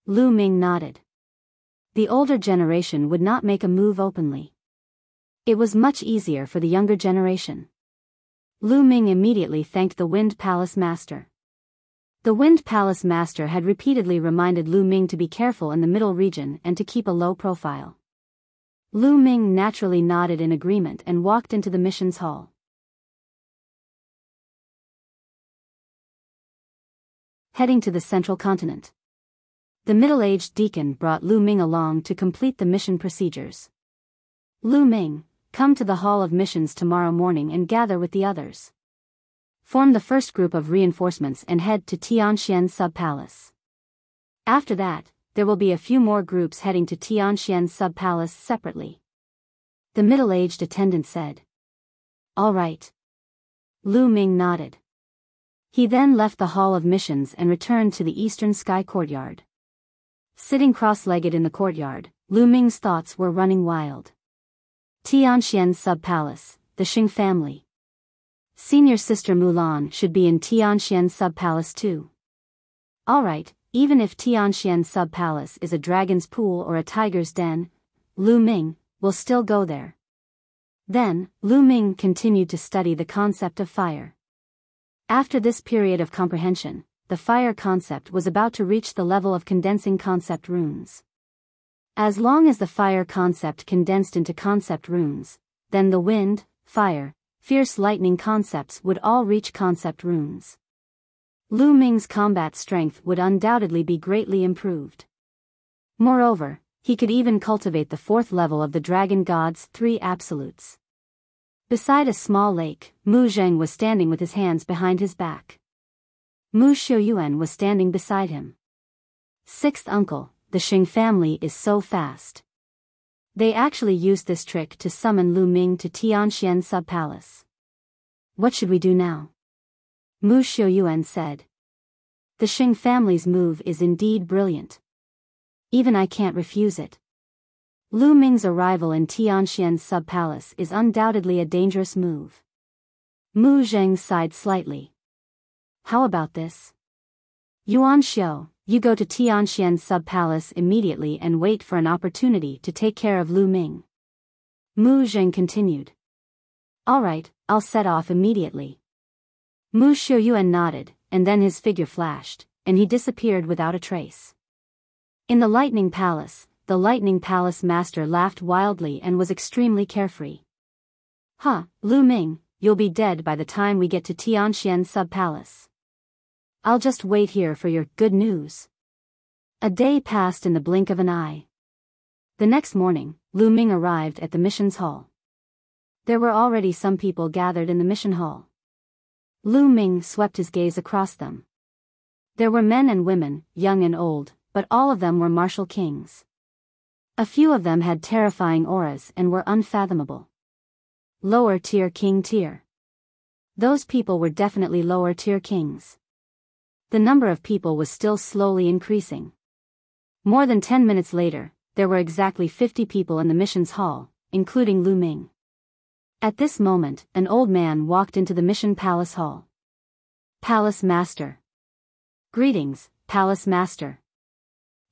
Lu Ming nodded. The older generation would not make a move openly. It was much easier for the younger generation. Lu Ming immediately thanked the Wind Palace Master. The Wind Palace Master had repeatedly reminded Lu Ming to be careful in the middle region and to keep a low profile. Lu Ming naturally nodded in agreement and walked into the missions hall. Heading to the central continent. The middle-aged deacon brought Lu Ming along to complete the mission procedures. Lu Ming, come to the Hall of Missions tomorrow morning and gather with the others. Form the first group of reinforcements and head to Tianxian Sub-Palace. After that, there will be a few more groups heading to Tianxian Sub-Palace separately. The middle-aged attendant said. All right. Lu Ming nodded. He then left the Hall of Missions and returned to the Eastern Sky Courtyard. Sitting cross-legged in the courtyard, Lu Ming's thoughts were running wild. Tianxian Sub-Palace, the Xing family. Senior Sister Mulan should be in Tianxian Sub-Palace too. Alright, even if Tianxian Sub-Palace is a dragon's pool or a tiger's den, Lu Ming will still go there. Then, Lu Ming continued to study the concept of fire. After this period of comprehension, the fire concept was about to reach the level of condensing concept runes. As long as the fire concept condensed into concept runes, then the wind, fire, fierce lightning concepts would all reach concept runes. Lu Ming's combat strength would undoubtedly be greatly improved. Moreover, he could even cultivate the fourth level of the Dragon God's three absolutes. Beside a small lake, Mu Zheng was standing with his hands behind his back. Mu Xiuyuan was standing beside him. Sixth uncle, the Xing family is so fast. They actually used this trick to summon Lu Ming to Tianxian Sub-Palace. What should we do now? Mu Xiuyuan said. The Xing family's move is indeed brilliant. Even I can't refuse it. Lu Ming's arrival in Tianxian Sub-Palace is undoubtedly a dangerous move. Mu Zheng sighed slightly. How about this? Yuan Xiu, you go to Tianxian Sub-Palace immediately and wait for an opportunity to take care of Lu Ming. Mu Zheng continued. Alright, I'll set off immediately. Mu Xiuyuan nodded, and then his figure flashed, and he disappeared without a trace. In the Lightning Palace, the Lightning Palace master laughed wildly and was extremely carefree. Huh, Lu Ming, you'll be dead by the time we get to Tianxian Sub-Palace. I'll just wait here for your good news. A day passed in the blink of an eye. The next morning, Lu Ming arrived at the missions hall. There were already some people gathered in the mission hall. Lu Ming swept his gaze across them. There were men and women, young and old, but all of them were martial kings. A few of them had terrifying auras and were unfathomable. Lower tier king tier. Those people were definitely lower tier kings. The number of people was still slowly increasing. More than 10 minutes later, there were exactly 50 people in the missions hall, including Lu Ming. At this moment, an old man walked into the mission palace hall. Palace Master. Greetings, Palace Master.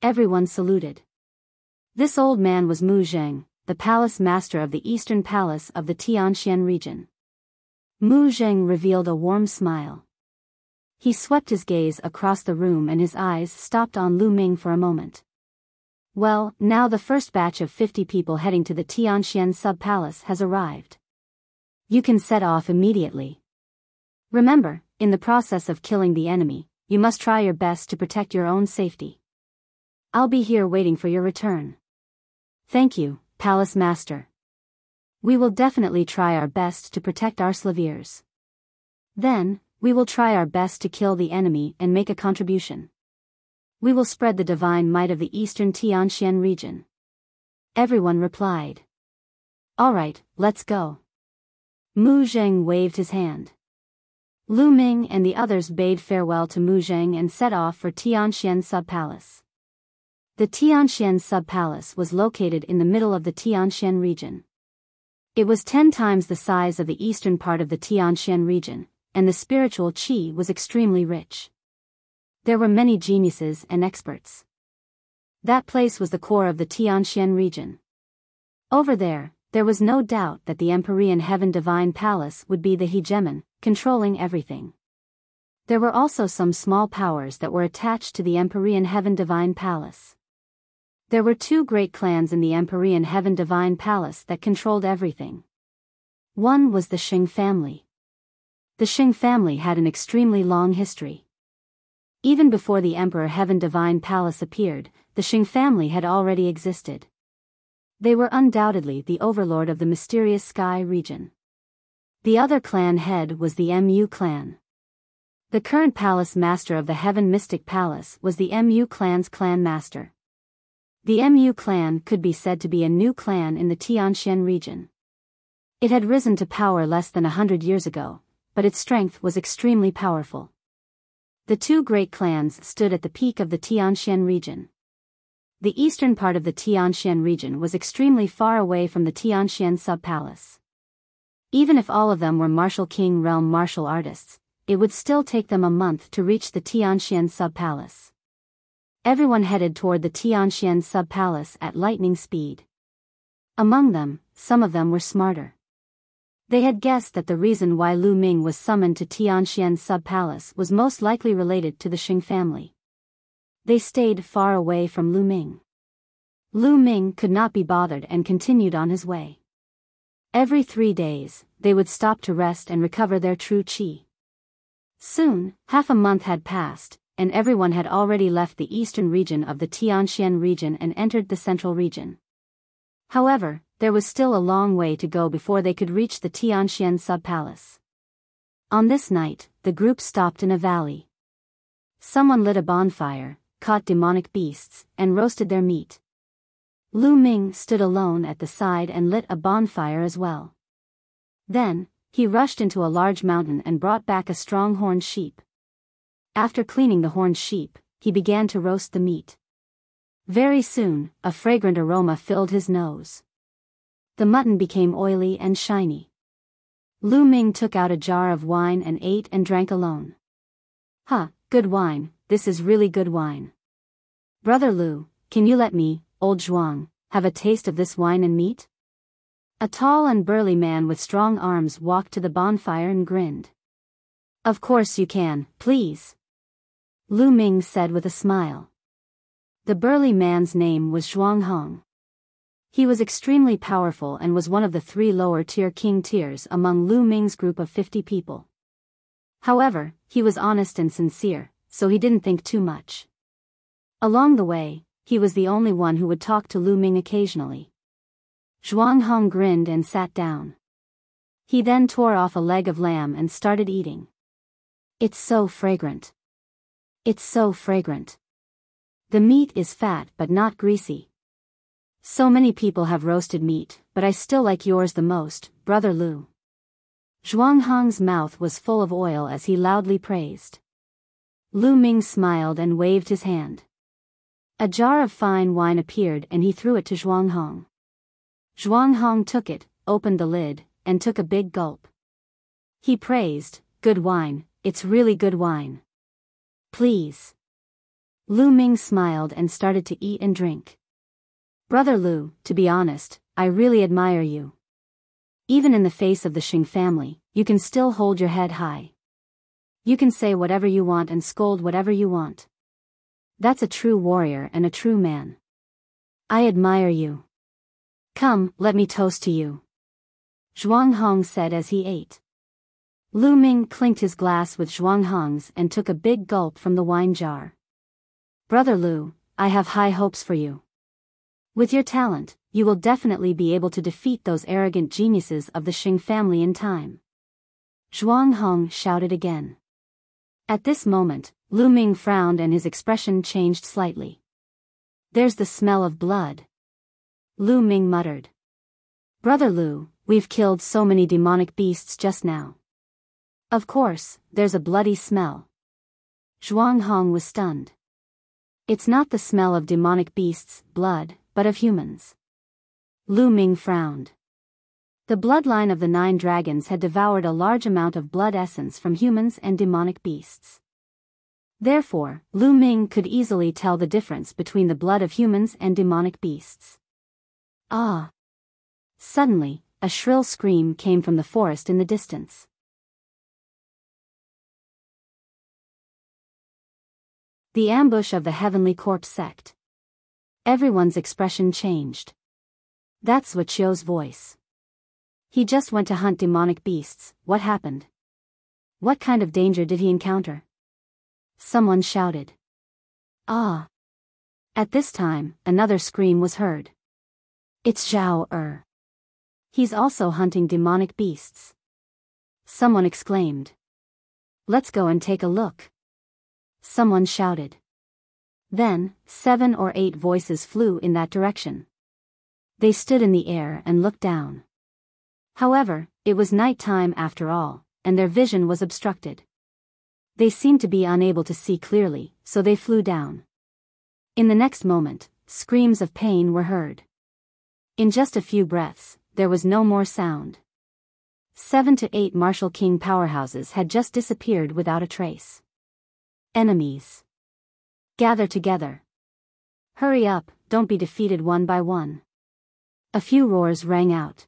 Everyone saluted. This old man was Mu Zheng, the Palace Master of the Eastern Palace of the Tianxian region. Mu Zheng revealed a warm smile. He swept his gaze across the room and his eyes stopped on Lu Ming for a moment. Well, now the first batch of 50 people heading to the Tianxian sub-palace has arrived. You can set off immediately. Remember, in the process of killing the enemy, you must try your best to protect your own safety. I'll be here waiting for your return. Thank you, Palace Master. We will definitely try our best to protect our slaviers. Then, we will try our best to kill the enemy and make a contribution. We will spread the divine might of the eastern Tianxian region. Everyone replied. All right, let's go. Mu Zheng waved his hand. Lu Ming and the others bade farewell to Mu Zheng and set off for Tianxian sub-palace. The Tianxian sub-palace was located in the middle of the Tianxian region. It was 10 times the size of the eastern part of the Tianxian region, and the spiritual qi was extremely rich. There were many geniuses and experts. That place was the core of the Tianxian region. Over there was no doubt that the Empyrean Heaven Divine Palace would be the hegemon, controlling everything. There were also some small powers that were attached to the Empyrean Heaven Divine Palace. There were 2 great clans in the Empyrean Heaven Divine Palace that controlled everything. One was the Xing family. The Xing family had an extremely long history. Even before the Emperor Heaven Divine Palace appeared, the Xing family had already existed. They were undoubtedly the overlord of the mysterious sky region. The other clan head was the Mu clan. The current palace master of the Heaven Mystic Palace was the Mu clan's clan master. The Mu clan could be said to be a new clan in the Tianxian region. It had risen to power less than 100 years ago, but its strength was extremely powerful. The 2 great clans stood at the peak of the Tianxian region. The eastern part of the Tianxian region was extremely far away from the Tianxian sub-palace. Even if all of them were martial king realm martial artists, it would still take them a month to reach the Tianxian sub-palace. Everyone headed toward the Tianxian sub-palace at lightning speed. Among them, some of them were smarter. They had guessed that the reason why Lu Ming was summoned to Tianxian sub-palace was most likely related to the Xing family. They stayed far away from Lu Ming. Lu Ming could not be bothered and continued on his way. Every 3 days, they would stop to rest and recover their true qi. Soon, half a month had passed, and everyone had already left the eastern region of the Tianxian region and entered the central region. However, there was still a long way to go before they could reach the Tianxian sub-palace. On this night, the group stopped in a valley. Someone lit a bonfire, caught demonic beasts, and roasted their meat. Lu Ming stood alone at the side and lit a bonfire as well. Then, he rushed into a large mountain and brought back a strong horned sheep. After cleaning the horned sheep, he began to roast the meat. Very soon, a fragrant aroma filled his nose. The mutton became oily and shiny. Lu Ming took out a jar of wine and ate and drank alone. Good wine, this is really good wine. Brother Lu, can you let me, old Zhuang, have a taste of this wine and meat? A tall and burly man with strong arms walked to the bonfire and grinned. Of course you can, please. Lu Ming said with a smile. The burly man's name was Zhuang Hong. He was extremely powerful and was one of the 3 lower-tier king tiers among Lu Ming's group of 50 people. However, he was honest and sincere, so he didn't think too much. Along the way, he was the only one who would talk to Lu Ming occasionally. Zhuang Hong grinned and sat down. He then tore off a leg of lamb and started eating. It's so fragrant. It's so fragrant. The meat is fat but not greasy. So many people have roasted meat, but I still like yours the most, Brother Lu. Zhuang Hong's mouth was full of oil as he loudly praised. Lu Ming smiled and waved his hand. A jar of fine wine appeared and he threw it to Zhuang Hong. Zhuang Hong took it, opened the lid, and took a big gulp. He praised, "Good wine, it's really good wine. Please." Lu Ming smiled and started to eat and drink. Brother Lu, to be honest, I really admire you. Even in the face of the Xing family, you can still hold your head high. You can say whatever you want and scold whatever you want. That's a true warrior and a true man. I admire you. Come, let me toast to you. Zhuang Hong said as he ate. Lu Ming clinked his glass with Zhuang Hong's and took a big gulp from the wine jar. Brother Lu, I have high hopes for you. With your talent, you will definitely be able to defeat those arrogant geniuses of the Xing family in time. Zhuang Hong shouted again. At this moment, Lu Ming frowned and his expression changed slightly. There's the smell of blood. Lu Ming muttered. Brother Lu, we've killed so many demonic beasts just now. Of course, there's a bloody smell. Zhuang Hong was stunned. It's not the smell of demonic beasts' blood, but of humans. Lu Ming frowned. The bloodline of the 9 dragons had devoured a large amount of blood essence from humans and demonic beasts. Therefore, Lu Ming could easily tell the difference between the blood of humans and demonic beasts. Ah! Suddenly, a shrill scream came from the forest in the distance. The ambush of the Heavenly Corpse sect. Everyone's expression changed. That's Wuxia's voice. He just went to hunt demonic beasts. What happened? What kind of danger did he encounter? Someone shouted. Ah! At this time, another scream was heard. It's Zhao Er. He's also hunting demonic beasts. Someone exclaimed. Let's go and take a look. Someone shouted. Then, 7 or 8 voices flew in that direction. They stood in the air and looked down. However, it was night time after all, and their vision was obstructed. They seemed to be unable to see clearly, so they flew down. In the next moment, screams of pain were heard. In just a few breaths, there was no more sound. 7 to 8 martial king powerhouses had just disappeared without a trace. Enemies. Gather together. Hurry up, don't be defeated one by one. A few roars rang out.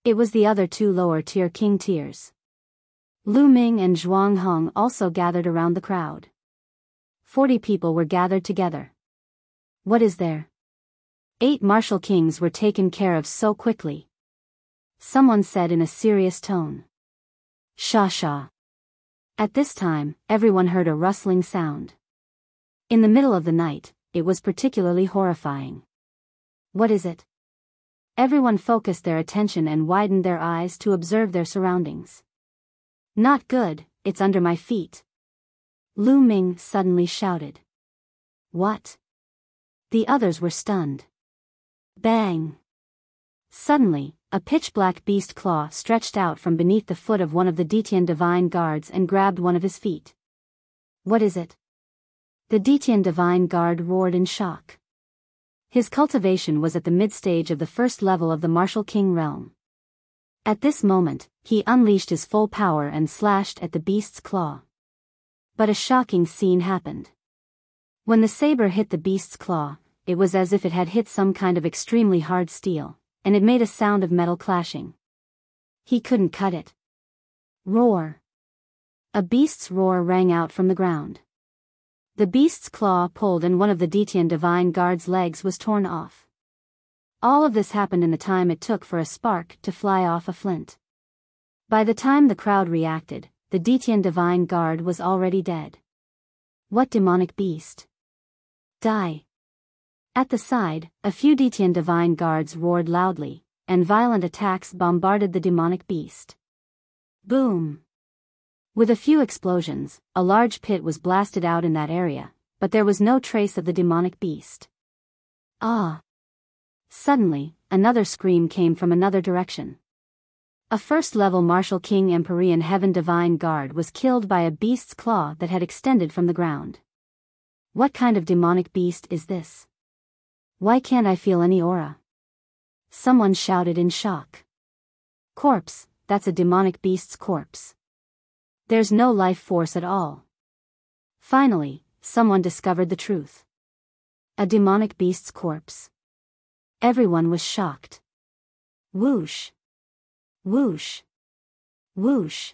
It was the other 2 lower-tier king tiers. Lu Ming and Zhuang Hong also gathered around the crowd. 40 people were gathered together. What is there? 8 martial kings were taken care of so quickly. Someone said in a serious tone. Sha sha. At this time, everyone heard a rustling sound. In the middle of the night, it was particularly horrifying. What is it? Everyone focused their attention and widened their eyes to observe their surroundings. Not good, it's under my feet. Lu Ming suddenly shouted. What? The others were stunned. Bang! Suddenly, a pitch-black beast claw stretched out from beneath the foot of one of the Detian divine guards and grabbed one of his feet. What is it? The Detian divine guard roared in shock. His cultivation was at the mid-stage of the first level of the martial king realm. At this moment, he unleashed his full power and slashed at the beast's claw. But a shocking scene happened. When the saber hit the beast's claw, it was as if it had hit some kind of extremely hard steel, and it made a sound of metal clashing. He couldn't cut it. Roar! A beast's roar rang out from the ground. The beast's claw pulled and one of the Detian divine guard's legs was torn off. All of this happened in the time it took for a spark to fly off a flint. By the time the crowd reacted, the Detian divine guard was already dead. What demonic beast? Die! At the side, a few Detian divine guards roared loudly, and violent attacks bombarded the demonic beast. Boom! With a few explosions, a large pit was blasted out in that area, but there was no trace of the demonic beast. Ah! Suddenly, another scream came from another direction. A first-level martial king Empyrean Heaven divine guard was killed by a beast's claw that had extended from the ground. What kind of demonic beast is this? Why can't I feel any aura? Someone shouted in shock. Corpse, that's a demonic beast's corpse. There's no life force at all. Finally, someone discovered the truth. A demonic beast's corpse. Everyone was shocked. Whoosh! Whoosh! Whoosh!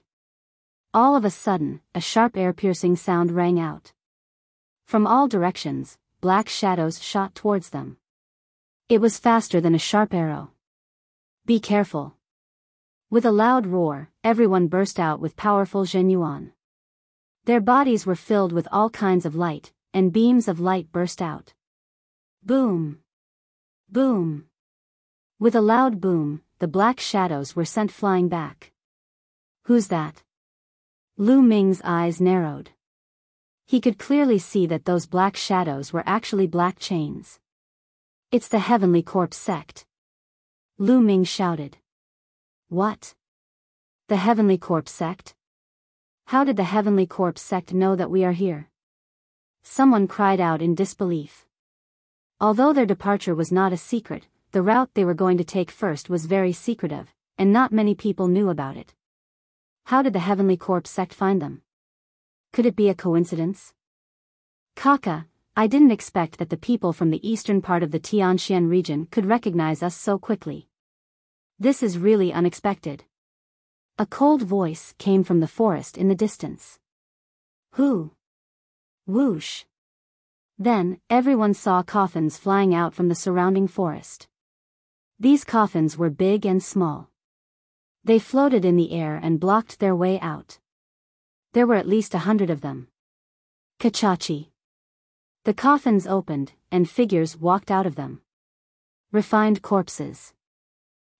All of a sudden, a sharp air-piercing sound rang out. From all directions, black shadows shot towards them. It was faster than a sharp arrow. Be careful. With a loud roar, everyone burst out with powerful Zhenyuan. Their bodies were filled with all kinds of light, and beams of light burst out. Boom! Boom! With a loud boom, the black shadows were sent flying back. Who's that? Lu Ming's eyes narrowed. He could clearly see that those black shadows were actually black chains. It's the Heavenly Corpse sect. Lu Ming shouted. What? The Heavenly Corpse sect? How did the Heavenly Corpse sect know that we are here? Someone cried out in disbelief. Although their departure was not a secret, the route they were going to take first was very secretive, and not many people knew about it. How did the Heavenly Corpse sect find them? Could it be a coincidence? Kaka, I didn't expect that the people from the eastern part of the Tianxian region could recognize us so quickly. This is really unexpected. A cold voice came from the forest in the distance. Who? Whoosh. Then, everyone saw coffins flying out from the surrounding forest. These coffins were big and small. They floated in the air and blocked their way out. There were at least 100 of them. Kachachi. The coffins opened, and figures walked out of them. Refined corpses.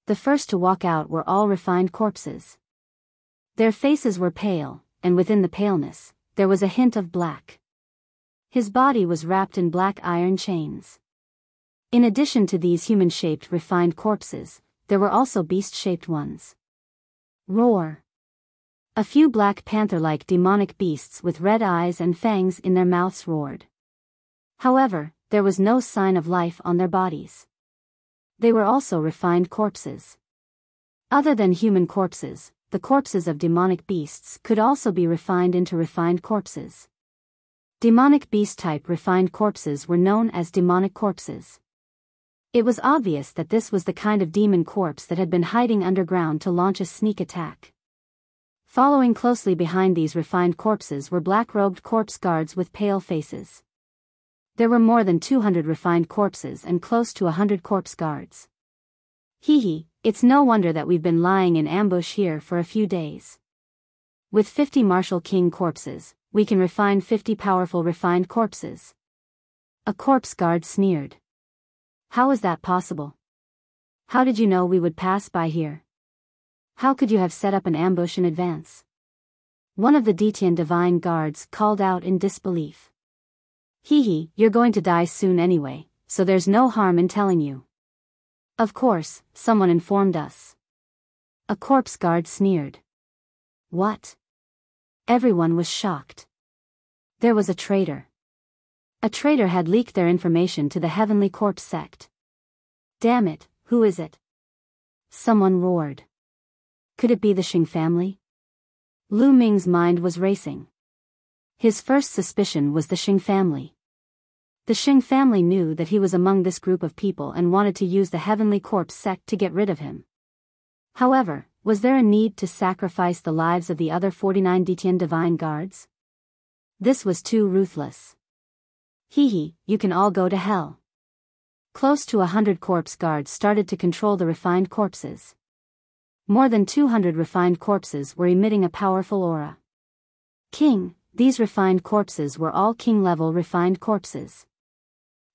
The first to walk out were all refined corpses. Their faces were pale, and within the paleness, there was a hint of black. His body was wrapped in black iron chains. In addition to these human-shaped refined corpses, there were also beast-shaped ones. Roar. A few black panther-like demonic beasts with red eyes and fangs in their mouths roared. However, there was no sign of life on their bodies. They were also refined corpses. Other than human corpses, the corpses of demonic beasts could also be refined into refined corpses. Demonic beast-type refined corpses were known as demonic corpses. It was obvious that this was the kind of demon corpse that had been hiding underground to launch a sneak attack. Following closely behind these refined corpses were black-robed corpse guards with pale faces. There were more than 200 refined corpses and close to 100 corpse guards. Hee, it's no wonder that we've been lying in ambush here for a few days. With 50 martial king corpses, we can refine 50 powerful refined corpses. A corpse guard sneered. How is that possible? How did you know we would pass by here? How could you have set up an ambush in advance? One of the Detian divine guards called out in disbelief. Hee, you're going to die soon anyway, so there's no harm in telling you. Of course, someone informed us. A corpse guard sneered. What? Everyone was shocked. There was a traitor. A traitor had leaked their information to the Heavenly Corpse sect. Damn it, who is it? Someone roared. Could it be the Xing family? Lu Ming's mind was racing. His first suspicion was the Xing family. The Xing family knew that he was among this group of people and wanted to use the Heavenly Corpse sect to get rid of him. However, was there a need to sacrifice the lives of the other 49 Detian divine guards? This was too ruthless. Hee, you can all go to hell. Close to 100 corpse guards started to control the refined corpses. More than 200 refined corpses were emitting a powerful aura. King, these refined corpses were all king-level refined corpses.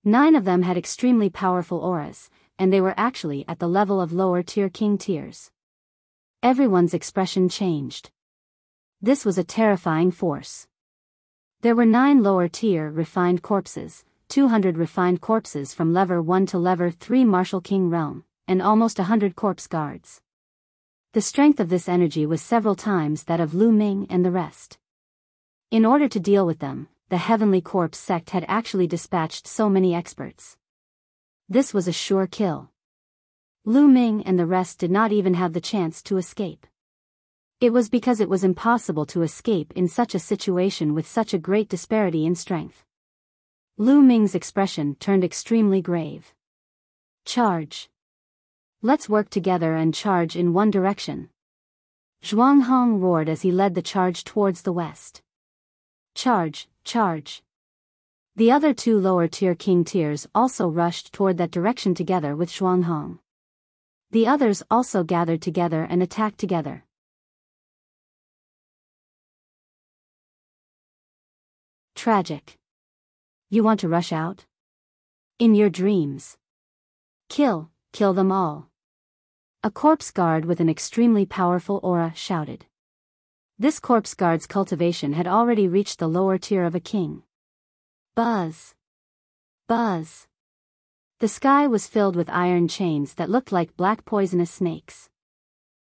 9 of them had extremely powerful auras, and they were actually at the level of lower-tier king tiers. Everyone's expression changed. This was a terrifying force. There were 9 lower-tier refined corpses, 200 refined corpses from level 1 to level 3 Martial King realm, and almost 100 corpse guards. The strength of this energy was several times that of Lu Ming and the rest. In order to deal with them, the Heavenly Corpse sect had actually dispatched so many experts. This was a sure kill. Lu Ming and the rest did not even have the chance to escape. It was because it was impossible to escape in such a situation with such a great disparity in strength. Lu Ming's expression turned extremely grave. Charge. Let's work together and charge in one direction. Zhuanghong roared as he led the charge towards the west. Charge, charge. The other two lower-tier king tiers also rushed toward that direction together with Zhuanghong. The others also gathered together and attacked together. Tragic. You want to rush out? In your dreams. Kill them all. A corpse guard with an extremely powerful aura shouted. This corpse guard's cultivation had already reached the lower tier of a king. Buzz. Buzz. The sky was filled with iron chains that looked like black poisonous snakes.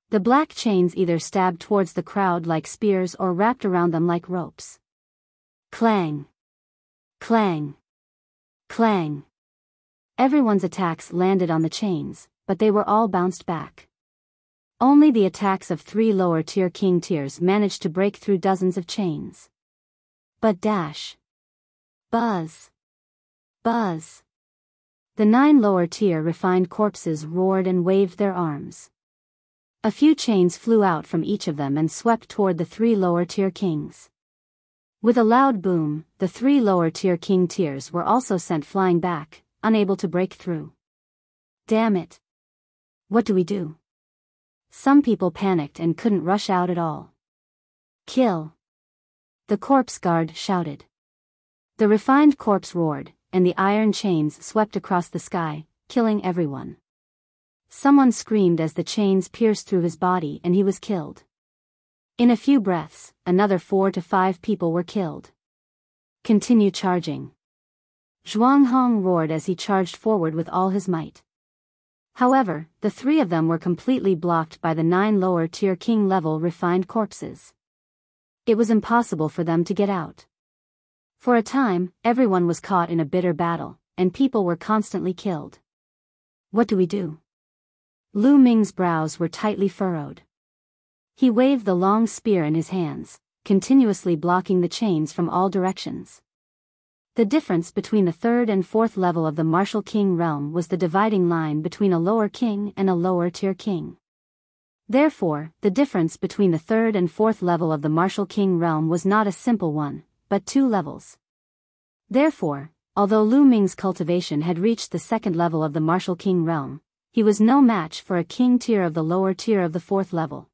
The black chains either stabbed towards the crowd like spears or wrapped around them like ropes. Clang. Clang. Clang. Everyone's attacks landed on the chains, but they were all bounced back. Only the attacks of 3 lower-tier king tiers managed to break through dozens of chains. But dash. Buzz. Buzz. The 9 lower-tier refined corpses roared and waved their arms. A few chains flew out from each of them and swept toward the 3 lower-tier kings. With a loud boom, the 3 lower-tier king tiers were also sent flying back, unable to break through. Damn it. What do we do? Some people panicked and couldn't rush out at all. Kill. The corpse guard shouted. The refined corpse roared, and the iron chains swept across the sky, killing everyone. Someone screamed as the chains pierced through his body and he was killed. In a few breaths, another 4 to 5 people were killed. Continue charging. Zhuanghong roared as he charged forward with all his might. However, the 3 of them were completely blocked by the 9 lower-tier king-level refined corpses. It was impossible for them to get out. For a time, everyone was caught in a bitter battle, and people were constantly killed. What do we do? Lu Ming's brows were tightly furrowed. He waved the long spear in his hands, continuously blocking the chains from all directions. The difference between the 3rd and 4th level of the martial king realm was the dividing line between a lower king and a lower-tier king. Therefore, the difference between the 3rd and 4th level of the martial king realm was not a simple one, but 2 levels. Therefore, although Lu Ming's cultivation had reached the 2nd level of the martial king realm, he was no match for a king tier of the lower tier of the 4th level.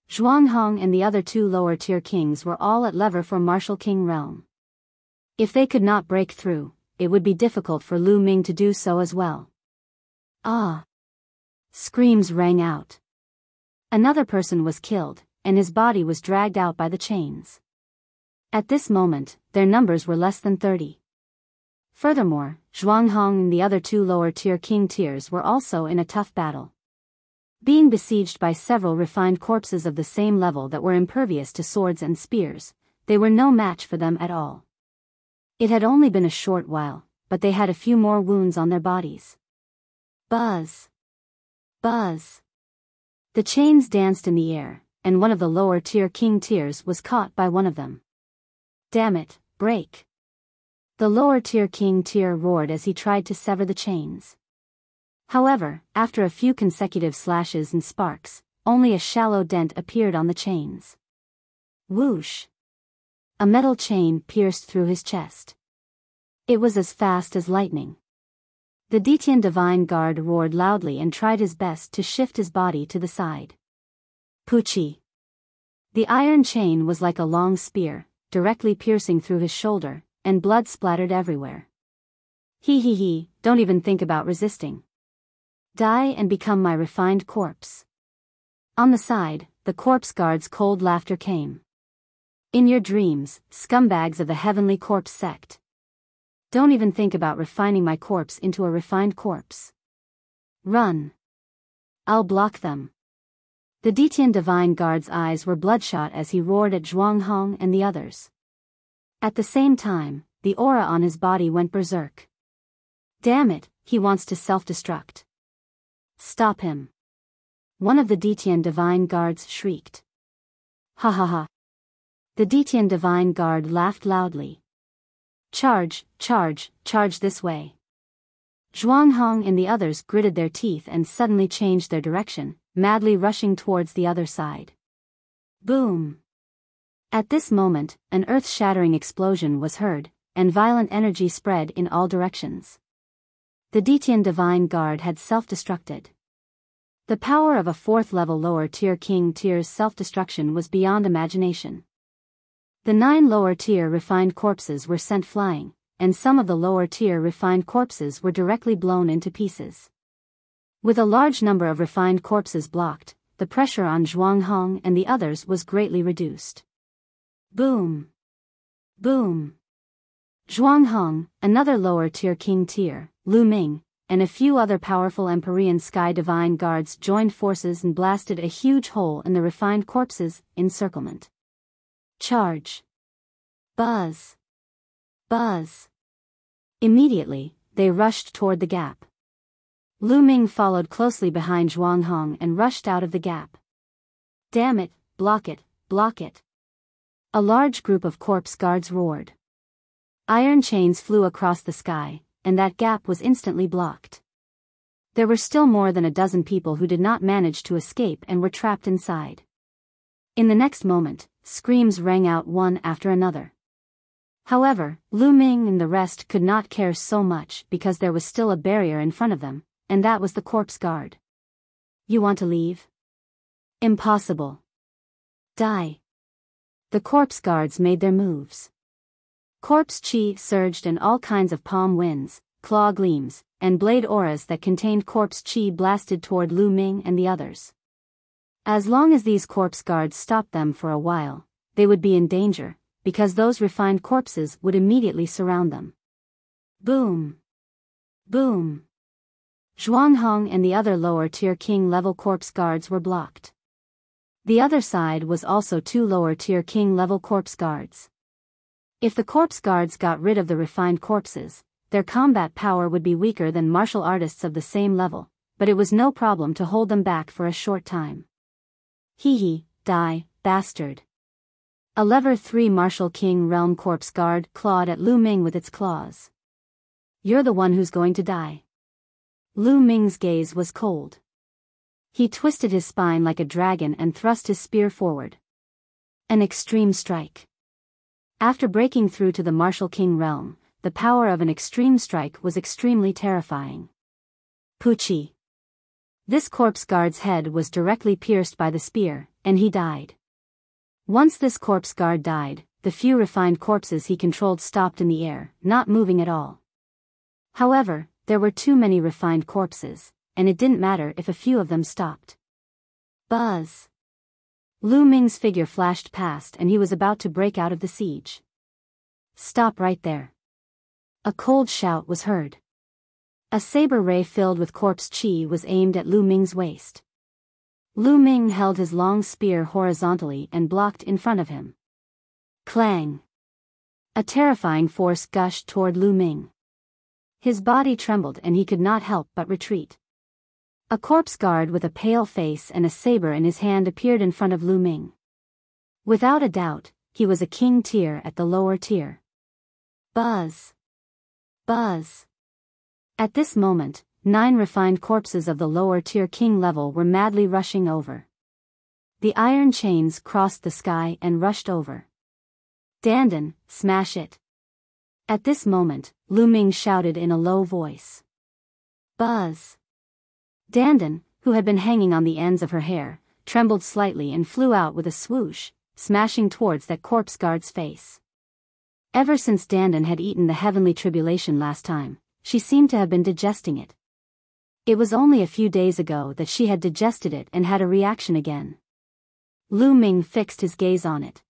Zhuanghong and the other 2 lower-tier kings were all at lever for martial king realm. If they could not break through, it would be difficult for Lu Ming to do so as well. Ah! Screams rang out. Another person was killed, and his body was dragged out by the chains. At this moment, their numbers were less than 30. Furthermore, Zhuanghong and the other 2 lower-tier king tiers were also in a tough battle. Being besieged by several refined corpses of the same level that were impervious to swords and spears, they were no match for them at all. It had only been a short while, but they had a few more wounds on their bodies. Buzz. Buzz. The chains danced in the air, and one of the lower-tier king tiers was caught by one of them. Damn it, break. The lower-tier king tier roared as he tried to sever the chains. However, after a few consecutive slashes and sparks, only a shallow dent appeared on the chains. Whoosh. A metal chain pierced through his chest. It was as fast as lightning. The Detian Divine Guard roared loudly and tried his best to shift his body to the side. Poochie. The iron chain was like a long spear, directly piercing through his shoulder, and blood splattered everywhere. He, don't even think about resisting. Die and become my refined corpse. On the side, the corpse guard's cold laughter came. In your dreams, scumbags of the heavenly corpse sect. Don't even think about refining my corpse into a refined corpse. Run. I'll block them. The Detian Divine Guard's eyes were bloodshot as he roared at Zhuanghong and the others. At the same time, the aura on his body went berserk. Damn it, he wants to self-destruct. Stop him. One of the Detian Divine Guards shrieked. Ha ha ha. The Detian Divine Guard laughed loudly. Charge, charge, charge this way. Zhuanghong and the others gritted their teeth and suddenly changed their direction, madly rushing towards the other side. Boom! At this moment, an earth-shattering explosion was heard, and violent energy spread in all directions. The Detian Divine Guard had self-destructed. The power of a fourth-level lower-tier King Tier's self-destruction was beyond imagination. The 9 lower-tier refined corpses were sent flying, and some of the lower-tier refined corpses were directly blown into pieces. With a large number of refined corpses blocked, the pressure on Zhuang Hong and the others was greatly reduced. Boom! Boom! Zhuang Hong, another lower-tier King Tier, Lu Ming, and a few other powerful Empyrean Sky Divine Guards joined forces and blasted a huge hole in the refined corpses' encirclement. Charge! Buzz! Buzz! Immediately, they rushed toward the gap. Lu Ming followed closely behind Zhuang Hong and rushed out of the gap. Damn it, block it, block it! A large group of corpse guards roared. Iron chains flew across the sky, and that gap was instantly blocked. There were still more than a dozen people who did not manage to escape and were trapped inside. In the next moment, screams rang out one after another. However, Lu Ming and the rest could not care so much because there was still a barrier in front of them, and that was the corpse guard. You want to leave? Impossible. Die. The corpse guards made their moves. Corpse chi surged and all kinds of palm winds, claw gleams, and blade auras that contained corpse chi blasted toward Lu Ming and the others. As long as these corpse guards stopped them for a while, they would be in danger, because those refined corpses would immediately surround them. Boom! Boom! Zhuang Hong and the other lower-tier king-level corpse guards were blocked. The other side was also 2 lower-tier king-level corpse guards. If the corpse guards got rid of the refined corpses, their combat power would be weaker than martial artists of the same level, but it was no problem to hold them back for a short time. Hee, die, bastard. A lever 3 Martial King Realm corpse guard clawed at Lu Ming with its claws. You're the one who's going to die. Lu Ming's gaze was cold. He twisted his spine like a dragon and thrust his spear forward. An extreme strike. After breaking through to the Martial King realm, the power of an extreme strike was extremely terrifying. Pucci. This corpse guard's head was directly pierced by the spear, and he died. Once this corpse guard died, the few refined corpses he controlled stopped in the air, not moving at all. However, there were too many refined corpses, and it didn't matter if a few of them stopped. Buzz! Lu Ming's figure flashed past and he was about to break out of the siege. Stop right there. A cold shout was heard. A saber ray filled with corpse chi was aimed at Lu Ming's waist. Lu Ming held his long spear horizontally and blocked in front of him. Clang! A terrifying force gushed toward Lu Ming. His body trembled and he could not help but retreat. A corpse guard with a pale face and a saber in his hand appeared in front of Lu Ming. Without a doubt, he was a king tier at the lower tier. Buzz! Buzz! At this moment, 9 refined corpses of the lower tier king level were madly rushing over. The iron chains crossed the sky and rushed over. Dandan, smash it! At this moment, Lu Ming shouted in a low voice. Buzz! Dandan, who had been hanging on the ends of her hair, trembled slightly and flew out with a swoosh, smashing towards that corpse guard's face. Ever since Dandan had eaten the heavenly tribulation last time, she seemed to have been digesting it. It was only a few days ago that she had digested it and had a reaction again. Lu Ming fixed his gaze on it.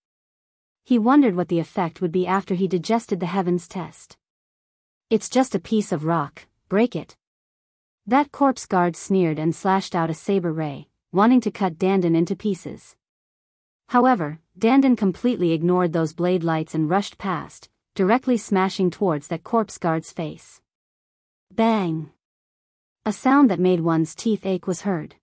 He wondered what the effect would be after he digested the heavens test. It's just a piece of rock, break it. That corpse guard sneered and slashed out a saber ray, wanting to cut Dandan into pieces. However, Dandan completely ignored those blade lights and rushed past, directly smashing towards that corpse guard's face. Bang! A sound that made one's teeth ache was heard.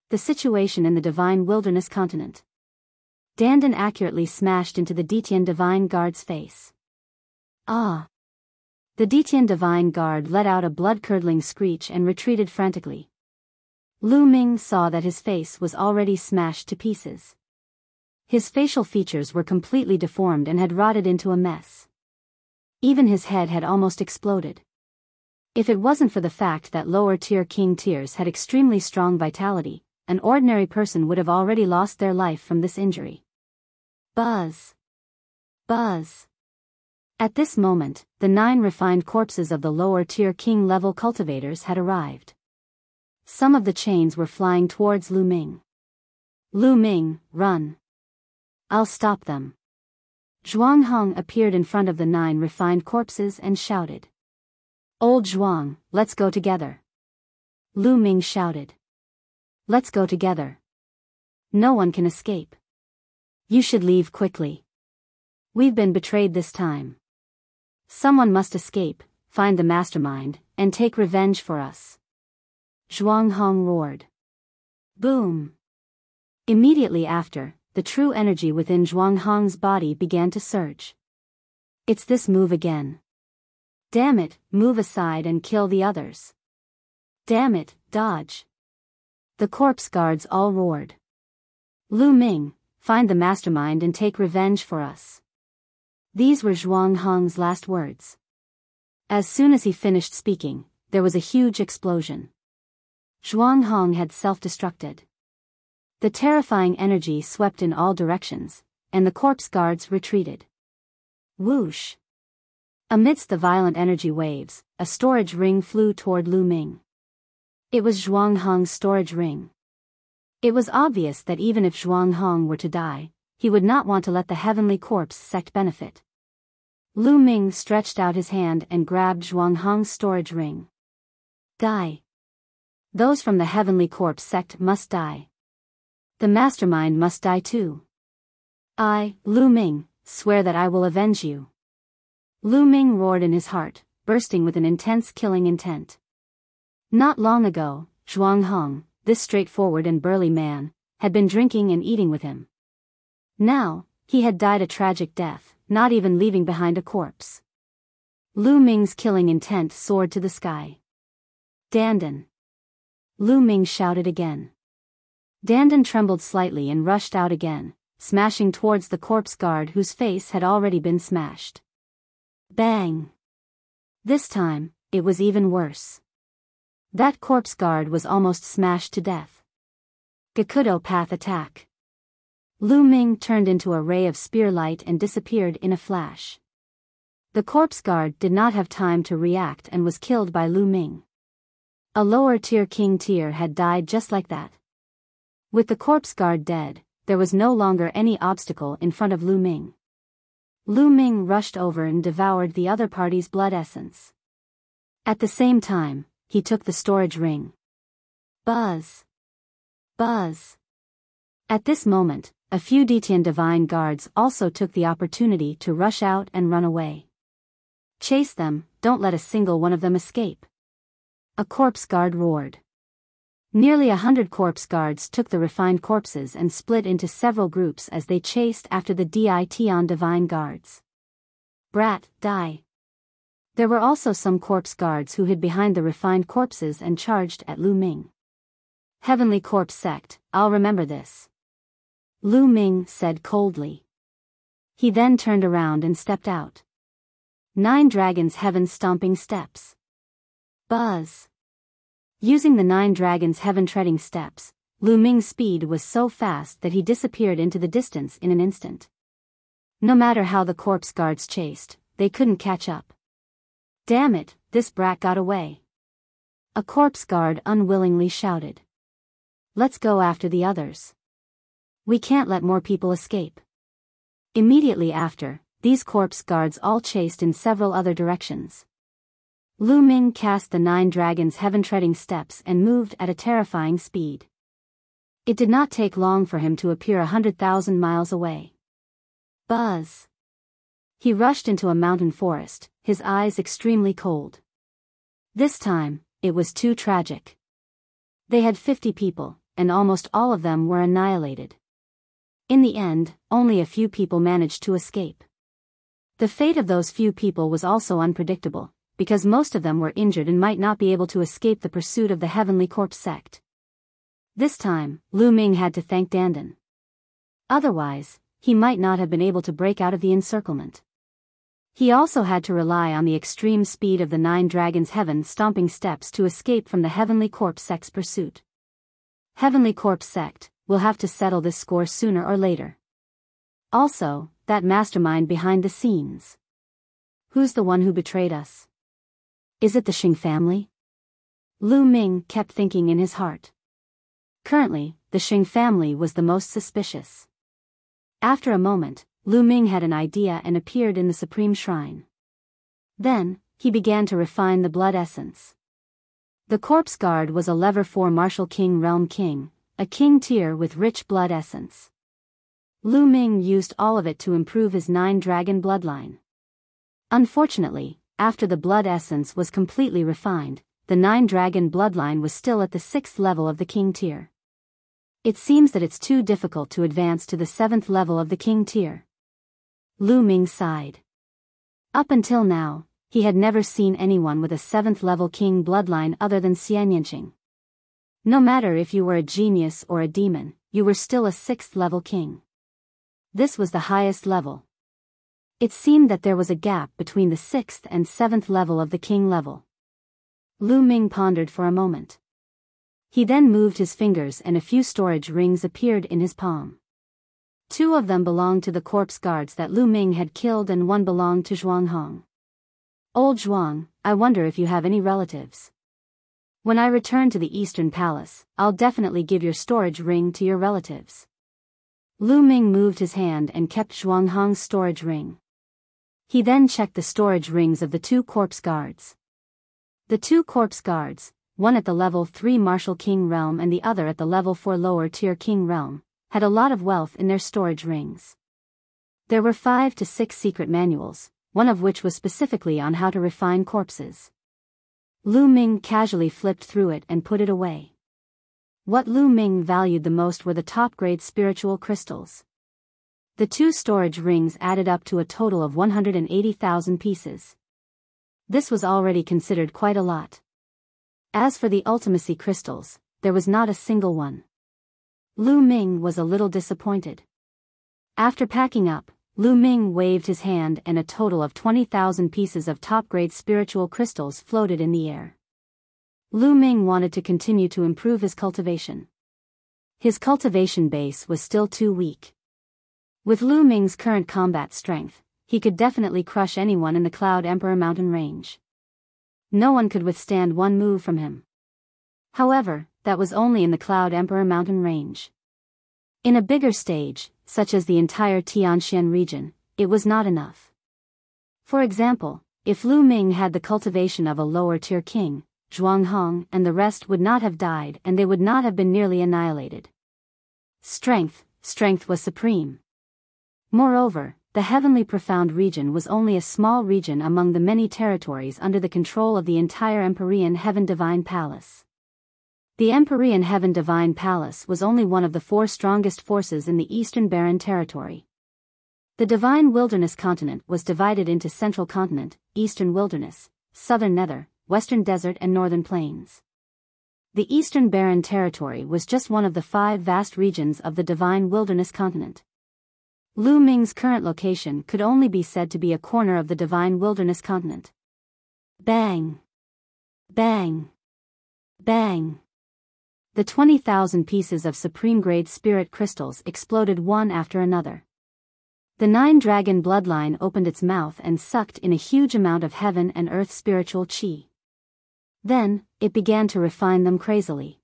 The situation in the Divine Wilderness continent. Dandan accurately smashed into the Detian Divine Guard's face. Ah! The Detian Divine Guard let out a blood-curdling screech and retreated frantically. Lu Ming saw that his face was already smashed to pieces. His facial features were completely deformed and had rotted into a mess. Even his head had almost exploded. If it wasn't for the fact that lower-tier king tiers had extremely strong vitality, an ordinary person would have already lost their life from this injury. Buzz! Buzz! At this moment, the 9 refined corpses of the lower-tier king-level cultivators had arrived. Some of the chains were flying towards Lu Ming. Lu Ming, run! I'll stop them. Zhuang Hong appeared in front of the 9 refined corpses and shouted. Old Zhuang, let's go together. Lu Ming shouted. Let's go together. No one can escape. You should leave quickly. We've been betrayed this time. Someone must escape, find the mastermind, and take revenge for us. Zhuang Hong roared. Boom! Immediately after, the true energy within Zhuang Hong's body began to surge. It's this move again. Damn it, move aside and kill the others. Damn it, dodge. The corpse guards all roared. Lu Ming, find the mastermind and take revenge for us. These were Zhuang Hong's last words. As soon as he finished speaking, there was a huge explosion. Zhuang Hong had self-destructed. The terrifying energy swept in all directions, and the corpse guards retreated. Whoosh! Amidst the violent energy waves, a storage ring flew toward Lu Ming. It was Zhuang Hong's storage ring. It was obvious that even if Zhuang Hong were to die, he would not want to let the Heavenly Corpse sect benefit. Lu Ming stretched out his hand and grabbed Zhuang Hong's storage ring. Die. Those from the Heavenly Corpse sect must die. The mastermind must die too. I, Lu Ming, swear that I will avenge you. Lu Ming roared in his heart, bursting with an intense killing intent. Not long ago, Zhuang Hong, this straightforward and burly man, had been drinking and eating with him. Now, he had died a tragic death, not even leaving behind a corpse. Lu Ming's killing intent soared to the sky. Dandan! Lu Ming shouted again. Dandan trembled slightly and rushed out again, smashing towards the corpse guard whose face had already been smashed. Bang! This time, it was even worse. That corpse guard was almost smashed to death. Gakudo path attack. Lu Ming turned into a ray of spear light and disappeared in a flash. The corpse guard did not have time to react and was killed by Lu Ming. A lower tier king tier had died just like that. With the corpse guard dead, there was no longer any obstacle in front of Lu Ming. Lu Ming rushed over and devoured the other party's blood essence. At the same time, he took the storage ring. Buzz! Buzz! At this moment, a few Detian divine guards also took the opportunity to rush out and run away. Chase them, don't let a single one of them escape. A corpse guard roared. Nearly 100 corpse guards took the refined corpses and split into several groups as they chased after the Ditian divine guards. Brat, die! There were also some corpse guards who hid behind the refined corpses and charged at Lu Ming. Heavenly Corpse Sect, I'll remember this. Lu Ming said coldly. He then turned around and stepped out. 9 dragons heaven stomping steps. Buzz! Using the 9 dragons heaven treading steps, Lu Ming's speed was so fast that he disappeared into the distance in an instant. No matter how the corpse guards chased, they couldn't catch up. Damn it, this brat got away. A corpse guard unwillingly shouted. Let's go after the others. We can't let more people escape. Immediately after, these corpse guards all chased in several other directions. Lu Ming cast the 9 dragons heaven-treading steps and moved at a terrifying speed. It did not take long for him to appear 100,000 miles away. Buzz! He rushed into a mountain forest, his eyes extremely cold. This time, it was too tragic. They had 50 people, and almost all of them were annihilated. In the end, only a few people managed to escape. The fate of those few people was also unpredictable, because most of them were injured and might not be able to escape the pursuit of the Heavenly Corpse sect. This time, Lu Ming had to thank Dandan. Otherwise, he might not have been able to break out of the encirclement. He also had to rely on the extreme speed of the 9 dragons' heaven-stomping steps to escape from the Heavenly Corpse Sect's pursuit. Heavenly Corpse Sect will have to settle this score sooner or later. Also, that mastermind behind the scenes. Who's the one who betrayed us? Is it the Xing family? Lu Ming kept thinking in his heart. Currently, the Xing family was the most suspicious. After a moment, Lu Ming had an idea and appeared in the Supreme Shrine. Then, he began to refine the blood essence. The Corpse Guard was a level 4 Martial King Realm King, a king tier with rich blood essence. Lu Ming used all of it to improve his 9 dragon bloodline. Unfortunately, after the blood essence was completely refined, the 9 dragon bloodline was still at the 6th level of the king tier. It seems that it's too difficult to advance to the 7th level of the king tier. Lu Ming sighed. Up until now, he had never seen anyone with a 7th level king bloodline other than Xian Yanqing. No matter if you were a genius or a demon, you were still a 6th level king. This was the highest level. It seemed that there was a gap between the 6th and 7th level of the king level. Lu Ming pondered for a moment. He then moved his fingers and a few storage rings appeared in his palm. 2 of them belonged to the corpse guards that Lu Ming had killed and 1 belonged to Zhuang Hong. Old Zhuang, I wonder if you have any relatives. When I return to the Eastern Palace, I'll definitely give your storage ring to your relatives. Lu Ming moved his hand and kept Zhuang Hong's storage ring. He then checked the storage rings of the 2 corpse guards. The 2 corpse guards, one at the level 3 Martial King Realm and the other at the level 4 lower tier King Realm, had a lot of wealth in their storage rings. There were 5 to 6 secret manuals, one of which was specifically on how to refine corpses. Lu Ming casually flipped through it and put it away. What Lu Ming valued the most were the top-grade spiritual crystals. The 2 storage rings added up to a total of 180,000 pieces. This was already considered quite a lot. As for the ultimacy crystals, there was not a single one. Lu Ming was a little disappointed. After packing up, Lu Ming waved his hand and a total of 20,000 pieces of top-grade spiritual crystals floated in the air. Lu Ming wanted to continue to improve his cultivation. His cultivation base was still too weak. With Lu Ming's current combat strength, he could definitely crush anyone in the Cloud Emperor mountain range. No one could withstand one move from him. However, that was only in the Cloud Emperor mountain range. In a bigger stage, such as the entire Tianxian region, it was not enough. For example, if Lu Ming had the cultivation of a lower-tier king, Zhuang Hong and the rest would not have died and they would not have been nearly annihilated. Strength was supreme. Moreover, the Heavenly Profound region was only a small region among the many territories under the control of the entire Empyrean Heaven Divine Palace. The Empyrean Heaven Divine Palace was only one of the 4 strongest forces in the Eastern Barren Territory. The Divine Wilderness Continent was divided into Central Continent, Eastern Wilderness, Southern Nether, Western Desert and Northern Plains. The Eastern Barren Territory was just one of the 5 vast regions of the Divine Wilderness Continent. Lu Ming's current location could only be said to be a corner of the Divine Wilderness Continent. Bang! Bang! Bang! The 20,000 pieces of supreme-grade spirit crystals exploded one after another. The 9-dragon bloodline opened its mouth and sucked in a huge amount of heaven and earth spiritual qi. Then, it began to refine them crazily.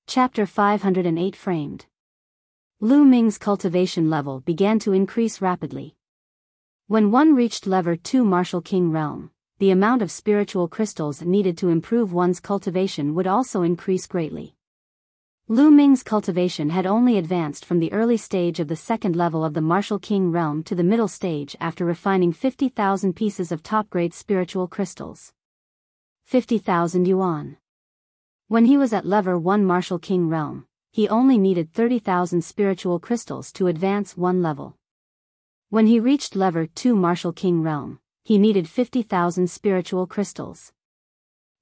Chapter 508 Framed. Lu Ming's cultivation level began to increase rapidly. When one reached level 2 Martial King Realm, the amount of spiritual crystals needed to improve one's cultivation would also increase greatly. Lu Ming's cultivation had only advanced from the early stage of the 2nd level of the Martial King Realm to the middle stage after refining 50,000 pieces of top-grade spiritual crystals. 50,000 yuan. When he was at level 1 Martial King Realm, he only needed 30,000 spiritual crystals to advance 1 level. When he reached level 2 Martial King Realm, he needed 50,000 spiritual crystals.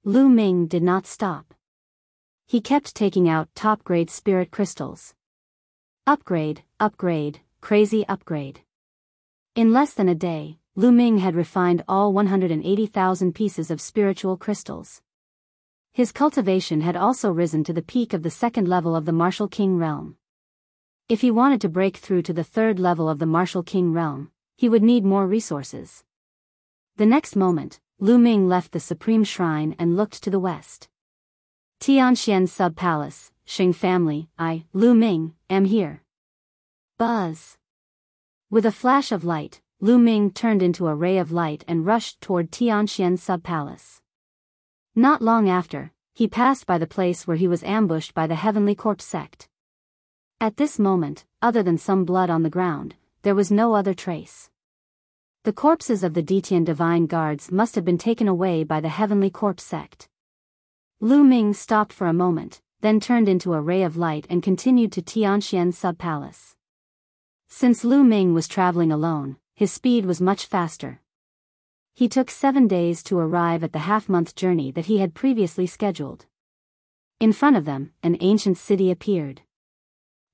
Lu Ming did not stop. He kept taking out top-grade spirit crystals. Upgrade, upgrade, crazy upgrade. In less than a day, Lu Ming had refined all 180,000 pieces of spiritual crystals. His cultivation had also risen to the peak of the second level of the Martial King realm. If he wanted to break through to the third level of the Martial King realm, he would need more resources. The next moment, Lu Ming left the Supreme Shrine and looked to the west. Tianxian Sub-Palace, Xing family, I, Lu Ming, am here. Buzz. With a flash of light, Lu Ming turned into a ray of light and rushed toward Tianxian Sub-Palace. Not long after, he passed by the place where he was ambushed by the Heavenly Corpse sect. At this moment, other than some blood on the ground, there was no other trace. The corpses of the Detian Divine Guards must have been taken away by the Heavenly Corpse sect. Lu Ming stopped for a moment, then turned into a ray of light and continued to Tianxian Sub-Palace. Since Lu Ming was traveling alone, his speed was much faster. He took 7 days to arrive at the half-month journey that he had previously scheduled. In front of them, an ancient city appeared.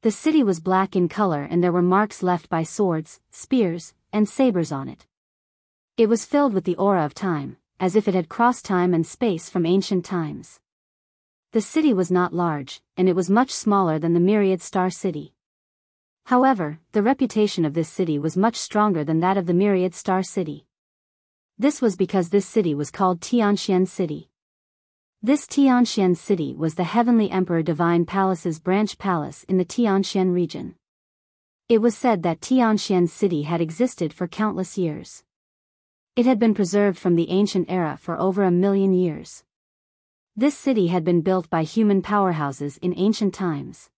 The city was black in color and there were marks left by swords, spears, and sabers on it. It was filled with the aura of time, as if it had crossed time and space from ancient times. The city was not large, and it was much smaller than the Myriad Star City. However, the reputation of this city was much stronger than that of the Myriad Star City. This was because this city was called Tianxian City. This Tianxian City was the Heavenly Emperor Divine Palace's branch palace in the Tianxian region. It was said that Tianxian City had existed for countless years. It had been preserved from the ancient era for over 1,000,000 years. This city had been built by human powerhouses in ancient times.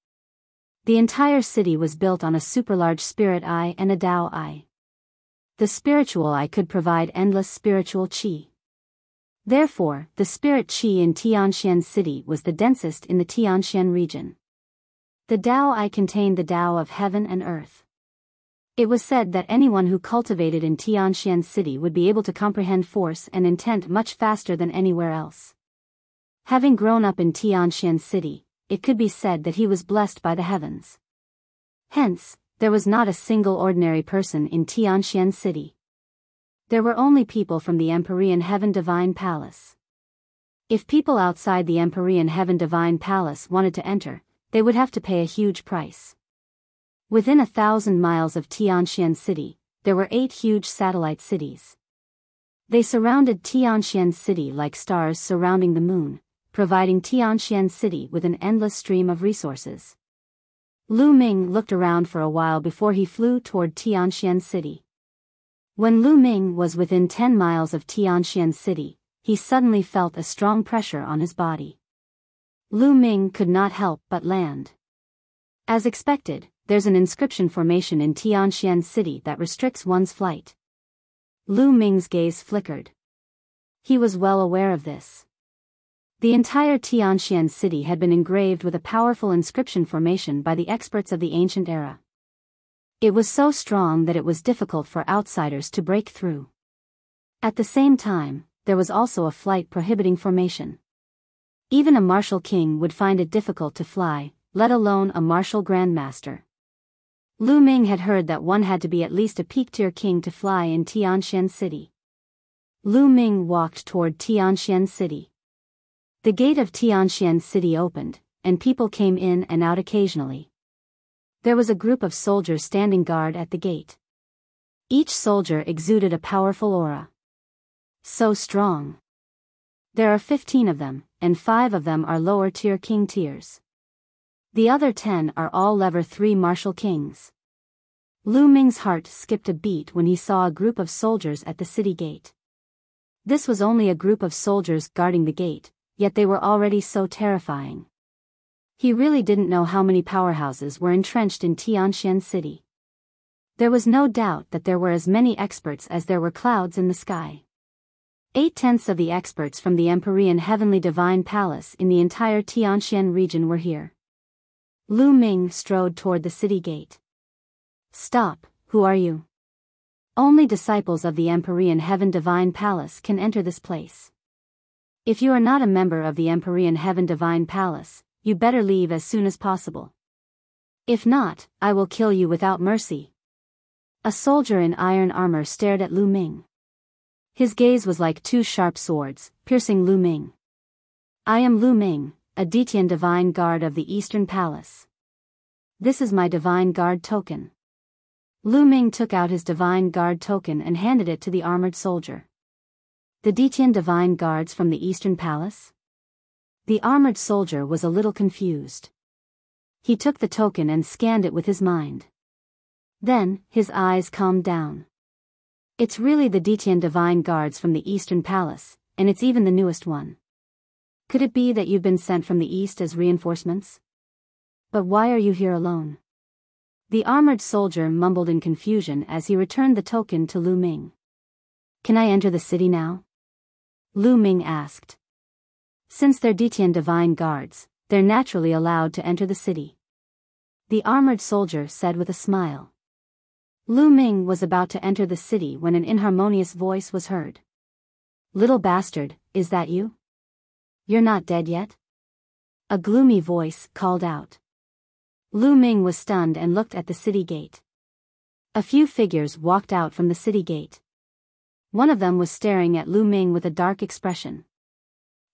The entire city was built on a superlarge spirit eye and a Tao eye. The spiritual eye could provide endless spiritual qi. Therefore, the spirit qi in Tianxian City was the densest in the Tianxian region. The Tao eye contained the Tao of heaven and earth. It was said that anyone who cultivated in Tianxian City would be able to comprehend force and intent much faster than anywhere else. Having grown up in Tianxian City, it could be said that he was blessed by the heavens. Hence, there was not a single ordinary person in Tianxian City. There were only people from the Empyrean Heaven Divine Palace. If people outside the Empyrean Heaven Divine Palace wanted to enter, they would have to pay a huge price. Within 1,000 miles of Tianxian City, there were 8 huge satellite cities. They surrounded Tianxian City like stars surrounding the moon, providing Tianxian City with an endless stream of resources. Lu Ming looked around for a while before he flew toward Tianxian City. When Lu Ming was within 10 miles of Tianxian City, he suddenly felt a strong pressure on his body. Lu Ming could not help but land. As expected, there's an inscription formation in Tianxian City that restricts one's flight. Lu Ming's gaze flickered. He was well aware of this. The entire Tianxian City had been engraved with a powerful inscription formation by the experts of the ancient era. It was so strong that it was difficult for outsiders to break through. At the same time, there was also a flight prohibiting formation. Even a martial king would find it difficult to fly, let alone a martial grandmaster. Lu Ming had heard that one had to be at least a peak-tier king to fly in Tianxian City. Lu Ming walked toward Tianxian City. The gate of Tianxian City opened, and people came in and out occasionally. There was a group of soldiers standing guard at the gate. Each soldier exuded a powerful aura. So strong. There are 15 of them, and 5 of them are lower-tier king tiers. The other 10 are all level 3 martial kings. Lu Ming's heart skipped a beat when he saw a group of soldiers at the city gate. This was only a group of soldiers guarding the gate, yet they were already so terrifying. He really didn't know how many powerhouses were entrenched in Tianxian City. There was no doubt that there were as many experts as there were clouds in the sky. 8/10 of the experts from the Empyrean Heavenly Divine Palace in the entire Tianxian region were here. Lu Ming strode toward the city gate. Stop, who are you? Only disciples of the Empyrean Heaven Divine Palace can enter this place. If you are not a member of the Empyrean Heaven Divine Palace, you better leave as soon as possible. If not, I will kill you without mercy. A soldier in iron armor stared at Lu Ming. His gaze was like two sharp swords, piercing Lu Ming. I am Lu Ming, a Detian Divine Guard of the Eastern Palace. This is my Divine Guard token. Lu Ming took out his Divine Guard token and handed it to the armored soldier. The Detian Divine Guards from the Eastern Palace? The armored soldier was a little confused. He took the token and scanned it with his mind. Then, his eyes calmed down. It's really the Detian Divine Guards from the Eastern Palace, and it's even the newest one. Could it be that you've been sent from the East as reinforcements? But why are you here alone? The armored soldier mumbled in confusion as he returned the token to Lu Ming. Can I enter the city now? Lu Ming asked. Since they're Detian Divine Guards, they're naturally allowed to enter the city. The armored soldier said with a smile. Lu Ming was about to enter the city when an inharmonious voice was heard. Little bastard, is that you? You're not dead yet? A gloomy voice called out. Lu Ming was stunned and looked at the city gate. A few figures walked out from the city gate. One of them was staring at Lu Ming with a dark expression.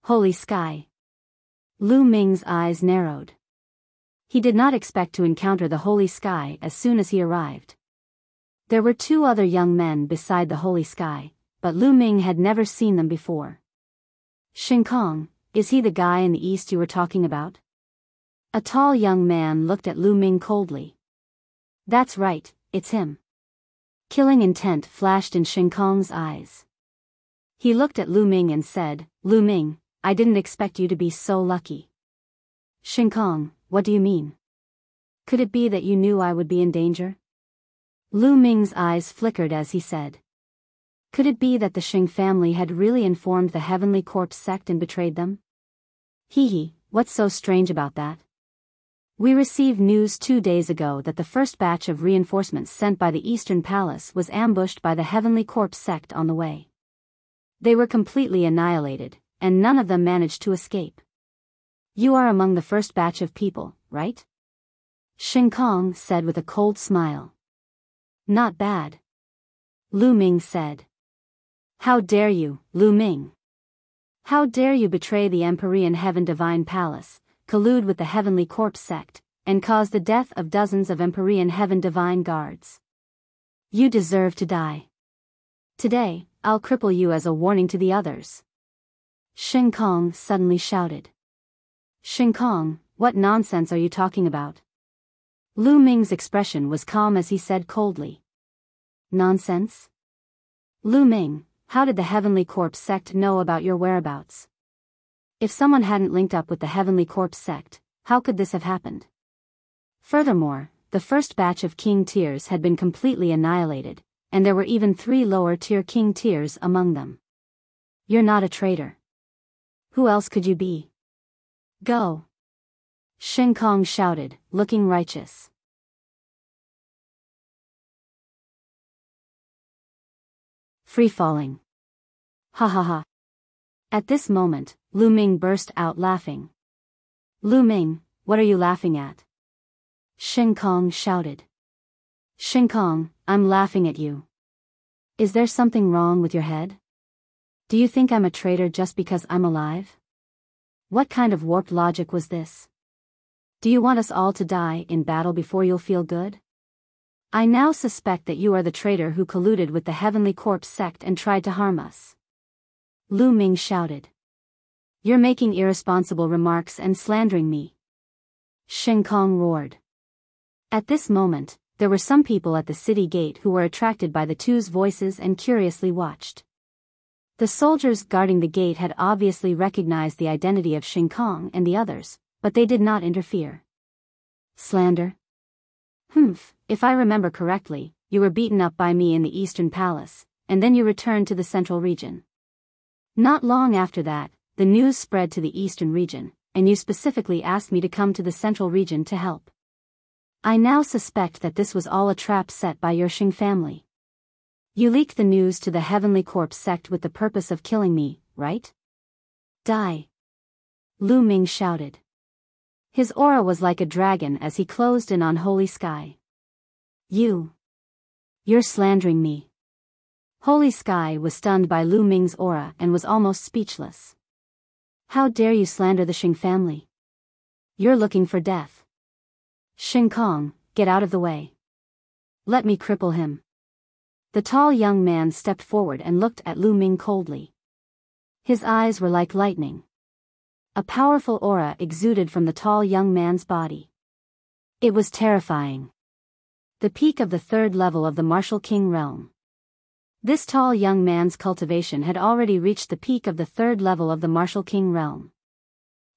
Holy sky! Lu Ming's eyes narrowed. He did not expect to encounter the holy sky as soon as he arrived. There were two other young men beside the holy sky, but Lu Ming had never seen them before. Shinkong, is he the guy in the east you were talking about? A tall young man looked at Lu Ming coldly. That's right, it's him. Killing intent flashed in Shinkong's eyes. He looked at Lu Ming and said, Lu Ming, I didn't expect you to be so lucky. Shinkong, what do you mean? Could it be that you knew I would be in danger? Lu Ming's eyes flickered as he said. Could it be that the Xing family had really informed the Heavenly Corpse sect and betrayed them? Hee, what's so strange about that? We received news 2 days ago that the first batch of reinforcements sent by the Eastern Palace was ambushed by the Heavenly Corpse sect on the way. They were completely annihilated, and none of them managed to escape. You are among the first batch of people, right? Shinkong said with a cold smile. Not bad. Lu Ming said. How dare you, Lu Ming? How dare you betray the Empyrean Heaven Divine Palace, collude with the Heavenly Corpse sect, and cause the death of dozens of Empyrean Heaven Divine Guards. You deserve to die. Today, I'll cripple you as a warning to the others. Shinkong suddenly shouted. Shinkong, what nonsense are you talking about? Lu Ming's expression was calm as he said coldly. Nonsense? Lu Ming, how did the Heavenly Corpse sect know about your whereabouts? If someone hadn't linked up with the Heavenly Corpse sect, how could this have happened? Furthermore, the first batch of King Tiers had been completely annihilated, and there were even 3 lower-tier King Tiers among them. You're not a traitor. Who else could you be? Go! Shinkong shouted, looking righteous. Free-falling. Ha ha ha. At this moment, Lu Ming burst out laughing. Lu Ming, what are you laughing at? Shinkong shouted. Shinkong, I'm laughing at you. Is there something wrong with your head? Do you think I'm a traitor just because I'm alive? What kind of warped logic was this? Do you want us all to die in battle before you'll feel good? I now suspect that you are the traitor who colluded with the Heavenly Corpse sect and tried to harm us. Lu Ming shouted. You're making irresponsible remarks and slandering me. Shinkong roared. At this moment, there were some people at the city gate who were attracted by the two's voices and curiously watched. The soldiers guarding the gate had obviously recognized the identity of Shinkong and the others, but they did not interfere. Slander? If I remember correctly, you were beaten up by me in the Eastern Palace, and then you returned to the Central Region. Not long after that, the news spread to the Eastern Region, and you specifically asked me to come to the Central Region to help. I now suspect that this was all a trap set by your Xing family. You leaked the news to the Heavenly Corpse sect with the purpose of killing me, right? Die! Lu Ming shouted. His aura was like a dragon as he closed in on Holy Sky. You're slandering me. Holy Sky was stunned by Lu Ming's aura and was almost speechless. How dare you slander the Xing family? You're looking for death. Xing Kong, get out of the way. Let me cripple him. The tall young man stepped forward and looked at Lu Ming coldly. His eyes were like lightning. A powerful aura exuded from the tall young man's body. It was terrifying. The peak of the third level of the Martial King realm. This tall young man's cultivation had already reached the peak of the third level of the Martial King realm.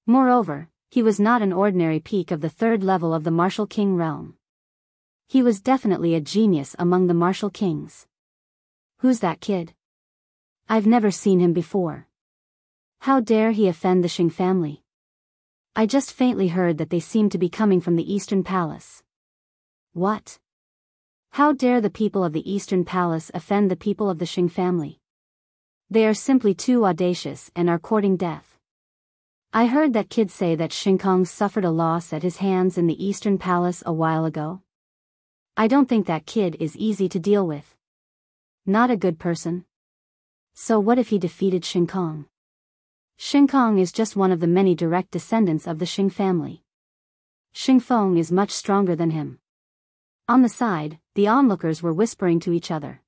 Moreover, he was not an ordinary peak of the third level of the Martial King realm. He was definitely a genius among the Martial Kings. Who's that kid? I've never seen him before. How dare he offend the Xing family? I just faintly heard that they seemed to be coming from the Eastern Palace. What? How dare the people of the Eastern Palace offend the people of the Xing family? They are simply too audacious and are courting death. I heard that kid say that Xing Kong suffered a loss at his hands in the Eastern Palace a while ago. I don't think that kid is easy to deal with. Not a good person. So what if he defeated Xing Kong? Xing Kong is just one of the many direct descendants of the Xing family. Xing Feng is much stronger than him. On the side, the onlookers were whispering to each other.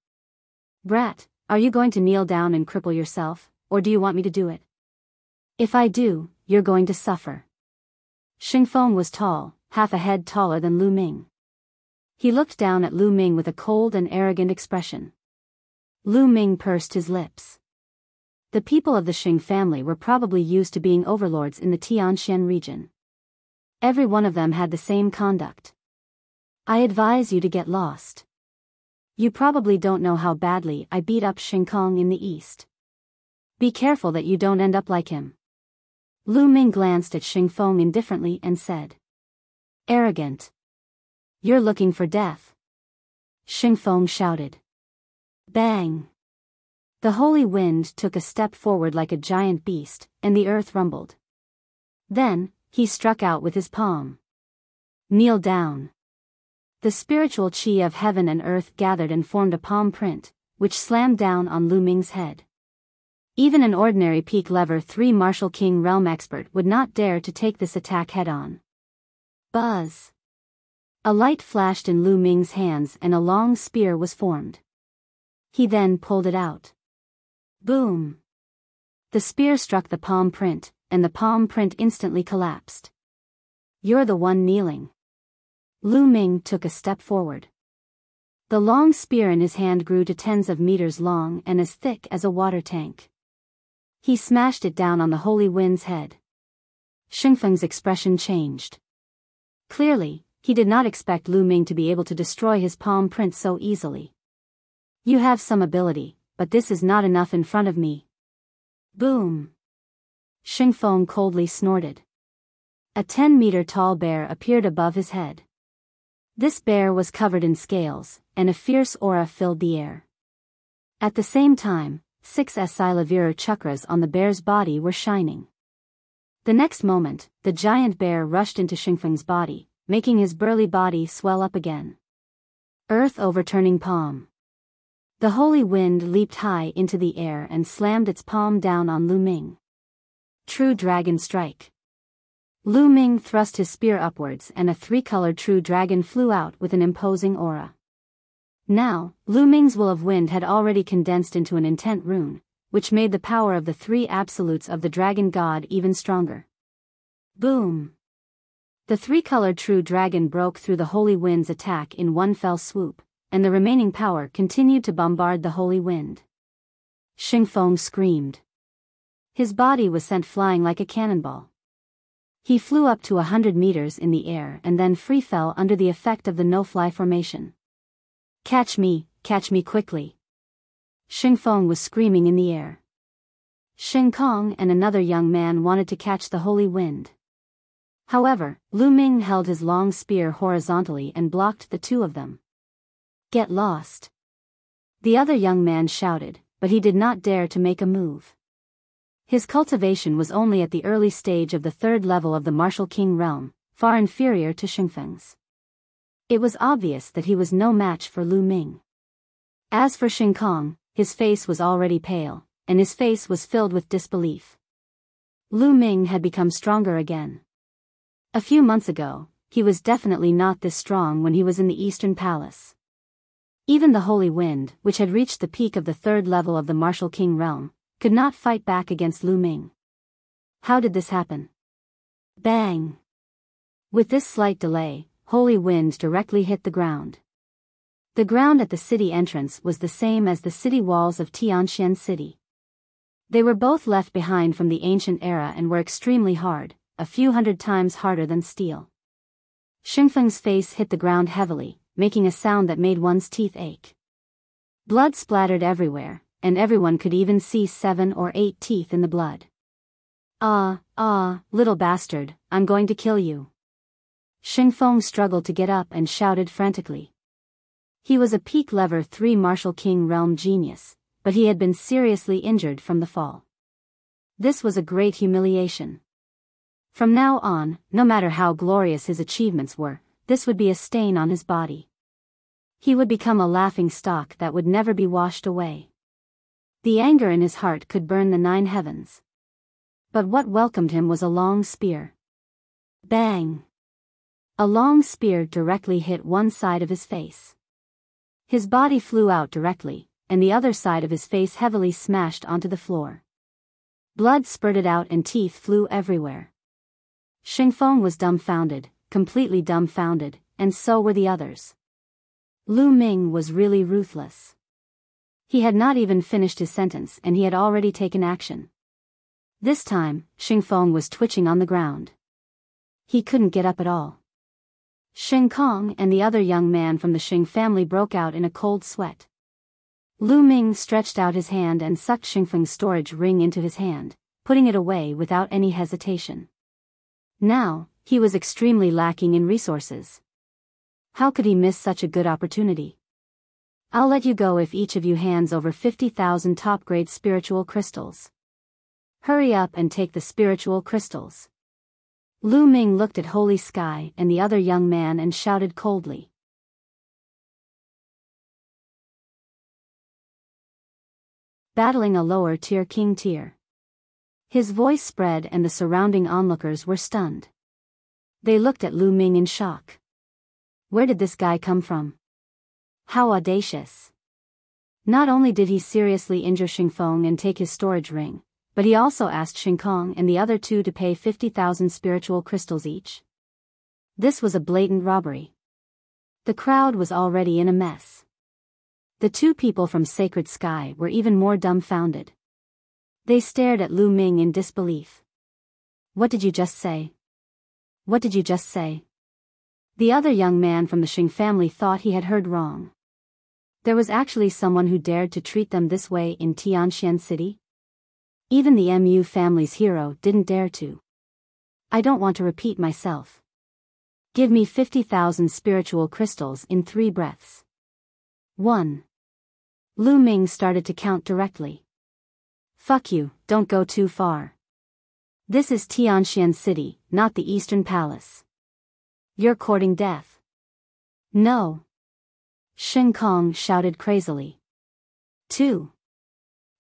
Brat, are you going to kneel down and cripple yourself, or do you want me to do it? If I do, you're going to suffer. Xing Feng was tall, half a head taller than Lu Ming. He looked down at Lu Ming with a cold and arrogant expression. Lu Ming pursed his lips. The people of the Xing family were probably used to being overlords in the Tianxian region. Every one of them had the same conduct. I advise you to get lost. You probably don't know how badly I beat up Xing Kong in the east. Be careful that you don't end up like him. Lu Ming glanced at Xing Feng indifferently and said. Arrogant. You're looking for death. Xing Feng shouted. Bang! The holy wind took a step forward like a giant beast, and the earth rumbled. Then, he struck out with his palm. Kneel down. The spiritual chi of heaven and earth gathered and formed a palm print, which slammed down on Lu Ming's head. Even an ordinary peak level 3 Martial King realm expert would not dare to take this attack head-on. Buzz! A light flashed in Lu Ming's hands and a long spear was formed. He then pulled it out. Boom! The spear struck the palm print, and the palm print instantly collapsed. You're the one kneeling. Lu Ming took a step forward. The long spear in his hand grew to tens of meters long and as thick as a water tank. He smashed it down on the holy wind's head. Xing Feng's expression changed. Clearly, he did not expect Lu Ming to be able to destroy his palm print so easily. You have some ability, but this is not enough in front of me. Boom! Xing Feng coldly snorted. A 10-meter tall bear appeared above his head. This bear was covered in scales, and a fierce aura filled the air. At the same time, 6 Silavira chakras on the bear's body were shining. The next moment, the giant bear rushed into Xing Feng's body, making his burly body swell up again. Earth overturning palm. The holy wind leaped high into the air and slammed its palm down on Lu Ming. True Dragon Strike. Lu Ming thrust his spear upwards and a 3-colored true dragon flew out with an imposing aura. Now, Lu Ming's will of wind had already condensed into an intent rune, which made the power of the 3 absolutes of the dragon god even stronger. Boom! The 3-colored true dragon broke through the holy wind's attack in one fell swoop, and the remaining power continued to bombard the holy wind. Xing Feng screamed. His body was sent flying like a cannonball. He flew up to 100 meters in the air and then free fell under the effect of the no-fly formation. Catch me quickly. Xing Feng was screaming in the air. Xing Kong and another young man wanted to catch the holy wind. However, Lu Ming held his long spear horizontally and blocked the two of them. Get lost. The other young man shouted, but he did not dare to make a move. His cultivation was only at the early stage of the third level of the martial king realm, far inferior to Xingfeng's. It was obvious that he was no match for Lu Ming. As for Xing Kong, his face was already pale, and his face was filled with disbelief. Lu Ming had become stronger again. A few months ago, he was definitely not this strong when he was in the Eastern Palace. Even the Holy Wind, which had reached the peak of the third level of the martial king realm, could not fight back against Lu Ming. How did this happen? Bang! With this slight delay, Holy Wind directly hit the ground. The ground at the city entrance was the same as the city walls of Tianxian City. They were both left behind from the ancient era and were extremely hard, a few hundred times harder than steel. Xingfeng's face hit the ground heavily, making a sound that made one's teeth ache. Blood splattered everywhere, and everyone could even see 7 or 8 teeth in the blood. Little bastard, I'm going to kill you. Xingfeng struggled to get up and shouted frantically. He was a peak level 3 martial king realm genius, but he had been seriously injured from the fall. This was a great humiliation. From now on, no matter how glorious his achievements were, this would be a stain on his body. He would become a laughing stock that would never be washed away. The anger in his heart could burn the 9 heavens. But what welcomed him was a long spear. Bang! A long spear directly hit one side of his face. His body flew out directly, and the other side of his face heavily smashed onto the floor. Blood spurted out and teeth flew everywhere. Xingfeng was dumbfounded, completely dumbfounded, and so were the others. Lu Ming was really ruthless. He had not even finished his sentence and he had already taken action. This time, Xingfeng was twitching on the ground. He couldn't get up at all. Xing Kong and the other young man from the Xing family broke out in a cold sweat. Lu Ming stretched out his hand and sucked Xingfeng's storage ring into his hand, putting it away without any hesitation. Now, he was extremely lacking in resources. How could he miss such a good opportunity? I'll let you go if each of you hands over 50,000 top-grade spiritual crystals. Hurry up and take the spiritual crystals. Lu Ming looked at Holy Sky and the other young man and shouted coldly. Battling a lower-tier king tier. His voice spread and the surrounding onlookers were stunned. They looked at Lu Ming in shock. Where did this guy come from? How audacious. Not only did he seriously injure Xingfeng and take his storage ring, but he also asked Xing Kong and the other 2 to pay 50,000 spiritual crystals each. This was a blatant robbery. The crowd was already in a mess. The 2 people from Sacred Sky were even more dumbfounded. They stared at Lu Ming in disbelief. What did you just say? What did you just say? The other young man from the Xing family thought he had heard wrong. There was actually someone who dared to treat them this way in Tianxian City? Even the MU family's hero didn't dare to. I don't want to repeat myself. Give me 50,000 spiritual crystals in 3 breaths. 1. Lu Ming started to count directly. Fuck you, don't go too far. This is Tianxian City, not the Eastern Palace. You're courting death. No. Xing Kong shouted crazily. 2.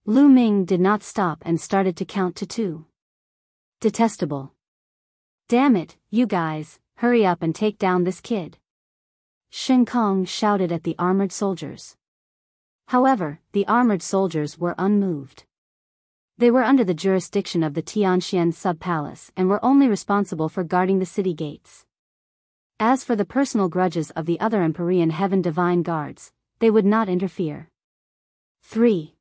Lu Ming did not stop and started to count to 2. Detestable. Damn it, you guys, hurry up and take down this kid. Xing Kong shouted at the armored soldiers. However, the armored soldiers were unmoved. They were under the jurisdiction of the Tianxian sub-palace and were only responsible for guarding the city gates. As for the personal grudges of the other Empyrean Heaven Divine Guards, they would not interfere. 3.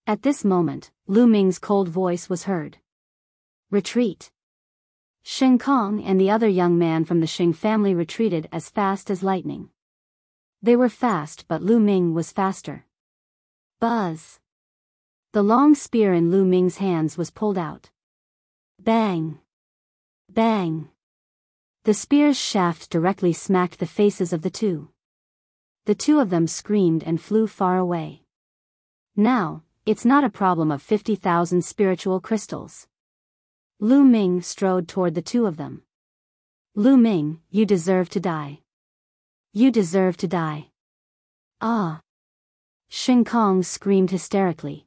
At this moment, Lu Ming's cold voice was heard. Retreat. Xing Kong and the other young man from the Xing family retreated as fast as lightning. They were fast, but Lu Ming was faster. Buzz. The long spear in Lu Ming's hands was pulled out. Bang. Bang. The spear's shaft directly smacked the faces of the 2. The 2 of them screamed and flew far away. Now, it's not a problem of 50,000 spiritual crystals. Lu Ming strode toward the two of them. Lu Ming, you deserve to die. You deserve to die. Ah! Xing Kong screamed hysterically.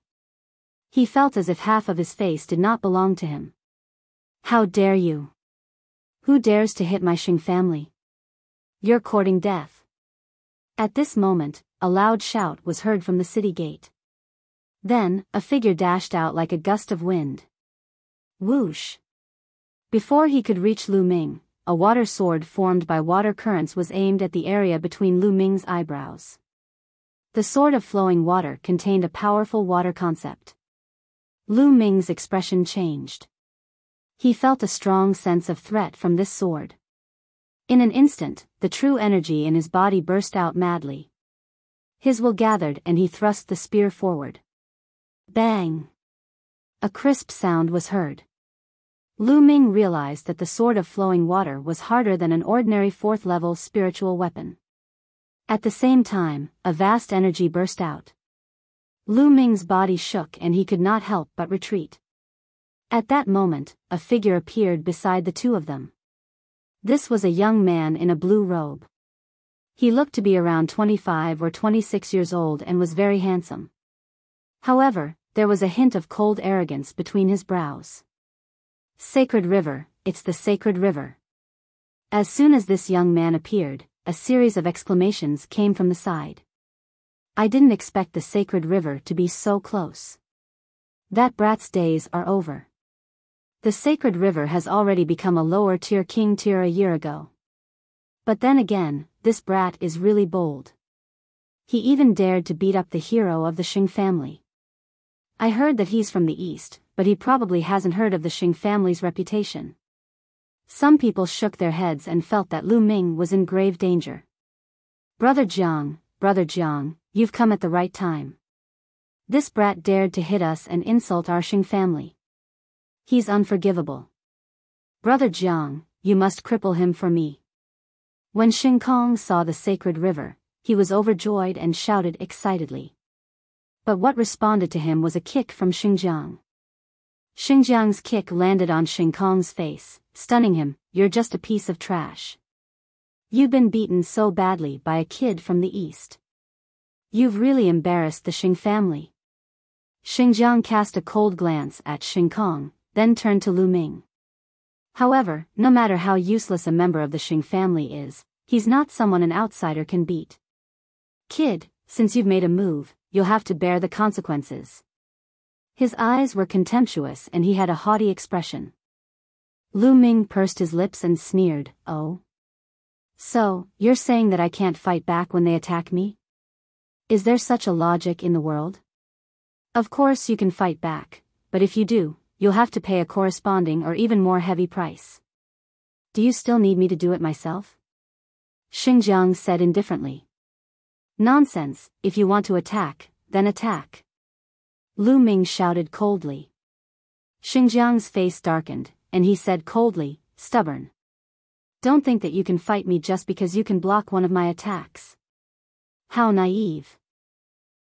He felt as if half of his face did not belong to him. How dare you? Who dares to hit my Xing family? You're courting death. At this moment, a loud shout was heard from the city gate. Then, a figure dashed out like a gust of wind. Whoosh! Before he could reach Lu Ming, a water sword formed by water currents was aimed at the area between Lu Ming's eyebrows. The sword of flowing water contained a powerful water concept. Lu Ming's expression changed. He felt a strong sense of threat from this sword. In an instant, the true energy in his body burst out madly. His will gathered and he thrust the spear forward. Bang! A crisp sound was heard. Lu Ming realized that the sword of flowing water was harder than an ordinary fourth-level spiritual weapon. At the same time, a vast energy burst out. Lu Ming's body shook and he could not help but retreat. At that moment, a figure appeared beside the two of them. This was a young man in a blue robe. He looked to be around 25 or 26 years old and was very handsome. However, there was a hint of cold arrogance between his brows. Sacred River, it's the Sacred River. As soon as this young man appeared, a series of exclamations came from the side. I didn't expect the Sacred River to be so close. That brat's days are over. The Sacred River has already become a lower-tier king tier a year ago. But then again, this brat is really bold. He even dared to beat up the hero of the Xing family. I heard that he's from the east, but he probably hasn't heard of the Xing family's reputation. Some people shook their heads and felt that Lu Ming was in grave danger. Brother Jiang, you've come at the right time. This brat dared to hit us and insult our Xing family. He's unforgivable. Brother Jiang, you must cripple him for me. When Xing Kong saw the Sacred River, he was overjoyed and shouted excitedly. But what responded to him was a kick from Xingjiang. Xingjiang's kick landed on Xing Kong's face, stunning him. You're just a piece of trash. You've been beaten so badly by a kid from the east. You've really embarrassed the Xing family. Xingjiang cast a cold glance at Xing Kong, then turned to Lu Ming. However, no matter how useless a member of the Xing family is, he's not someone an outsider can beat. Kid, since you've made a move, you'll have to bear the consequences. His eyes were contemptuous and he had a haughty expression. Lu Ming pursed his lips and sneered, oh? So, you're saying that I can't fight back when they attack me? Is there such a logic in the world? Of course you can fight back, but if you do, you'll have to pay a corresponding or even more heavy price. Do you still need me to do it myself? Xingjiang said indifferently. Nonsense, if you want to attack, then attack. Lu Ming shouted coldly. Xingjiang's face darkened, and he said coldly, stubborn. Don't think that you can fight me just because you can block one of my attacks. How naive.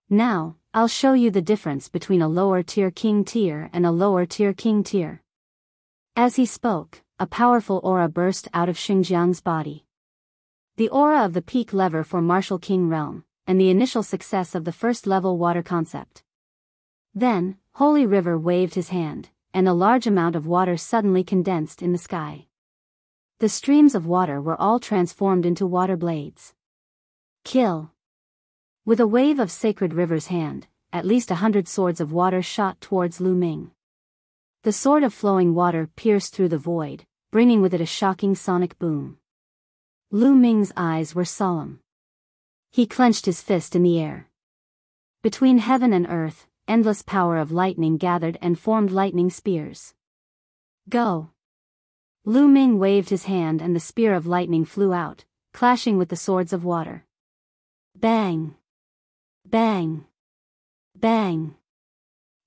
Now, I'll show you the difference between a lower-tier king tier and a lower-tier king tier. As he spoke, a powerful aura burst out of Xingjiang's body. The aura of the peak lever for Martial King Realm, and the initial success of the first-level water concept. Then, Holy River waved his hand, and a large amount of water suddenly condensed in the sky. The streams of water were all transformed into water blades. Kill! With a wave of Sacred River's hand, at least 100 swords of water shot towards Lu Ming. The sword of flowing water pierced through the void, bringing with it a shocking sonic boom. Lu Ming's eyes were solemn. He clenched his fist in the air. Between heaven and earth, endless power of lightning gathered and formed lightning spears. Go! Lu Ming waved his hand and the spear of lightning flew out, clashing with the swords of water. Bang! Bang! Bang!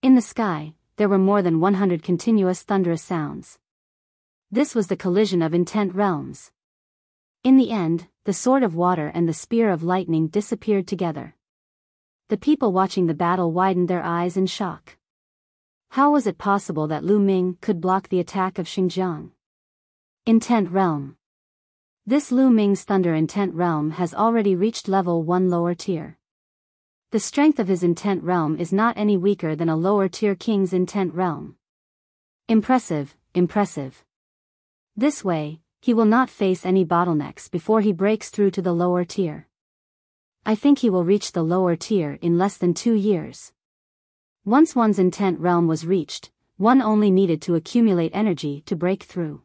In the sky, there were more than 100 continuous thunderous sounds. This was the collision of intent realms. In the end, the sword of water and the spear of lightning disappeared together. The people watching the battle widened their eyes in shock. How was it possible that Lu Ming could block the attack of Xinjiang? Intent Realm. This Lu Ming's Thunder Intent Realm has already reached level 1 lower tier. The strength of his Intent Realm is not any weaker than a lower tier king's Intent Realm. Impressive, impressive. This way, he will not face any bottlenecks before he breaks through to the lower tier. I think he will reach the lower tier in less than 2 years. Once one's Intent Realm was reached, one only needed to accumulate energy to break through.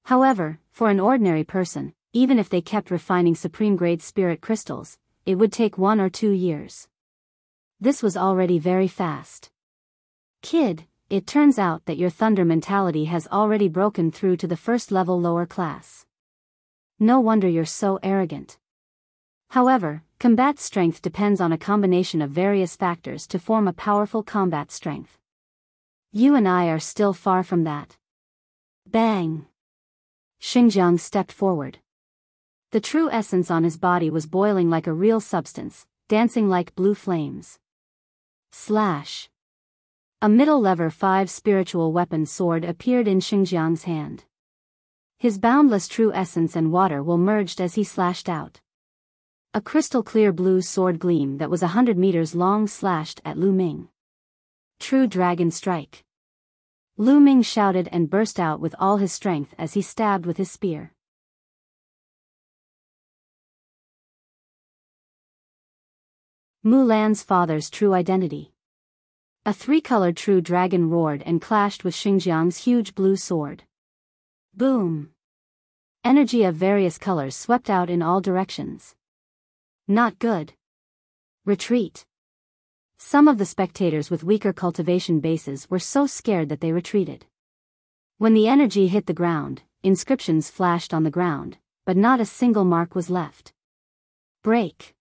However, for an ordinary person, even if they kept refining supreme-grade spirit crystals, it would take 1 or 2 years. This was already very fast. Kid, it turns out that your thunder mentality has already broken through to the first level lower class. No wonder you're so arrogant. However, combat strength depends on a combination of various factors to form a powerful combat strength. You and I are still far from that. Bang! Xinjiang stepped forward. The true essence on his body was boiling like a real substance, dancing like blue flames. Slash! A middle lever 5 spiritual weapon sword appeared in Xinjiang's hand. His boundless true essence and water will merged as he slashed out. A crystal-clear blue sword gleam that was 100 meters long slashed at Lu Ming. True Dragon Strike. Lu Ming shouted and burst out with all his strength as he stabbed with his spear. Mulan's father's true identity. A 3-colored true dragon roared and clashed with Xinjiang's huge blue sword. Boom! Energy of various colors swept out in all directions. Not good. Retreat. Some of the spectators with weaker cultivation bases were so scared that they retreated. When the energy hit the ground, inscriptions flashed on the ground, but not a single mark was left. Break!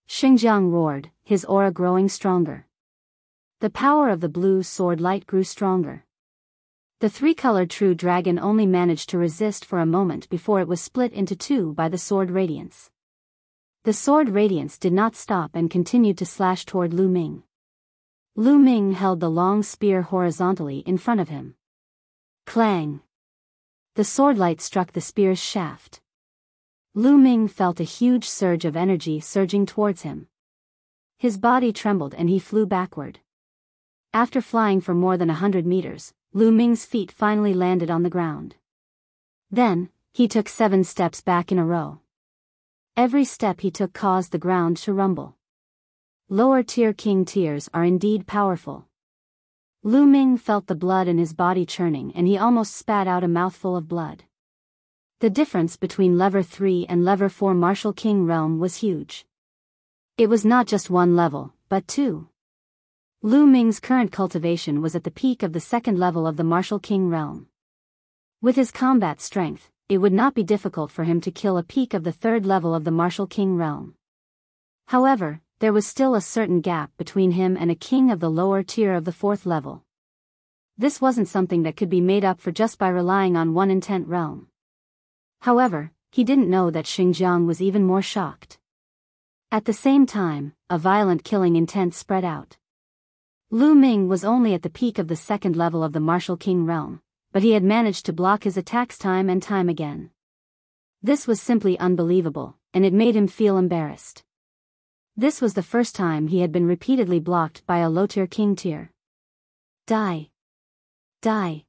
Xinjiang roared, his aura growing stronger. The power of the blue sword light grew stronger. The 3-colored true dragon only managed to resist for a moment before it was split into 2 by the sword radiance. The sword radiance did not stop and continued to slash toward Lu Ming. Lu Ming held the long spear horizontally in front of him. Clang! The sword light struck the spear's shaft. Lu Ming felt a huge surge of energy surging towards him. His body trembled and he flew backward. After flying for more than 100 meters, Lu Ming's feet finally landed on the ground. Then, he took 7 steps back in a row. Every step he took caused the ground to rumble. Lower-tier king tiers are indeed powerful. Lu Ming felt the blood in his body churning and he almost spat out a mouthful of blood. The difference between level 3 and level 4 Martial King realm was huge. It was not just 1 level, but 2. Lu Ming's current cultivation was at the peak of the 2nd level of the Martial King realm. With his combat strength, it would not be difficult for him to kill a peak of the 3rd level of the Martial King realm. However, there was still a certain gap between him and a king of the lower tier of the 4th level. This wasn't something that could be made up for just by relying on one intent realm. However, he didn't know that Xinjiang was even more shocked. At the same time, a violent killing intent spread out. Lu Ming was only at the peak of the 2nd level of the Martial King realm, but he had managed to block his attacks time and time again. This was simply unbelievable, and it made him feel embarrassed. This was the first time he had been repeatedly blocked by a low-tier king tier. Die! Die!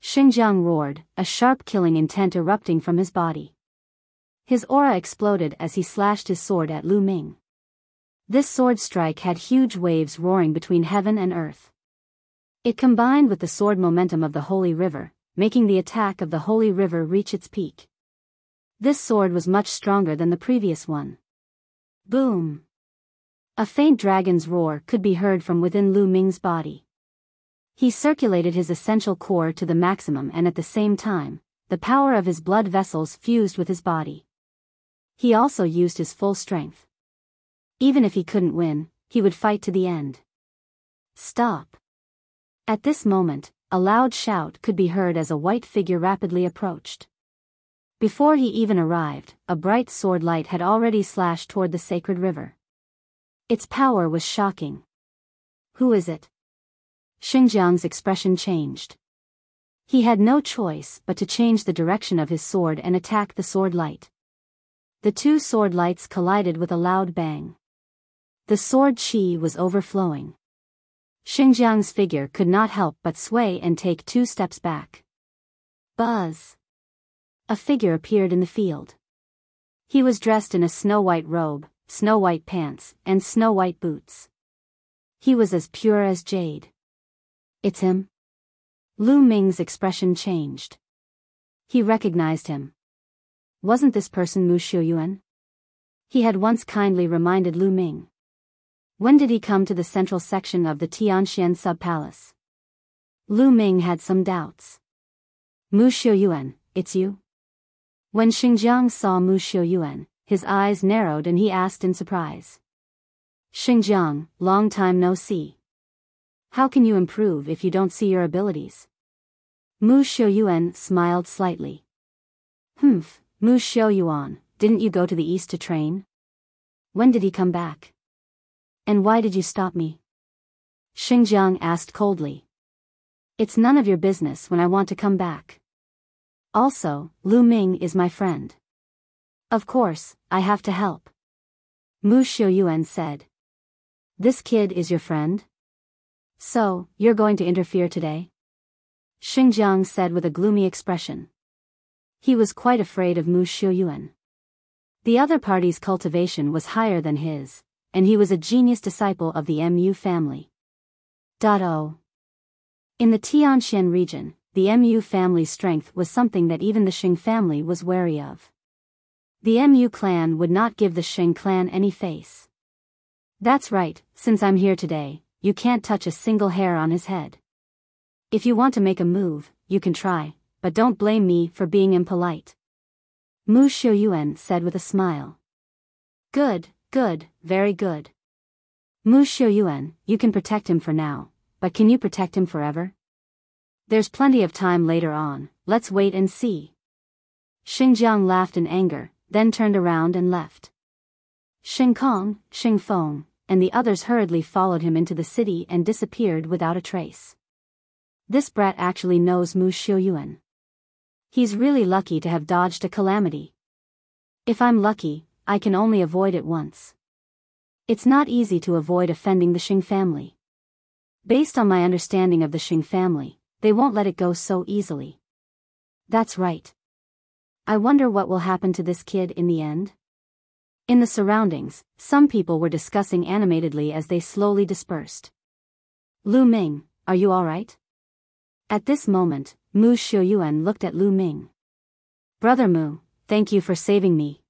Xinjiang roared, a sharp killing intent erupting from his body. His aura exploded as he slashed his sword at Lu Ming. This sword strike had huge waves roaring between heaven and earth. It combined with the sword momentum of the Holy River, making the attack of the Holy River reach its peak. This sword was much stronger than the previous one. Boom! A faint dragon's roar could be heard from within Lu Ming's body. He circulated his essential core to the maximum and at the same time, the power of his blood vessels fused with his body. He also used his full strength. Even if he couldn't win, he would fight to the end. Stop! At this moment, a loud shout could be heard as a white figure rapidly approached. Before he even arrived, a bright sword light had already slashed toward the sacred river. Its power was shocking. Who is it? Xingjiang's expression changed. He had no choice but to change the direction of his sword and attack the sword light. The two sword lights collided with a loud bang. The sword chi was overflowing. Xingjiang's figure could not help but sway and take 2 steps back. Buzz! A figure appeared in the field. He was dressed in a snow-white robe, snow-white pants, and snow-white boots. He was as pure as jade. It's him? Lu Ming's expression changed. He recognized him. Wasn't this person Mu Xiuyuan? He had once kindly reminded Lu Ming. When did he come to the central section of the Tianxian sub-palace? Lu Ming had some doubts. Mu Xiuyuan, it's you? When Xingjiang saw Mu Xiuyuan, his eyes narrowed and he asked in surprise. Xingjiang, long time no see. How can you improve if you don't see your abilities? Mu Xiuyuan smiled slightly. Mu Xiuyuan, didn't you go to the east to train? When did he come back? And why did you stop me? Xingjiang asked coldly. It's none of your business when I want to come back. Also, Lu Ming is my friend. Of course, I have to help. Mu Xiuyuan said. This kid is your friend? So, you're going to interfere today? Xingjiang said with a gloomy expression. He was quite afraid of Mu Xiuyuan. The other party's cultivation was higher than his, and he was a genius disciple of the Mu family. In the Tianxian region, the Mu family's strength was something that even the Xing family was wary of. The Mu clan would not give the Xing clan any face. That's right, since I'm here today, you can't touch a single hair on his head. If you want to make a move, you can try, but don't blame me for being impolite. Mu Xiuyuan said with a smile. Good, very good. Mu Xiuyuan, you can protect him for now, but can you protect him forever? There's plenty of time later on, let's wait and see. Xingjiang laughed in anger, then turned around and left. Xing Kong, Xing Feng, and the others hurriedly followed him into the city and disappeared without a trace. This brat actually knows Mu Xiuyuan. He's really lucky to have dodged a calamity. If I'm lucky, I can only avoid it once. It's not easy to avoid offending the Xing family. Based on my understanding of the Xing family, they won't let it go so easily. That's right. I wonder what will happen to this kid in the end? In the surroundings, some people were discussing animatedly as they slowly dispersed. Lu Ming, are you alright? At this moment, Mu Xiuyuan looked at Lu Ming. Brother Mu, thank you for saving me.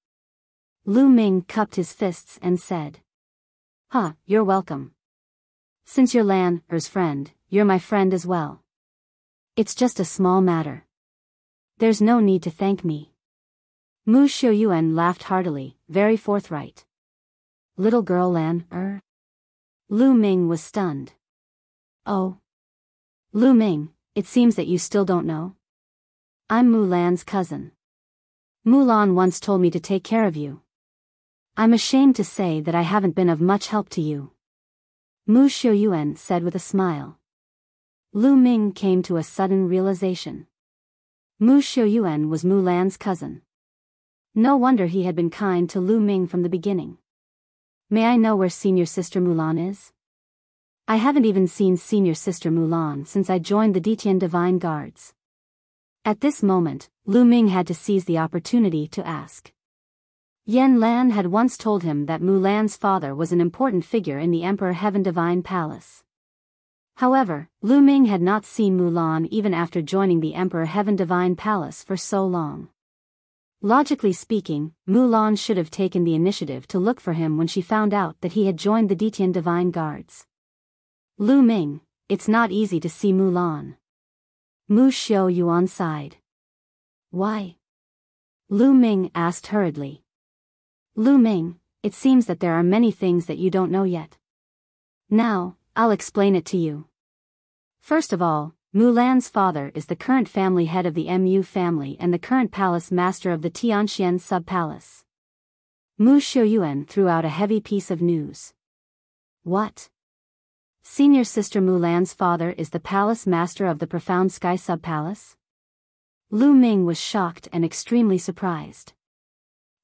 Lu Ming cupped his fists and said. You're welcome. Since you're Lan's friend, you're my friend as well. It's just a small matter. There's no need to thank me. Mu Xiuyuan laughed heartily, very forthright. Little girl Lan, Lu Ming was stunned. Oh. Lu Ming, it seems that you still don't know. I'm Mu Lan's cousin. Mulan once told me to take care of you. I'm ashamed to say that I haven't been of much help to you. Mu Xiuyuan said with a smile. Lu Ming came to a sudden realization. Mu Xiuyuan was Mulan's cousin. No wonder he had been kind to Lu Ming from the beginning. May I know where senior sister Mulan is? I haven't even seen senior sister Mulan since I joined the Ditian Divine Guards. At this moment, Lu Ming had to seize the opportunity to ask. Yan Lan had once told him that Mulan's father was an important figure in the Emperor Heaven Divine Palace. However, Lu Ming had not seen Mulan even after joining the Emperor Heaven Divine Palace for so long. Logically speaking, Mulan should have taken the initiative to look for him when she found out that he had joined the Ditian Divine Guards. Lu Ming, it's not easy to see Mulan. Mu Xiuyuan sighed. Why? Lu Ming asked hurriedly. Lu Ming, it seems that there are many things that you don't know yet. Now, I'll explain it to you. First of all, Mulan's father is the current family head of the Mu family and the current palace master of the Tianxian sub-palace. Mu Xiuyuan threw out a heavy piece of news. What? Senior Sister Mulan's father is the palace master of the profound sky sub-palace? Lu Ming was shocked and extremely surprised.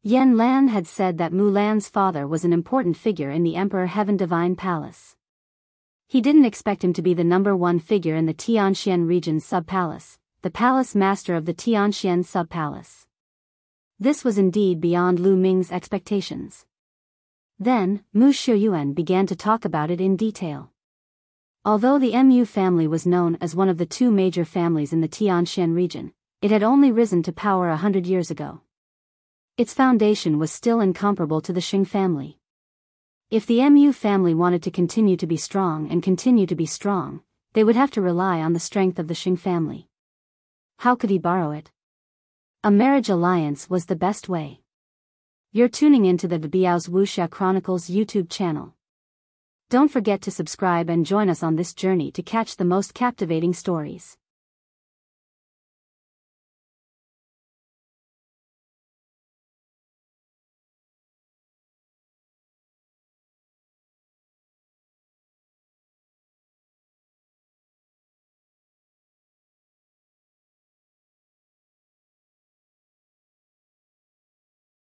Yan Lan had said that Mulan's father was an important figure in the Emperor Heaven Divine Palace. He didn't expect him to be the #1 figure in the Tianxian region sub-palace, the palace master of the Tianxian sub-palace. This was indeed beyond Lu Ming's expectations. Then, Mu Shiyuan began to talk about it in detail. Although the Mu family was known as one of the 2 major families in the Tianxian region, it had only risen to power 100 years ago. Its foundation was still incomparable to the Xing family. If the Mu family wanted to continue to be strong and continue to be strong, they would have to rely on the strength of the Xing family. How could he borrow it? A marriage alliance was the best way. You're tuning into the Biyao's Wuxia Chronicles YouTube channel. Don't forget to subscribe and join us on this journey to catch the most captivating stories.